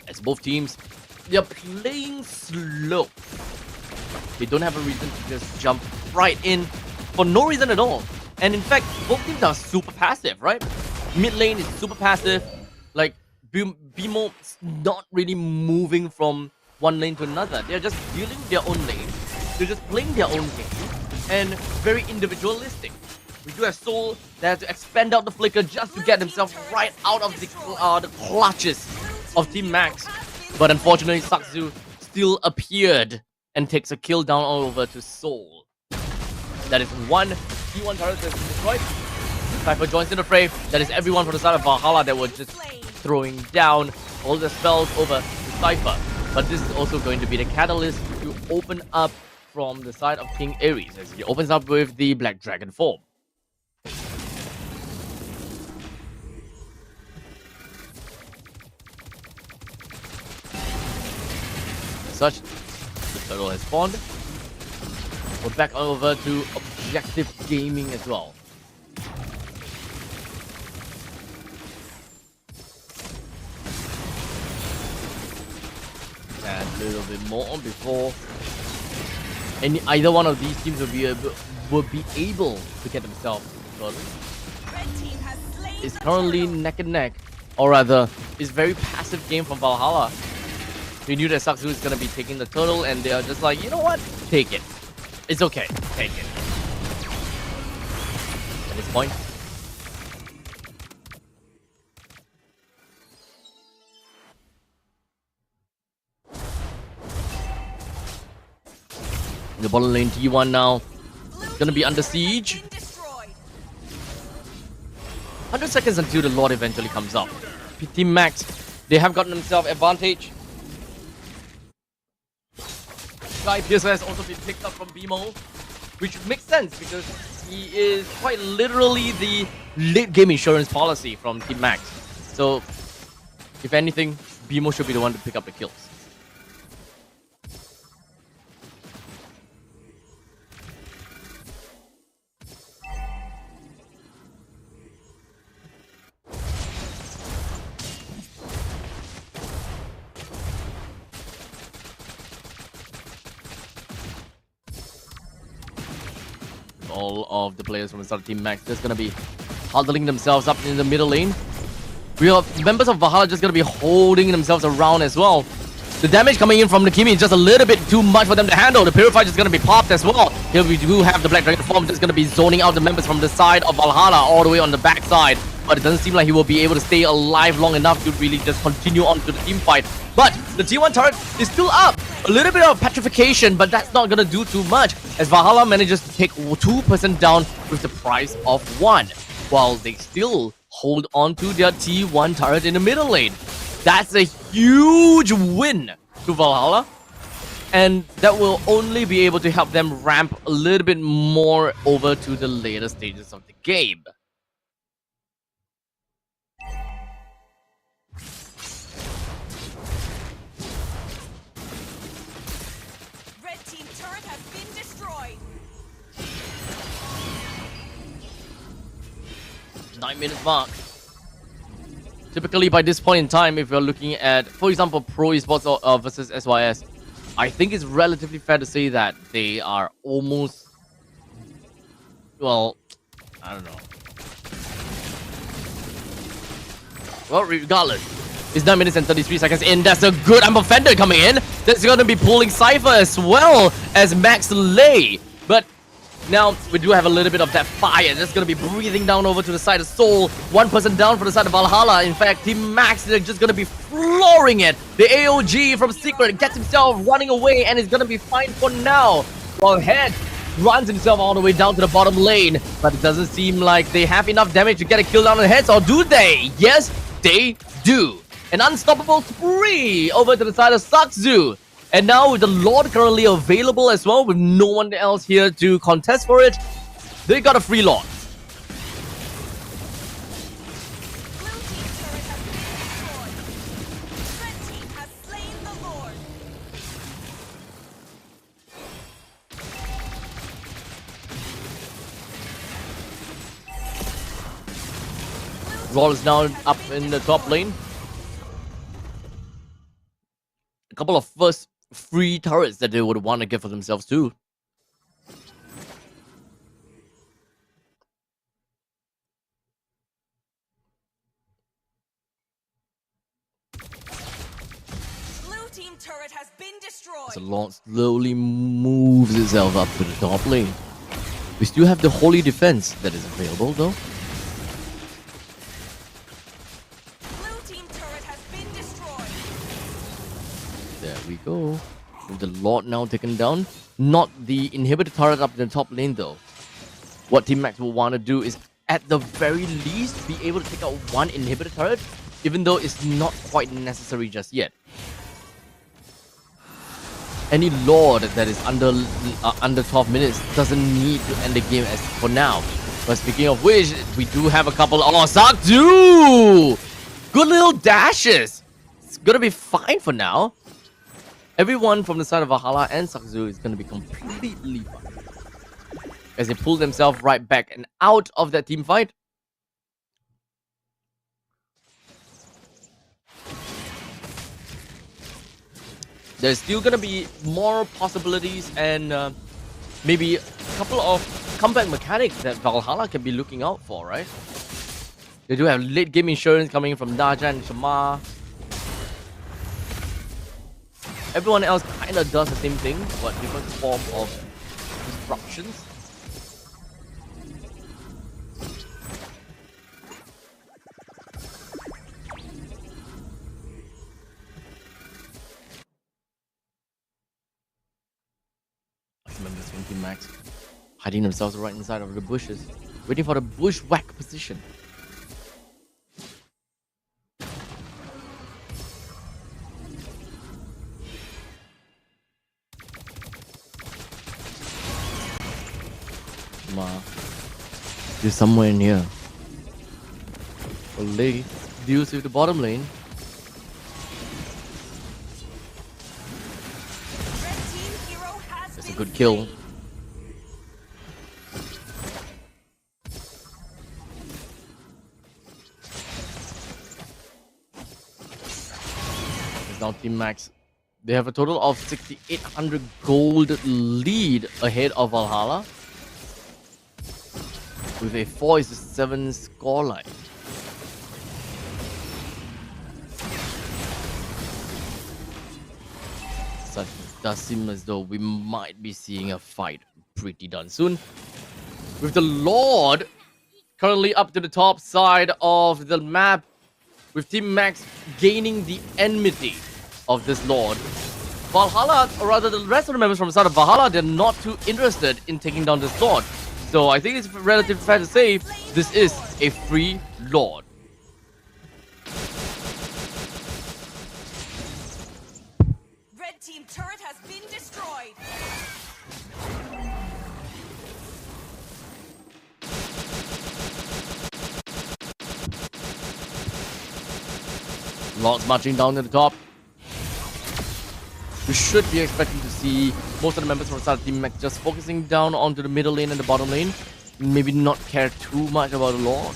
As both teams, they're playing slow. They don't have a reason to just jump right in for no reason at all. And in fact, both teams are super passive, right? Mid lane is super passive. Like, BMO's not really moving from one lane to another. They're just dealing their own lane. They're just playing their own game. And very individualistic. We do have Soul that has to expand out the flicker just to get himself right out of the clutches of Team Max. But unfortunately, Sakzu still appeared and takes a kill down all over to Soul. That is one T1 turret that's been destroyed. Cypher joins in the fray. That is everyone from the side of Valhalla that were just throwing down all the spells over to Cypher. But this is also going to be the catalyst to open up from the side of King Ares as he opens up with the Black Dragon form. As such, the turtle has spawned. We're back over to Objective Gaming as well. And a little bit more before either one of these teams will be able to get themselves turtle. It's currently neck and neck, or rather, it's very passive game from Valhalla. We knew that Sakzu is gonna be taking the turtle, and they are just like, you know what? Take it. It's okay. Take it. At this point, the bottom lane T1 now gonna be under siege. 100 seconds until the Lord eventually comes up. Team Max, they have gotten themselves advantage. Sky Piercer has also been picked up from BMO, which makes sense because he is quite literally the late game insurance policy from Team Max. So, if anything, BMO should be the one to pick up the kills. all of the players from the start of Team Max just gonna be huddling themselves up in the middle lane. We have members of Valhalla just gonna be holding themselves around as well. The damage coming in from the Kimi is just a little bit too much for them to handle. The Purifier is gonna be popped as well. Here we do have the Black Dragon form just gonna be zoning out the members from the side of Valhalla all the way on the back side. But it doesn't seem like he will be able to stay alive long enough to really just continue on to the team fight. But the T1 turret is still up. A little bit of petrification, but that's not gonna do too much as Valhalla manages to take 2% down with the price of 1, while they still hold on to their T1 turret in the middle lane. That's a huge win to Valhalla, and that will only be able to help them ramp a little bit more over to the later stages of the game. Red team turret has been destroyed. 9 minutes mark. Typically by this point in time, if you're looking at, for example, Pro Esports versus SYS, I think it's relatively fair to say that they are almost, well, I don't know. Well, regardless, it's 9 minutes and 33 seconds in. That's a good Amber Fender coming in. That's going to be pulling Cypher as well as Max Lay. But now we do have a little bit of that fire that's going to be breathing down over to the side of Soul. 1% down for the side of Valhalla. In fact, Team Max is just going to be flooring it. The AOG from Secret gets himself running away and is going to be fine for now. While Head runs himself all the way down to the bottom lane. But it doesn't seem like they have enough damage to get a kill down on the Heads, or do they? Yes, they do. An unstoppable spree over to the side of Sakzu. And now with the Lord currently available as well, with no one else here to contest for it, they got a free Lord. Roll is now up in the top lane. A couple of first free turrets that they would want to get for themselves too. Blue team turret has been destroyed. The Lord slowly moves itself up to the top lane. We still have the Holy Defense that is available though. There we go. With the Lord now taken down. Not the inhibitor turret up in the top lane though. What Team Max will want to do is at the very least be able to take out one inhibitor turret, even though it's not quite necessary just yet. Any Lord that is under 12 minutes doesn't need to end the game as for now. But speaking of which, we do have a couple. Oh, Sakzu! Good little dashes. It's gonna be fine for now. Everyone from the side of Valhalla and Sakzu is going to be completely fine as they pull themselves right back and out of that team fight. There's still going to be more possibilities and maybe a couple of comeback mechanics that Valhalla can be looking out for, right? They do have late game insurance coming from Naja and Shamar. Everyone else kind of does the same thing, but different form of disruptions. I remember this one Team Max hiding themselves right inside of the bushes, waiting for the bushwhack position. He's somewhere in here. Olay deals with the bottom lane. That's a good kill. Now Team Max, they have a total of 6,800 gold lead ahead of Valhalla. with a 4-7 scoreline. Such does seem as though we might be seeing a fight pretty done soon. With the Lord currently up to the top side of the map, with Team Max gaining the enmity of this Lord. Valhalla, or rather the rest of the members from the side of Valhalla, they're not too interested in taking down this Lord. So I think it's relatively fair to say this is a free Lord. Red team turret has been destroyed. Lords marching down to the top. We should be expecting to see most of the members from the side of Team Max just focusing down onto the middle lane and the bottom lane. Maybe not care too much about the Lord.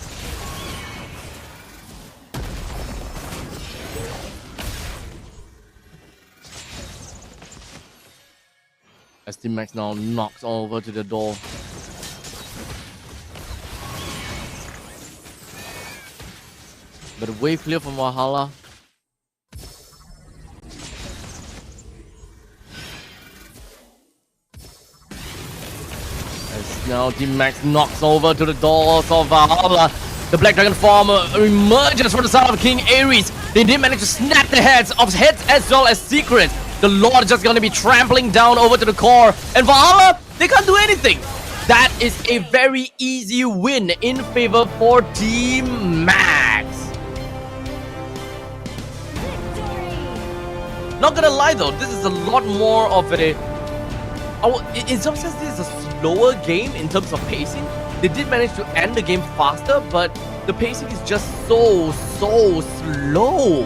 As Team Max now knocks over to the door. But a wave clear from Valhalla. As now Team Max knocks over to the doors of Valhalla. The Black Dragon form emerges from the side of King Ares. They did manage to snap the heads as well as Secret. The Lord just gonna be trampling down over to the core. And Valhalla, they can't do anything. That is a very easy win in favor for Team Max. Not gonna lie though, this is a lot more of a... in some sense, this is a slower game in terms of pacing. They did manage to end the game faster, but the pacing is just so slow.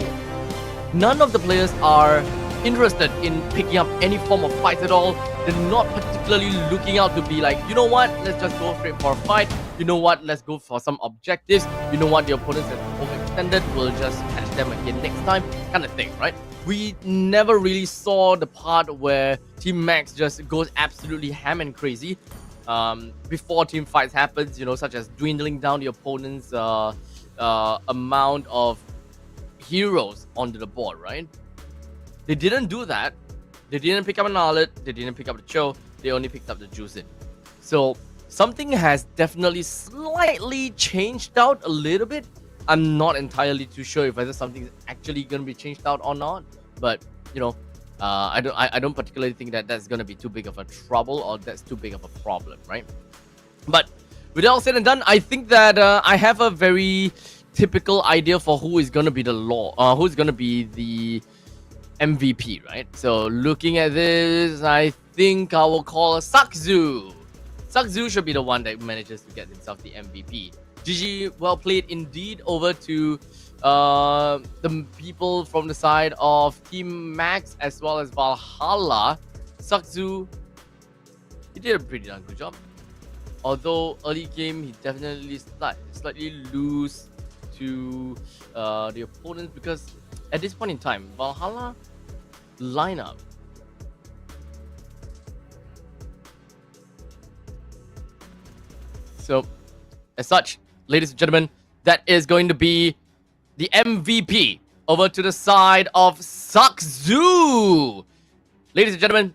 None of the players are interested in picking up any form of fight at all. They're not particularly looking out to be like, you know what, let's just go straight for a fight. You know what, let's go for some objectives. You know what, the opponents have overextended, we'll just catch them again next time, kind of thing, right? We never really saw the part where Team Max just goes absolutely ham and crazy before team fights happens, you know, such as dwindling down the opponent's amount of heroes onto the board, right? They didn't do that. They didn't pick up an Arlet, they didn't pick up the Cho, they only picked up the Juicin. So something has definitely slightly changed out a little bit. I'm not entirely too sure if whether something's actually going to be changed out or not. But, you know, I don't particularly think that that's going to be too big of a trouble or that's too big of a problem, right? But with all said and done, I think that I have a very typical idea for who is going to be the who's going to be the MVP, right? So looking at this, I think I will call Sakzu. Sakzu should be the one that manages to get himself the MVP. GG, well played indeed over to the people from the side of Team Max as well as Valhalla. Sakzu, he did a pretty darn good job. Although early game, he definitely slightly lose to the opponents because at this point in time, Valhalla lineup so as such, ladies and gentlemen, that is going to be the MVP over to the side of Sakzu. Ladies and gentlemen,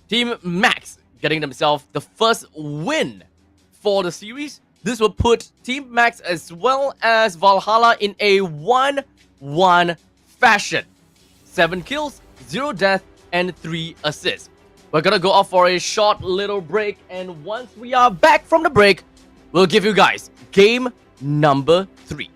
Team Max getting themselves the first win for the series. This will put Team Max as well as Valhalla in a 1-1 fashion. 7 kills, 0 death, and 3 assists. We're gonna go off for a short little break, and once we are back from the break, we'll give you guys game number 3.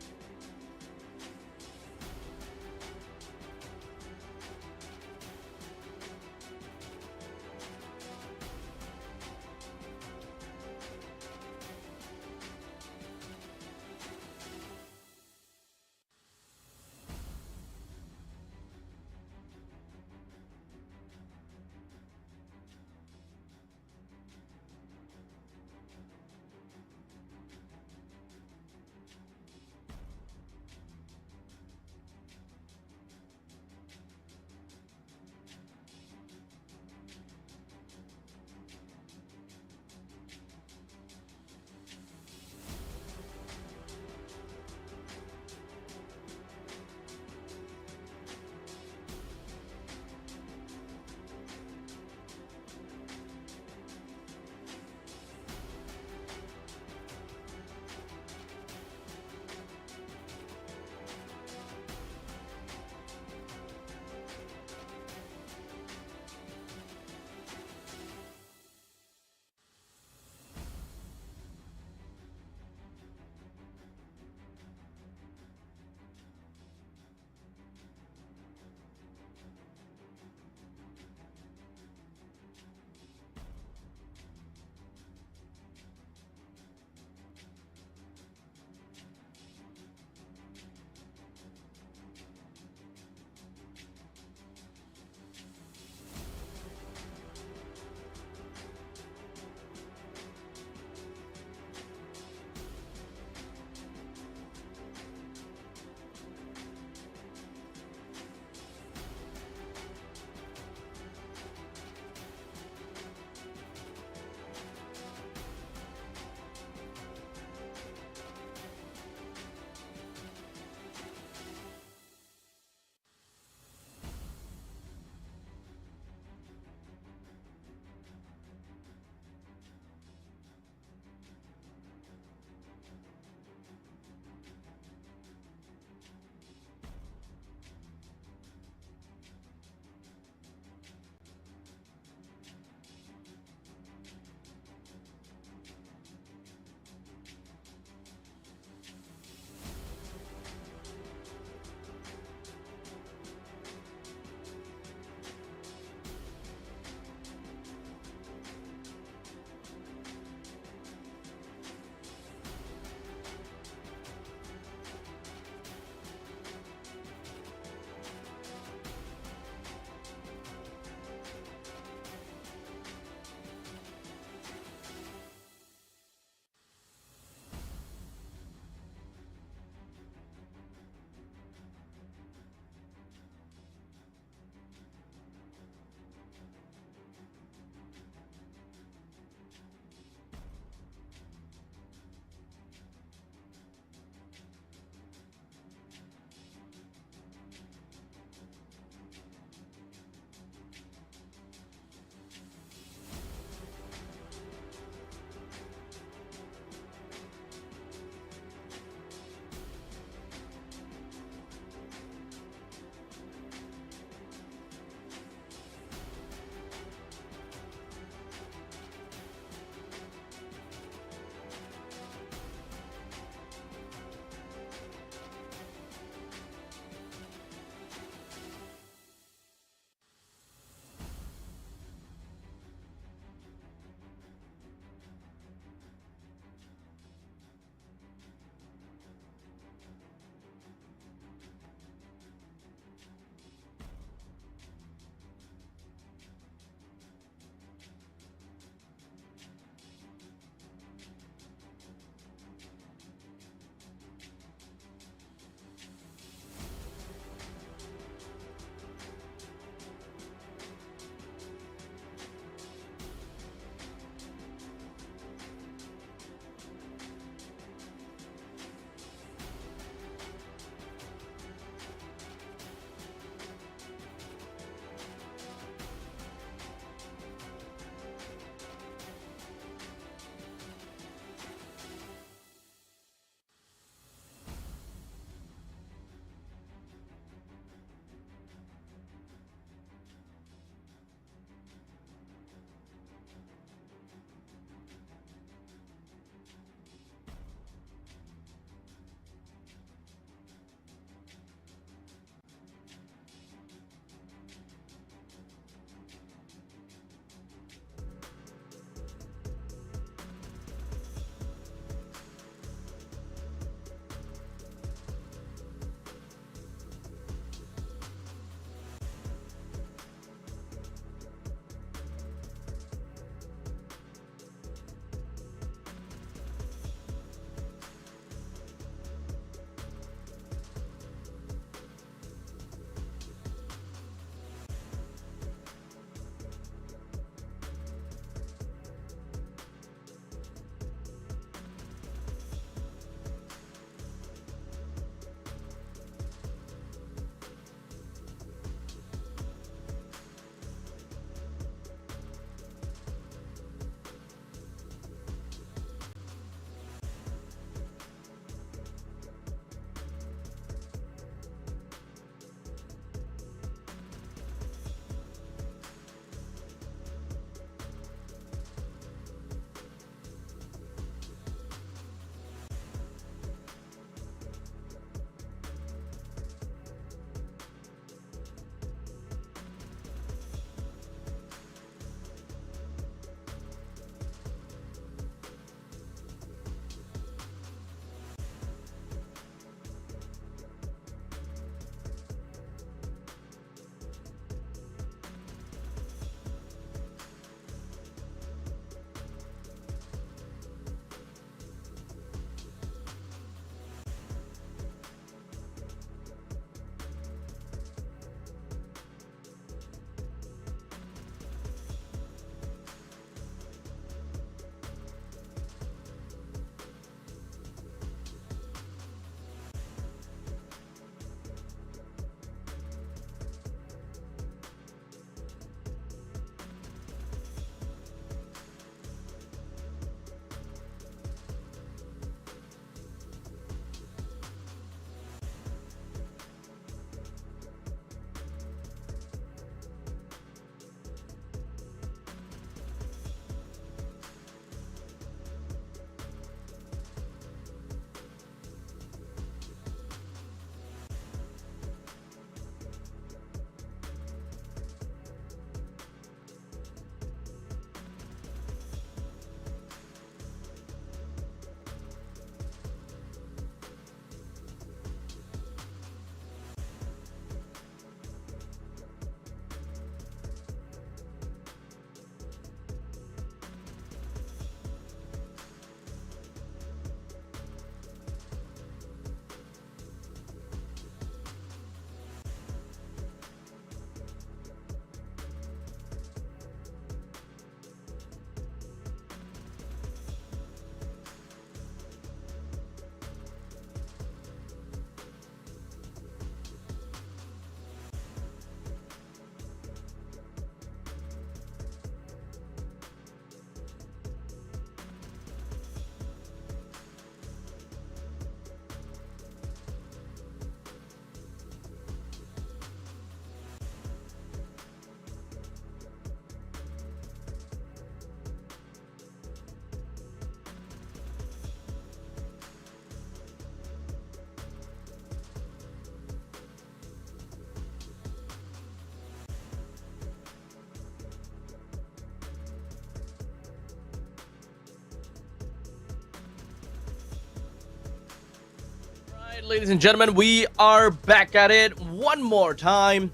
Alright, ladies and gentlemen, we are back at it one more time,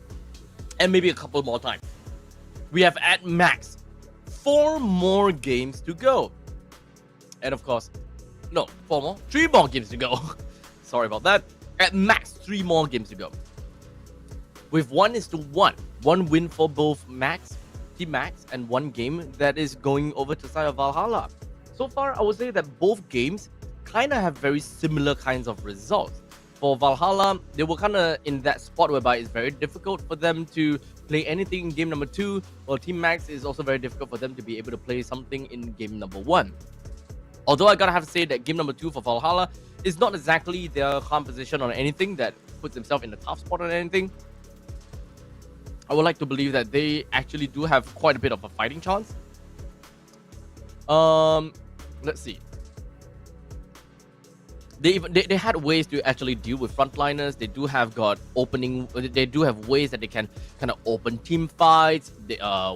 and maybe a couple more times. We have at max 4 more games to go. And of course, no, 4 more? 3 more games to go. Sorry about that. At max, 3 more games to go. With 1:1. 1 win for both Max, Team Max, and 1 game that is going over to side of Valhalla. So far, I would say that both games kind of have very similar kinds of results. For Valhalla, they were kind of in that spot whereby it's very difficult for them to play anything in game number 2, while Team Max is also very difficult for them to be able to play something in game number 1. Although I gotta have to say that game number 2 for Valhalla is not exactly their composition or anything that puts themselves in a tough spot or anything. I would like to believe that they actually do have quite a bit of a fighting chance. Let's see. They had ways to actually deal with frontliners. They do have ways that they can kind of open team fights.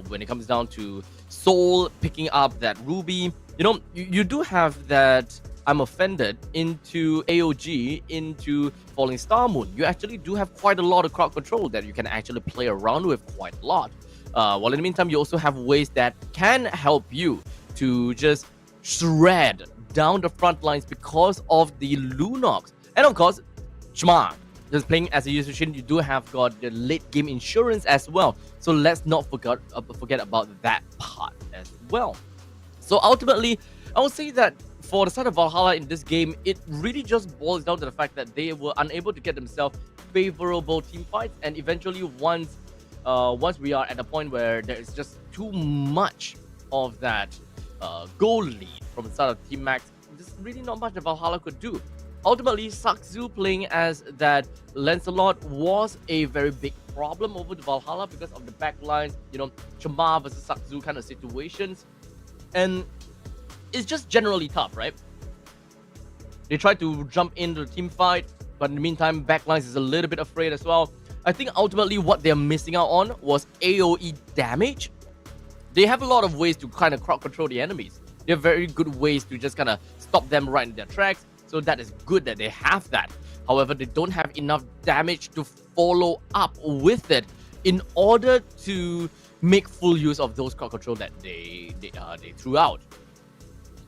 When it comes down to Soul picking up that Ruby, you know, you do have that I'm Offended into AOG into Falling Star Moon. You actually do have quite a lot of crowd control that you can actually play around with quite a lot. While in the meantime, you also have ways that can help you to just shred down the front lines because of the Lunox. And of course, Shma, just playing as a Yushin, you do have got the late game insurance as well. So let's not forget about that part as well. So ultimately, I would say that for the side of Valhalla in this game, it really just boils down to the fact that they were unable to get themselves favorable team fights, and eventually once we are at a point where there is just too much of that goal lead from the side of Team Max, there's really not much that Valhalla could do. Ultimately, Sakzu playing as that Lancelot was a very big problem over to Valhalla because of the backlines, you know, Chama versus Sakzu kind of situations. And it's just generally tough, right? They try to jump into the team fight, but in the meantime, backlines is a little bit afraid as well. I think ultimately what they're missing out on was AoE damage. They have a lot of ways to kind of crowd control the enemies. They have very good ways to just kind of stop them right in their tracks. So that is good that they have that. However, they don't have enough damage to follow up with it in order to make full use of those crowd control that they threw out.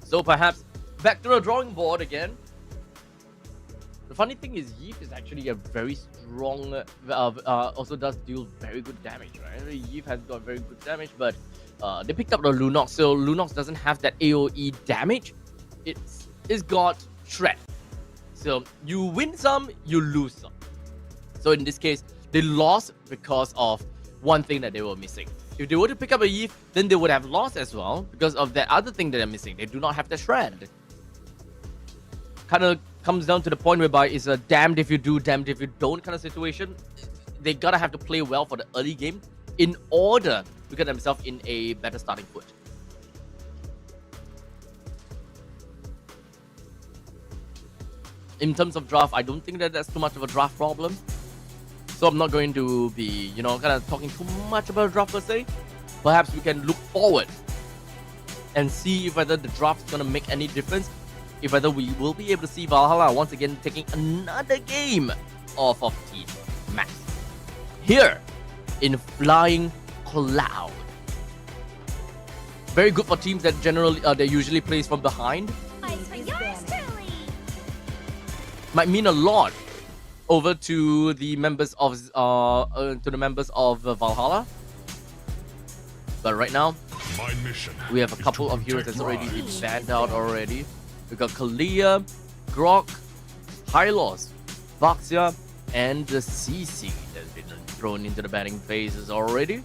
So perhaps back to the drawing board again. The funny thing is, Yeef is actually a very strong, also does deal very good damage, right? Yeef has got very good damage, but they picked up the Lunox, so Lunox doesn't have that AoE damage. It's got Shred. So you win some, you lose some. So in this case, they lost because of one thing that they were missing. If they were to pick up a Yeef, then they would have lost as well because of that other thing that they're missing. They do not have the Shred. Kind of comes down to the point whereby it's a damned if you do, damned if you don't kind of situation. They gotta have to play well for the early game in order to get themselves in a better starting foot. In terms of draft, I don't think that that's too much of a draft problem. So I'm not going to be, you know, kind of talking too much about draft per se. Perhaps we can look forward and see whether the draft is going to make any difference. If whether we will be able to see Valhalla once again taking another game off of Team Max. Here in Flying Cloud. Very good for teams that generally they usually plays from behind. Might mean a lot over to the members of Valhalla. But right now, we have a couple of heroes that's already been banned out already. We got Kalia, Grok, Hylos, Vaxia, and the CC that's been thrown into the banning phases already.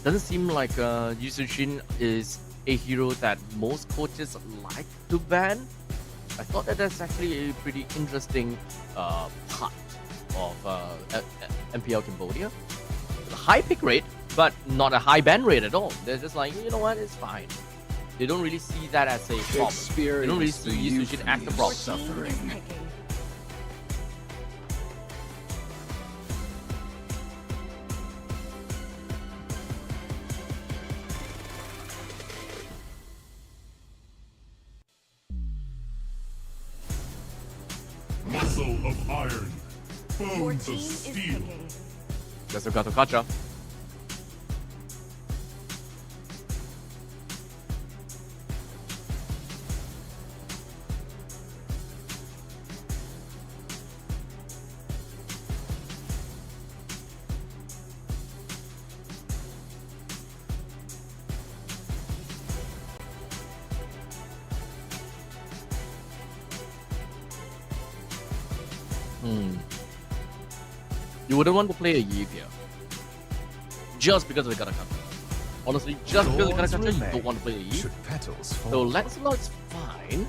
Doesn't seem like Yushin is a hero that most coaches like to ban. I thought that that's actually a pretty interesting part of MPL Cambodia. A high pick rate, but not a high ban rate at all. They're just like, you know what, it's fine. They don't really see that as a problem. They don't really see Yushin as a problem. Suffering. Muscle of iron. Your Bones team of is steel. picking. There's a Gato. You wouldn't want to play a Eve here. Just because of the Garakata. Honestly, just because of the Garakata, you don't want to play a Eve. So Lancelot's fine.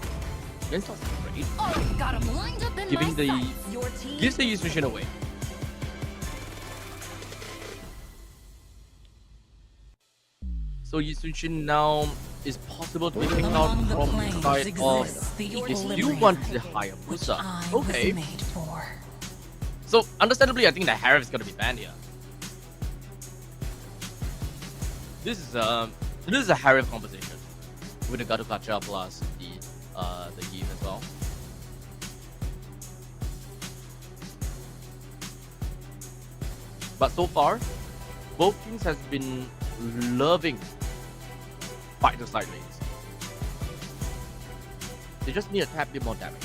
Lancelot's great. Oh, got him lined up in Giving my the sights. Your team gives the Yushin away. So Yushin now is possible to be picked out Among the from the planes side of exists the if you equilibrium, want the higher which Hayabusa. I Okay. was made for. So understandably, I think the Harif is gonna be banned here. This is a Harif composition with the Gato Gacha plus the Eve as well. But so far, both teams has been loving fight the side lanes. They just need a tad bit more damage.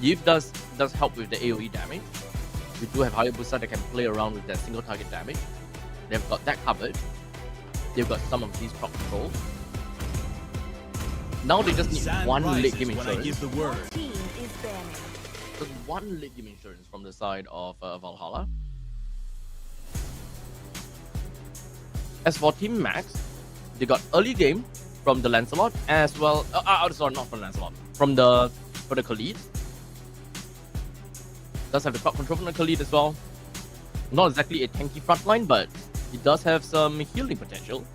Eve does help with the AoE damage. We do have Hayabusa that can play around with that single target damage. They've got that covered. They've got some of these prop control. Now they just need one late game insurance. Your team is banning. Just one late game insurance from the side of Valhalla. As for Team Max, they got early game from the Lancelot as well. Sorry, not from Lancelot. From the Khalid. Does have the crowd control from the Khalid as well. Not exactly a tanky frontline, but it does have some healing potential.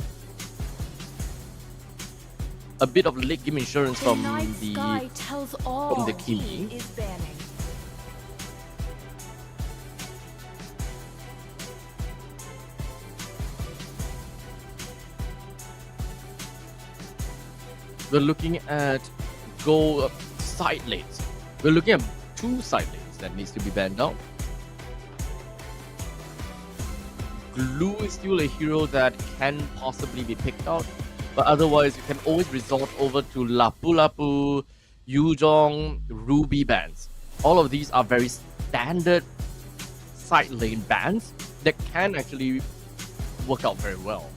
A bit of late game insurance from the Kimi. Is banning. We're looking at side lanes. We're looking at 2 side lanes that needs to be banned out. Glue is still a hero that can possibly be picked out, but otherwise you can always resort over to Lapu Lapu, Yuzhong, Ruby bans. All of these are very standard side lane bans that can actually work out very well.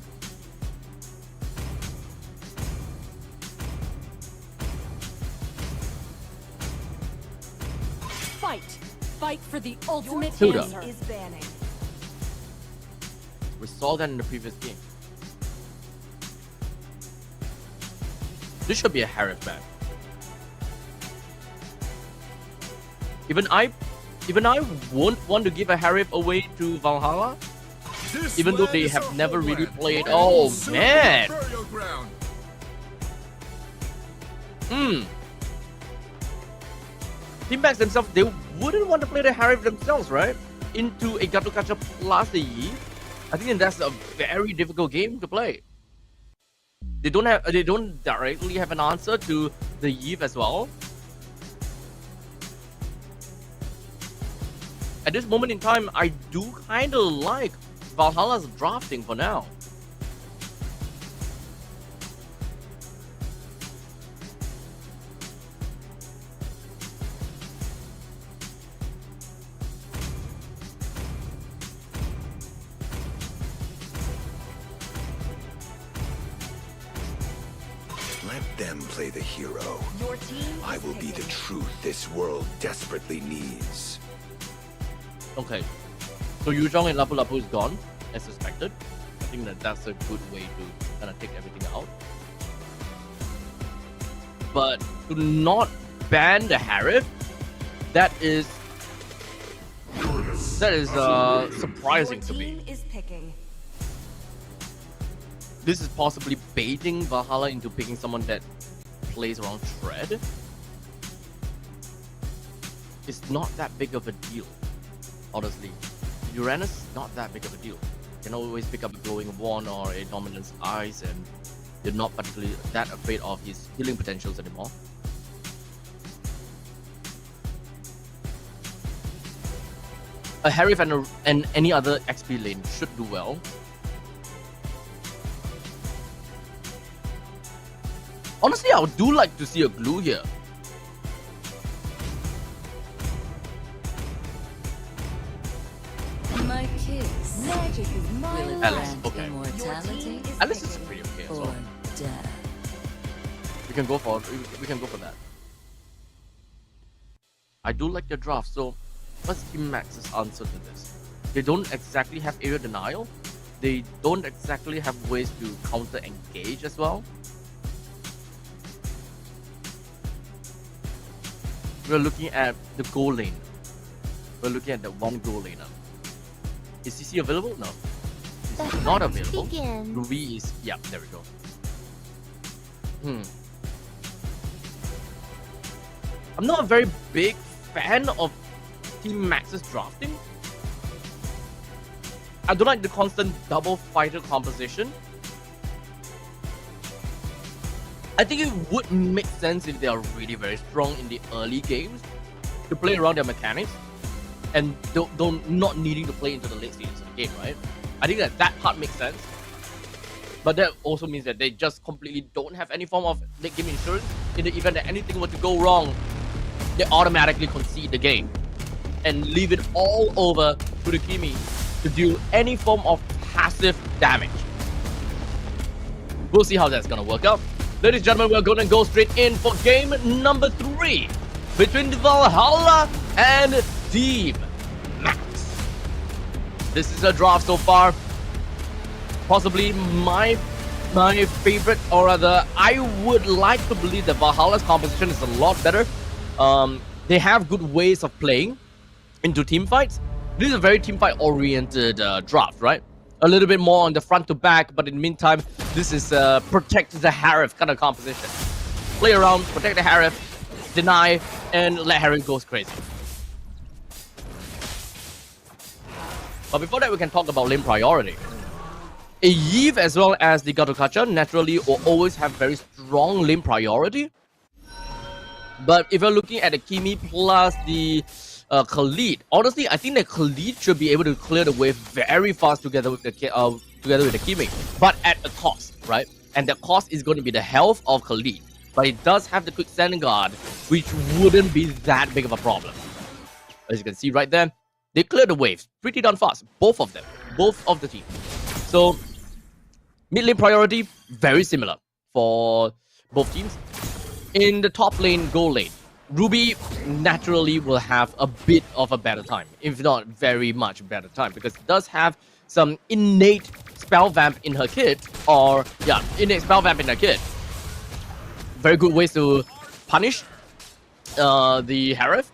Fight for the ultimate Hilda. answer. Is banning. We saw that in the previous game. This should be a Harif ban. Even I won't want to give a Harif away to Valhalla, even though they have never really played. Oh man! Team Max themselves, they wouldn't want to play the Harif themselves, right? Into a Gato Gacha plus a Yi. I think that's a very difficult game to play. They don't directly have an answer to the Eve as well. At this moment in time, I do kind of like Valhalla's drafting for now. Let them play the hero. Your team I will be the truth this world desperately needs. Okay, so Yuzhong and Lapu Lapu is gone, as suspected. I think that's a good way to kind of take everything out. But to not ban the Harif, that is surprising to me. Is picking. This is possibly baiting Valhalla into picking someone that plays around Shred. It's not that big of a deal, honestly. Uranus is not that big of a deal. You can always pick up a Glowing Wand or a Dominance Eyes, and you're not particularly that afraid of his healing potentials anymore. a Harif and any other XP lane should do well. Honestly, I do like to see a glue here. My kiss. Magic is my Alice, okay. immortality. Alice is pretty okay as well. We can go for that. I do like their draft. So, what's Team Max's answer to this? They don't exactly have area denial. They don't exactly have ways to counter engage as well. We're looking at the goal lane. We're looking at the one goal laner. Is CC available? No. CC not available. Ruby is... Yeah, there we go. I'm not a very big fan of Team Max's drafting. I don't like the constant double fighter composition. I think it would make sense if they are really very strong in the early games to play around their mechanics and don't not needing to play into the late stages of the game, right? I think that part makes sense. But that also means that they just completely don't have any form of late game insurance. In the event that anything were to go wrong, they automatically concede the game and leave it all over to the Kimi to deal any form of passive damage. We'll see how that's gonna work out. Ladies and gentlemen, we're going to go straight in for game number 3 between Valhalla and Team Max. This is a draft so far. Possibly my favorite, or rather, I would like to believe that Valhalla's composition is a lot better. They have good ways of playing into team fights. This is a very team fight oriented draft, right? A little bit more on the front to back, but in the meantime, this is protect the Harif kind of composition. Play around, protect the Harif, deny, and let Harif go crazy. But before that, we can talk about lane priority. A Yves as well as the Gatokacha naturally will always have very strong lane priority. But if you're looking at the Kimi plus the Khalid, honestly, I think that Khalid should be able to clear the wave very fast together with the Kimi, but at a cost, right? And the cost is going to be the health of Khalid. But it does have the quick sand guard, which wouldn't be that big of a problem. As you can see right there, they clear the waves pretty darn fast. Both of them, both of the teams. So mid lane priority very similar for both teams. In the top lane, gold lane, Ruby naturally will have a bit of a better time, if not very much better time, because it does have some innate spell vamp in her kit, innate spell vamp in her kit. Very good ways to punish the Harif.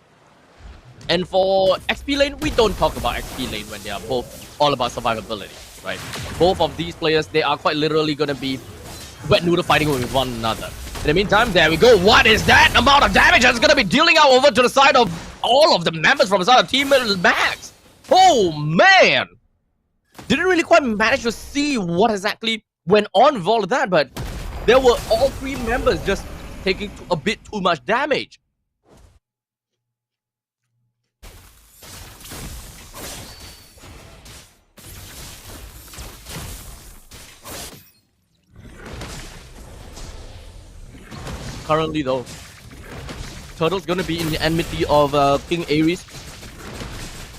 And for XP lane, we don't talk about XP lane when they are both all about survivability, right? Both of these players, they are quite literally going to be wet noodle fighting with one another. In the meantime, there we go. What is that amount of damage that's going to be dealing out over to the side of all of the members from the side of Team Max? Oh, man! Didn't really quite manage to see what exactly went on with all of that, but there were all 3 members just taking a bit too much damage. Currently though, Turtle's gonna be in the enmity of King Ares.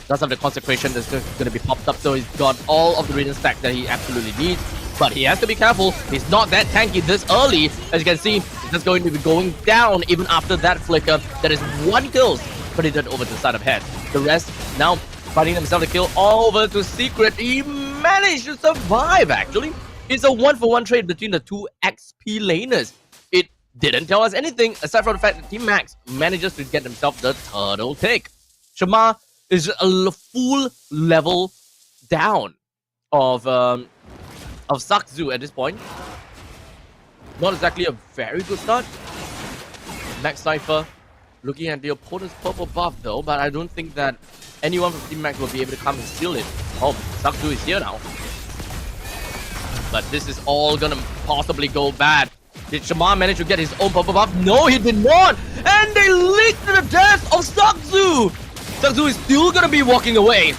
Does have the consecration that's gonna be popped up, so he's got all of the radiant stack that he absolutely needs. But he has to be careful. He's not that tanky this early. As you can see, he's just going to be going down even after that flicker. That is 1 kill, but he did over to the side of head. The rest now fighting themselves to kill all over to Secret. He managed to survive actually. It's a 1-for-1 trade between the 2 XP laners. Didn't tell us anything aside from the fact that Team Max manages to get themselves the turtle take. Shama is a full level down of Sakzu at this point. Not exactly a very good start. Max Cypher looking at the opponent's purple buff though, but I don't think that anyone from Team Max will be able to come and steal it. Oh, Sakzu is here now. But this is all gonna possibly go bad. Did Shaman manage to get his own purple buff? No, he did not! And they leaked to the death of Sakzu! Sakzu is still gonna be walking away.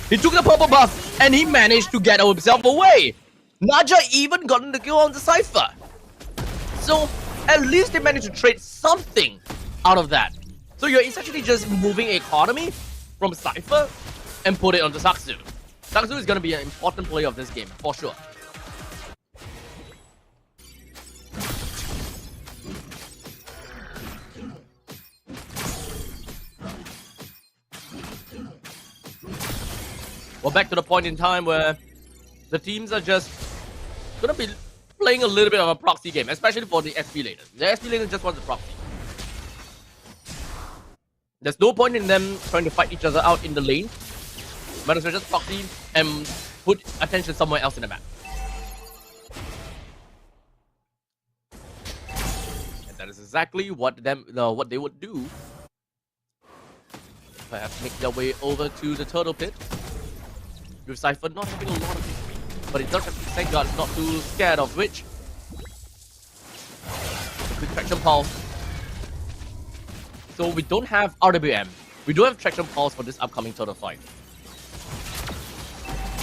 He took the purple buff and he managed to get himself away. Naja even gotten the kill on the Cypher. So at least they managed to trade something out of that. So you're essentially just moving economy from Cypher and put it onto Sakzu. Sakzu is gonna be an important player of this game, for sure. We're back to the point in time where the teams are just gonna be playing a little bit of a proxy game, especially for the SP laners. The SP laners just want the proxy. There's no point in them trying to fight each other out in the lane. Might as well just proxy and put attention somewhere else in the map. And that is exactly what they would do. Perhaps make their way over to the turtle pit. With Cypher not having a lot of history, but it does have Sengard not too scared of which. A quick traction pulse. So we don't have RWM. We do have traction pulse for this upcoming turtle fight.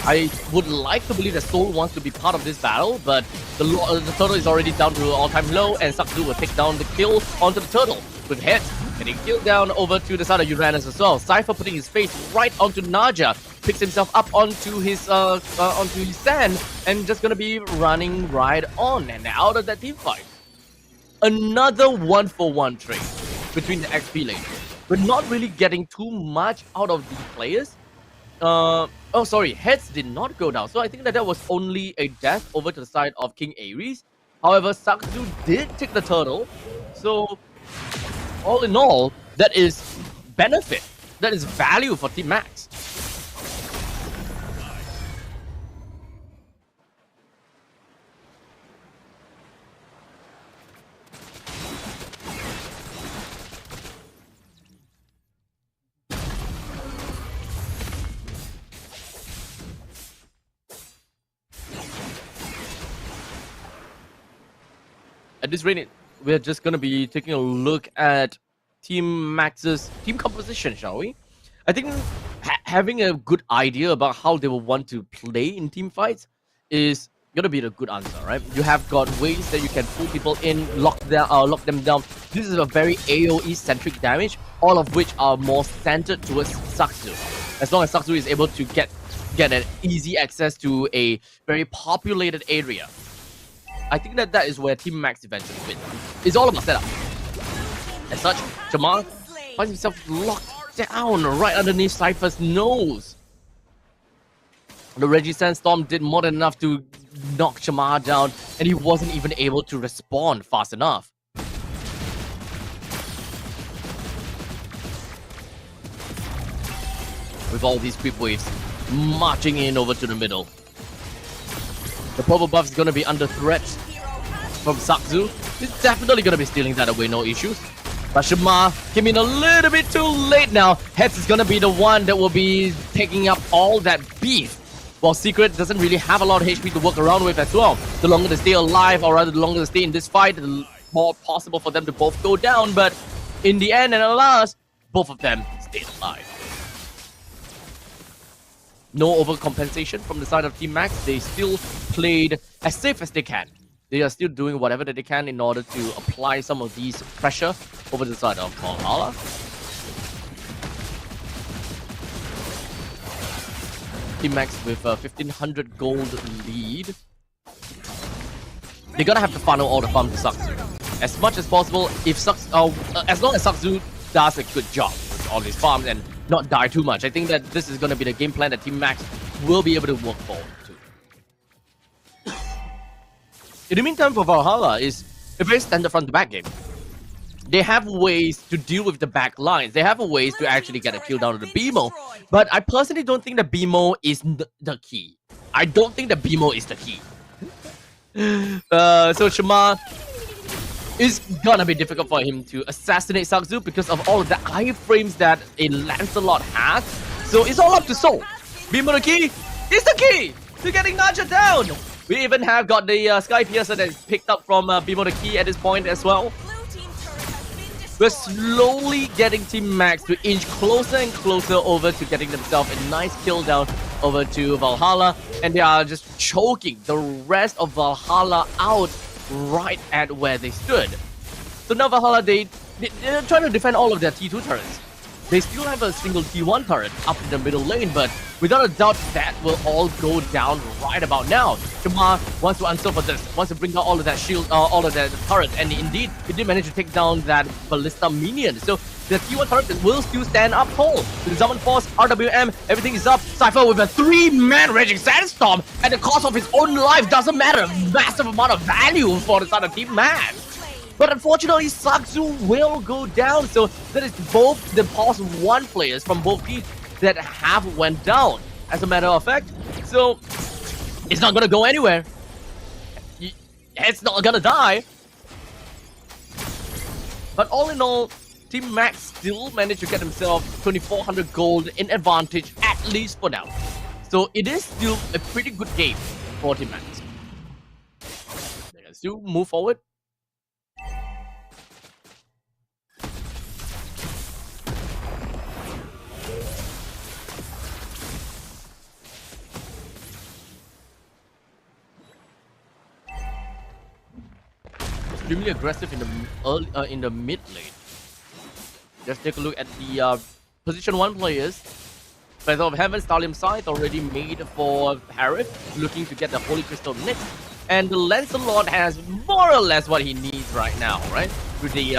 I would like to believe that Soul wants to be part of this battle, but the turtle is already down to all-time low, and Sakzu will take down the kill onto the turtle with head. Getting killed down over to the side of Uranus as well. Cypher putting his face right onto Naja, picks himself up onto his sand, and just gonna be running right on and out of that team fight. Another 1-for-1 trade between the XP lanes. We're not really getting too much out of these players. Oh, sorry, heads did not go down. So I think that was only a death over to the side of King Ares. However, Sakzu did take the turtle. So all in all, that is benefit. That is value for Team Max. At this rate, we're just going to be taking a look at Team Max's team composition, shall we? I think having a good idea about how they will want to play in team fights is going to be the good answer, right? You have got ways that you can pull people in, lock them down. This is a very AoE-centric damage, all of which are more centered towards Sakzu. As long as Sakzu is able to get an easy access to a very populated area, I think that is where Team Max eventually wins. It's all about setup. As such, Shamar finds himself locked down right underneath Cypher's nose. The Reggie Sandstorm did more than enough to knock Shamar down, and he wasn't even able to respond fast enough. With all these creep waves marching in over to the middle. The purple buff is going to be under threat from Sakzu. He's definitely going to be stealing that away, no issues. But Shamar came in a little bit too late now. Heads is going to be the one that will be taking up all that beef. While Secret doesn't really have a lot of HP to work around with as well. The longer they stay alive, or rather the longer they stay in this fight, the more possible for them to both go down. But in the end and at last, both of them stayed alive. No overcompensation from the side of Team Max. They still played as safe as they can. They are still doing whatever that they can in order to apply some of these pressure over the side of Valhalla. Team Max with a 1500 gold lead. They're gonna have to funnel all the farm to Sakzu as much as possible. If as long as Sakzu does a good job with all these farms and not die too much, I think that this is going to be the game plan that Team Max will be able to work forward to. In the meantime, for Valhalla, is a very standard front-to-back game. They have ways to deal with the back lines. They have ways to actually get a kill down to the BMO. But I personally don't think the BMO is the key. I don't think the BMO is the key. So Shamar is gonna be difficult for him to assassinate Sakzu because of all of the iframes that a Lancelot has. So it's all up to Soul. BMO the key is the key to getting Naja down. We even have got the Sky Piercer that is picked up from BMO the key at this point as well. We're slowly getting Team Max to inch closer and closer over to getting themselves a nice kill down over to Valhalla, and they are just choking the rest of Valhalla out right at where they stood. So now Valhalla, they're trying to defend all of their T2 turrets. They still have a single T1 turret up in the middle lane, but without a doubt, that will all go down right about now. Shamar wants to answer for this, wants to bring down all of that shield, all of that turret, and indeed, he did manage to take down that Ballista minion. So the T1 turret will still stand up tall. The Zaman Force, RWM, everything is up. Cypher with a 3-man Raging Sandstorm at the cost of his own life, doesn't matter. Massive amount of value for the side of Team Max. But unfortunately, Saksu will go down. So that is both the pause 1 players from both teams that have went down, as a matter of fact. So it's not gonna go anywhere. It's not gonna die. But all in all, Team Max still managed to get himself 2400 gold in advantage, at least for now. So it is still a pretty good game for Team Max. They can still move forward. Extremely aggressive in the mid lane. Just take a look at the position 1 players. Feather of Heaven, Stallion Scythe already made for Harith, looking to get the Holy Crystal next. And the Lancelot has more or less what he needs right now, right? With the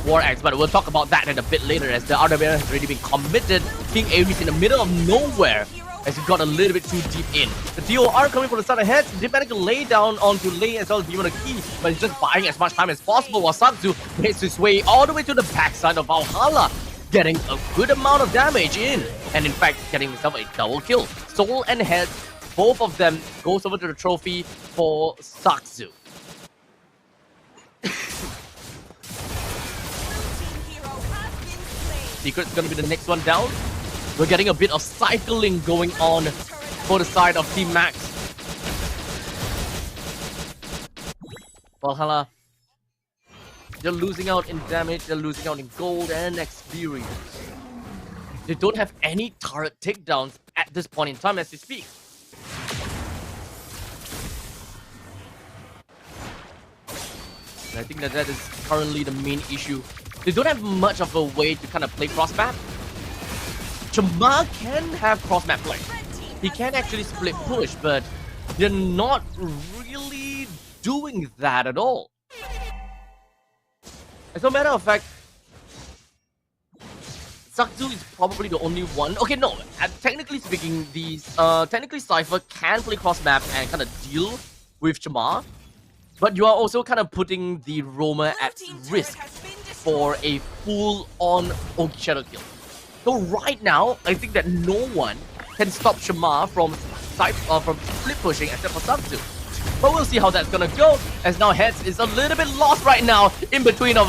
War Axe, but we'll talk about that in a bit later as the RWM has already been committed. King Ares in the middle of nowhere as he got a little bit too deep in. The DOR coming from the side ahead, did manage to lay down onto lane as well as Demon Key, but he's just buying as much time as possible while Saksu makes his way all the way to the backside of Valhalla, getting a good amount of damage in, and in fact getting himself a double kill. Soul and Head, both of them goes over to the trophy for Saksu. Secret's gonna be the next one down. We're getting a bit of cycling going on for the side of Team Max. Valhalla, they're losing out in damage, they're losing out in gold and experience. They don't have any turret takedowns at this point in time as we speak. And I think that is currently the main issue. They don't have much of a way to kind of play cross-map. Shamar can have cross-map play. He can actually split push, but they're not really doing that at all. As a matter of fact, Saksu is probably the only one. Okay, no. Technically speaking, technically Cypher can play cross-map and kind of deal with Shamar, but you are also kind of putting the roamer at risk for a full-on Ogi Shadow kill. So right now, I think that no one can stop Shamar from split pushing except for Saksu. But we'll see how that's gonna go, as now Heads is a little bit lost right now in between of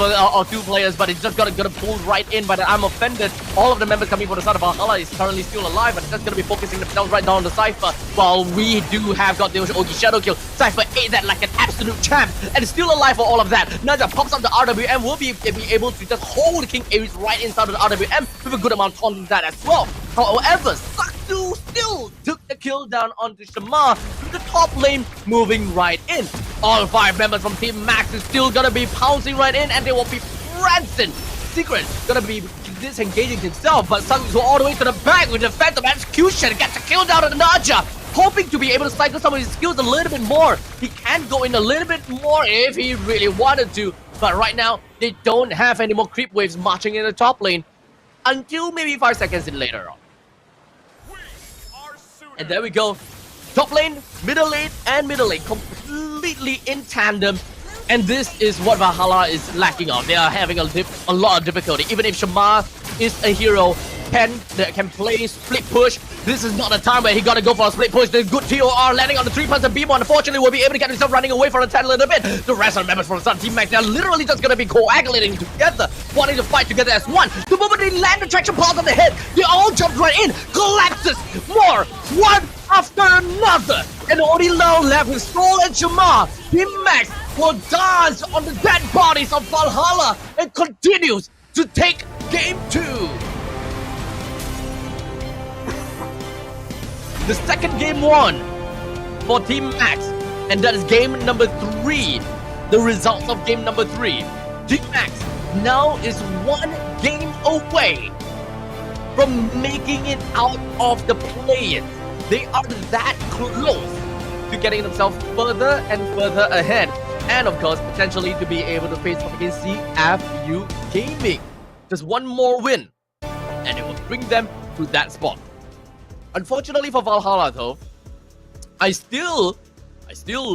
two players, but it's just gonna pull right in by the I'm offended. All of the members coming from the side of Valhalla is currently still alive, but it's just gonna be focusing themselves right down on the Cypher, while we do have got the Ogi Shadow kill. Cypher ate that like an absolute champ, and still alive for all of that. Naja pops up the RWM, will be able to just hold King Ares right inside of the RWM with a good amount on that as well. However, Saksu still took the kill down onto Shamar, with the top lane moving right in. All 5 members from Team Max is still gonna be pouncing right in, and they will be prancing. Secret gonna be disengaging himself, but Saksu all the way to the back with the Phantom Execution, gets a kill down on the Naja, hoping to be able to cycle some of his skills a little bit more. He can go in a little bit more if he really wanted to, but right now, they don't have any more creep waves marching in the top lane until maybe 5 seconds in later on. And there we go. Top lane, middle lane, and middle lane completely in tandem. And this is what Valhalla is lacking of. They are having a lot of difficulty. Even if Shamar is a hero, that can play split push, this is not a time where he gotta go for a split push. The good TOR landing on the 3-person beam, unfortunately will be able to get himself running away from the tad a little bit. The rest of the members from the Sun Team Max, they're literally just gonna be coagulating together, wanting to fight together as one. The moment they land the traction pulse on the head, they all jump right in, collapses more, one after another. And only now left with Soul and Shamar. Team Max will dance on the dead bodies of Valhalla and continues to take game 2. The second game won for Team Max, and that is game number 3. The results of game number 3. Team Max now is 1 game away from making it out of the play-in. They are that close to getting themselves further and further ahead, and of course potentially to be able to face off against CFU Gaming. Just one more win and it will bring them to that spot. Unfortunately for Valhalla though, I still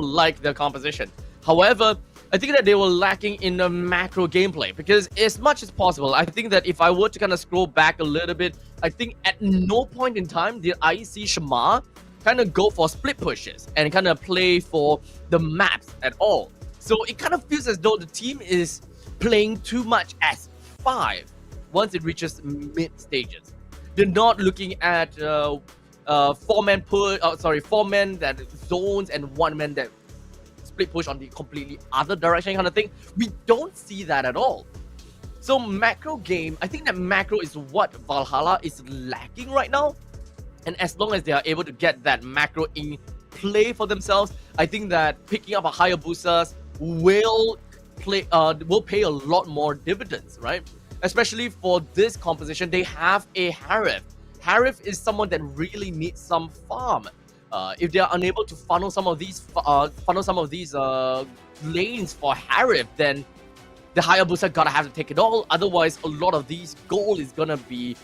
like their composition. However, I think that they were lacking in the macro gameplay, because as much as possible, I think that if I were to kind of scroll back a little bit, I think at no point in time did I see Shema kind of go for split pushes and kind of play for the maps at all. So it kind of feels as though the team is playing too much as 5 once it reaches mid stages. They're not looking at 4-man push, 4-man that zones and 1-man that split push on the completely other direction kind of thing. We don't see that at all. So macro game, I think that macro is what Valhalla is lacking right now. And as long as they are able to get that macro in play for themselves, I think that picking up a Hayabusa will pay a lot more dividends, right? Especially for this composition, they have a Harif. Harif is someone that really needs some farm. If they are unable to funnel some of these lanes for Harif, then the Hayabusa gotta have to take it all. Otherwise, a lot of these goals is gonna be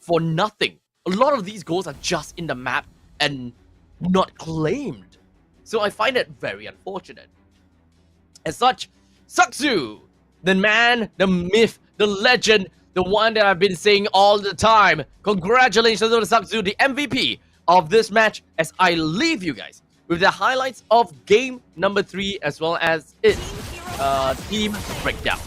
for nothing. A lot of these goals are just in the map and not claimed. So I find it very unfortunate. As such, Saksu, the man, the myth, the legend, the one that I've been saying all the time. Congratulations to Saksu, the MVP of this match, as I leave you guys with the highlights of game number 3 as well as its team breakdown.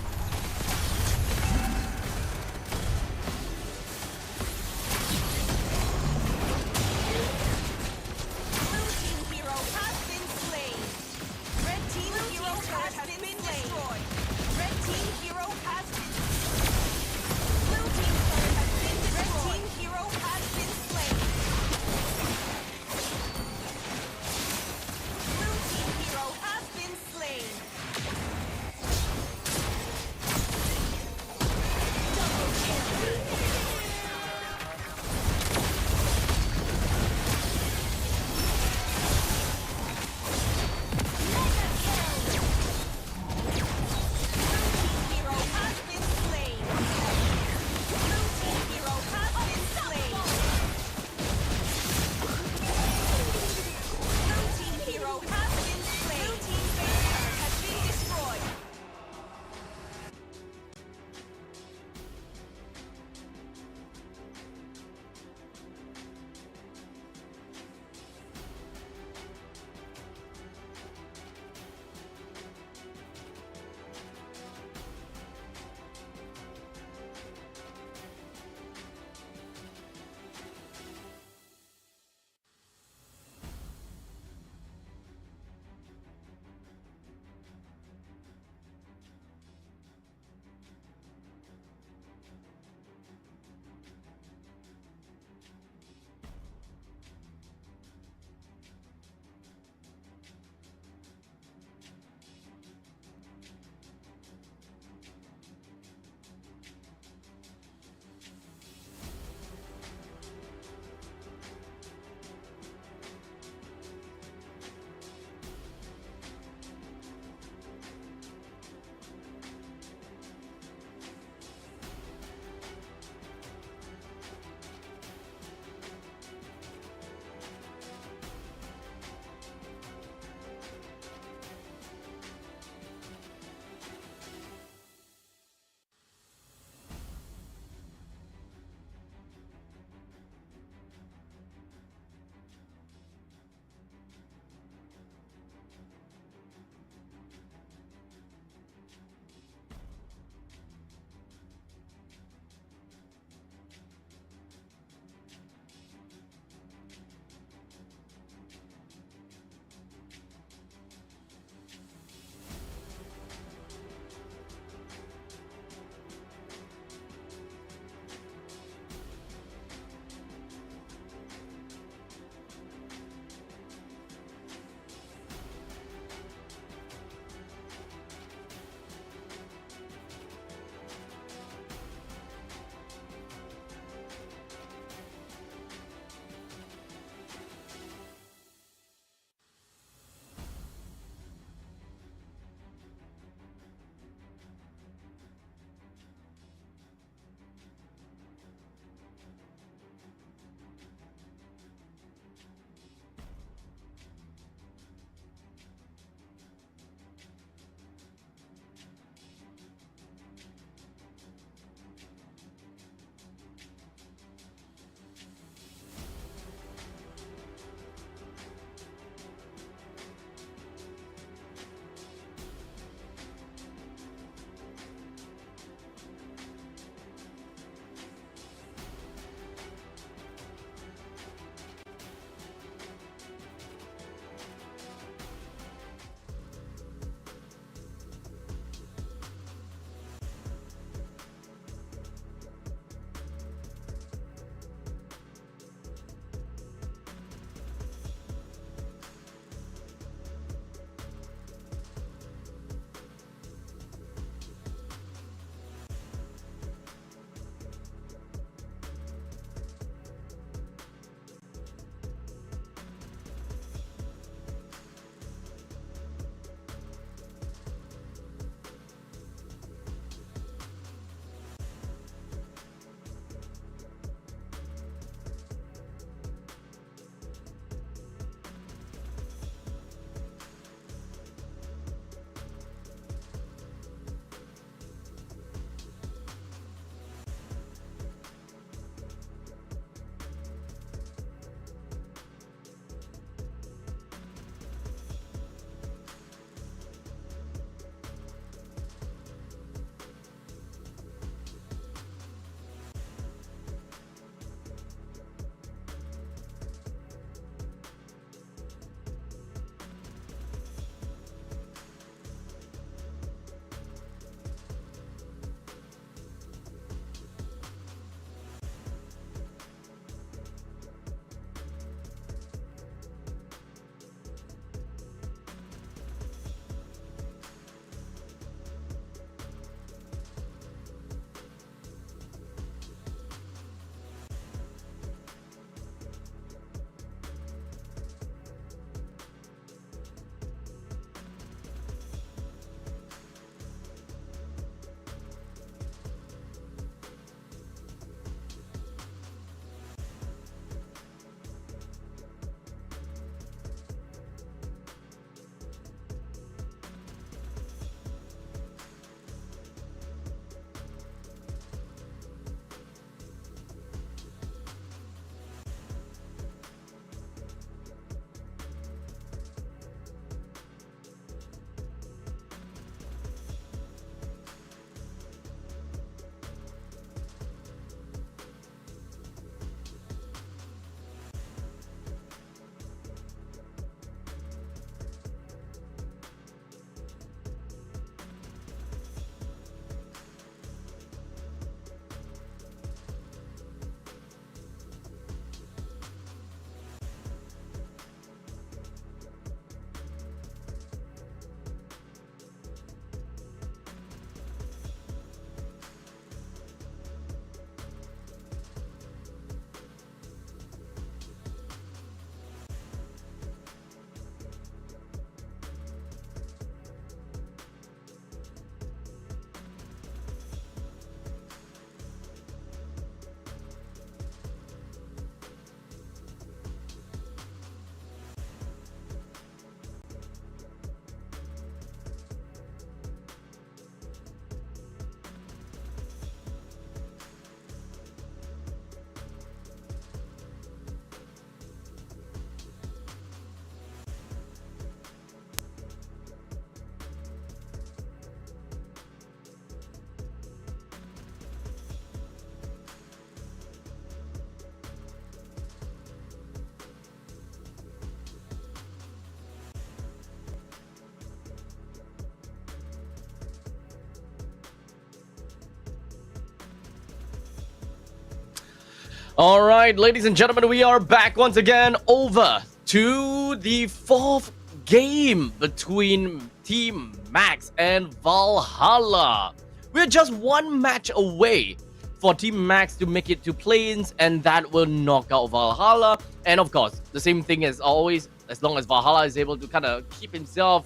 All right, ladies and gentlemen, we are back once again over to the fourth game between Team Max and Valhalla. We're just one match away for Team Max to make it to play-ins, and that will knock out Valhalla. And of course, the same thing as always, as long as Valhalla is able to kind of keep themselves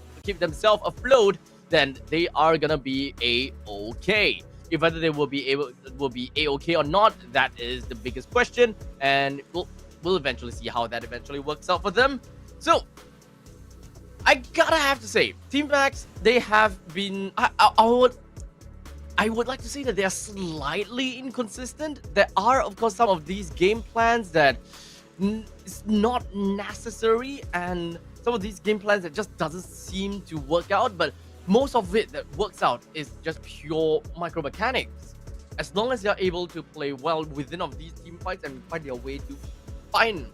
afloat, then they are gonna be a-okay. If whether they will be a-okay or not, that is the biggest question, and we'll eventually see how that eventually works out for them. So I gotta have to say, Team Max, they have been I would like to say that they are slightly inconsistent. There are, of course, some of these game plans that is not necessary, and some of these game plans that just doesn't seem to work out, but most of it that works out is just pure micro mechanics. As long as they're able to play well within of these team fights and find their way to find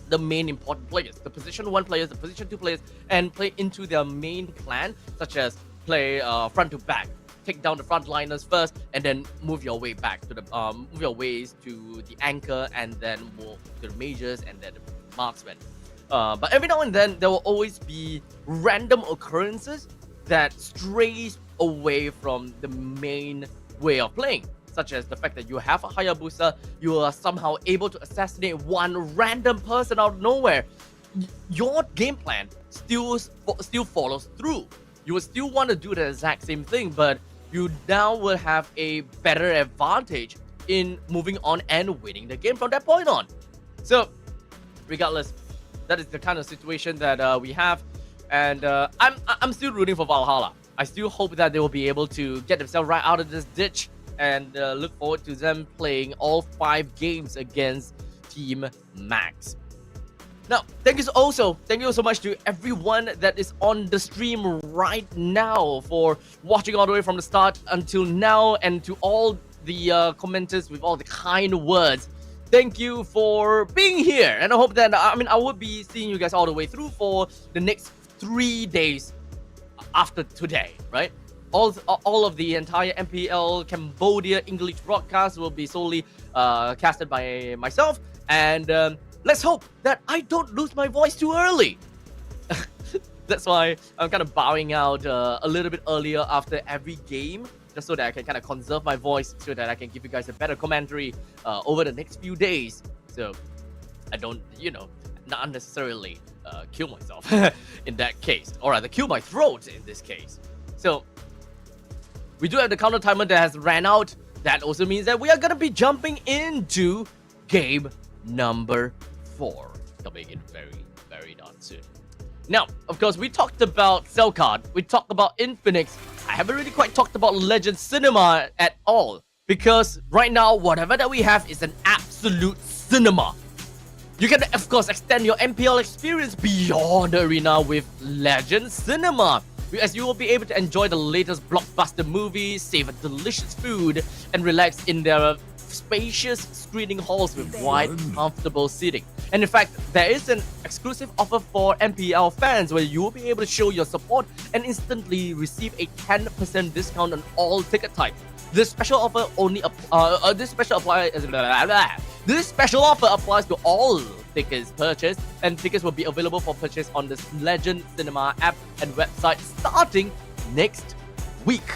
the main important players, the position 1 players, the position 2 players, and play into their main plan, such as play front to back, take down the frontliners first, and then move your way back to the move your ways to the anchor, and then move to the majors, and then the marksmen. But every now and then there will always be random occurrences that strays away from the main way of playing, such as the fact that you have a Hayabusa, you are somehow able to assassinate one random person out of nowhere. Your game plan still follows through. You will still want to do the exact same thing, but you now will have a better advantage in moving on and winning the game from that point on. So regardless, that is the kind of situation that we have. And I'm still rooting for Valhalla. I still hope that they will be able to get themselves right out of this ditch, and look forward to them playing all 5 games against Team Max. Now, thank you so much to everyone that is on the stream right now for watching all the way from the start until now, and to all the commenters with all the kind words. Thank you for being here, and I hope that I will be seeing you guys all the way through for the next 3 days after today, right? All of the entire MPL Cambodia English broadcast will be solely casted by myself, and let's hope that I don't lose my voice too early. That's why I'm kind of bowing out a little bit earlier after every game, just so that I can kind of conserve my voice, so that I can give you guys a better commentary over the next few days, so I don't, not unnecessarily kill myself in that case, or rather kill my throat in this case. So we do have the counter timer that has ran out. That also means that we are going to be jumping into game number 4, coming in very, very darn soon. Now, of course, we talked about Cellcard, we talked in Infinix. I haven't really quite talked about Legend Cinema at all, because right now, whatever that we have is an absolute cinema. You can, of course, extend your MPL experience beyond the arena with Legend Cinema, as you will be able to enjoy the latest blockbuster movies, savor delicious food, and relax in their spacious screening halls with wide, comfortable seating. And in fact, there is an exclusive offer for MPL fans where you will be able to show your support and instantly receive a 10% discount on all ticket types. This special offer This special offer applies to all tickets purchased, and tickets will be available for purchase on the Legend Cinema app and website starting next week.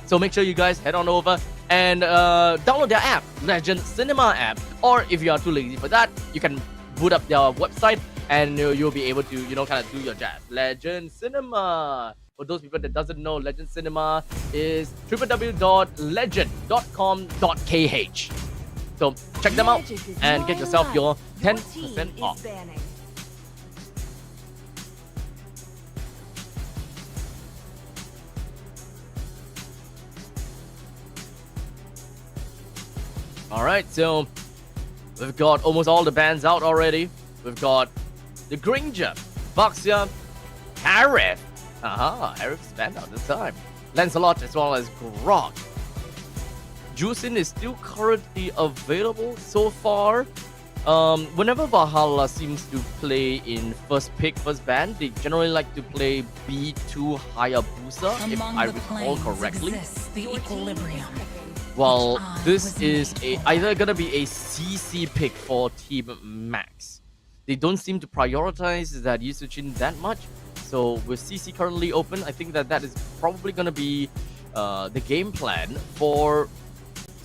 So make sure you guys head on over and download their app, Legend Cinema app, or if you are too lazy for that, you can boot up their website and you'll be able to, kind of do your jazz. Legend Cinema. For those people that doesn't know, Legend Cinema is www.legend.com.kh. So check them out and get yourself your 10% off. Alright, so we've got almost all the bands out already. We've got the Granger, Baxia, Arif. Arif's banned out this time. Lancelot as well as Grog. Juicin is still currently available so far. Whenever Valhalla seems to play in first pick, first ban, they generally like to play B2 Hayabusa, if I recall correctly. The equilibrium. Well, this is either gonna be a CC pick for Team Max. They don't seem to prioritize that Yusujin that much. So with CC currently open, I think that is probably gonna be the game plan for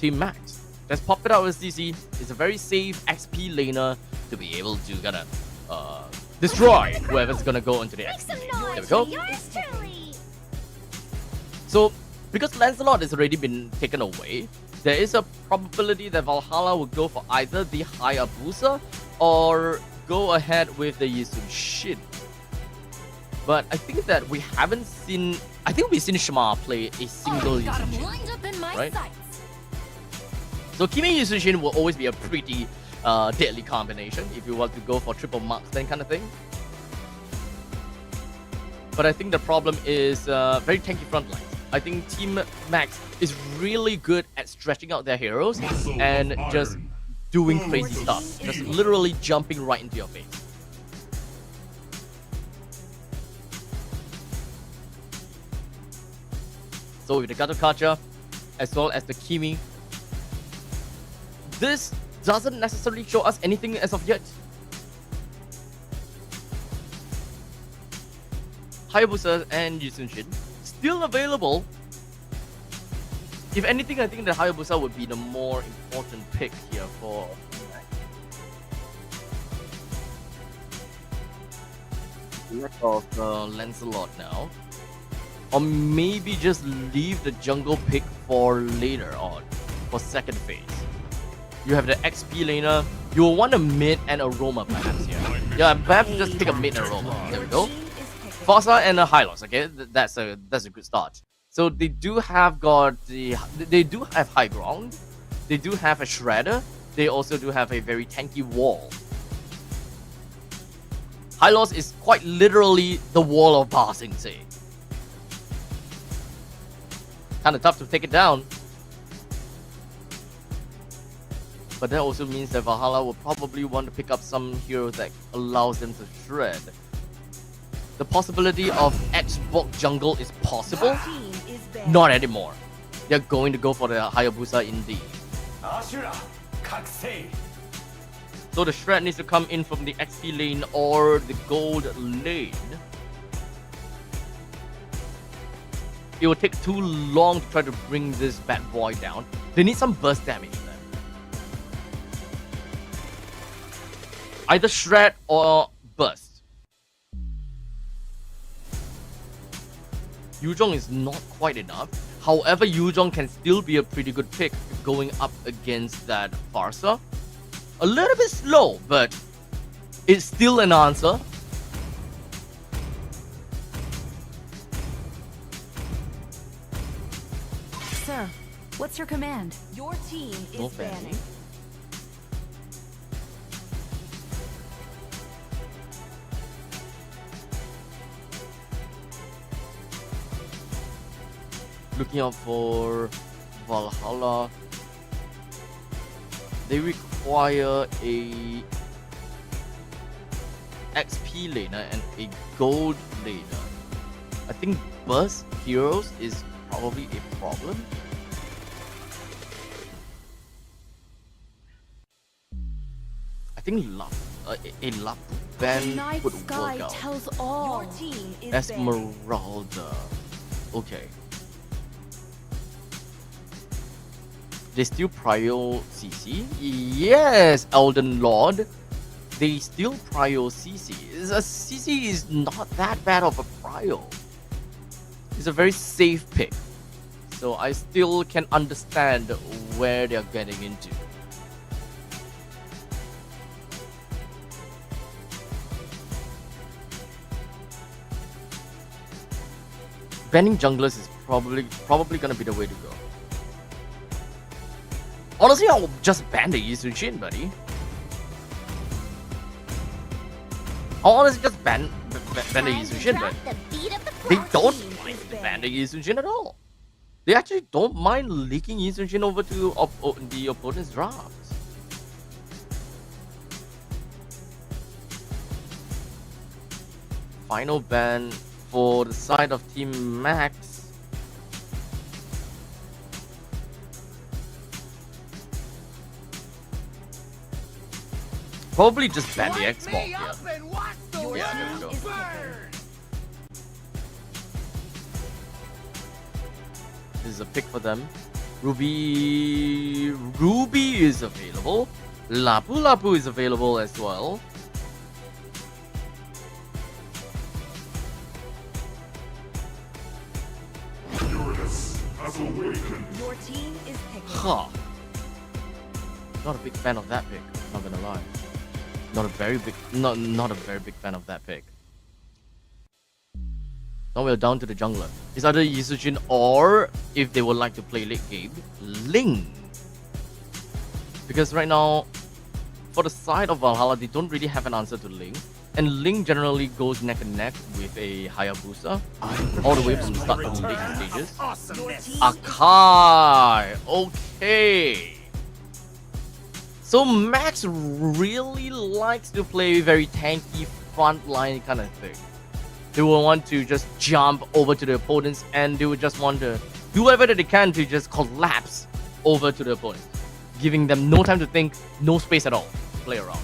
Team Max. Let's pop it out with CC. It's a very safe XP laner to be able to gonna destroy whoever's gonna go into the XP lane. There we go. So because Lancelot has already been taken away, there is a probability that Valhalla will go for either the Hayabusa or go ahead with the Yusujin. But I think that we haven't seen... I think we've seen Shima play a single Yusujin, right? So Kimi Yusujin will always be a pretty deadly combination if you want to go for triple marksman kind of thing. But I think the problem is very tanky front lines. I think Team Max is really good at stretching out their heroes and just doing crazy stuff. Just literally jumping right into your face. So with the Gatokacha, as well as the Kimi, this doesn't necessarily show us anything as of yet. Hayabusa and Yusujin still available. If anything, I think that Hayabusa would be the more important pick here for lack of Lancelot now. Or maybe just leave the jungle pick for later on, for second phase. You have the XP laner. You will want a mid and a Roma perhaps here. Yeah, perhaps just pick a mid and a Roma. There we go. Fossa and a Hylos. Okay, that's a good start. So they do have high ground. They do have a shredder. They also do have a very tanky wall. Hylos is quite literally the wall of Ba Sing Se. Kind of tough to take it down. But that also means that Valhalla will probably want to pick up some hero that allows them to shred. The possibility of Xbox jungle is possible. Not anymore. They're going to go for the Hayabusa indeed. So the shred needs to come in from the XP lane or the gold lane. It will take too long to try to bring this bad boy down. They need some burst damage there. Either shred or burst. Yuzhong is not quite enough. However, Yuzhong can still be a pretty good pick going up against that Farsa. A little bit slow, but it's still an answer. Sir, what's your command? Your team is banning. Looking out for Valhalla. They require a XP laner and a gold laner. I think burst heroes is probably a problem. I think a Lap ban would work out. Esmeralda. Okay. They still prio CC? Yes, Elden Lord. They still prio CC. CC is not that bad of a prio. It's a very safe pick. So I still can understand where they're getting into. Banning junglers is probably gonna be the way to go. Honestly, I'll just ban the Yusujin, buddy. I'll honestly just ban the Yusujin, but they don't mind ban the Yusujin at all. They actually don't mind leaking Yusujin over to the opponent's drafts. Final ban for the side of Team Max. Probably just ban the Xbox here. Yeah, there we go. This is a pick for them. Ruby is available. Lapu is available as well. Your team is picking. Huh. Not a big fan of that pick, not gonna lie. Not a very big fan of that pick. Now we're down to the jungler. It's either Yisujin or, if they would like to play late game, Ling. Because right now, for the side of Valhalla, they don't really have an answer to Ling. And Ling generally goes neck and neck with a Hayabusa, all the way from the start to the late stages. Akai! Okay! So Max really likes to play very tanky frontline kind of thing. They will want to just jump over to the opponents, and they would just want to do whatever that they can to just collapse over to the opponent, giving them no time to think, no space at all to play around.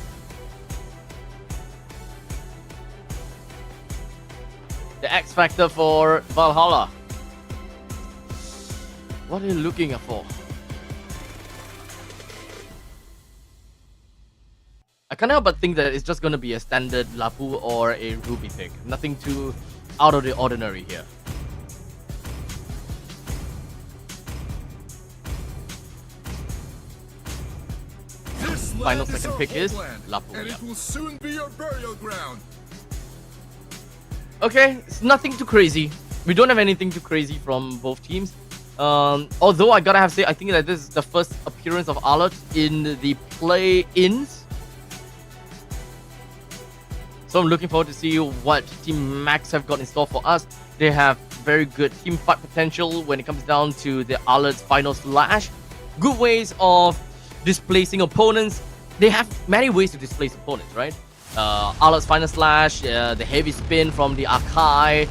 The X factor for Valhalla. What are you looking for? I can't help but think that it's just going to be a standard Lapu or a Ruby pick. Nothing too out of the ordinary here. Final second pick is Lapu. And it will soon be your burial ground. Okay, it's nothing too crazy. We don't have anything too crazy from both teams. Although I gotta have to say, I think that this is the first appearance of Alert in the play-ins. So I'm looking forward to see what Team Max have got in store for us. They have very good team fight potential when it comes down to the Alert's final slash. Good ways of displacing opponents. They have many ways to displace opponents, right? Alert's final slash, the heavy spin from the Akai.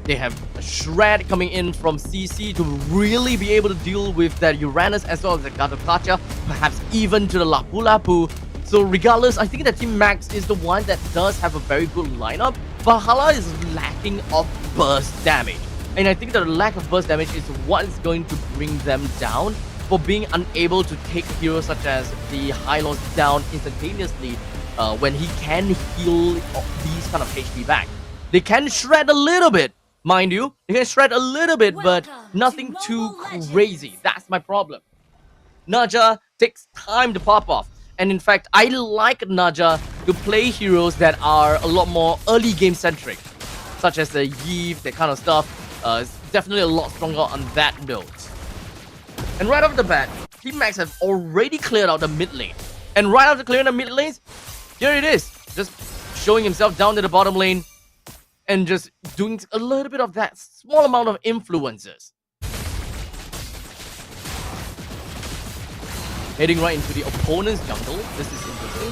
They have a shred coming in from CC to really be able to deal with that Uranus as well as the Gatotkacha, perhaps even to the Lapu Lapu. So regardless, I think that Team Max is the one that does have a very good lineup. Valhalla is lacking of burst damage. And I think that the lack of burst damage is what is going to bring them down for being unable to take heroes such as the Hylos down instantaneously when he can heal these kind of HP back. They can shred a little bit, mind you. They can shred a little bit, but nothing too crazy. That's my problem. Naja takes time to pop off. And in fact, I like Naja to play heroes that are a lot more early game centric, such as the Yves, that kind of stuff. It's definitely a lot stronger on that note. And right off the bat, Team Max have already cleared out the mid lane. And right after clearing the mid lanes, here it is. Just showing himself down to the bottom lane and just doing a little bit of that small amount of influences. Heading right into the opponent's jungle. This is interesting.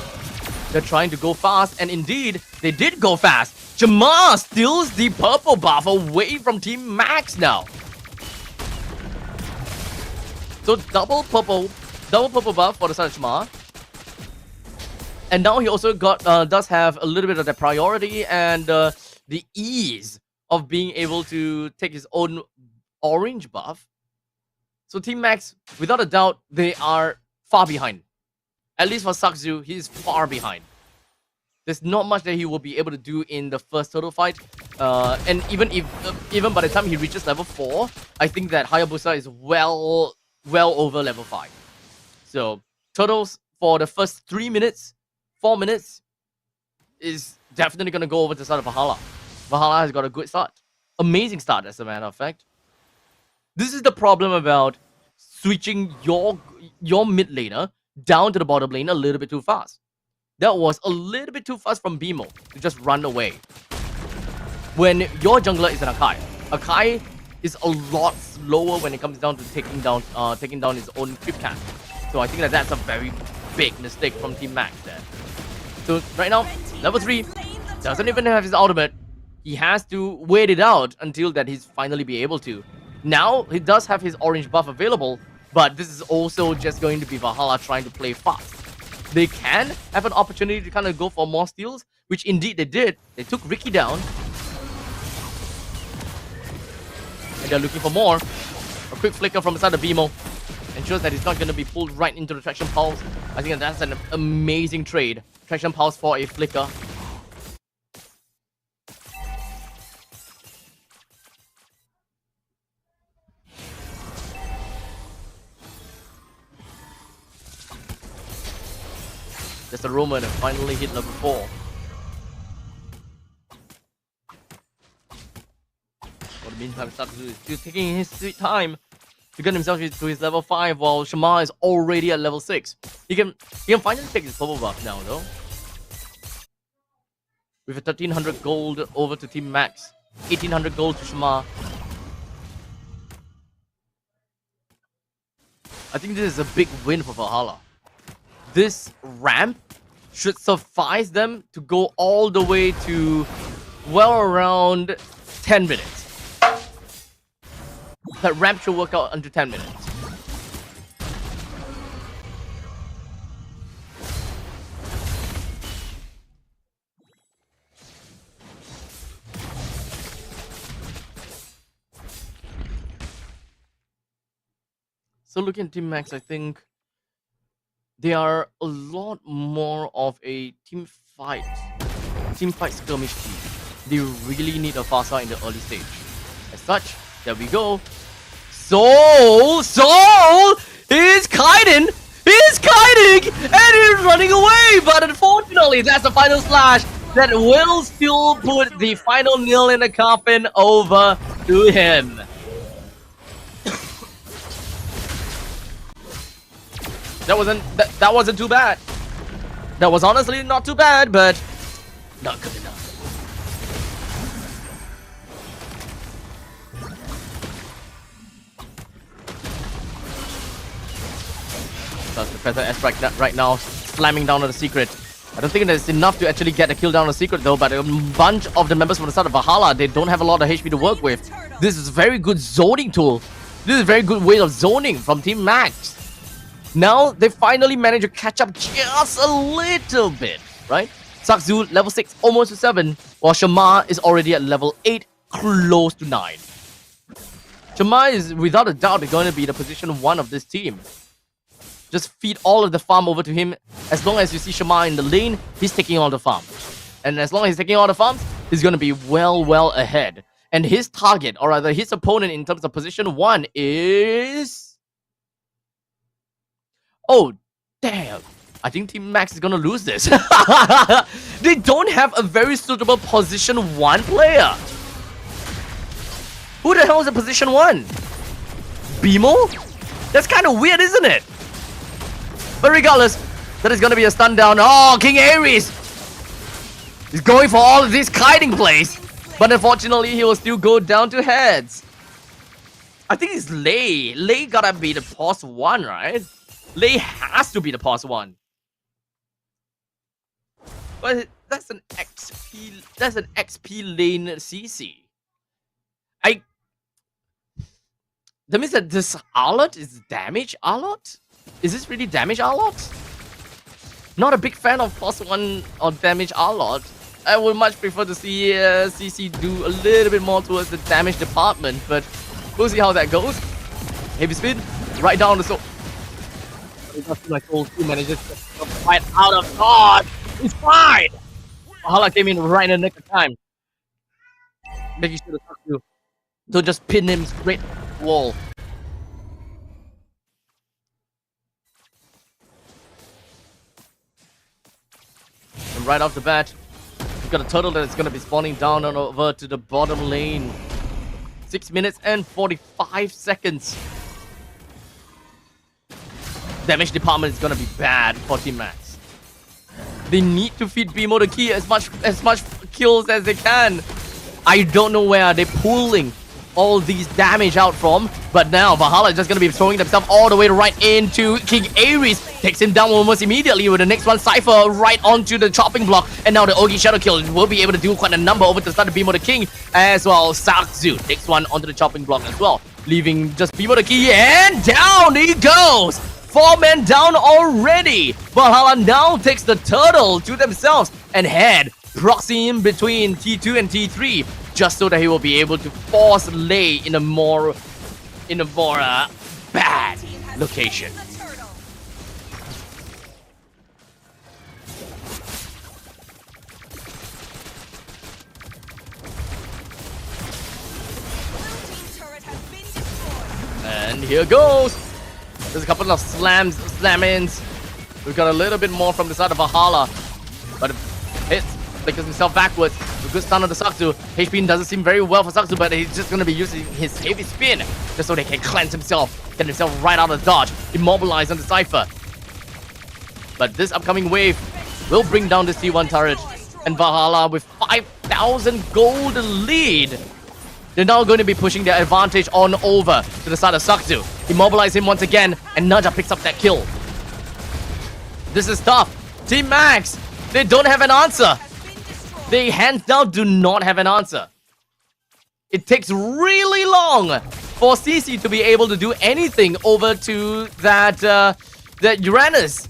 They're trying to go fast, and indeed, they did go fast. Jamar steals the purple buff away from Team Max now. So double purple buff for the side of Jamar. And now he also does have a little bit of the priority and the ease of being able to take his own orange buff. So Team Max, without a doubt, they are far behind. At least for Sakzu, he is far behind. There's not much that he will be able to do in the first total fight. And even by the time he reaches level 4, I think that Hayabusa is well over level 5. So totals for the first 3 minutes, 4 minutes is definitely going to go over to the side of Valhalla. Valhalla has got a good start. Amazing start, as a matter of fact. This is the problem about switching your mid laner down to the bottom lane a little bit too fast. That was a little bit too fast from Bimo to just run away. When your jungler is an Akai, Akai is a lot slower when it comes down to taking down his own creep camp. So I think that that's a very big mistake from Team Max there. So right now, level 3 doesn't even have his ultimate. He has to wait it out until that he's finally be able to. Now he does have his orange buff available, but this is also just going to be Valhalla trying to play fast. they can have an opportunity to kind of go for more steals, which indeed they did. They took Ricky down. And they're looking for more. A quick flicker from inside the BMO ensures that he's not going to be pulled right into the Traction Pulse. I think that's an amazing trade. Traction Pulse for a flicker. Just a Roman and finally hit level 4. For the meantime, Sakzu is still taking his sweet time to get himself to his level 5 while Shamar is already at level 6. He can finally take his purple buff now though. With a 1300 gold over to Team Max. 1800 gold to Shamar. I think this is a big win for Valhalla. This ramp should suffice them to go all the way to well around 10 minutes. That ramp should work out under 10 minutes. So looking at Team Max, I think they are a lot more of a team fight skirmish team. They really need a fast start in the early stage. As such, there we go. Soul is kiting, and he's running away. But unfortunately, that's the final slash that will still put the final nail in the coffin over to him. That wasn't too bad. That was honestly not too bad, but not good enough. That's Professor S right now slamming down on the secret. I don't think there's enough to actually get a kill down on the secret though, but a bunch of the members from the start of Valhalla, they don't have a lot of HP to work with. This is a very good zoning tool. This is a very good way of zoning from Team Max. Now, they finally managed to catch up just a little bit, right? Sakzu, level 6, almost to 7, while Shamar is already at level 8, close to 9. Shamar is, without a doubt, going to be the position 1 of this team. Just feed all of the farm over to him. As long as you see Shamar in the lane, he's taking all the farm. And as long as he's taking all the farms, he's going to be well ahead. And his target, or rather his opponent in terms of position 1 is... Oh, damn. I think Team Max is gonna lose this. They don't have a very suitable position 1 player. Who the hell is a position 1? BMO? That's kind of weird, isn't it? But regardless, that is gonna be a stun down. Oh, King Ares! He's going for all of these kiting plays. But unfortunately, he will still go down to heads. I think it's Lei. Lei gotta be the pos 1, right? Lei has to be the pos 1. But that's an XP lane CC. That means that this Arlot is damage Arlot? Is this really damage Arlot? Not a big fan of plus 1 or damage Arlot. I would much prefer to see CC do a little bit more towards the damage department, but we'll see how that goes. Heavy spin, right down the soul. My soul 2 manages to fight out of God. He's fine. Valhalla came in right in the nick of time, making sure to don't just pin him straight to the wall. And right off the bat, we've got a turtle that is going to be spawning down and over to the bottom lane. 6 minutes and 45 seconds. Damage department is gonna be bad for Team Max. They need to feed BMO the key as much kills as they can. I don't know where they're pulling all these damage out from, but now Valhalla is just gonna be throwing themselves all the way right into King Ares. Takes him down almost immediately with the next one, Cypher, right onto the chopping block. And now the Ogi Shadow Kill will be able to do quite a number over to the start of BMO the King as well. Sakzu takes one onto the chopping block as well, leaving just BMO the Key, and down he goes! 4 men down already. Valhalla now takes the turtle to themselves and head proxy in between T2 and T3 just so that he will be able to force Lei in a more bad location. And here goes. There's a couple of slam-ins. We've got a little bit more from the side of Valhalla. But hits, flickers himself backwards. A good stun on the Saksu. HP doesn't seem very well for Saksu, but he's just going to be using his heavy spin just so they can cleanse himself, get himself right out of dodge, immobilize on the Cypher. But this upcoming wave will bring down the C1 turret. And Valhalla with 5,000 gold lead. They're now going to be pushing their advantage on over to the side of Saksu. Immobilize him once again, and Naja picks up that kill. This is tough. Team Max, they don't have an answer. They hands down do not have an answer. It takes really long for CC to be able to do anything over to that Uranus.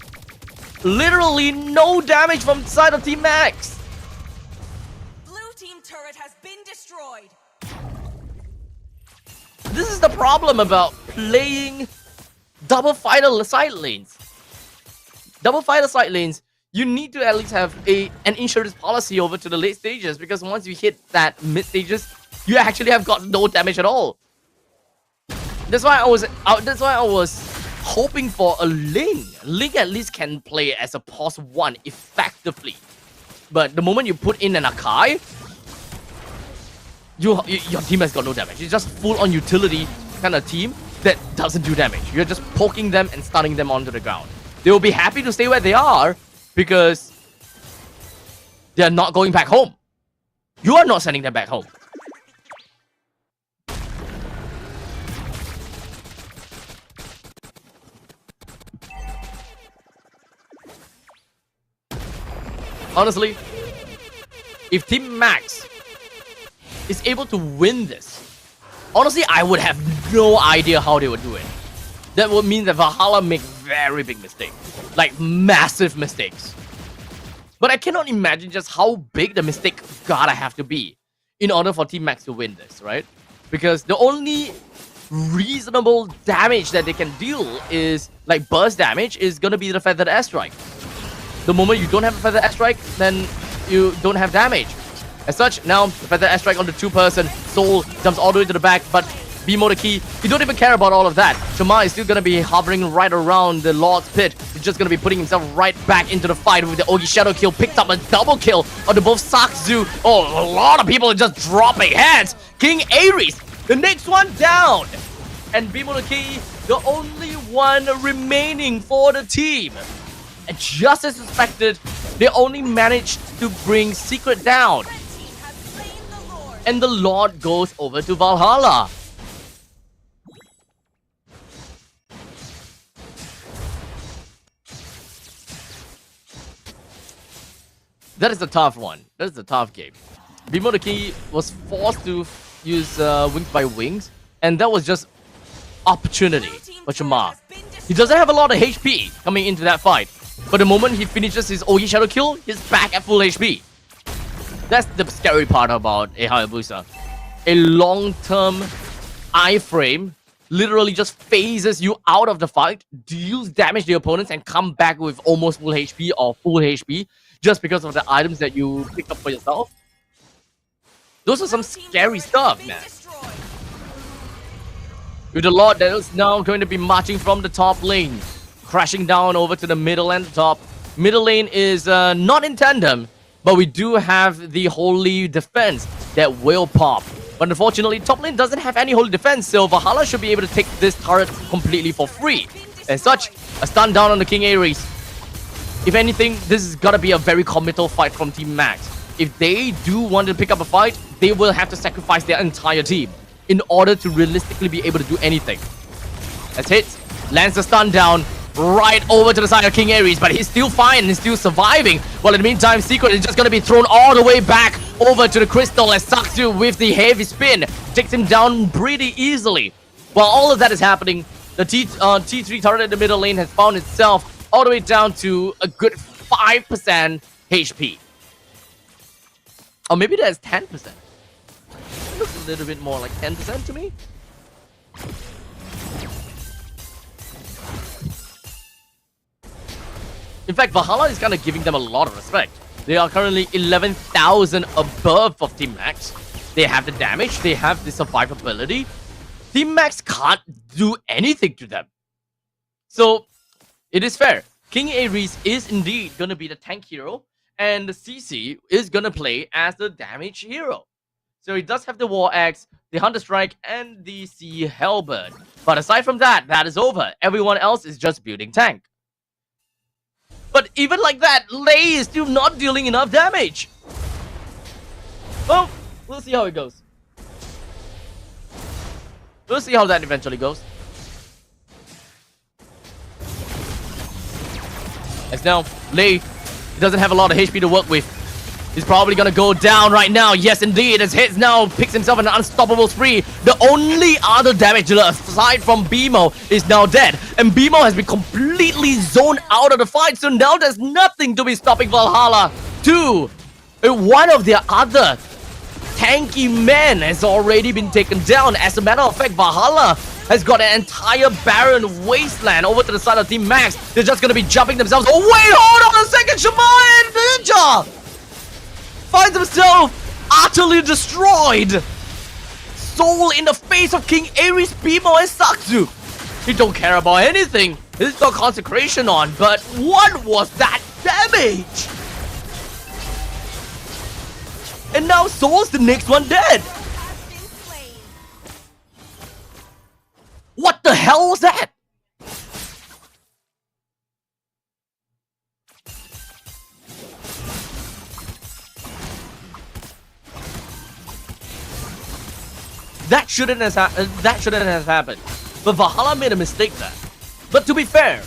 Literally no damage from the side of Team Max. Blue team turret has been destroyed. This is the problem about playing double fighter side lanes. Double fighter side lanes, you need to at least have an insurance policy over to the late stages, because once you hit that mid stages, you actually have got no damage at all. That's why I was hoping for a Ling. Ling at least can play as a pos 1 effectively. But the moment you put in an Akai, your team has got no damage. It's just full-on utility kind of team that doesn't do damage. You're just poking them and stunning them onto the ground. They will be happy to stay where they are because they are not going back home. You are not sending them back home. Honestly, if Team Max is able to win this, honestly, I would have no idea how they would do it. That would mean that Valhalla make very big mistakes. Like, massive mistakes. But I cannot imagine just how big the mistake gotta have to be in order for Team Max to win this, right? Because the only reasonable damage that they can deal is, like, burst damage is gonna be the Feathered Airstrike. The moment you don't have a Feathered Airstrike, then you don't have damage. As such, now the Feathered Airstrike on the 2-person, Soul jumps all the way to the back, but BMO the key, you don't even care about all of that. Shamar is still gonna be hovering right around the Lord's Pit. He's just gonna be putting himself right back into the fight with the Ogi Shadow kill. Picked up a double kill on the both Saksu. Oh, a lot of people are just dropping heads. King Ares, the next one down. And BMO the key, the only one remaining for the team. And just as suspected, they only managed to bring Secret down. And the Lord goes over to Valhalla. That is a tough one. That is a tough game. Bimodaki was forced to use Wings by Wings, and that was just opportunity for Shamar. He doesn't have a lot of HP coming into that fight, but the moment he finishes his Ogi Shadow kill, he's back at full HP. That's the scary part about a Hayabusa. A long-term iframe literally just phases you out of the fight, deals damage to the opponents, and come back with almost full HP or full HP just because of the items that you pick up for yourself. Those are some scary stuff, man. With the Lord that is now going to be marching from the top lane, crashing down over to the middle and the top. Middle lane is not in tandem, but we do have the Holy Defense that will pop. But unfortunately, top lane doesn't have any Holy Defense, so Valhalla should be able to take this turret completely for free. As such, a stun down on the King Ares. If anything, this is gotta be a very committal fight from Team Max. If they do want to pick up a fight, they will have to sacrifice their entire team in order to realistically be able to do anything. As hits, lands the stun down right over to the side of King Ares, but he's still fine, he's still surviving. Well, in the meantime, Secret is just gonna be thrown all the way back over to the crystal as Saksu with the heavy spin takes him down pretty easily. While all of that is happening, The T3 turret in the middle lane has found itself all the way down to a good 5% HP. Or maybe that's 10%. It looks a little bit more like 10% to me. In fact, Valhalla is kind of giving them a lot of respect. They are currently 11,000 above of Team Max. They have the damage, they have the survivability. Team Max can't do anything to them. So, it is fair. King Ares is indeed going to be the tank hero, and the CC is going to play as the damage hero. So he does have the War Axe, the Hunter Strike, and the Sea Halberd. But aside from that, that is over. Everyone else is just building tank. But even like that, Lei is still not dealing enough damage. Well, we'll see how it goes. We'll see how that eventually goes. As now, Lei doesn't have a lot of HP to work with. He's probably gonna go down right now. Yes, indeed. As Hits now picks himself an unstoppable spree. The only other damage dealer aside from BMO is now dead. And BMO has been completely zoned out of the fight. So now there's nothing to be stopping Valhalla. One of their other tanky men has already been taken down. As a matter of fact, Valhalla has got an entire barren wasteland over to the side of Team Max. They're just gonna be jumping themselves. Oh wait, hold on a second. Shimon and Ninja finds himself utterly destroyed. Soul in the face of King Ares, BMO, and Sakzu. He don't care about anything. He's got consecration on, but what was that damage? And now Soul's the next one dead. What the hell was that? That shouldn't have happened. But Valhalla made a mistake there. But to be fair,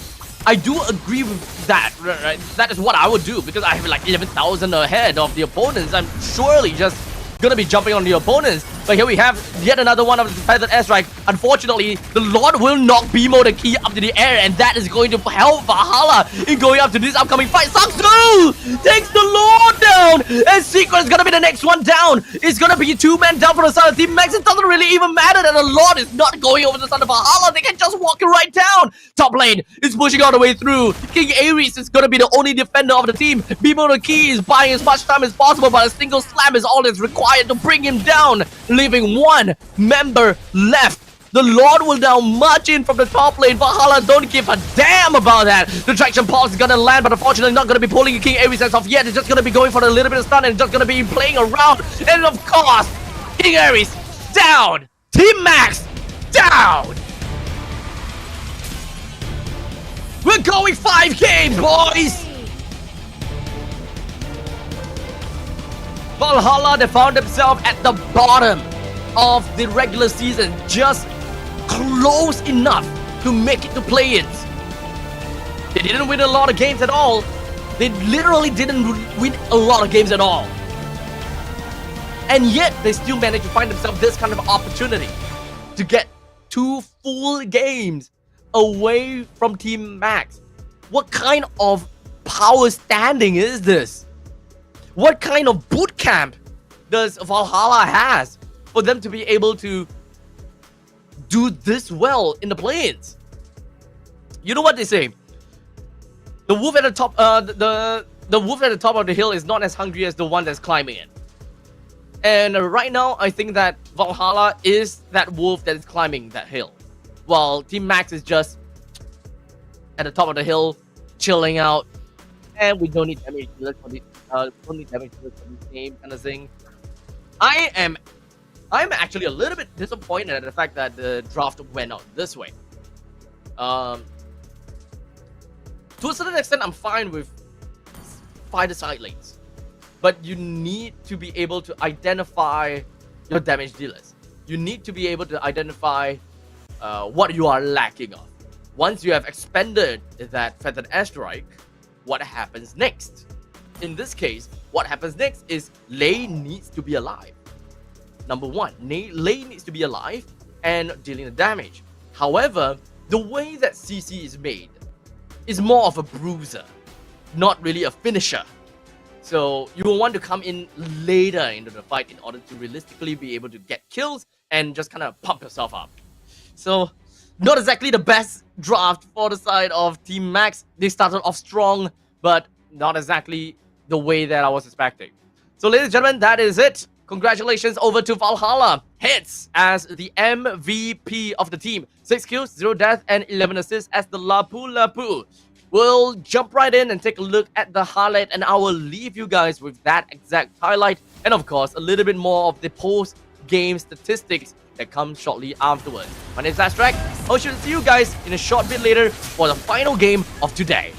I do agree with that, right? That is what I would do because I have like 11,000 ahead of the opponents. I'm surely just gonna be jumping on the opponents. But here we have yet another one of the Feathered Airstrike. Unfortunately, the Lord will knock BMO the key up to the air, and that is going to help Valhalla in going up to this upcoming fight. Saksu takes the Lord down, and Secret is gonna be the next one down. It's gonna be 2 men down for the side of Team Max. It doesn't really even matter that the Lord is not going over the side of Valhalla. They can just walk it right down. Top lane is pushing all the way through. King Ares is gonna be the only defender of the team. BMO the key is buying as much time as possible, but a single slam is all that's required to bring him down, leaving 1 member left. The Lord will now march in from the top lane. Valhalla don't give a damn about that. The traction pulse is gonna land, but unfortunately not gonna be pulling King Ares as of yet. It's just gonna be going for a little bit of stun and just gonna be playing around. And of course, King Ares down. Team Max down. We're going 5 games, boys. Valhalla, they found themselves at the bottom of the regular season, just close enough to make it to play-ins. They didn't win a lot of games at all. They literally didn't win a lot of games at all. And yet, they still managed to find themselves this kind of opportunity to get 2 full games away from Team Max. What kind of power standing is this? What kind of boot camp does Valhalla has for them to be able to do this well in the play-ins? You know what they say? The wolf at the top, the wolf at the top of the hill is not as hungry as the one that's climbing it. And right now, I think that Valhalla is that wolf that is climbing that hill, while Team Max is just at the top of the hill, chilling out, and we don't need damage dealers for this. Don't need damage dealers for this game, kind of thing. I'm actually a little bit disappointed at the fact that the draft went out this way. To a certain extent, I'm fine with fighter side lanes, but you need to be able to identify your damage dealers. You need to be able to identify what you are lacking of. Once you have expended that Feathered Airstrike, what happens next? In this case, what happens next is Lei needs to be alive. Number 1, Lei needs to be alive and dealing the damage. However, the way that CC is made is more of a bruiser, not really a finisher. So you will want to come in later into the fight in order to realistically be able to get kills and just kind of pump yourself up. So not exactly the best draft for the side of Team Max. They started off strong, but not exactly the way that I was expecting. So ladies and gentlemen, that is it. Congratulations over to Valhalla. Hits as the MVP of the team. 6 kills, 0 death, and 11 assists as the Lapu Lapu. We'll jump right in and take a look at the highlight, and I will leave you guys with that exact highlight, and of course a little bit more of the post-game statistics that come shortly afterwards. My name is Abstract. I should see you guys in a short bit later for the final game of today.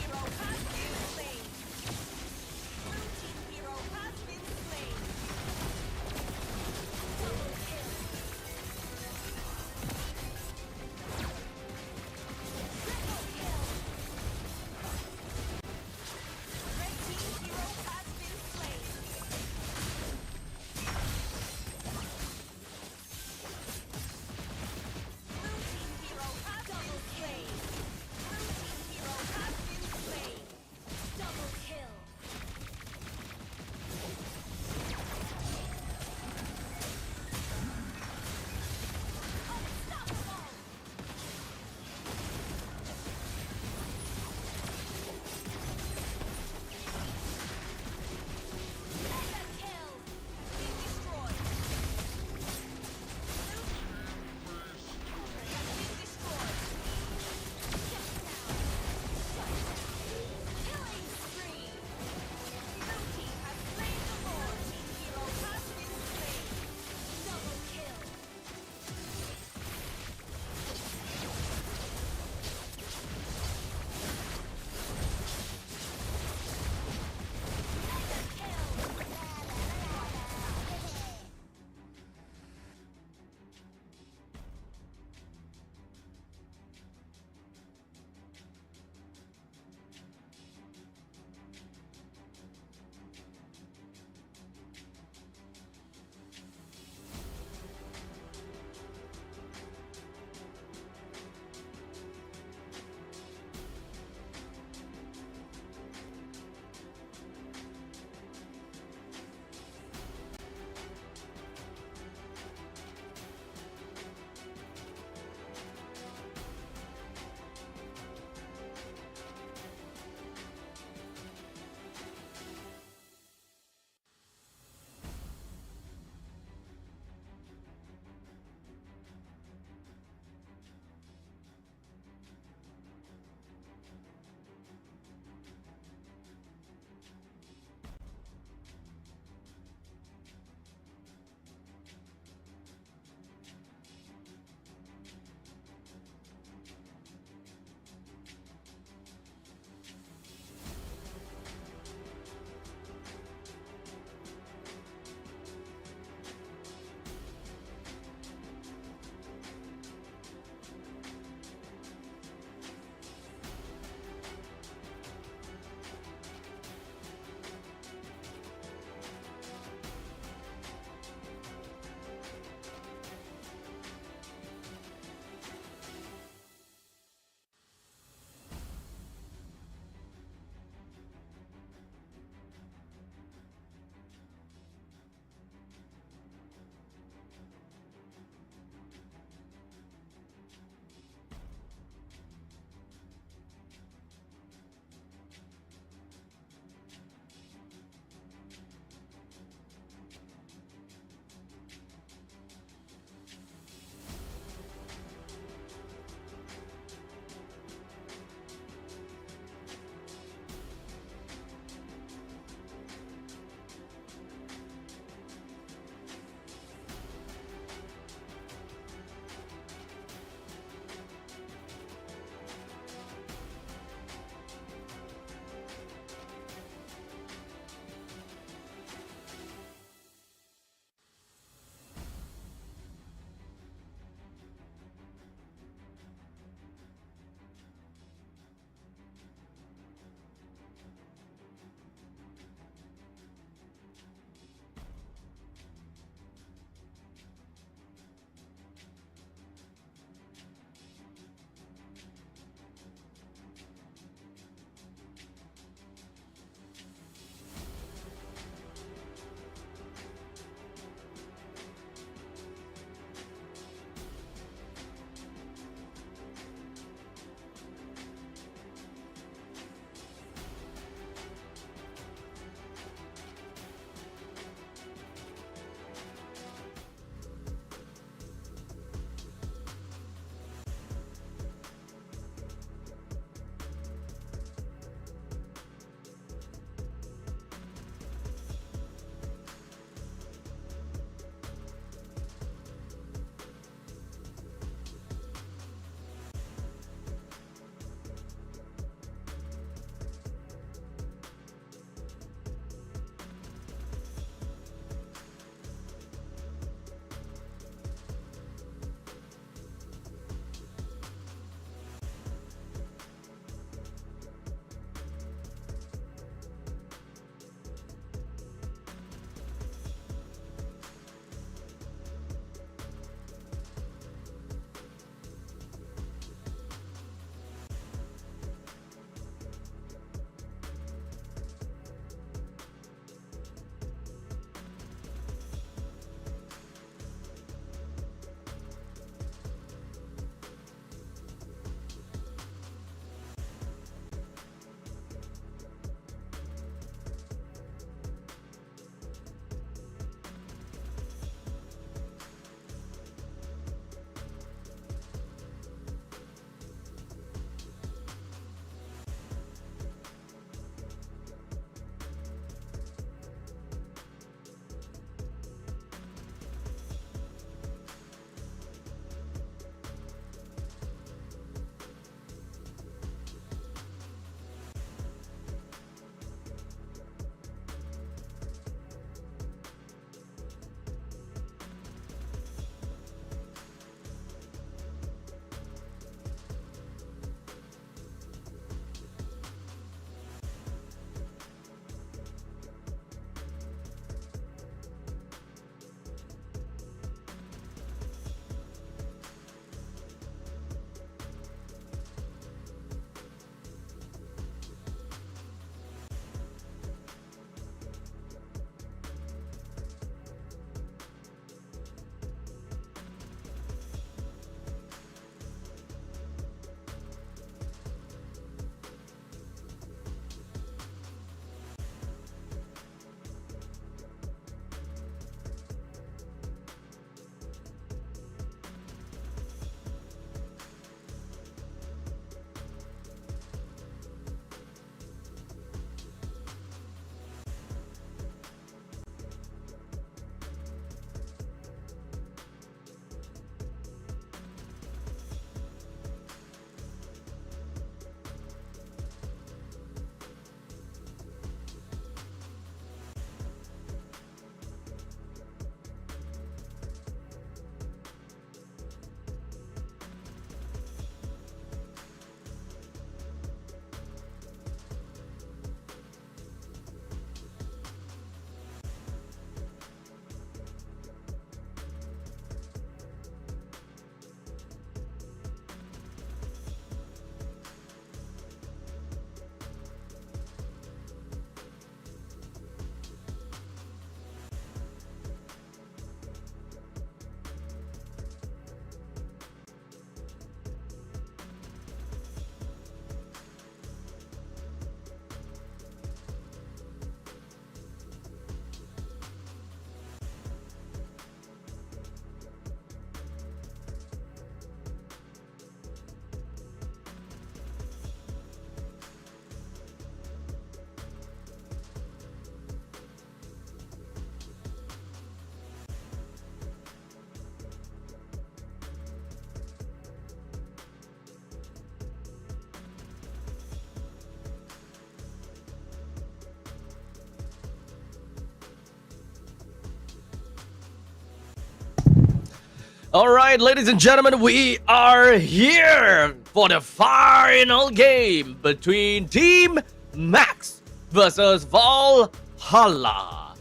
All right, ladies and gentlemen, we are here for the final game between Team Max versus Valhalla.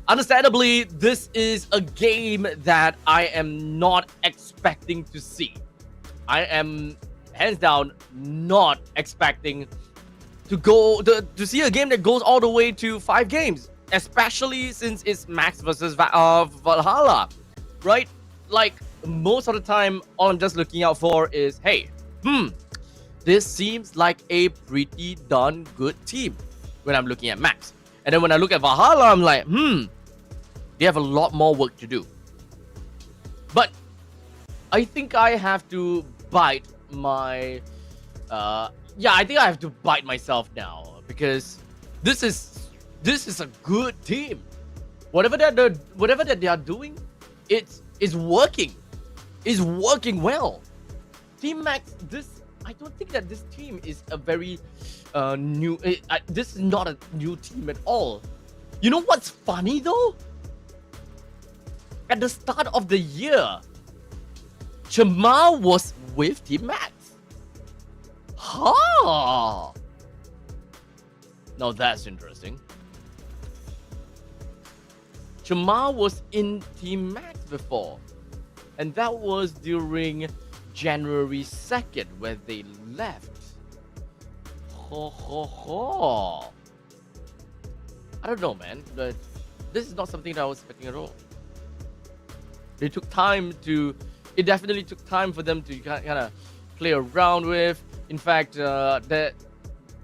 Understandably, this is a game that I am not expecting to see. I am hands down not expecting to see a game that goes all the way to 5 games, especially since it's Max versus Valhalla, right? Like, most of the time, all I'm just looking out for is, hey, this seems like a pretty darn good team when I'm looking at Max. And then when I look at Valhalla, I'm like, they have a lot more work to do. But I think I have to bite my... I think I have to bite myself now, because this is a good team. Whatever that they are doing, it's working. Is working well. Team Max, I don't think that this team is a very new. This is not a new team at all. You know what's funny though? At the start of the year, Chama was with Team Max. Huh. Now that's interesting. Chama was in Team Max before. And that was during January 2nd when they left. I don't know, man. But this is not something that I was expecting at all. They took time to... It definitely took time for them to kind of play around with. In fact,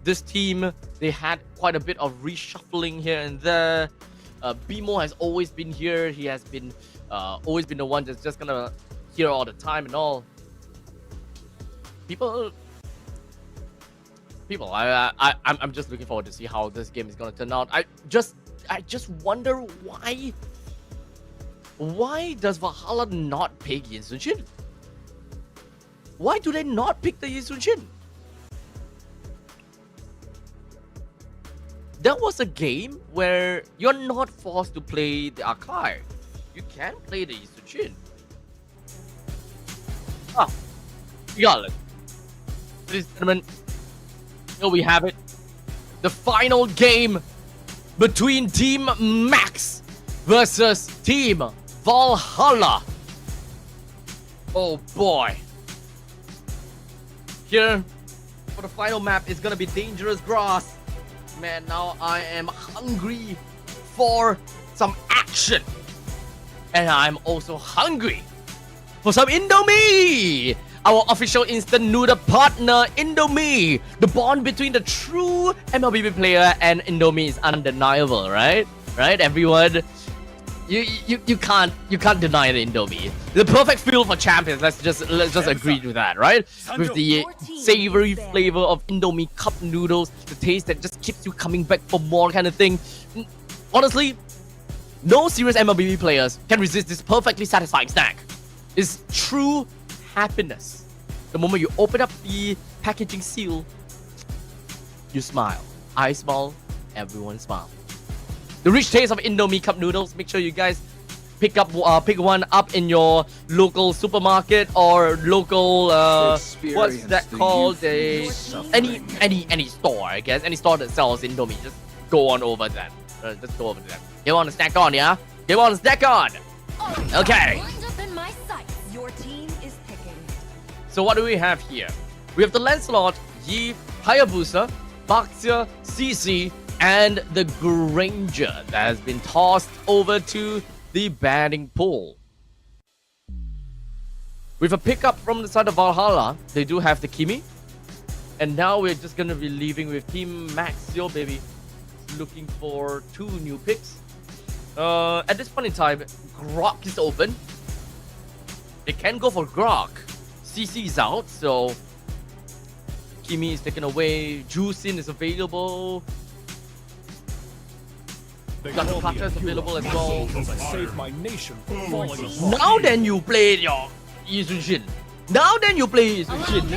this team, they had quite a bit of reshuffling here and there. Bimo has always been here. He has been always been the one that's just gonna here all the time and all. People, I'm just looking forward to see how this game is gonna turn out. I just wonder why does Valhalla not pick Yin Sun-shin? Why do they not pick the Yin Sun-shin? That was a game where you're not forced to play the Archive. You can play the Yin Sun-shin. Regardless. Ladies and gentlemen, here we have it. The final game between Team Max versus Team Valhalla. Oh boy. Here, for the final map, it's gonna be Dangerous Grass. Man, now I am hungry for some action. And I'm also hungry for some Indomie! Our official instant noodle partner, Indomie. The bond between the true MLBB player and Indomie is undeniable, right? Right, everyone? You can't deny the Indomie. The perfect fuel for champions. Let's just agree with that, right? With the savory flavor of Indomie cup noodles, the taste that just keeps you coming back for more kind of thing. Honestly, no serious MLBB players can resist this perfectly satisfying snack. It's true happiness. The moment you open up the packaging seal, you smile. I smile, everyone smiles. The rich taste of Indomie cup noodles. Make sure you guys pick one up in your local supermarket or local what's that called? Any store, I guess. Any store that sells Indomie. Just go on over that. Just go over that. You want to snack on, yeah? You want to snack on? Okay. Your team is picking. So what do we have here? We have the Lancelot, Yi, Hayabusa, Baxia, CC, and the Granger that has been tossed over to the batting pool. With a pickup from the side of Valhalla, they do have the Kimi. And now we're just going to be leaving with Team Max, yo baby. Looking for 2 new picks. At this point in time, Grok is open. They can go for Grok. CC is out, so Kimi is taken away. Juicin is available. Got Kaka is available as well. Now then you play your Yi Sun-shin. Now then you play Yi Sun-shin.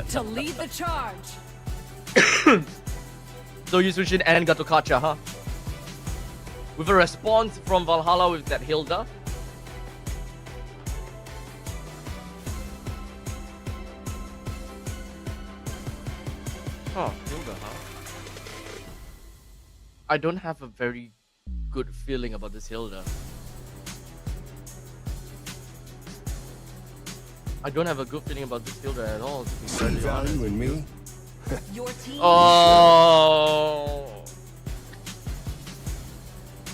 To lead the charge. So Yi Sun-shin and Gatokacha, huh? With a response from Valhalla with that Hilda. I don't have a very good feeling about this Hilda. I don't have a good feeling about this Hilda at all, to be See very value honest. in me? Your team. Oh.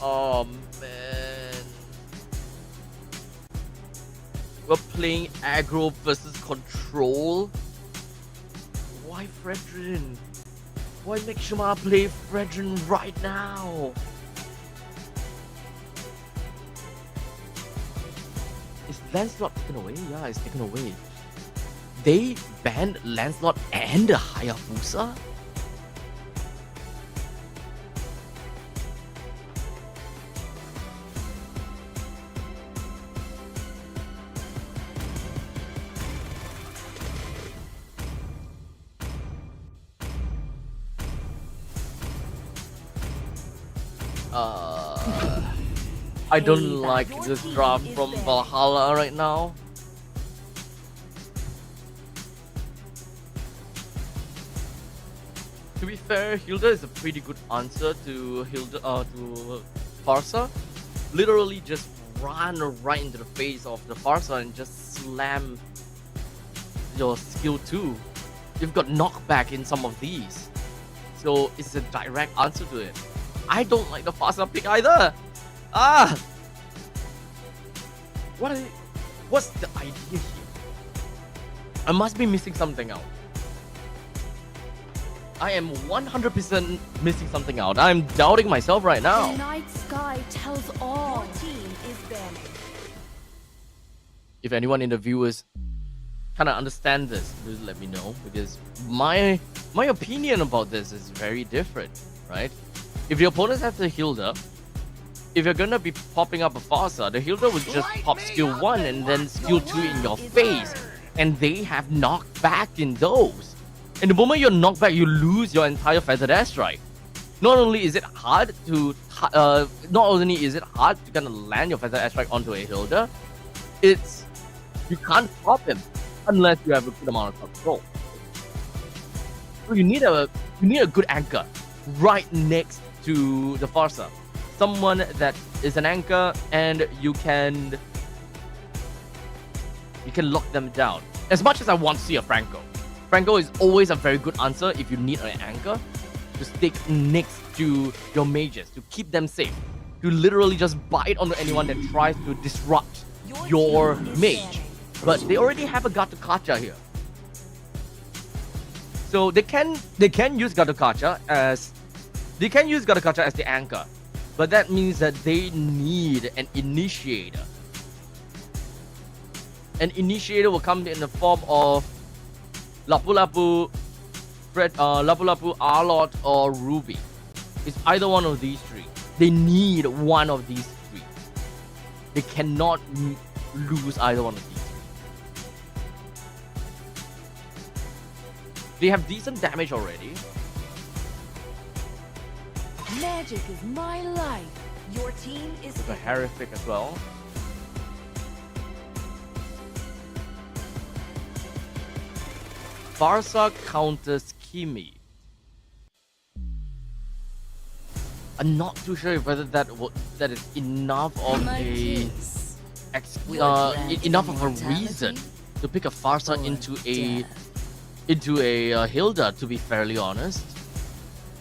Oh man. We're playing aggro versus control. Why Fredrin? Why make Shima play Fredrin right now? Is Lancelot taken away? Yeah, it's taken away. They banned Lancelot and the Hayabusa? I don't like this draft from Valhalla right now. To be fair, Hilda is a pretty good answer to Farsa. Literally just run right into the face of the Farsa and just slam your skill 2. You've got knockback in some of these. So it's a direct answer to it. I don't like the Farsa pick either. What's the idea here? I must be missing something out. I am 100% missing something out. I'm doubting myself right now. The night sky tells all. Your team is banning. If anyone in the viewers kind of understand this, please let me know, because my opinion about this is very different, right? If your opponents have the Hilda, if you're gonna be popping up a Farsa, the Hilda would just pop skill 1 and then skill 2 in your face, and they have knockback in those. And the moment you're knocked back, you lose your entire feathered airstrike. Not only is it hard to kind of land your feathered airstrike onto a Hilda, you can't pop him unless you have a good amount of control. So you need a good anchor right next to the Farsa. Someone that is an anchor and you can lock them down. As much as I want to see a Franco. Franco is always a very good answer if you need an anchor to stick next to your mages, to keep them safe, to literally just bite onto anyone that tries to disrupt your mage. But they already have a Gatukacha here. So they can use Gatukacha as the anchor. But that means that they need an initiator. An initiator will come in the form of Lapu-Lapu, Arlot, or Ruby. It's either one of these three. They need one of these three. They cannot lose either one of these three. They have decent damage already. Magic is my life. Your team is With a Herific as well. Farsa counters Kimi. I'm not too sure whether that is enough of enough of a reason to pick a Farsa into a Hilda, to be fairly honest.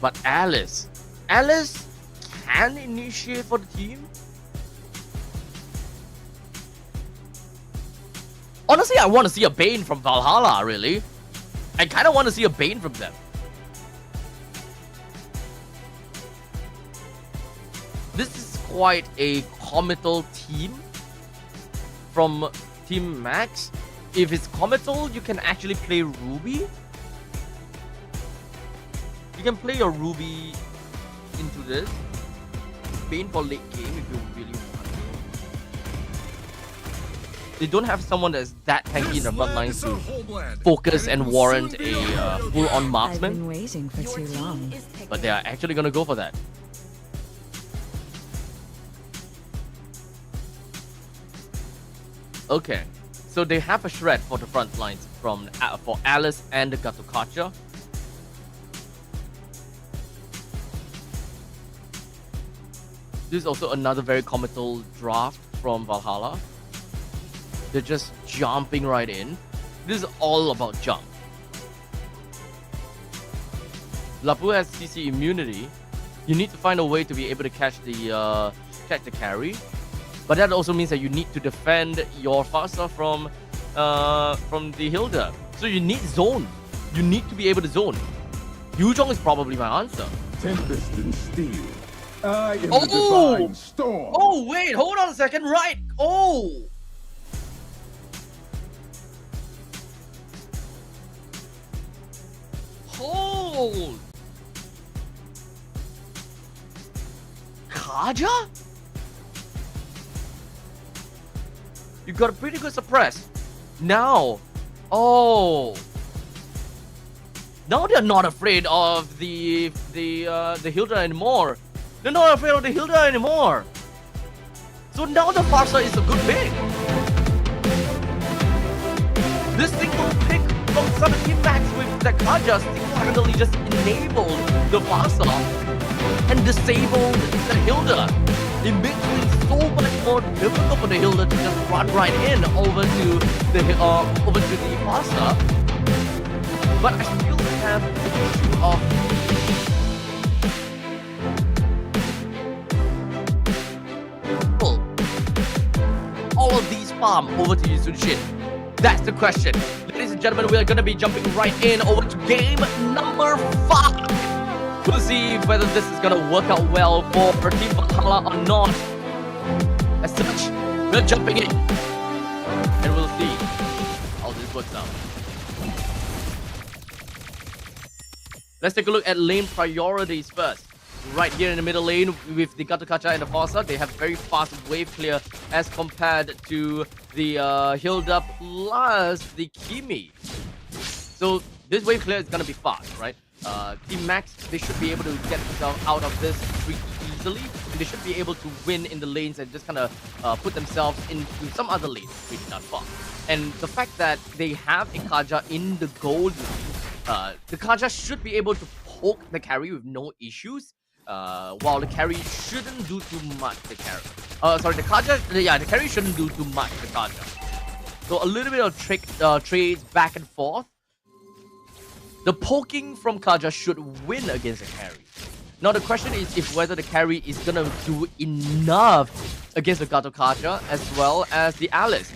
But Alice can initiate for the team. Honestly, I want to see a Bane from Valhalla, really. I kind of want to see a Bane from them. This is quite a comical team from Team Max. If it's comical, you can actually play Ruby. You can play your Ruby into this. Bane for late game if you really want to. They don't have someone that's that tanky in the front lines to focus and warrant a full-on marksman. I've been waiting for too long. But they are actually going to go for that. Okay, so they have a shred for the front lines for Alice and the Gatukacha. This is also another very comical draft from Valhalla. They're just jumping right in. This is all about jump. Lapu has CC immunity. You need to find a way to be able to catch the carry, but that also means that you need to defend your Farsa from the Hilda. So you need zone. You need to be able to zone. Yuzhong is probably my answer. Tempest and steel. I am Oh! the divine storm. Oh wait, hold on a second. Right. Oh. Hold. Kaja? You got a pretty good suppress. Now. Oh. Now they're not afraid of the Hilda anymore. They're not afraid of the Hilda anymore. So now the Farsa is a good pick. This single pick from 17 Max with the Kaja single-handedly just enabled the Farsa and disabled the Hilda. It makes things so much more difficult for the Hilda to just run right in over to the Farsa. But I still have the issue of all of these farm over to Yuzhong Shin. That's the question. Ladies and gentlemen, we are going to be jumping right in over to game number 5. We'll see whether this is going to work out well for Team Valhalla or not. As such, we're jumping in. And we'll see how this works out. Let's take a look at lane priorities first. Right here in the middle lane with the Gato Kacha and the Farsa, they have very fast wave clear as compared to the Hilda plus the Kimi. So this wave clear is going to be fast, right? Team Max, they should be able to get themselves out of this pretty easily. And they should be able to win in the lanes and just kind of put themselves into some other lanes pretty not far. And the fact that they have a Kaja in the gold lane, the Kaja should be able to poke the carry with no issues. While the carry shouldn't do too much, the carry shouldn't do too much, the Kaja. So a little bit of trades back and forth. The poking from Kaja should win against the carry. Now the question is if whether the carry is gonna do enough against the Gato Kaja as well as the Alice.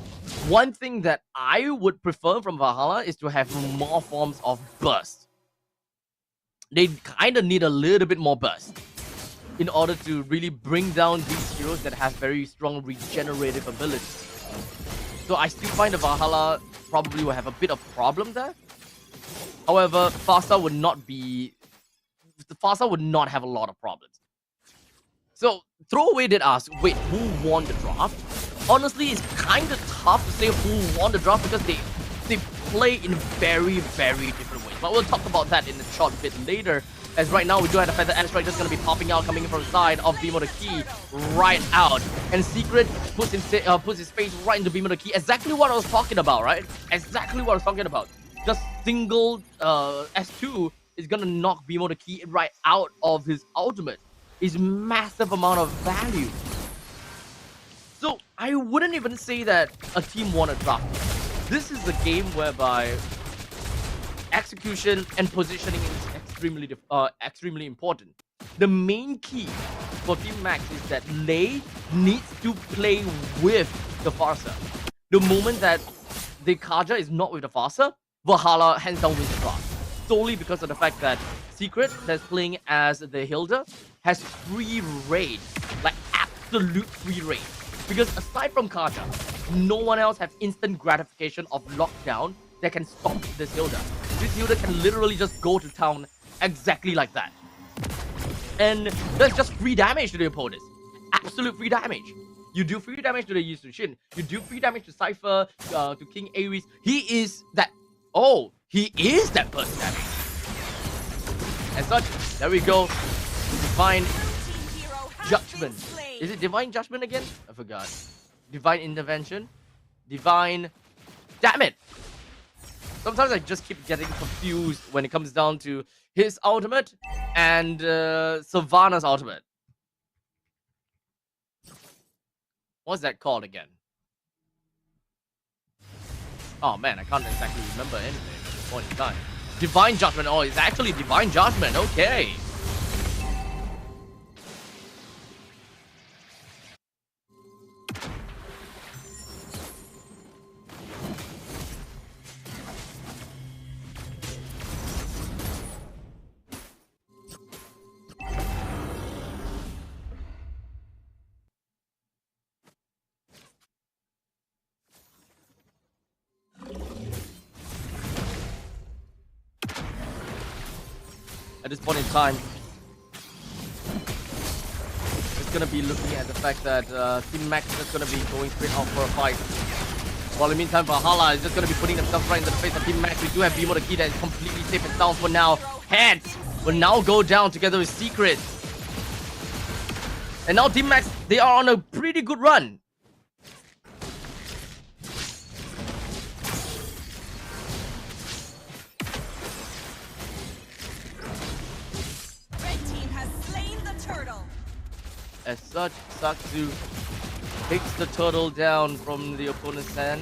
One thing that I would prefer from Valhalla is to have more forms of burst. They kind of need a little bit more burst in order to really bring down these heroes that have very strong regenerative abilities. So I still find the Valhalla probably will have a bit of problem there. However, Farsa would not have a lot of problems. So Throwaway did ask, wait, who won the draft? Honestly, it's kind of tough to say who won the draft because they play in very, very different ways. But we'll talk about that in a short bit later. As right now, we do have the fact that Airstrike just going to be popping out, coming in from the side of Beam of the Key right out. And Secret puts his face right into Beam of the Key. Exactly what I was talking about, right? Exactly what I was talking about. Just single S2 is going to knock Beam of the Key right out of his ultimate. Is massive amount of value. So I wouldn't even say that a team won a draft. This is a game whereby execution and positioning is extremely important. The main key for Team Max is that Lei needs to play with the Farsa. The moment that the Kaja is not with the Farsa, Valhalla hands down wins the draft. Solely because of the fact that Secret, that's playing as the Hilda, has free raid. Like absolute free raid. Because aside from Kaja, no one else has instant gratification of lockdown that can stop this Hilda. This Hilda can literally just go to town exactly like that. And that's just free damage to the opponents. Absolute free damage. You do free damage to the Yuzhong Shin. You do free damage to Cypher, to King Ares. He is that... Oh, he is that burst damage. As such, there we go. Divine Judgment. Is it Divine Judgment again? I forgot. Divine Intervention. Divine... Damn it! Sometimes I just keep getting confused when it comes down to his ultimate and Savannah's ultimate. What's that called again? Oh man, I can't exactly remember anything at this point in time. Divine Judgment. Oh, it's actually Divine Judgment. Okay. At this point in time, it's gonna be looking at the fact that Team Max is gonna be going straight out for a fight. While in the meantime, Valhalla is just gonna be putting themselves right into the face of Team Max. We do have Bimo the key that is completely safe and sound for now. Heads will now go down together with Secret. And now Team Max, they are on a pretty good run. As such, Saksu takes the turtle down from the opponent's hand.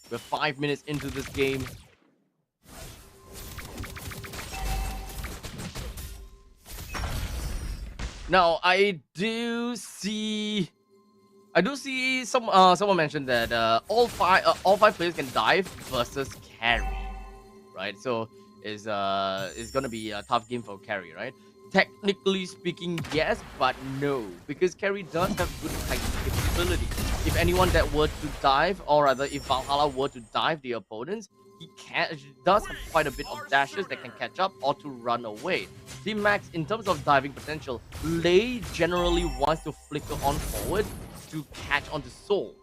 We're 5 minutes into this game. Now, I do see someone mentioned that all five players can dive versus carry, right? So is gonna be a tough game for carry, right? Technically speaking, yes, but no, because carry does have good capability. If anyone that were to dive, or rather, if Valhalla were to dive the opponents, he does have quite a bit of dashes that can catch up or to run away. Team Max, in terms of diving potential, Lei generally wants to flicker on forward to catch onto Soul.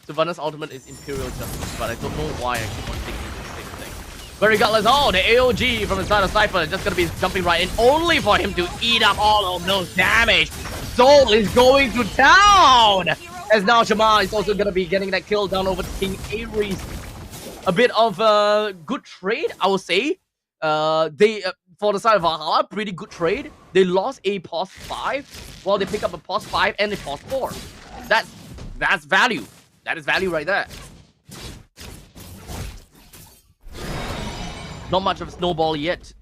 Savannah's ultimate is Imperial Justice, but I don't know why I keep on thinking the same thing. But regardless, oh, the AOG from the side of Cypher is just going to be jumping right in, only for him to eat up all of those damage. Soul is going to town! As now Shamar is also going to be getting that kill down over King Ares. A bit of a good trade, I would say. For the side of Valhalla, pretty good trade. They lost a pos 5, while they pick up a pos 5 and a pos 4. That's value. That is value right there. Not much of a snowball yet.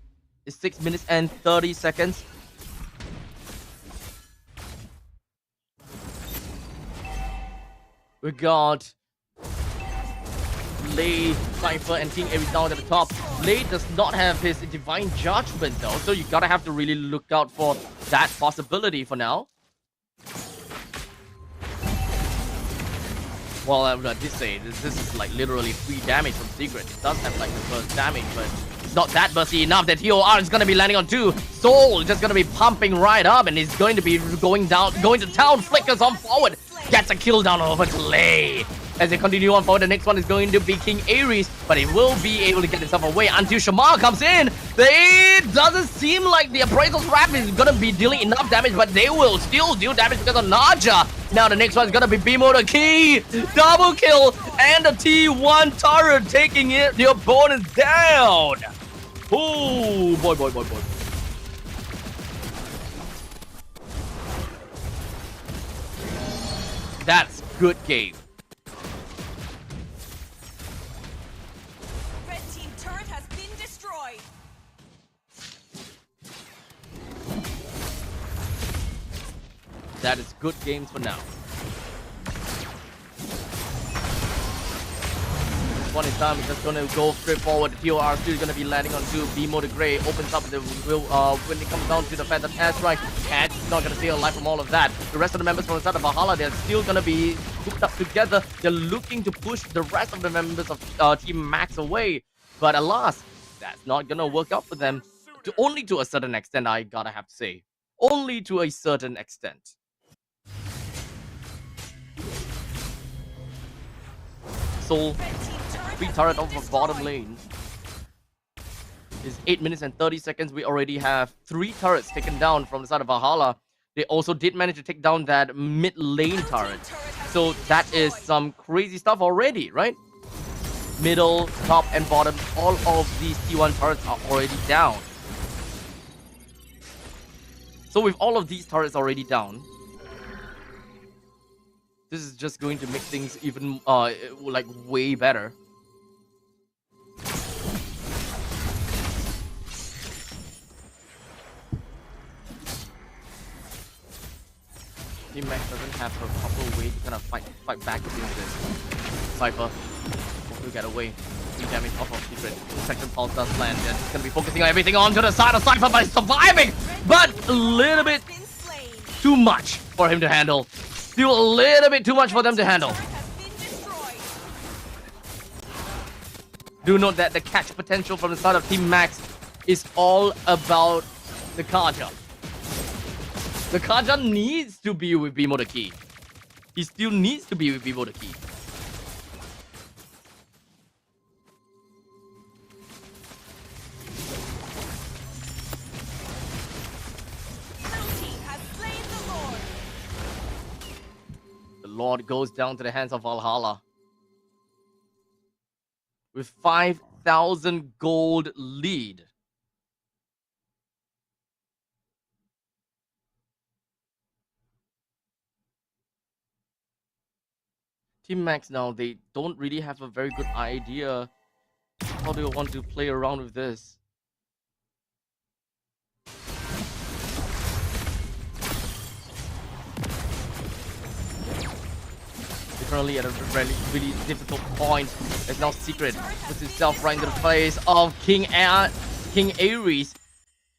It's 6 minutes and 30 seconds. We got Lei, Cypher, and King Ares down at the top. Lei does not have his Divine Judgment though, so you gotta have to really look out for that possibility for now. Well, I did say this is like literally free damage from Secret. It does have like the burst damage, but it's not that bursty enough that TOR is gonna be landing on 2. Soul just gonna be pumping right up, and he's going to be going to town. Flickers on forward, gets a kill down over to Lei. As they continue on forward, the next one is going to be King Ares, but he will be able to get himself away until Shamar comes in. It doesn't seem like the Appraisal's Wrap is gonna be dealing enough damage, but they will still deal damage because of Naja. Now the next one is gonna be Bimo the key, double kill, and the T1 turret taking the opponent down. Oh boy. That's good game. Red team turret has been destroyed. That is good games for now. One in time is just gonna go straight forward. The TOR still gonna be landing on 2. Bimo the Grey opens up the when it comes down to the fact that Airstrike Cat is not gonna stay alive from all of that. The rest of the members from the side of Valhalla, they're still gonna be hooked up together. They're looking to push the rest of the members of Team Max away. But alas, that's not gonna work out for them. Only to a certain extent, I gotta have to say. Only to a certain extent. Soul, free turret over bottom lane. It's 8 minutes and 30 seconds. We already have 3 turrets taken down from the side of Valhalla. They also did manage to take down that mid lane turret. So that is some crazy stuff already, right? middle, top, and bottom, all of these T1 turrets are already down. So with all of these turrets already down, this is just going to make things even like way better. Team Max doesn't have a proper way to kind of fight back against this. Cypher will get away. 3 damage off of Secret. Second pulse does land. They're just gonna be focusing on everything onto the side of Cypher, but he's surviving! But a little bit too much for him to handle. Still a little bit too much for them to handle. Do note that the catch potential from the side of Team Max is all about the Kaja. The Kaja needs to be with Bimo the Key. He still needs to be with Bimo the Key. The Lord goes down to the hands of Valhalla. With 5,000 gold lead. Team Max now, they don't really have a very good idea how they want to play around with this. They're currently at a really difficult point. There's now Secret puts himself right into the face of King Ares.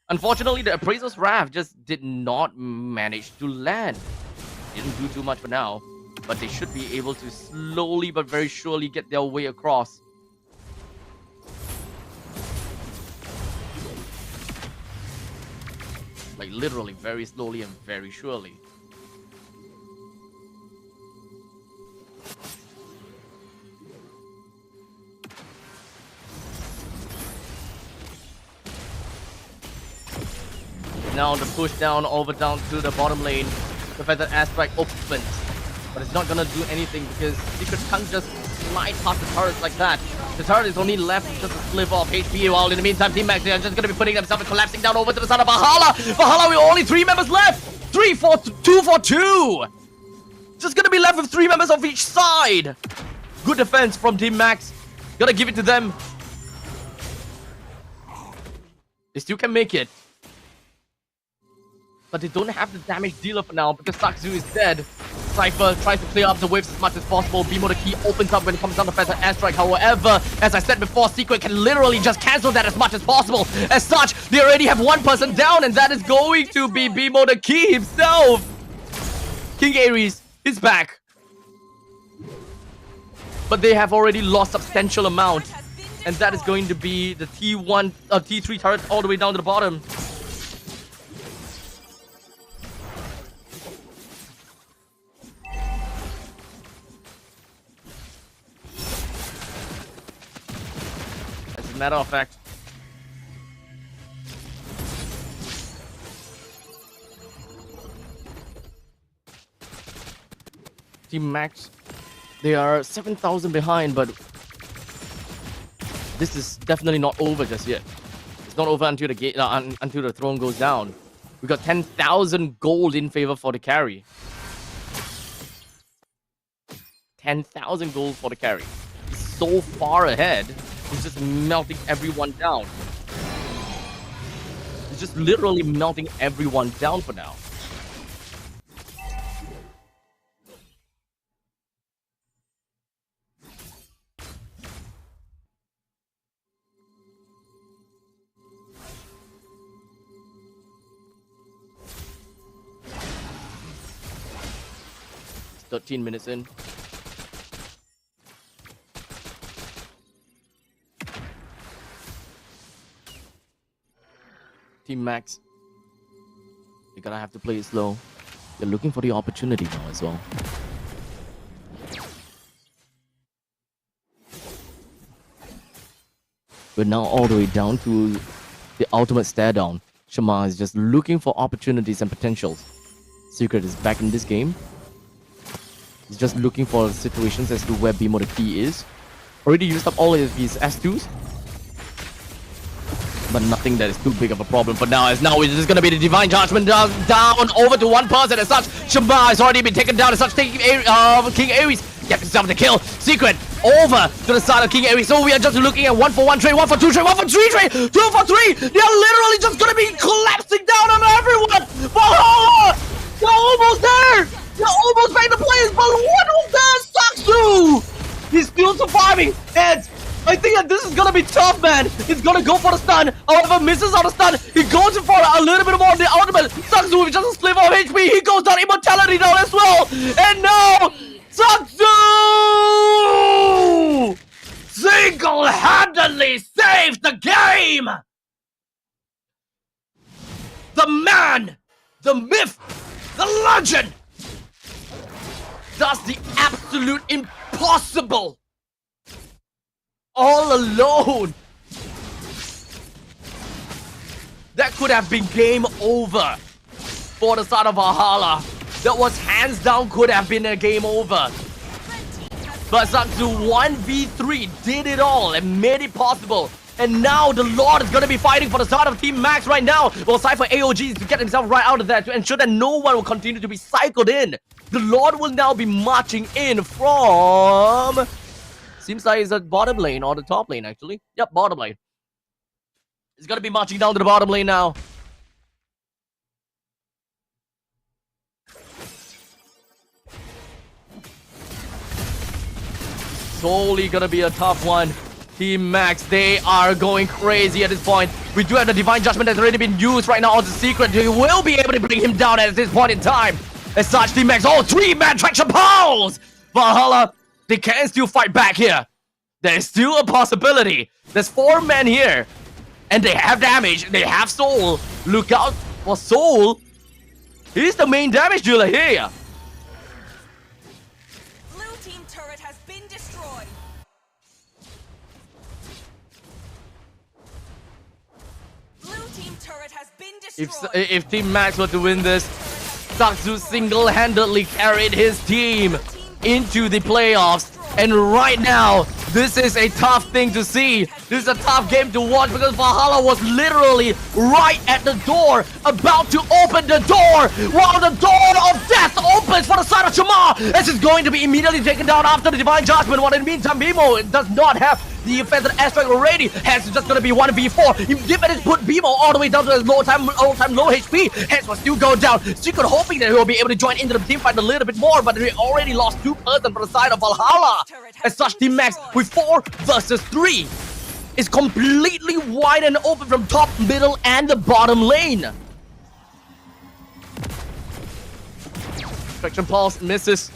Unfortunately, the Appraiser's Wrath just did not manage to land. Didn't do too much for now. But they should be able to slowly but very surely get their way across. Like literally very slowly and very surely. Now the push down over down to the bottom lane. The fact that Aspect opens. But it's not gonna do anything because Secret can't just slide past the turrets like that. The turret is only left just a sliver of HP, while in the meantime Team Max, they are just gonna be putting themselves and collapsing down over to the side of Valhalla. Valhalla with only 3 members left! 2 for 2! Just gonna be left with 3 members of each side! Good defense from Team Max. Gotta give it to them. They still can make it. But they don't have the damage dealer for now because Sakzu is dead. Cypher tries to clear up the waves as much as possible. Bimo the Key opens up when it comes down to Feather Airstrike. However, as I said before, Secret can literally just cancel that as much as possible. As such, they already have 1 person down, and that is going to be Bimo the Key himself. King Ares is back. But they have already lost substantial amount. And that is going to be the T3 turret all the way down to the bottom. Matter of fact, Team Max, they are 7,000 behind, but this is definitely not over just yet. It's not over until the gate, until the throne goes down. We got 10,000 gold in favor for the carry. 10,000 gold for the carry. It's so far ahead. It's just melting everyone down. It's just literally melting everyone down for now. It's 13 minutes in. Team Max, you're gonna have to play it slow. They're looking for the opportunity now as well. We're now all the way down to the ultimate stare down. Shama is just looking for opportunities and potentials. Secret is back in this game. He's just looking for situations as to where Bimo the Key is. already used up all of his S2s. But nothing that is too big of a problem for now, as now it's just gonna be the Divine Judgment down over to one person as such. Shamba has already been taken down as such, taking King Ares. Get himself the kill. Secret over to the side of King Ares. So we are just looking at 1-for-1 trade, 1-for-2 trade, 1-for-3 trade, 2-for-3. They are literally just gonna be collapsing down on everyone. Valhalla! They're almost there! They're almost back to players, but what was that? Saksu! He's still surviving, and I think that this is gonna be tough, man. He's gonna go for the stun. However, misses on the stun. He goes for a little bit more on the ultimate. Saksu with just a sliver of HP. He goes down, immortality down as well. And now, Saksu single-handedly saved the game. The man, the myth, the legend does the absolute impossible. All alone. That could have been game over for the side of Valhalla. That was hands down could have been a game over. But Saksu 1v3 did it all and made it possible. And now the Lord is going to be fighting for the side of Team Max right now. Well, Cypher AOG to get himself right out of that to ensure that no one will continue to be cycled in. The Lord will now be marching in from... Seems like it's at bottom lane or the top lane, actually. Yep, bottom lane. He's gonna be marching down to the bottom lane now. Solely gonna be a tough one. Team Max, they are going crazy at this point. We do have the Divine Judgment that's already been used right now on the Secret. He will be able to bring him down at this point in time. As such, Team Max, oh, 3-man traction pulse! Valhalla, they can still fight back here. There's still a possibility. There's 4 men here. And they have damage. They have Soul. Look out for Soul. He's the main damage dealer here. Blue team turret has been destroyed. Blue team turret has been destroyed. If Team Max were to win this, Saksu single-handedly carried his team into the playoffs. And right now, this is a tough thing to see. This is a tough game to watch because Valhalla was literally right at the door, about to open the door, while the door of death opens for the side of Shamar. This is going to be immediately taken down after the Divine Judgment. While in the meantime, Bimo does not have the offensive aspect already. Hence, it's just going to be 1v4. He put Bimo all the way down to his low HP. Hence, will still go down. Secret hoping that he will be able to join into the team fight a little bit more, but he already lost 2 persons for the side of Valhalla. As such, Team Max with 4 versus 3 is completely wide and open from top, middle, and the bottom lane. Traction Pulse misses.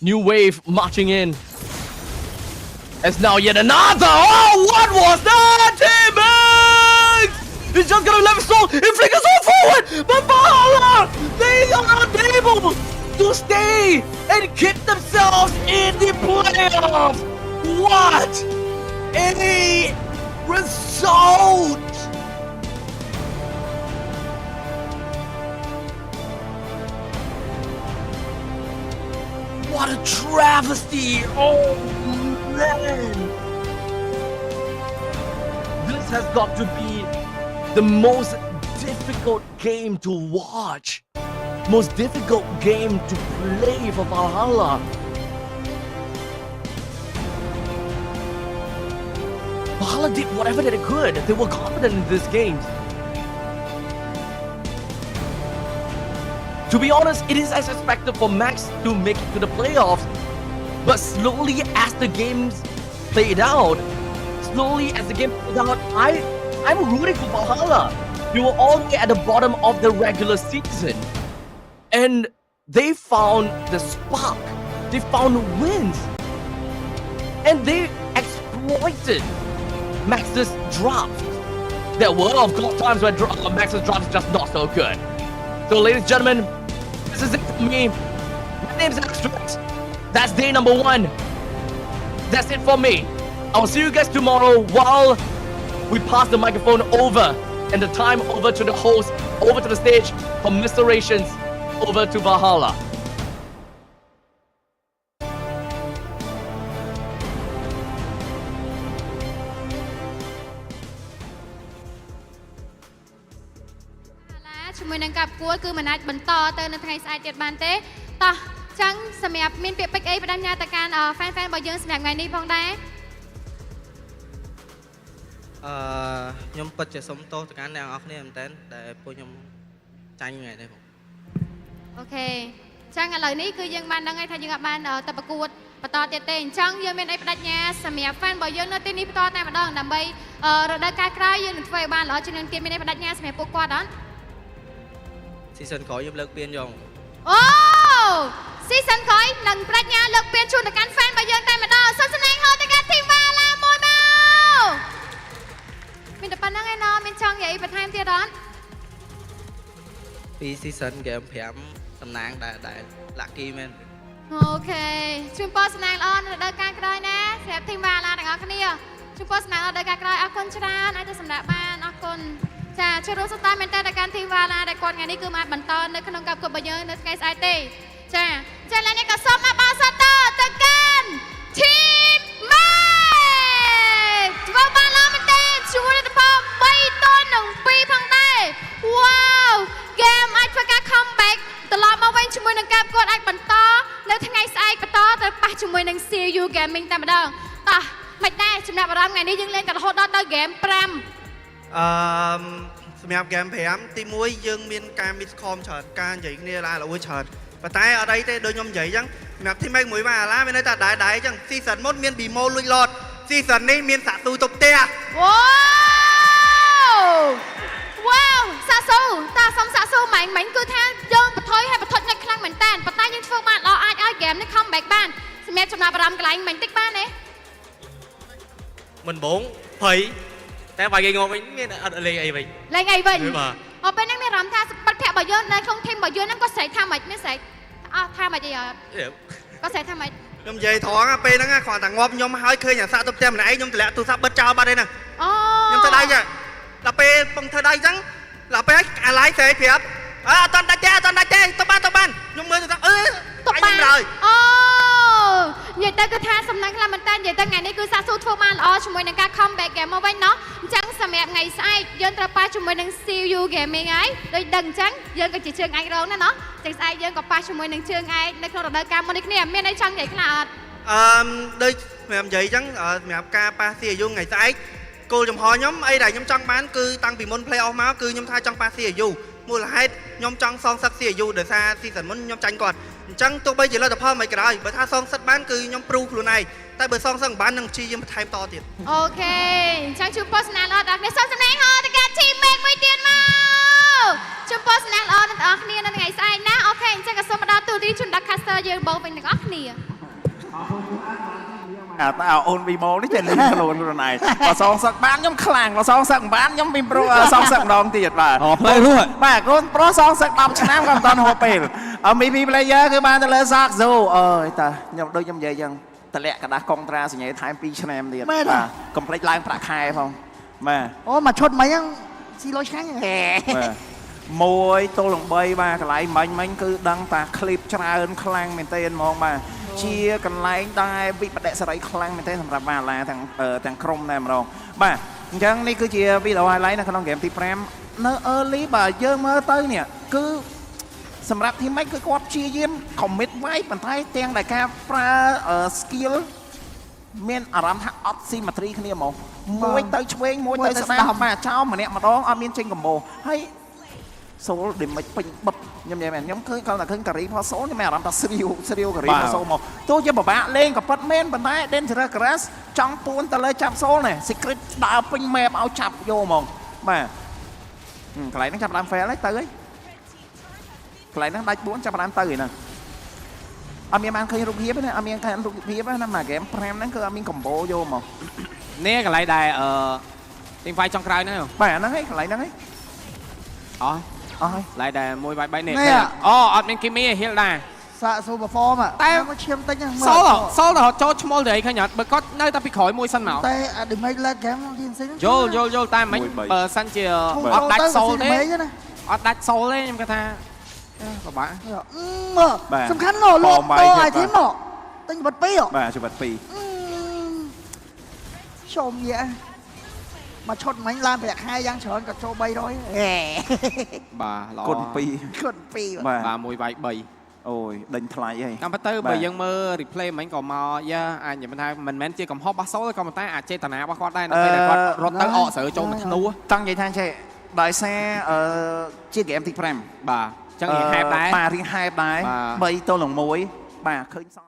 New wave marching in. As now yet another. Oh, what was that, Team Max? He's just gonna let Soul inflict a Soul forward, but Valhalla, they are unable to stay and keep themselves in the playoffs. What a result! What a travesty! Oh man! This has got to be the most difficult game to watch. Most difficult game to play for Valhalla. Valhalla did whatever they could. They were confident in this game. To be honest, it is as expected for Max to make it to the playoffs. But slowly as the games played out, I'm rooting for Valhalla. They were all the way at the bottom of the regular season. And they found the spark. They found wins. And they exploited Max's draft. There were, of course, times where Max's draft is just not so good. So, ladies and gentlemen, this is it for me. My name's Abstract. That's day number 1. That's it for me. I will see you guys tomorrow while we pass the microphone over and the time over to the host, over to the stage, commiserations over to Valhalla. កាប់គួរគឺមិនអាចបន្តទៅនៅថ្ងៃស្អែកទៀតបានទេតោះចឹងសម្រាប់មានពាក្យពេចន៍អីបដិញ្ញាទៅកាន់ fan របស់យើងសម្រាប់ថ្ងៃនេះផងដែរ ខ្ញុំពិតជាសុំទោសទៅកាន់អ្នកនរគ្នាមែនតើដែលពួកខ្ញុំចាញ់ថ្ងៃនេះបង អូខេចឹងឥឡូវនេះគឺយើងបានដឹងហើយថាយើងអាចបានទៅប្រកួតបន្តទៀតទេអញ្ចឹងយើងមានអីបដិញ្ញាសម្រាប់ fan របស់យើងនៅទីនេះបន្តតែម្ដងដើម្បីរដូវកាលក្រោយយើងនឹងធ្វើឲ្យបានល្អជាងនឹងទៀតមានអីបដិញ្ញាសម្រាប់ពួកគាត់អត់ season ក្រោយខ្ញុំលើកពានយក អូ season ក្រោយនឹងបដិញ្ញាលើកពានជូនទៅកាន់ fan របស់យើងតែម្ដងសូមស្នែងហៅទៅកាន់ team Valhalla មួយមកមានតែប៉ុណ្្នឹងឯណោះមានចង់និយាយបន្ថែមទៀតអត់ ពី season game 5តំណាងដែល lucky មែន អូខេជូនពរសំណាងល្អនៅរដូវកាលក្រោយណាសម្រាប់ team Valhalla ទាំងអស់គ្នាជូនពរសំណាងល្អរដូវកាលក្រោយអរគុណច្រើនអាចទៅសម្រាប់បានអរគុណចាជួយរួមសុំតាមមែនតើដល់កាន់ team Valhalla ដែលគាត់ថ្ងៃនេះគឺមកបន្តនៅក្នុងការប្រកួតរបស់យើងនៅថ្ងៃស្អែកទេចាឥឡូវនេះក៏សូមមកបាសតទៅកាន់ team Mate ធ្វើបានល្អមែនទេជួយទៅផង3តនឹង2ផងដែរ Wow game អាចធ្វើការ comeback ត្រឡប់មកវិញជាមួយនឹងការប្រកួតអាចបន្តនៅថ្ងៃស្អែកបន្តទៅប៉ះជាមួយនឹង CU Gaming តែម្ដងតោះមិនដែរចំណាប់អារម្មណ៍ថ្ងៃនេះយើងលេងតែរហូតដល់ទៅ game 5 សម្រាប់ game 5 ទី1យើងមានការ miss com ច្រើនការនិយាយគ្នាឡាយច្រើនប៉ុន្តែអត់អីទេដូចខ្ញុំនិយាយអញ្ចឹងសម្រាប់ team 1មួយមកអាឡាមានន័យថាដែរអញ្ចឹង season មុនមាន BMO លួចលត់ season នេះមានសាក់ស៊ូតុបផ្ទះ Wow សាក់ស៊ូតាសុំសាក់ស៊ូមិញគឺថាយើងបន្ថយឲ្យបន្ថត់ញឹកខ្លាំងមែនតើប៉ុន្តែយើងធ្វើបានល្អអាចឲ្យ game នេះ comeback បានសម្រាប់ចំណាប់អារម្មណ៍កន្លែងមិញតិចបានទេមិនបងភ័យតែបើគេងងវិញមានអត់លេងអីវិញ លេងអីវិញ បាទ អូពេលហ្នឹងមានអារម្មណ៍ថាបាត់ភ័ក្ររបស់យើងនៅក្នុង team របស់យើងហ្នឹងក៏ស្រែកថាម៉េចមានស្រែកអស់ថាម៉េចអីក៏ស្រែកថាម៉េចខ្ញុំនិយាយត្រង់ពេលហ្នឹងគ្រាន់តែងាប់ខ្ញុំហើយឃើញអាសាក់ទៅផ្ទះម្នាក់ឯងខ្ញុំតម្លាក់ទូរស័ព្ទបិទចោលបាត់ឯហ្នឹងខ្ញុំទៅដៃចឹងដល់ពេលពងធ្វើដៃចឹងដល់ពេលអាឡៃស្រែកប្រាប់អត់តាន់ដាច់ទេទៅបានខ្ញុំមើលទៅថាទៅបានអូនិយាយទៅគឺថាសំណាងខ្លាំងមែនតើនិយាយទៅថ្ងៃនេះគឺសាក់ស៊ូធ្វើបានល្អជាមួយនឹងការ comeback game មកវិញណោះអញ្ចឹងសម្រាប់ថ្ងៃស្អែកយើងត្រូវប៉ះជាមួយនឹង CU Gaming ហើយដូចដឹងអញ្ចឹងយើងក៏ជាជើងឯករងដែរណោះចឹងស្អែកយើងក៏ប៉ះជាមួយនឹងជើងឯកនៅក្នុងរដូវកាលមុននេះគ្នាមានអីចង់និយាយខ្លះអត់ដូចសម្រាប់និយាយអញ្ចឹងសម្រាប់ការប៉ះ CU ថ្ងៃស្អែកគោលចំហខ្ញុំអីដែលខ្ញុំចង់បានគឺតាំងពីមុន play off មកគឺខ្ញុំថាចង់ប៉ះ CU មូលហេតុខ្ញុំចង់សងសឹក CU ដោយសារ season មុនខ្ញុំចាញ់គាត់អញ្ចឹងទោះបីជាលទ្ធផលមិនក្រោយបើថាសងសឹកបានគឺខ្ញុំព្រូខ្លួនឯងតែបើសងសឹកបាននឹងព្យាយាមបន្ថែមតទៀតអូខេអញ្ចឹងជួបពោសនាល្អដល់អ្នកសូមសំណែងហៅទៅកាន់ team Mate មួយទៀតមកជួបពោសនាល្អដល់អ្នកនរគ្នានៅថ្ងៃស្អែកណាអូខេអញ្ចឹងក៏សូមមកដល់ទូទីជូនដល់ caster យើងបងវិញទាំងអស់គ្នាតែអូនវីម៉ូនេះចេះលេងខ្លួនឯងបើសងសឹកបានខ្ញុំខ្លាំងបើសងសឹកមិនបានខ្ញុំពីប្រូសងសឹកម្ដងទៀតបាទផ្លេយរួចបាទខ្លួនប្រូសងសឹក10ឆ្នាំក៏មិនតាន់ហូបពេលMVP player គឺបានទៅលើសាក់ស៊ូអើយតាខ្ញុំដូចខ្ញុំនិយាយអញ្ចឹងតម្លាក់กระดาษកុងត្រាសញ្ញាថែម2ឆ្នាំទៀតបាទកុំភ្លេចឡើងប្រាក់ខែផងបាទអូមកឈុតមិញហ្នឹងស៊ីលុយឆ្ងាញ់បាទ1ទល់នឹង3បាទកន្លែងមិញគឺដឹងតាคลิปច្រើនខ្លាំងមែនទែនហ្មងបាទជាកន្លែងដែលវិបដិសេរីខ្លាំងមែនទែនសម្រាប់ Valhalla ទាំងក្រុមតែម្ដងបាទអញ្ចឹងនេះគឺជាវីដេអូ highlight នៅក្នុង game ទី5នៅ early បាទយើងមើលទៅនេះគឺសម្រាប់ team គឺគាត់ព្យាយាម commit ໄວប៉ុន្តែទាំងដែលការប្រើ skill មានអារម្មណ៍ថាអត់ symmetry គ្នាហ្មងមួយទៅឆ្វេងមួយទៅស្ដាំបាទចោលម្នាក់ម្ដងអត់មានចេញកម្បោហើយសូលដេមិចពេញបឹបខ្ញុំនិយាយមែនខ្ញុំឃើញគាត់តែឃើញការីផសូលខ្ញុំមានអារម្មណ៍ថាស្រាវការីផសូលមកទោះជាពិបាកលេងក៏ប៉ិតមែនប៉ុន្តែ Dangerous Grass ចង់ពួនទៅលើចាប់សូលនេះ Secret ដើរពេញ map ឲ្យចាប់យកហ្មងបាទកន្លែងហ្នឹងចាប់ដើម fail ហើយទៅហើយកន្លែងហ្នឹងដាច់4ចាប់ដើមទៅហ្នឹងអត់មានបានឃើញរូបភាពទេណាអត់មានឃើញរូបភាពទេណាមក game 5ហ្នឹងគឺអត់មានកម្បោយកហ្មងនេះកន្លែងដែលteam fight ចុងក្រោយហ្នឹងបាទហ្នឹងហើយកន្លែងហ្នឹងហីអស់lại đà môi bài bay này ở bên kia mi hiện là xạ số perform à tay nó chiếm tính nhá số là họ cho small để khai nhật bởi có nơi ta bị khỏi môi xanh màu tay đừng mấy lên kém thiên sinh vô tay mấy bờ xanh chìa ở đạch sâu thế ở đạch sâu đấy em cái tha các bạn sầm khăn nổ lột to ai thế nọ tinh bật pi à bà chụp bật pi chôm vậy mà chốt mấy làm việc hai giang chọn cả cho bay rồi បាទល្អ គុណពីរ បាទមួយវាយ3អូយដេញថ្លៃហី តាមពិតទៅបើយើងមើល replay មិញក៏មកយ៉ាអាចនិយាយថាមិនមែនជាកំហុសរបស់សូលទេក៏ប៉ុន្តែអាចចេតនារបស់គាត់ដែរនៅពេលដែលគាត់រត់ទៅអកស្រូវចូលមួយធ្នួ ចង់និយាយថាចេះដោយសារជាហ្គេមទី5 បាទអញ្ចឹងរៀងហែបដែរ បាទរៀងហែបដែរ3 ទល់នឹង 1 បាទឃើញស